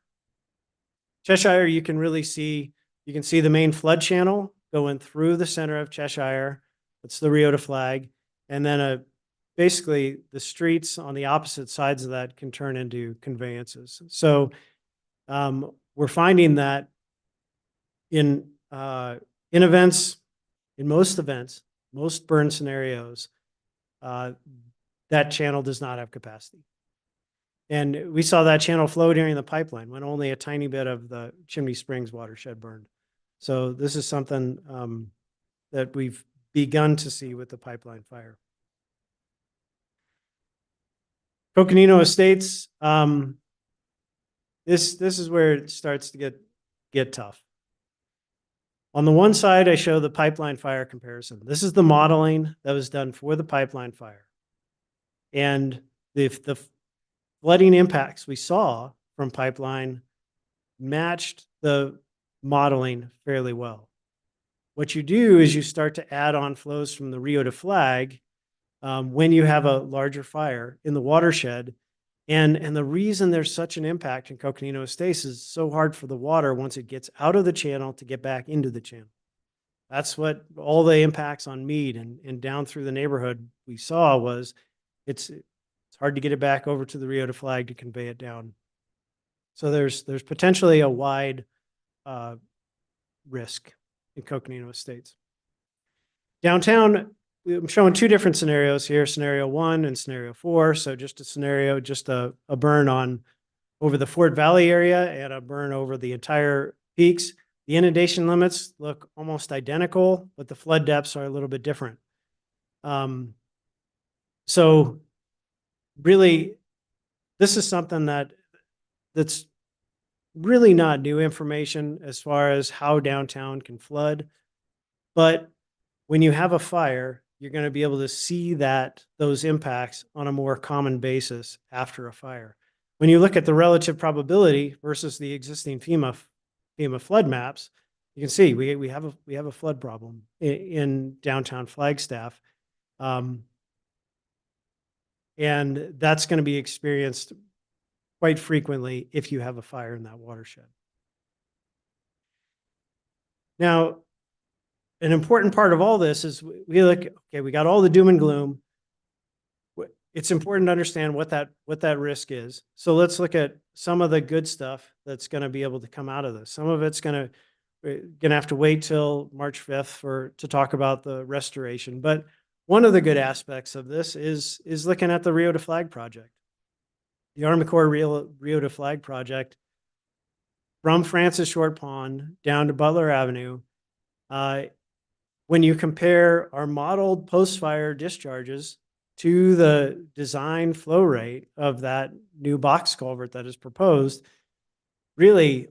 Cheshire, you can see the main flood channel going through the center of Cheshire. It's the Riota flag. And then basically the streets on the opposite sides of that can turn into conveyances. So we're finding that in most events, most burn scenarios, that channel does not have capacity. And we saw that channel flow during the pipeline when only a tiny bit of the Chimney Springs watershed burned. So this is something that we've begun to see with the pipeline fire. Coconino Estates, this is where it starts to get tough. On the one side, I show the pipeline fire comparison. This is the modeling that was done for the pipeline fire. And the flooding impacts we saw from pipeline matched the modeling fairly well. What you do is you start to add on flows from the Rio de Flag when you have a larger fire in the watershed. And the reason there's such an impact in Coconino Estates is so hard for the water once it gets out of the channel to get back into the channel. That's what all the impacts on Meade and down through the neighborhood we saw was it's hard to get it back over to the Rio de Flag to convey it down. So there's potentially a wide risk in Coconino Estates. Downtown, I'm showing two different scenarios here, scenario 1 and scenario 4. So just a scenario, just a burn on over the Fort Valley area and a burn over the entire peaks. The inundation limits look almost identical, but the flood depths are a little bit different. So really, this is something that's really not new information as far as how downtown can flood. But when you have a fire, you're going to be able to see those impacts on a more common basis after a fire. When you look at the relative probability versus the existing FEMA flood maps, you can see we have a flood problem in downtown Flagstaff. And that's going to be experienced quite frequently if you have a fire in that watershed. Now, an important part of all this is we look, okay, we got all the doom and gloom. It's important to understand what that risk is. So let's look at some of the good stuff that's going to be able to come out of this. Some of it's we're going to have to wait till March 5th to talk about the restoration. But one of the good aspects of this is looking at the Rio de Flag project. The Army Corps Rio de Flag project from Francis Short Pond down to Butler Avenue. When you compare our modeled post-fire discharges to the design flow rate of that new box culvert that is proposed, really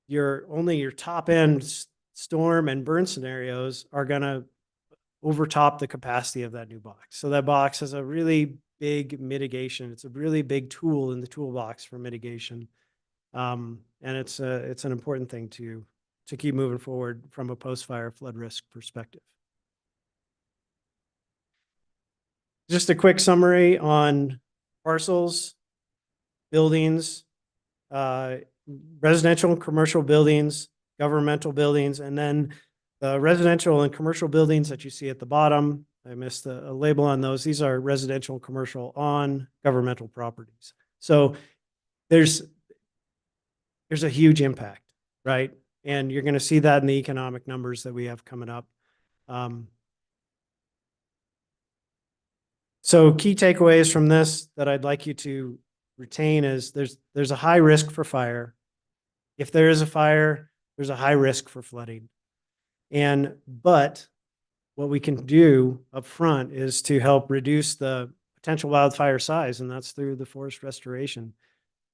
your top end storm and burn scenarios are going to overtop the capacity of that new box. So that box has a really big mitigation. It's a really big tool in the toolbox for mitigation. And it's an important thing to keep moving forward from a post-fire flood risk perspective. Just a quick summary on parcels, buildings, residential and commercial buildings, governmental buildings, and then the residential and commercial buildings that you see at the bottom. I missed a label on those. These are residential and commercial on governmental properties. So there's a huge impact, right? And you're going to see that in the economic numbers that we have coming up. So key takeaways from this that I'd like you to retain is there's a high risk for fire. If there is a fire, there's a high risk for flooding. But what we can do up front is to help reduce the potential wildfire size, and that's through the forest restoration,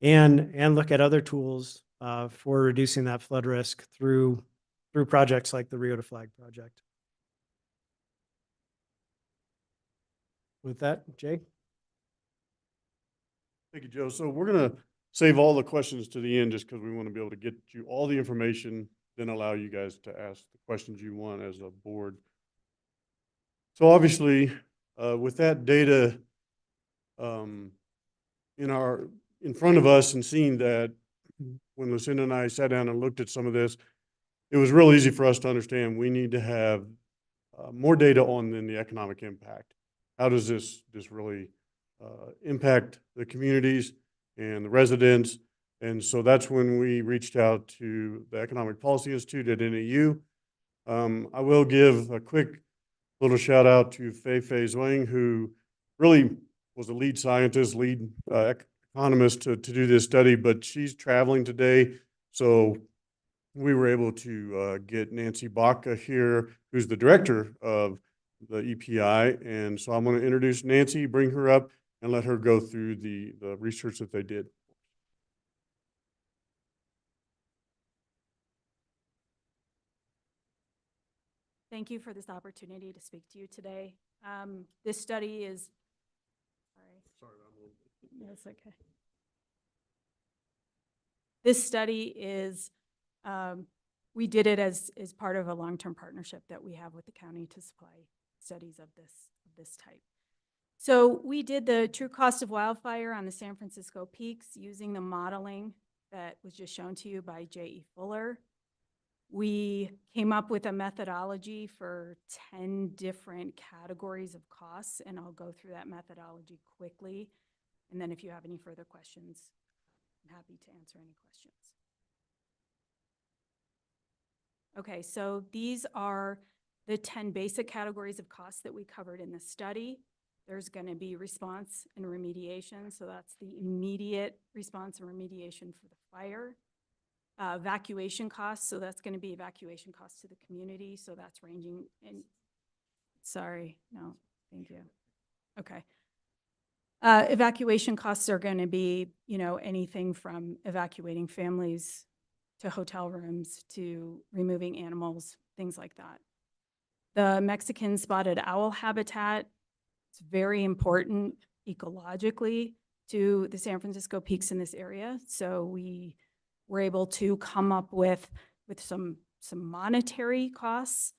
and look at other tools for reducing that flood risk through projects like the Rio de Flag project. With that, Jay? Thank you, Joe. So we're going to save all the questions to the end just because we want to be able to get you all the information, then allow you guys to ask the questions you want as a board. So obviously, with that data in front of us and seeing that, when Lucinda and I sat down and looked at some of this, it was real easy for us to understand we need to have more data on than the economic impact. How does this really impact the communities and the residents? And so that's when we reached out to the Economic Policy Institute at NAU. I will give a quick little shout out to Fei Zhuang, who really was a lead scientist, lead economist to do this study, but she's traveling today. So we were able to get Nancy Baca here, who's the director of the EPI. And so I'm going to introduce Nancy, bring her up, and let her go through the research that they did. Thank you for this opportunity to speak to you today. This study is, sorry. That's okay. This study is, we did it as part of a long-term partnership that we have with the county to supply studies of this type. So we did the true cost of wildfire on the San Francisco peaks using the modeling that was just shown to you by J.E. Fuller. We came up with a methodology for 10 different categories of costs, and I'll go through that methodology quickly. And then if you have any further questions, I'm happy to answer any questions. Okay, so these are the 10 basic categories of costs that we covered in the study. There's going to be response and remediation, so that's the immediate response and remediation for the fire. Evacuation costs, so that's going to be evacuation costs to the community, so that's ranging in, sorry, no, thank you. Okay. Evacuation costs are going to be, anything from evacuating families to hotel rooms to removing animals, things like that. The Mexican spotted owl habitat, it's very important ecologically to the San Francisco peaks in this area, so we were able to come up with some monetary costs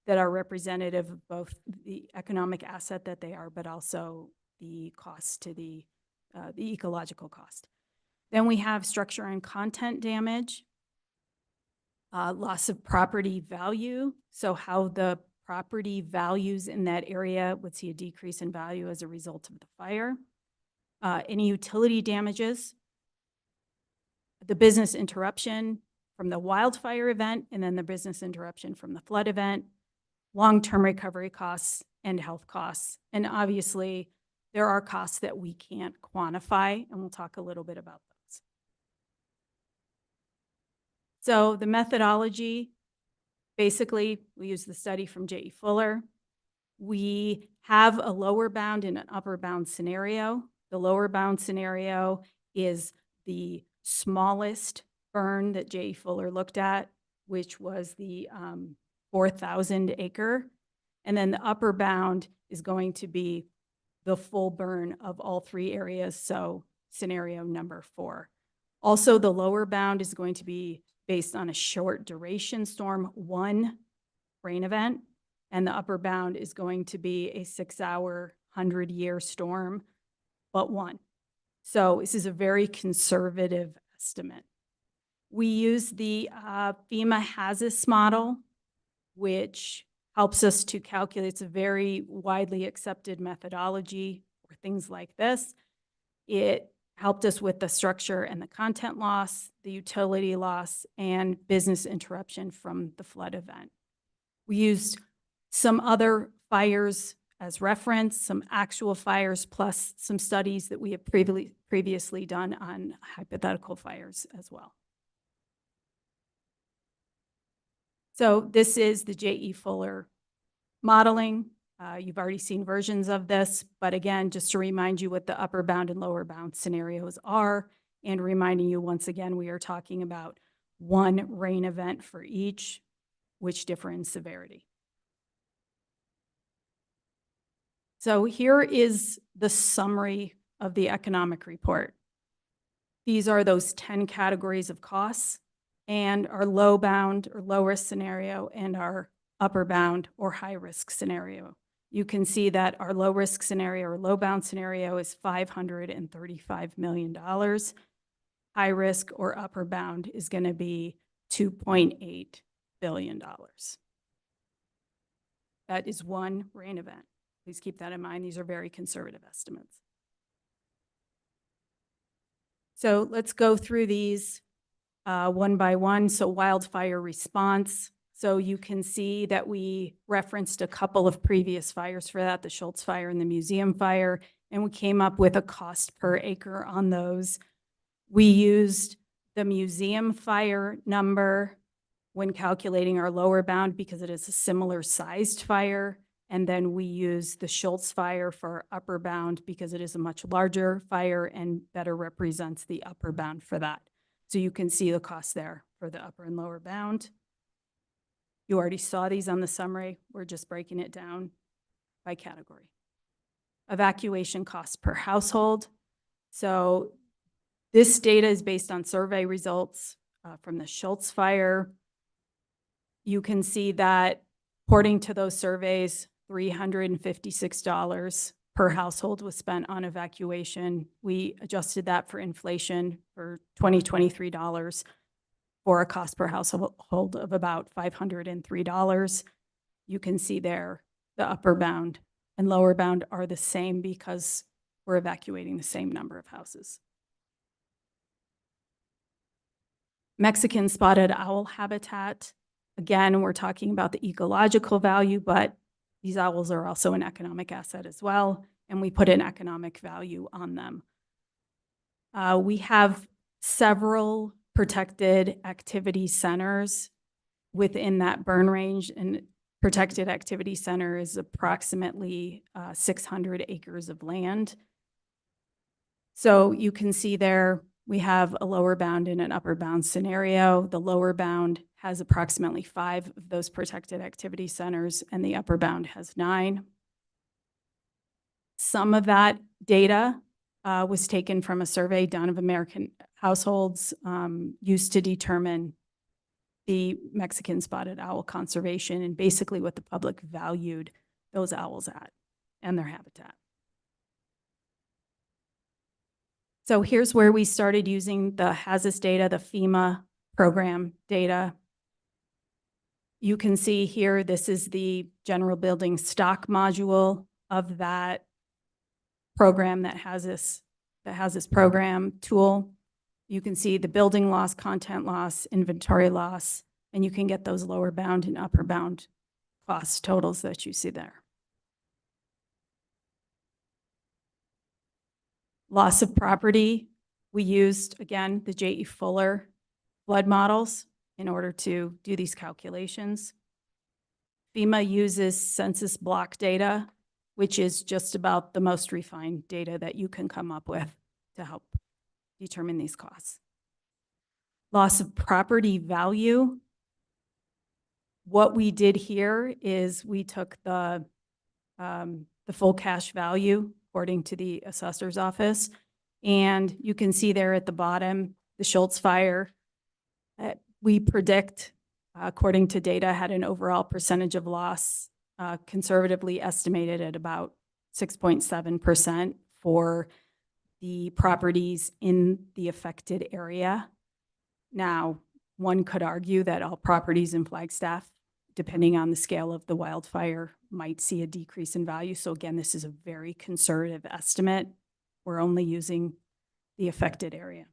that are representative of both the economic asset that they are, but also the cost to the ecological cost. Then we have structure and content damage, loss of property value, so how the property values in that area would see a decrease in value as a result of the fire, any utility damages, the business interruption from the wildfire event, and then the business interruption from the flood event, long-term recovery costs, and health costs. And obviously, there are costs that we can't quantify, and we'll talk a little bit about those. So the methodology, basically, we use the study from J.E. Fuller. We have a lower bound and an upper bound scenario. The lower bound scenario is the smallest burn that J.E. Fuller looked at, which was the 4,000 acre. And then the upper bound is going to be the full burn of all three areas, so scenario number 4. Also, the lower bound is going to be based on a short duration storm, 1 rain event, and the upper bound is going to be a 6-hour, 100-year storm, but 1. So this is a very conservative estimate. We use the FEMA HAZIS model, which helps us to calculate. It's a very widely accepted methodology for things like this. It helped us with the structure and the content loss, the utility loss, and business interruption from the flood event. We used some other fires as reference, some actual fires, plus some studies that we have previously done on hypothetical fires as well. So this is the J.E. Fuller modeling. You've already seen versions of this, but again, just to remind you what the upper bound and lower bound scenarios are, and reminding you once again, we are talking about 1 rain event for each, which differ in severity. So here is the summary of the economic report. These are those 10 categories of costs, and our low bound or low risk scenario and our upper bound or high risk scenario. You can see that our low risk scenario or low bound scenario is $535 million. High risk or upper bound is going to be $2.8 billion. That is 1 rain event. Please keep that in mind. These are very conservative estimates. So let's go through these one by one. So wildfire response. So you can see that we referenced a couple of previous fires for that, the Schultz fire and the museum fire, and we came up with a cost per acre on those. We used the museum fire number when calculating our lower bound because it is a similar sized fire. And then we use the Schultz fire for our upper bound because it is a much larger fire and better represents the upper bound for that. So you can see the cost there for the upper and lower bound. You already saw these on the summary. We're just breaking it down by category. Evacuation costs per household. So this data is based on survey results from the Schultz fire. You can see that according to those surveys, $356 per household was spent on evacuation. We adjusted that for inflation for 2023 dollars for a cost per household of about $503. You can see there the upper bound and lower bound are the same because we're evacuating the same number of houses. Mexican spotted owl habitat. Again, we're talking about the ecological value, but these owls are also an economic asset as well, and we put an economic value on them. We have several protected activity centers within that burn range, and protected activity center is approximately 600 acres of land. So you can see there, we have a lower bound and an upper bound scenario. The lower bound has approximately 5 of those protected activity centers, and the upper bound has 9. Some of that data was taken from a survey done of American households used to determine the Mexican spotted owl conservation and basically what the public valued those owls at and their habitat. So here's where we started using the HAZIS data, the FEMA program data. You can see here, this is the general building stock module of that program that has this program tool. You can see the building loss, content loss, inventory loss, and you can get those lower bound and upper bound cost totals that you see there. Loss of property, we used, again, the J.E. Fuller flood models in order to do these calculations. FEMA uses census block data, which is just about the most refined data that you can come up with to help determine these costs. Loss of property value. What we did here is we took the full cash value according to the assessor's office. And you can see there at the bottom, the Schultz fire, we predict, according to data, had an overall percentage of loss conservatively estimated at about 6.7% for the properties in the affected area. Now, one could argue that all properties in Flagstaff, depending on the scale of the wildfire, might see a decrease in value. So again, this is a very conservative estimate. We're only using the affected area.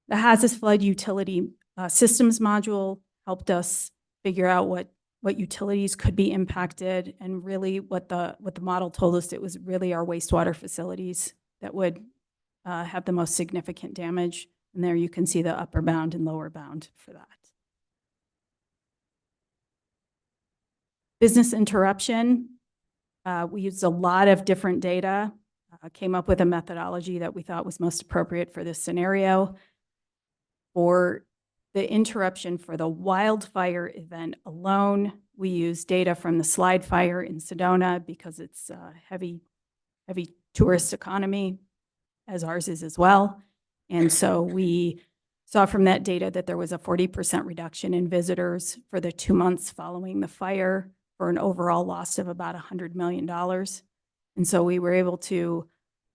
The HAZIS flood utility systems module helped us figure out what utilities could be impacted, and really what the model told us, it was really our wastewater facilities that would have the most significant damage. And there you can see the upper bound and lower bound for that. Business interruption. We used a lot of different data, came up with a methodology that we thought was most appropriate for this scenario. For the interruption for the wildfire event alone, we used data from the slide fire in Sedona because it's a heavy tourist economy, as ours is as well. And so we saw from that data that there was a 40% reduction in visitors for the 2 months following the fire, for an overall loss of about $100 million. And so we were able to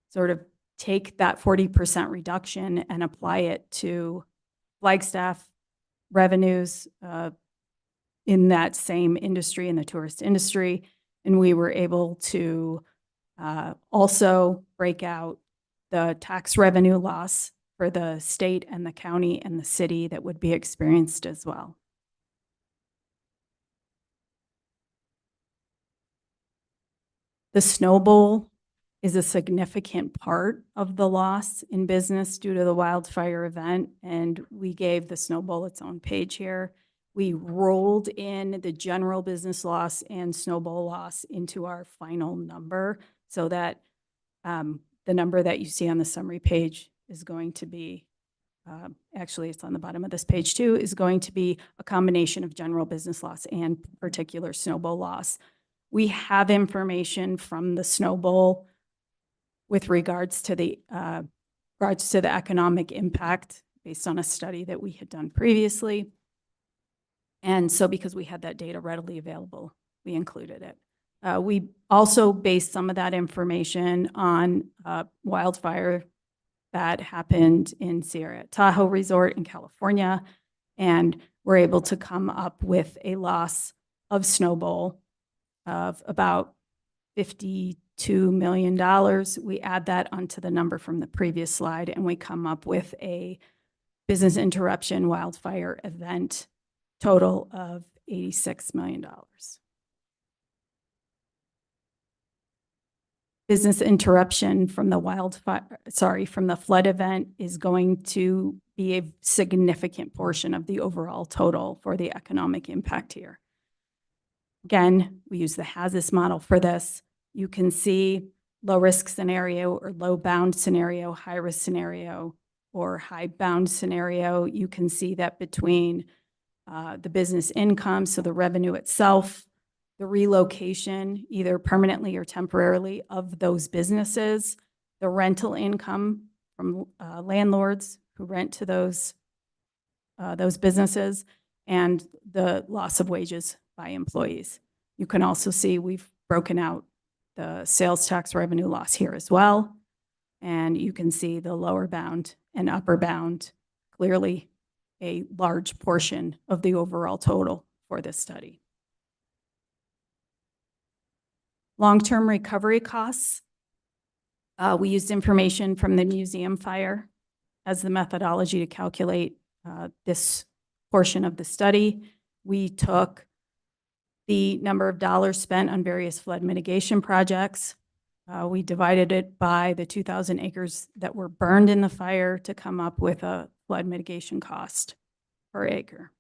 sort of take that 40% reduction and apply it to Flagstaff revenues in that same industry, in the tourist industry. And we were able to also break out the tax revenue loss for the state and the county and the city that would be experienced as well. The Snow Bowl is a significant part of the loss in business due to the wildfire event. And we gave the snowball its own page here. We rolled in the general business loss and snowball loss into our final number so that the number that you see on the summary page is going to be, actually it's on the bottom of this page too, is going to be a combination of general business loss and particular snowball loss. We have information from the snowball with regards to the economic impact based on a study that we had done previously. And so because we had that data readily available, we included it. We also based some of that information on wildfire that happened in Sierra Tahoe Resort in California, and we're able to come up with a loss of snowball of about $52 million. We add that onto the number from the previous slide, and we come up with a business interruption wildfire event total of $86 million. Business interruption from the from the flood event is going to be a significant portion of the overall total for the economic impact here. Again, we use the HAZIS model for this. You can see low risk scenario or low bound scenario, high risk scenario, or high bound scenario. You can see that between the business income, so the revenue itself, the relocation, either permanently or temporarily, of those businesses, the rental income from landlords who rent to those businesses, and the loss of wages by employees. You can also see we've broken out the sales tax revenue loss here as well. And you can see the lower bound and upper bound, clearly a large portion of the overall total for this study. Long-term recovery costs. We used information from the museum fire as the methodology to calculate this portion of the study. We took the number of dollars spent on various flood mitigation projects. We divided it by the 2,000 acres that were burned in the fire to come up with a flood mitigation cost per acre.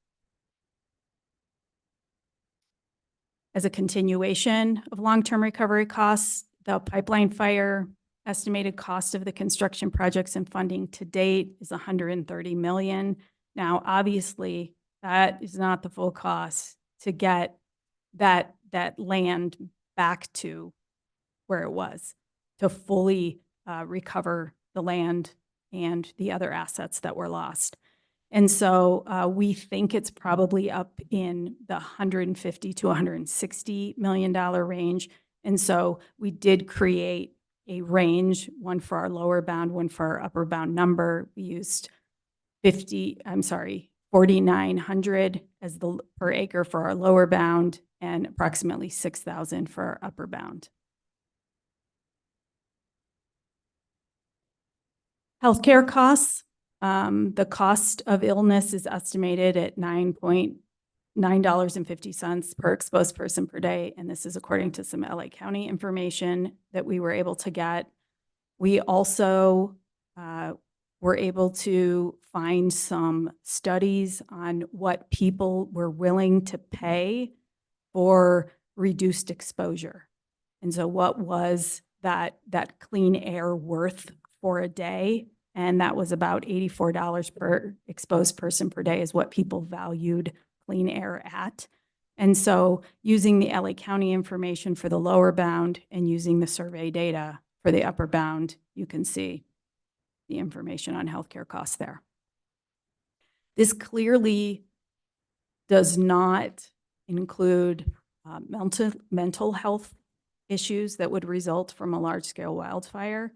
As a continuation of long-term recovery costs, the pipeline fire estimated cost of the construction projects and funding to date is $130 million. Now, obviously, that is not the full cost to get that land back to where it was, to fully recover the land and the other assets that were lost. And so we think it's probably up in the $150 to $160 million range. And so we did create a range, one for our lower bound, one for our upper bound number. We used 4,900 as the per acre for our lower bound and approximately 6,000 for our upper bound. Healthcare costs. The cost of illness is estimated at $9.50 per exposed person per day. And this is according to some LA County information that we were able to get. We also were able to find some studies on what people were willing to pay for reduced exposure. And so what was that clean air worth for a day? And that was about $84 per exposed person per day is what people valued clean air at. And so using the LA County information for the lower bound and using the survey data for the upper bound, you can see the information on healthcare costs there. This clearly does not include mental health issues that would result from a large-scale wildfire.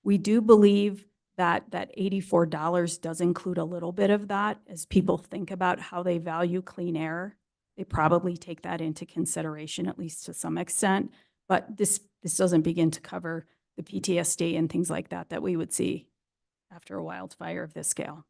We do believe that $84 does include a little bit of that. As people think about how they value clean air, they probably take that into consideration, at least to some extent. But this doesn't begin to cover the PTSD and things like that that we would see after a wildfire of this scale.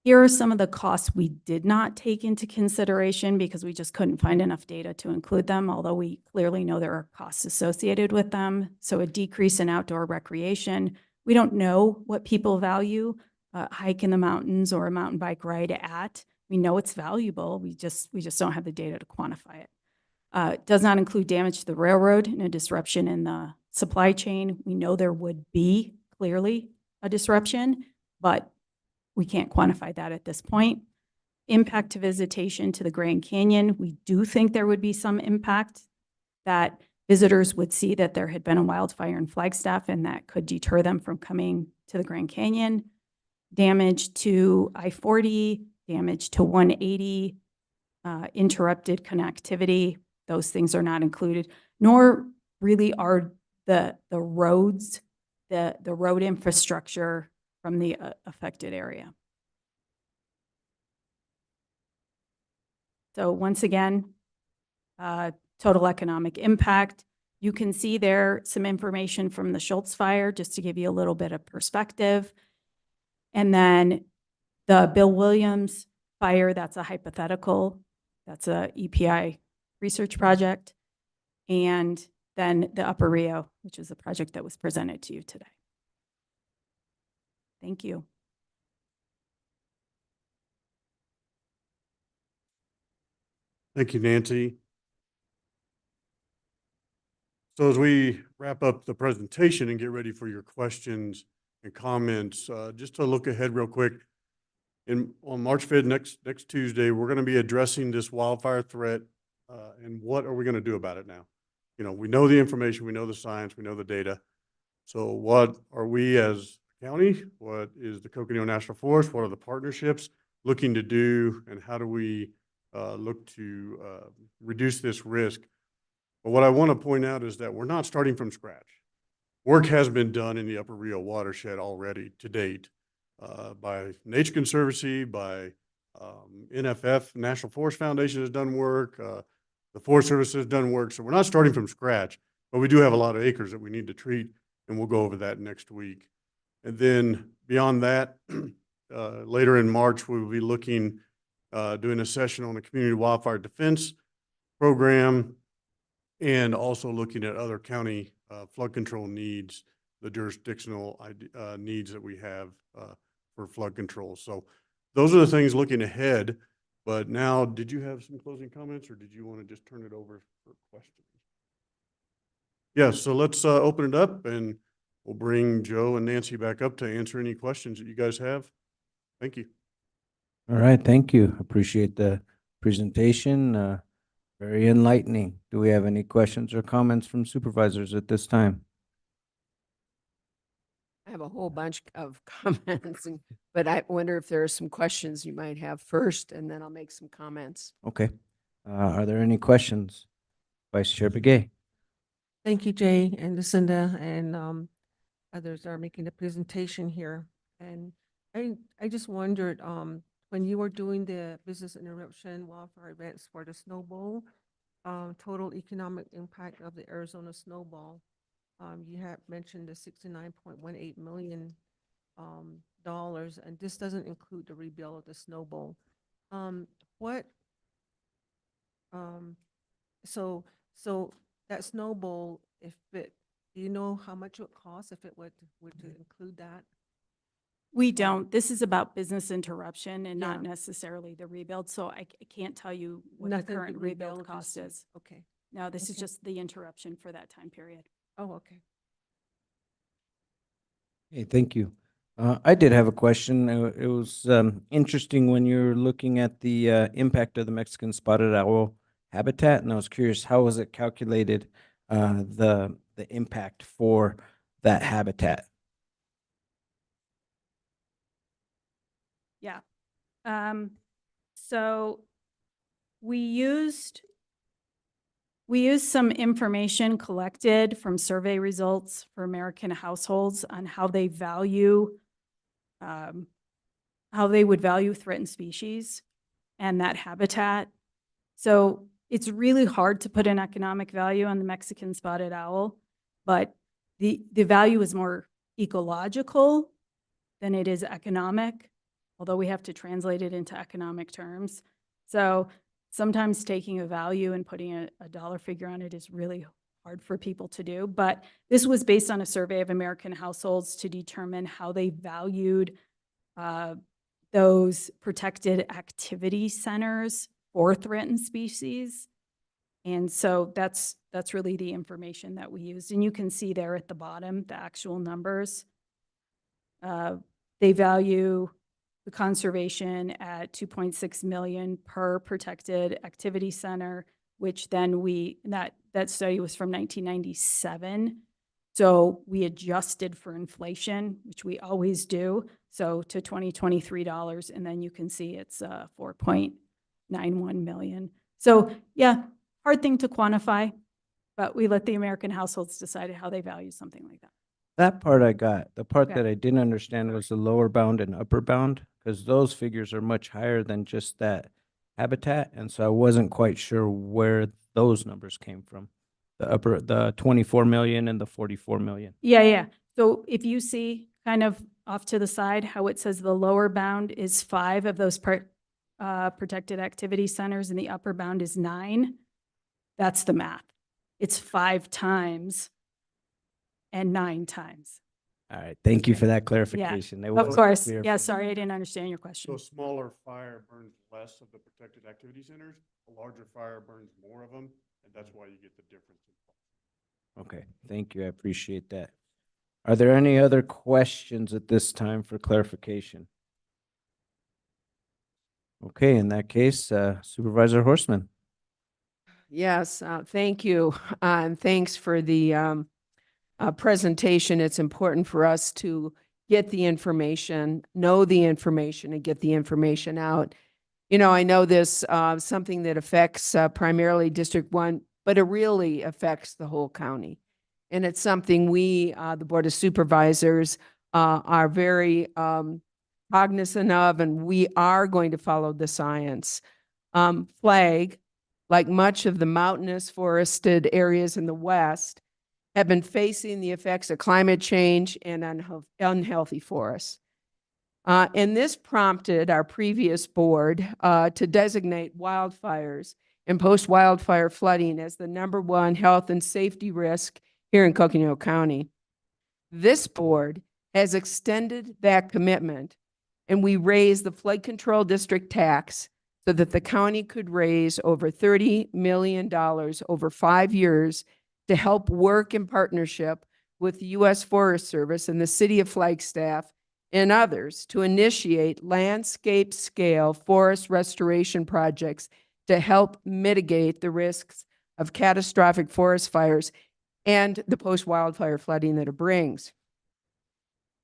Here are some of the costs we did not take into consideration because we just couldn't find enough data to include them, although we clearly know there are costs associated with them. So a decrease in outdoor recreation. We don't know what people value a hike in the mountains or a mountain bike ride at. We know it's valuable. We just don't have the data to quantify it. It does not include damage to the railroad and a disruption in the supply chain. We know there would be clearly a disruption, but we can't quantify that at this point. Impact to visitation to the Grand Canyon. We do think there would be some impact, that visitors would see that there had been a wildfire in Flagstaff and that could deter them from coming to the Grand Canyon. Damage to I-40, damage to 180, interrupted connectivity. Those things are not included, nor really are the roads, the road infrastructure from the affected area. So once again, total economic impact. You can see there some information from the Schultz fire, just to give you a little bit of perspective. And then the Bill Williams fire, that's a hypothetical. That's a EPI research project. And then the Upper Rio, which is a project that was presented to you today. Thank you. Thank you, Nancy. So as we wrap up the presentation and get ready for your questions and comments, just to look ahead real quick, on March 5th, next Tuesday, we're going to be addressing this wildfire threat, and what are we going to do about it now? You know, we know the information, we know the science, we know the data. So what are we as a county? What is the Coconino National Forest? What are the partnerships looking to do, and how do we look to reduce this risk? But what I want to point out is that we're not starting from scratch. Work has been done in the Upper Rio watershed already to date by Nature Conservancy, by NFF, National Forest Foundation has done work, the Forest Service has done work. So we're not starting from scratch, but we do have a lot of acres that we need to treat, and we'll go over that next week. And then beyond that, later in March, we will be looking, doing a session on the community wildfire defense program, and also looking at other county flood control needs, the jurisdictional needs that we have for flood control. So those are the things looking ahead. But now, did you have some closing comments, or did you want to just turn it over for questions? Yeah, so let's open it up, and we'll bring Joe and Nancy back up to answer any questions that you guys have. Thank you. All right, thank you. Appreciate the presentation. Very enlightening. Do we have any questions or comments from supervisors at this time? I have a whole bunch of comments, but I wonder if there are some questions you might have first, and then I'll make some comments. Okay. Are there any questions? Vice Chair Begay. Thank you, Jay and Lucinda, and others are making the presentation here. And I just wondered, when you were doing the business interruption wildfire events for the Snow Bowl, total economic impact of the Arizona Snow Bowl, you had mentioned the $69.18 million, and this doesn't include the rebuild of the Snow Bowl. So that Snow Bowl, do you know how much it would cost if it would to include that? We don't. This is about business interruption and not Yeah. necessarily the rebuild. So I can't tell you what Nothing the to current rebuild, rebuild cost just- is. Okay. No, this is Okay. just the interruption for that time period. Oh, okay. Hey, thank you. I did have a question. It was interesting when you're looking at the impact of the Mexican spotted owl habitat, and I was curious, how was it calculated, the impact for that habitat? Yeah. So we used some information collected from survey results for American households on how they value, how they would value threatened species and that habitat. So it's really hard to put an economic value on the Mexican spotted owl, but the value is more ecological than it is economic. although we have to translate it into economic terms. So sometimes taking a value and putting a dollar figure on it is really hard for people to do. But this was based on a survey of American households to determine how they valued those protected activity centers for threatened species. And so that's really the information that we used. And you can see there at the bottom, the actual numbers. They value the conservation at 2.6 million per protected activity center, which then that study was from 1997. So we adjusted for inflation, which we always do. So to $2023, and then you can see it's 4.91 million. So yeah, hard thing to quantify, but we let the American households decide how they value something like that. That part I got. The part Okay. that I didn't understand was the lower bound and upper bound, because those figures are much higher than just that habitat. And so I wasn't quite sure where those numbers came from. The 24 million and the 44 million. Yeah. So if you see kind of off to the side how it says the lower bound is 5 of those protected activity centers and the upper bound is 9, that's the math. It's 5 times and 9 times. All right. Thank you for that clarification. It Of wasn't course. clear Yeah, for me. sorry, I didn't understand your So question. a smaller fire burns less of the protected activity centers, a larger fire burns more of them, and that's why you get the difference. Okay, thank you. I appreciate that. Are there any other questions at this time for clarification? Okay, in that case, Supervisor Horstman. Yes, thank you. And thanks for the presentation. It's important for us to get the information, know the information, and get the information out. You know, I know this something that affects primarily District 1, but it really affects the whole county. And it's something we, the Board of Supervisors, are very cognizant of, and we are going to follow the science. Flag, like much of the mountainous forested areas in the West, have been facing the effects of climate change and unhealthy forests. And this prompted our previous board to designate wildfires and post-wildfire flooding as the #1 health and safety risk here in Coconino County. This board has extended that commitment, and we raised the flood control district tax so that the county could raise over $30 million over 5 years to help work in partnership with the U.S. Forest Service and the City of Flagstaff and others to initiate landscape scale forest restoration projects to help mitigate the risks of catastrophic forest fires and the post-wildfire flooding that it brings.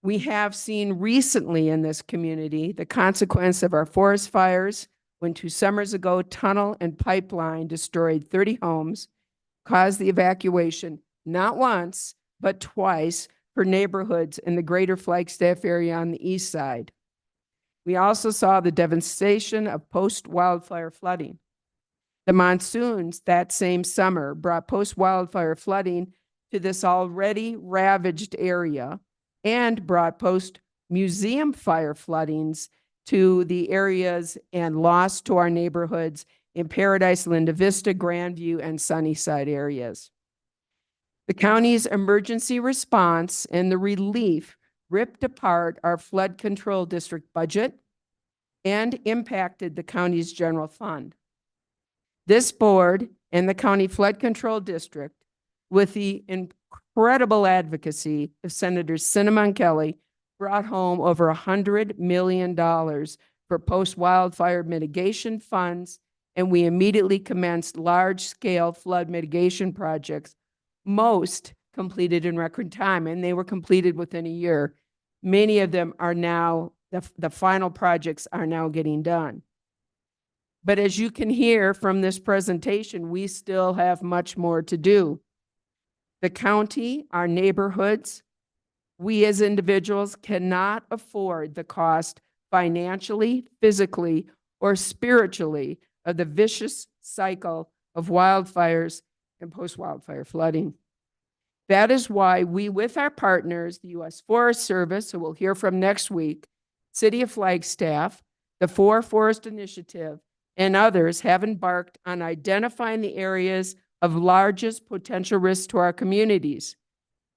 We have seen recently in this community the consequence of our forest fires when 2 summers ago, tunnel and pipeline destroyed 30 homes, caused the evacuation not once, but twice for neighborhoods in the greater Flagstaff area on the east side. We also saw the devastation of post-wildfire flooding. The monsoons that same summer brought post-wildfire flooding to this already ravaged area and brought post-museum fire floodings to the areas and loss to our neighborhoods in Paradise, Linda Vista, Grandview, and Sunnyside areas. The county's emergency response and the relief ripped apart our flood control district budget and impacted the county's general fund. This board and the county flood control district, with the incredible advocacy of Senators Sinema and Kelly, brought home over $100 million for post-wildfire mitigation funds, and we immediately commenced large-scale flood mitigation projects, most completed in record time, and they were completed within a year. Many of them are now, the final projects are now getting done. But as you can hear from this presentation, we still have much more to do. The county, our neighborhoods, we as individuals cannot afford the cost financially, physically, or spiritually of the vicious cycle of wildfires and post-wildfire flooding. That is why we, with our partners, the U.S. Forest Service, who we'll hear from next week, City of Flagstaff, the Forest Initiative, and others have embarked on identifying the areas of largest potential risk to our communities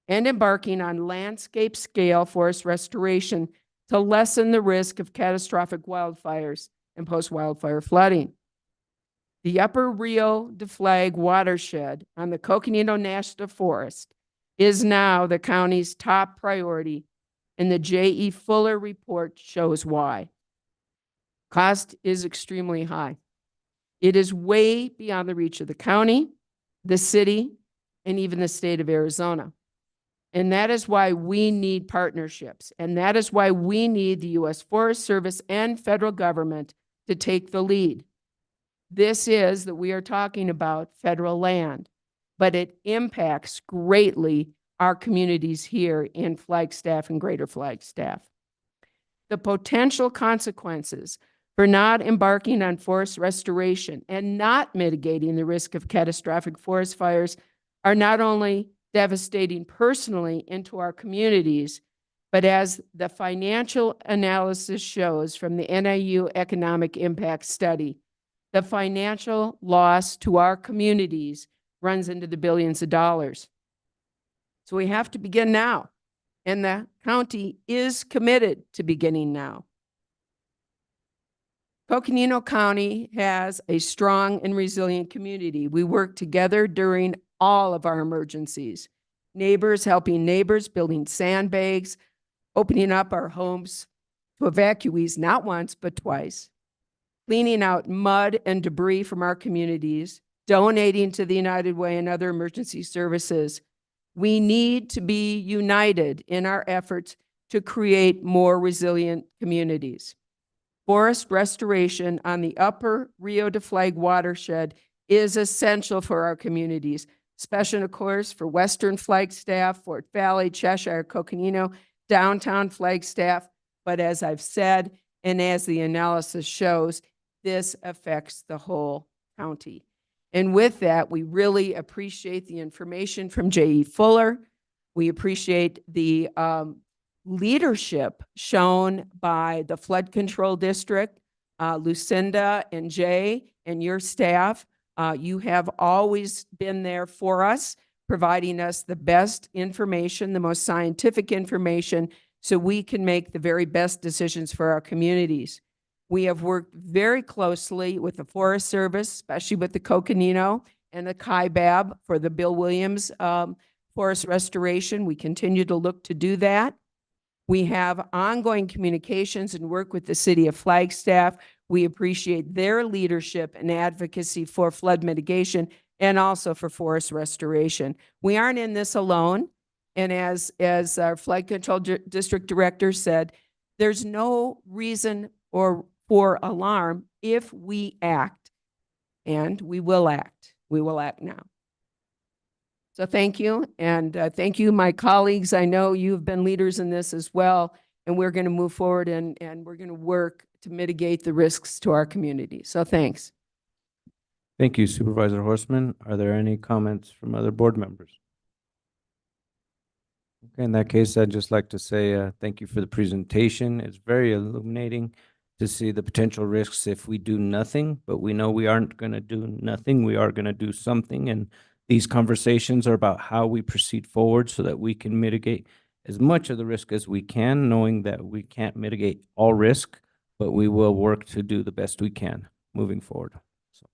and embarking on landscape scale forest restoration to lessen the risk of catastrophic wildfires and post-wildfire flooding. The Upper Rio de Flag watershed on the Coconino National Forest is now the county's top priority, and the J.E. Fuller report shows why. Cost is extremely high. It is way beyond the reach of the county, the city, and even the state of Arizona. And that is why we need partnerships. And that is why we need the U.S. Forest Service and federal government to take the lead. This is that we are talking about federal land, but it impacts greatly our communities here in Flagstaff and Greater Flagstaff. The potential consequences for not embarking on forest restoration and not mitigating the risk of catastrophic forest fires are not only devastating personally into our communities, but as the financial analysis shows from the NIU Economic Impact Study, the financial loss to our communities runs into the billions of dollars. So we have to begin now, and the county is committed to beginning now. Coconino County has a strong and resilient community. We work together during all of our emergencies. Neighbors helping neighbors, building sandbags, opening up our homes to evacuees not once but twice, cleaning out mud and debris from our communities, donating to the United Way and other emergency services. We need to be united in our efforts to create more resilient communities. Forest restoration on the Upper Rio de Flag watershed is essential for our communities, especially, of course, for Western Flagstaff, Fort Valley, Cheshire, Coconino, downtown Flagstaff. But as I've said, and as the analysis shows, this affects the whole county. And with that, we really appreciate the information from J.E. Fuller. We appreciate the leadership shown by the Flood Control District, Lucinda and Jay and your staff. You have always been there for us, providing us the best information, the most scientific information, so we can make the very best decisions for our communities. We have worked very closely with the Forest Service, especially with the Coconino and the KIBAB for the Bill Williams forest restoration. We continue to look to do that. We have ongoing communications and work with the City of Flagstaff. We appreciate their leadership and advocacy for flood mitigation and also for forest restoration. We aren't in this alone. And as our Flood Control District Director said, there's no reason for alarm if we act, and we will act. We will act now. So thank you, and thank you, my colleagues. I know you've been leaders in this as well, and we're going to move forward and we're going to work to mitigate the risks to our community. So thanks. Thank you, Supervisor Horstman. Are there any comments from other board members? Okay, in that case, I'd just like to say thank you for the presentation. It's very illuminating to see the potential risks if we do nothing, but we know we aren't going to do nothing. We are going to do something, and these conversations are about how we proceed forward so that we can mitigate as much of the risk as we can, knowing that we can't mitigate all risk, but we will work to do the best we can moving forward. So,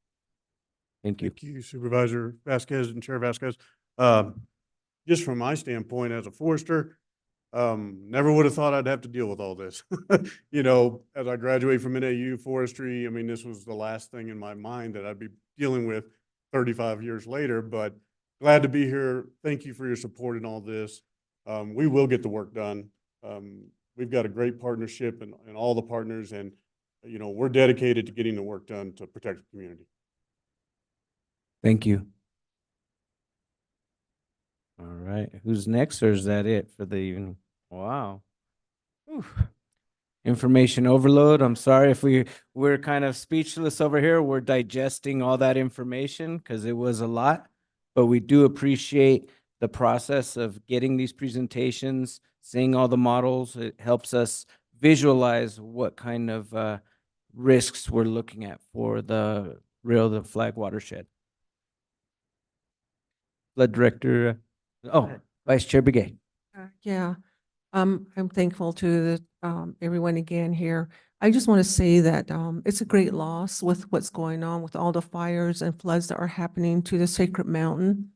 thank you. Thank you, Supervisor Vasquez and Chair Vasquez. Just from my standpoint as a forester, never would have thought I'd have to deal with all this. You know, as I graduate from NAU forestry, I mean, this was the last thing in my mind that I'd be dealing with 35 years later, but glad to be here. Thank you for your support in all this. We will get the work done. We've got a great partnership and all the partners, and, you know, we're dedicated to getting the work done to protect the community. Thank you. All right, who's next, or is that it for the evening? Wow. Oof. Information overload. I'm sorry if we're kind of speechless over here. We're digesting all that information because it was a lot, but we do appreciate the process of getting these presentations, seeing all the models. It helps us visualize what kind of risks we're looking at for the the flag watershed. Flood Director, Vice Chair Begay. Yeah, I'm thankful to everyone again here. I just want to say that it's a great loss with what's going on with all the fires and floods that are happening to the sacred mountain.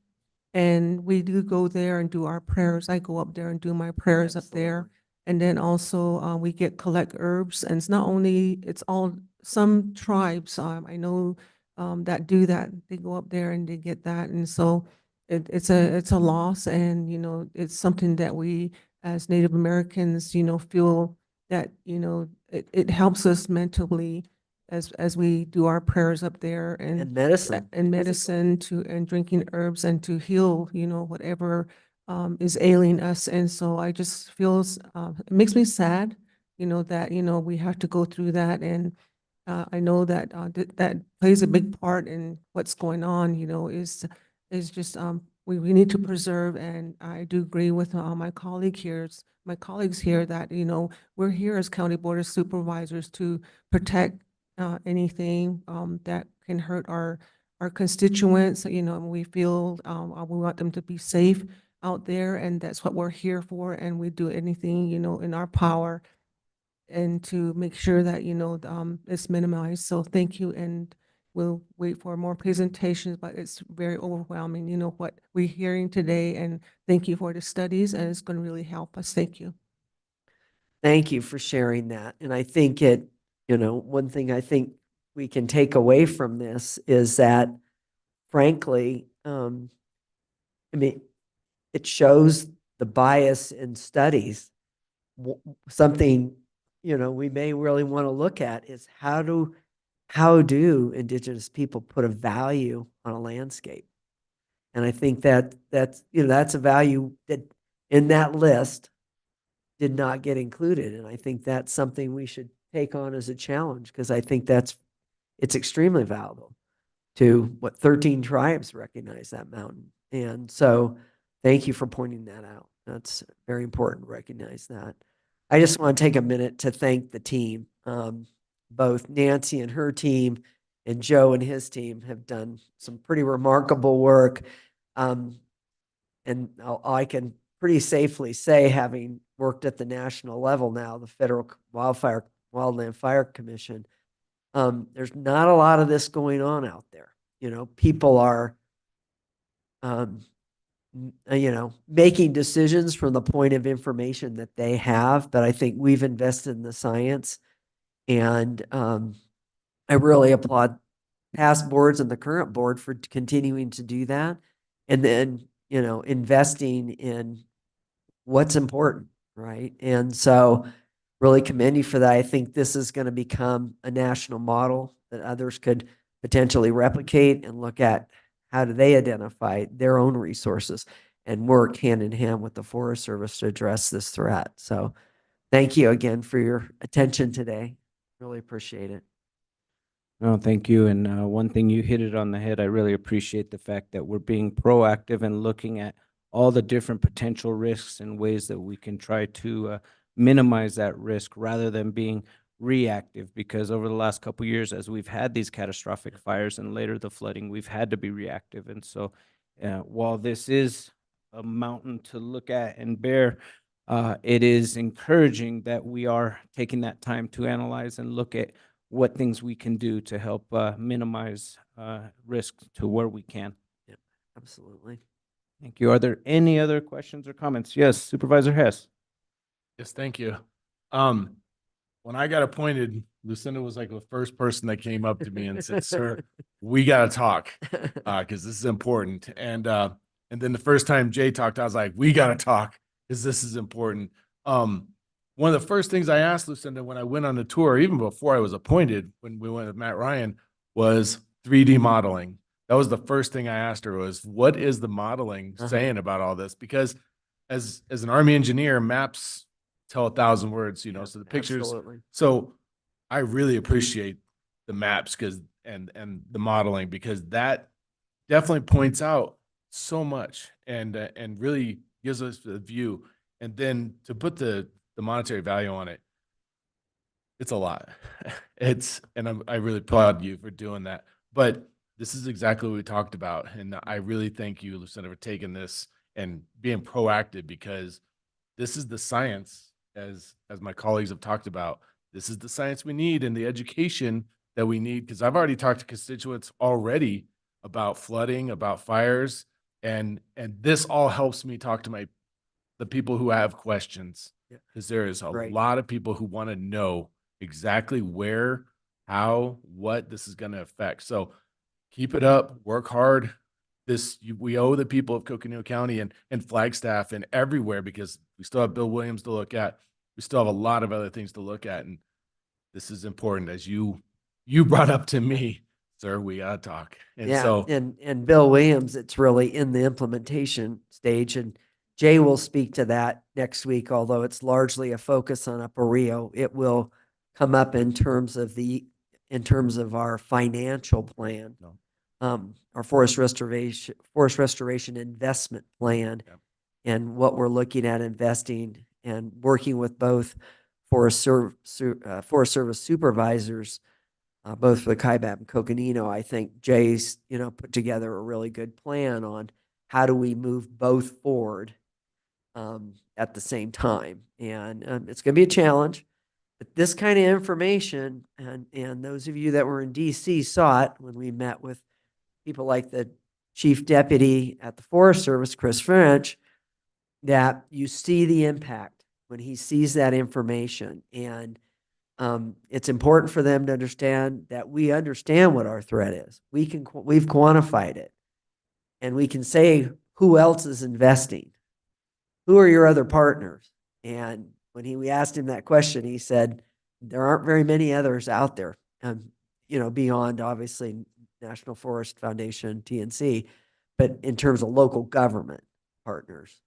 And we do go there and do our prayers. I go up there and do my prayers up there. And then also we collect herbs, and it's not only, it's all, some tribes, I know that do that. They go up there and they get that. And so it's a loss, and, it's something that we as Native Americans, feel that, it helps us mentally as we do our prayers up there And medicine. and medicine and drinking herbs and to heal, whatever is ailing us. And so I just feel, it makes me sad, that, we have to go through that. And I know that that plays a big part in what's going on, is just, we need to preserve. And I do agree with my colleagues here that, we're here as County Board of Supervisors to protect anything that can hurt our constituents. And we feel we want them to be safe out there, and that's what we're here for. And we do anything, in our power and to make sure that, it's minimized. So thank you, and we'll wait for more presentations, but it's very overwhelming, what we're hearing today. And thank you for the studies, and it's going to really help us. Thank you. Thank you for sharing that. And I think one thing I think we can take away from this is that, frankly, it shows the bias in studies. Something, we may really want to look at is how do Indigenous people put a value on a landscape? And I think that's a value that in that list did not get included. And I think that's something we should take on as a challenge, because I think it's extremely valuable to 13 tribes recognize that mountain. And so thank you for pointing that out. That's very important to recognize that. I just want to take a minute to thank the team. Both Nancy and her team and Joe and his team have done some pretty remarkable work. And I can pretty safely say, having worked at the national level now, the Federal Wildland Fire Commission, there's not a lot of this going on out there. People are, making decisions from the point of information that they have, but I think we've invested in the science. And I really applaud past boards and the current board for continuing to do that. And then, investing in what's important, right? And so really commend you for that. I think this is going to become a national model that others could potentially replicate and look at how do they identify their own resources and work hand in hand with the Forest Service to address this threat. So thank you again for your attention today. Really appreciate it. No, thank you. And one thing, you hit it on the head. I really appreciate the fact that we're being proactive and looking at all the different potential risks and ways that we can try to minimize that risk rather than being reactive. Because over the last couple of years, as we've had these catastrophic fires and later the flooding, we've had to be reactive. And so while this is a mountain to look at and bear, it is encouraging that we are taking that time to analyze and look at what things we can do to help minimize risk to where we can. Yeah, absolutely. Thank you. Are there any other questions or comments? Yes, Supervisor Hess. Yes, thank you. When I got appointed, Lucinda was like the first person that came up to me and said, "Sir, we got to talk because this is important." And then the first time Jay talked, I was like, "We got to talk because this is important." One of the first things I asked Lucinda when I went on the tour, even before I was appointed, when we went with Matt Ryan, was 3D modeling. That was the first thing I asked her was, what is the modeling saying about all this? Because as an Army engineer, maps tell 1,000 words, so the pictures. Absolutely. So I really appreciate the maps and the modeling, because that definitely points out so much and really gives us a view. And then to put the monetary value on it, it's a lot. I really applaud you for doing that. But this is exactly what we talked about. And I really thank you, Lucinda, for taking this and being proactive, because this is the science, as my colleagues have talked about. This is the science we need and the education that we need, because I've already talked to constituents already about flooding, about fires, and this all helps me talk to the people who have questions, because there is a Right. lot of people who want to know exactly where, how, what this is going to affect. So keep it up, work hard. We owe the people of Coconino County and Flagstaff and everywhere, because we still have Bill Williams to look at. We still have a lot of other things to look at. And this is important, as you brought up to me, sir, we gotta talk. And Yeah, so, and Bill Williams, it's really in the implementation stage, and Jay will speak to that next week, although it's largely a focus on Upper Rio. It will come up in terms of our financial plan. No. Our forest restoration investment plan, Yep. and what we're looking at investing, and working with both Forest Service supervisors, both for the Kaibab and Coconino. I think Jay's, put together a really good plan on how do we move both forward at the same time. And it's going to be a challenge, but this kind of information, and those of you that were in DC saw it when we met with people like the chief deputy at the Forest Service, Chris French, that you see the impact when he sees that information. And it's important for them to understand that we understand what our threat is. We've quantified it, and we can say who else is investing. Who are your other partners? And when we asked him that question, he said there aren't very many others out there. Beyond obviously National Forest Foundation, TNC, but in terms of local government partners.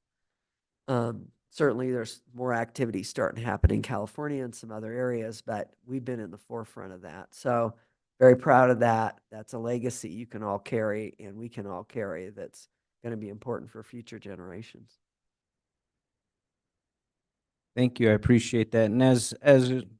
Certainly there's more activity starting to happen in California and some other areas, but we've been in the forefront of that. So very proud of that. That's a legacy you can all carry, and we can all carry, that's going to be important for future generations. Thank you. I appreciate that. And as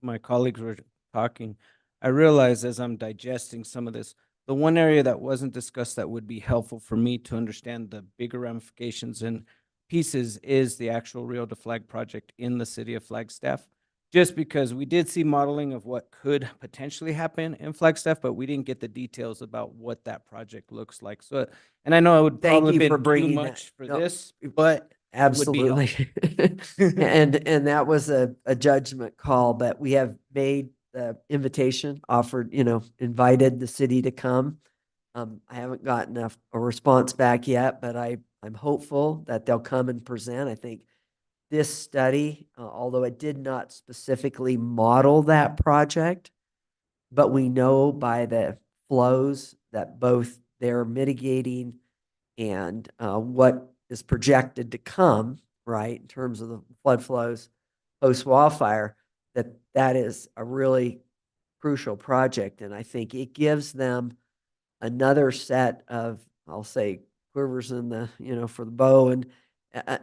my colleagues were talking, I realized as I'm digesting some of this, the one area that wasn't discussed that would be helpful for me to understand the bigger ramifications and pieces is the actual Rio de Flag project in the city of Flagstaff. Just because we did see modeling of what could potentially happen in Flagstaff, but we didn't get the details about what that project looks like. So, and I know it would Thank probably you be for too bringing much that. for No, this, but absolutely. And that was a judgment call, but we have made the invitation, offered, invited the city to come. I haven't gotten a response back yet, but I'm hopeful that they'll come and present. I think this study, although it did not specifically model that project, but we know by the flows that both they're mitigating and what is projected to come, right, in terms of the flood flows post-wildfire, that is a really crucial project. And I think it gives them another set of, I'll say, quivers in the, for the bow, and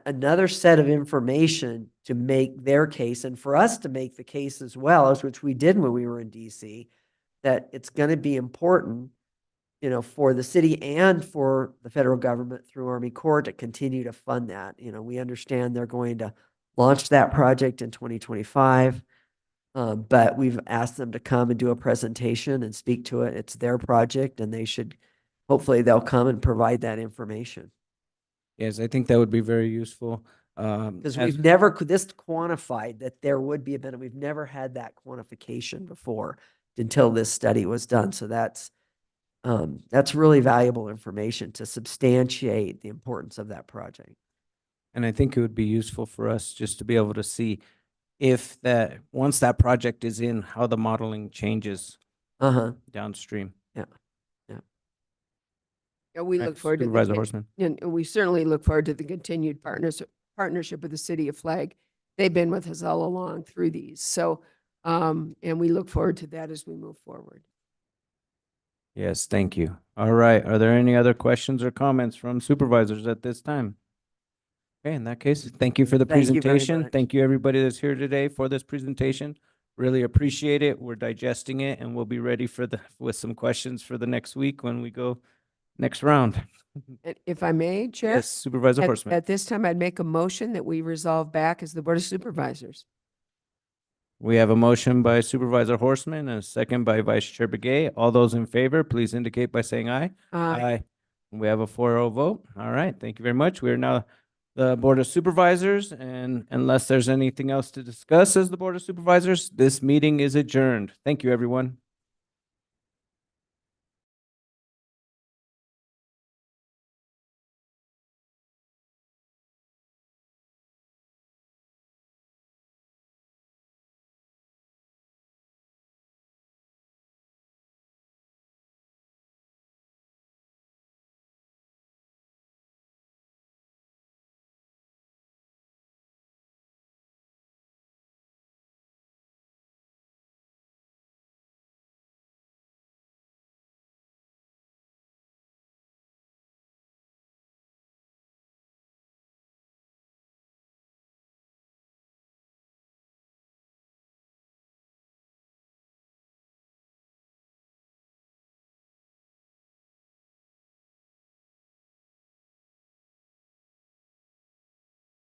another set of information to make their case, and for us to make the case as well, as which we did when we were in DC, that it's going to be important, for the city and for the federal government through Army Corps to continue to fund that. We understand they're going to launch that project in 2025. But we've asked them to come and do a presentation and speak to it. It's their project, and hopefully they'll come and provide that information. yes, I think that would be very useful. Because as- we've never, this quantified that there would be a benefit. We've never had that quantification before until this study was done. So that's really valuable information to substantiate the importance of that project. And I think it would be useful for us just to be able to see if once that project is in, how the modeling changes downstream. Yeah. Yeah, we Right, look forward to Supervisor Horseman. and we certainly look forward to the continued partnership with the City of Flag. They've been with us all along through these. So, and we look forward to that as we move forward. Yes, thank you. All right. Are there any other questions or comments from supervisors at this time? Okay, in that case, thank you for the Thank you very presentation. much. Thank you, everybody that's here today for this presentation. Really appreciate it. We're digesting it and we'll be ready with some questions for the next week when we go next round. If I may, Chair? Yes, Supervisor At- Horstman. At this time, I'd make a motion that we resolve back as the Board of Supervisors. We have a motion by Supervisor Horstman and a second by Vice Chair Begay. All those in favor, please indicate by saying aye. Aye. We have a 4-0 vote. All right, thank you very much. We are now the Board of Supervisors, and unless there's anything else to discuss as the Board of Supervisors, this meeting is adjourned. Thank you, everyone.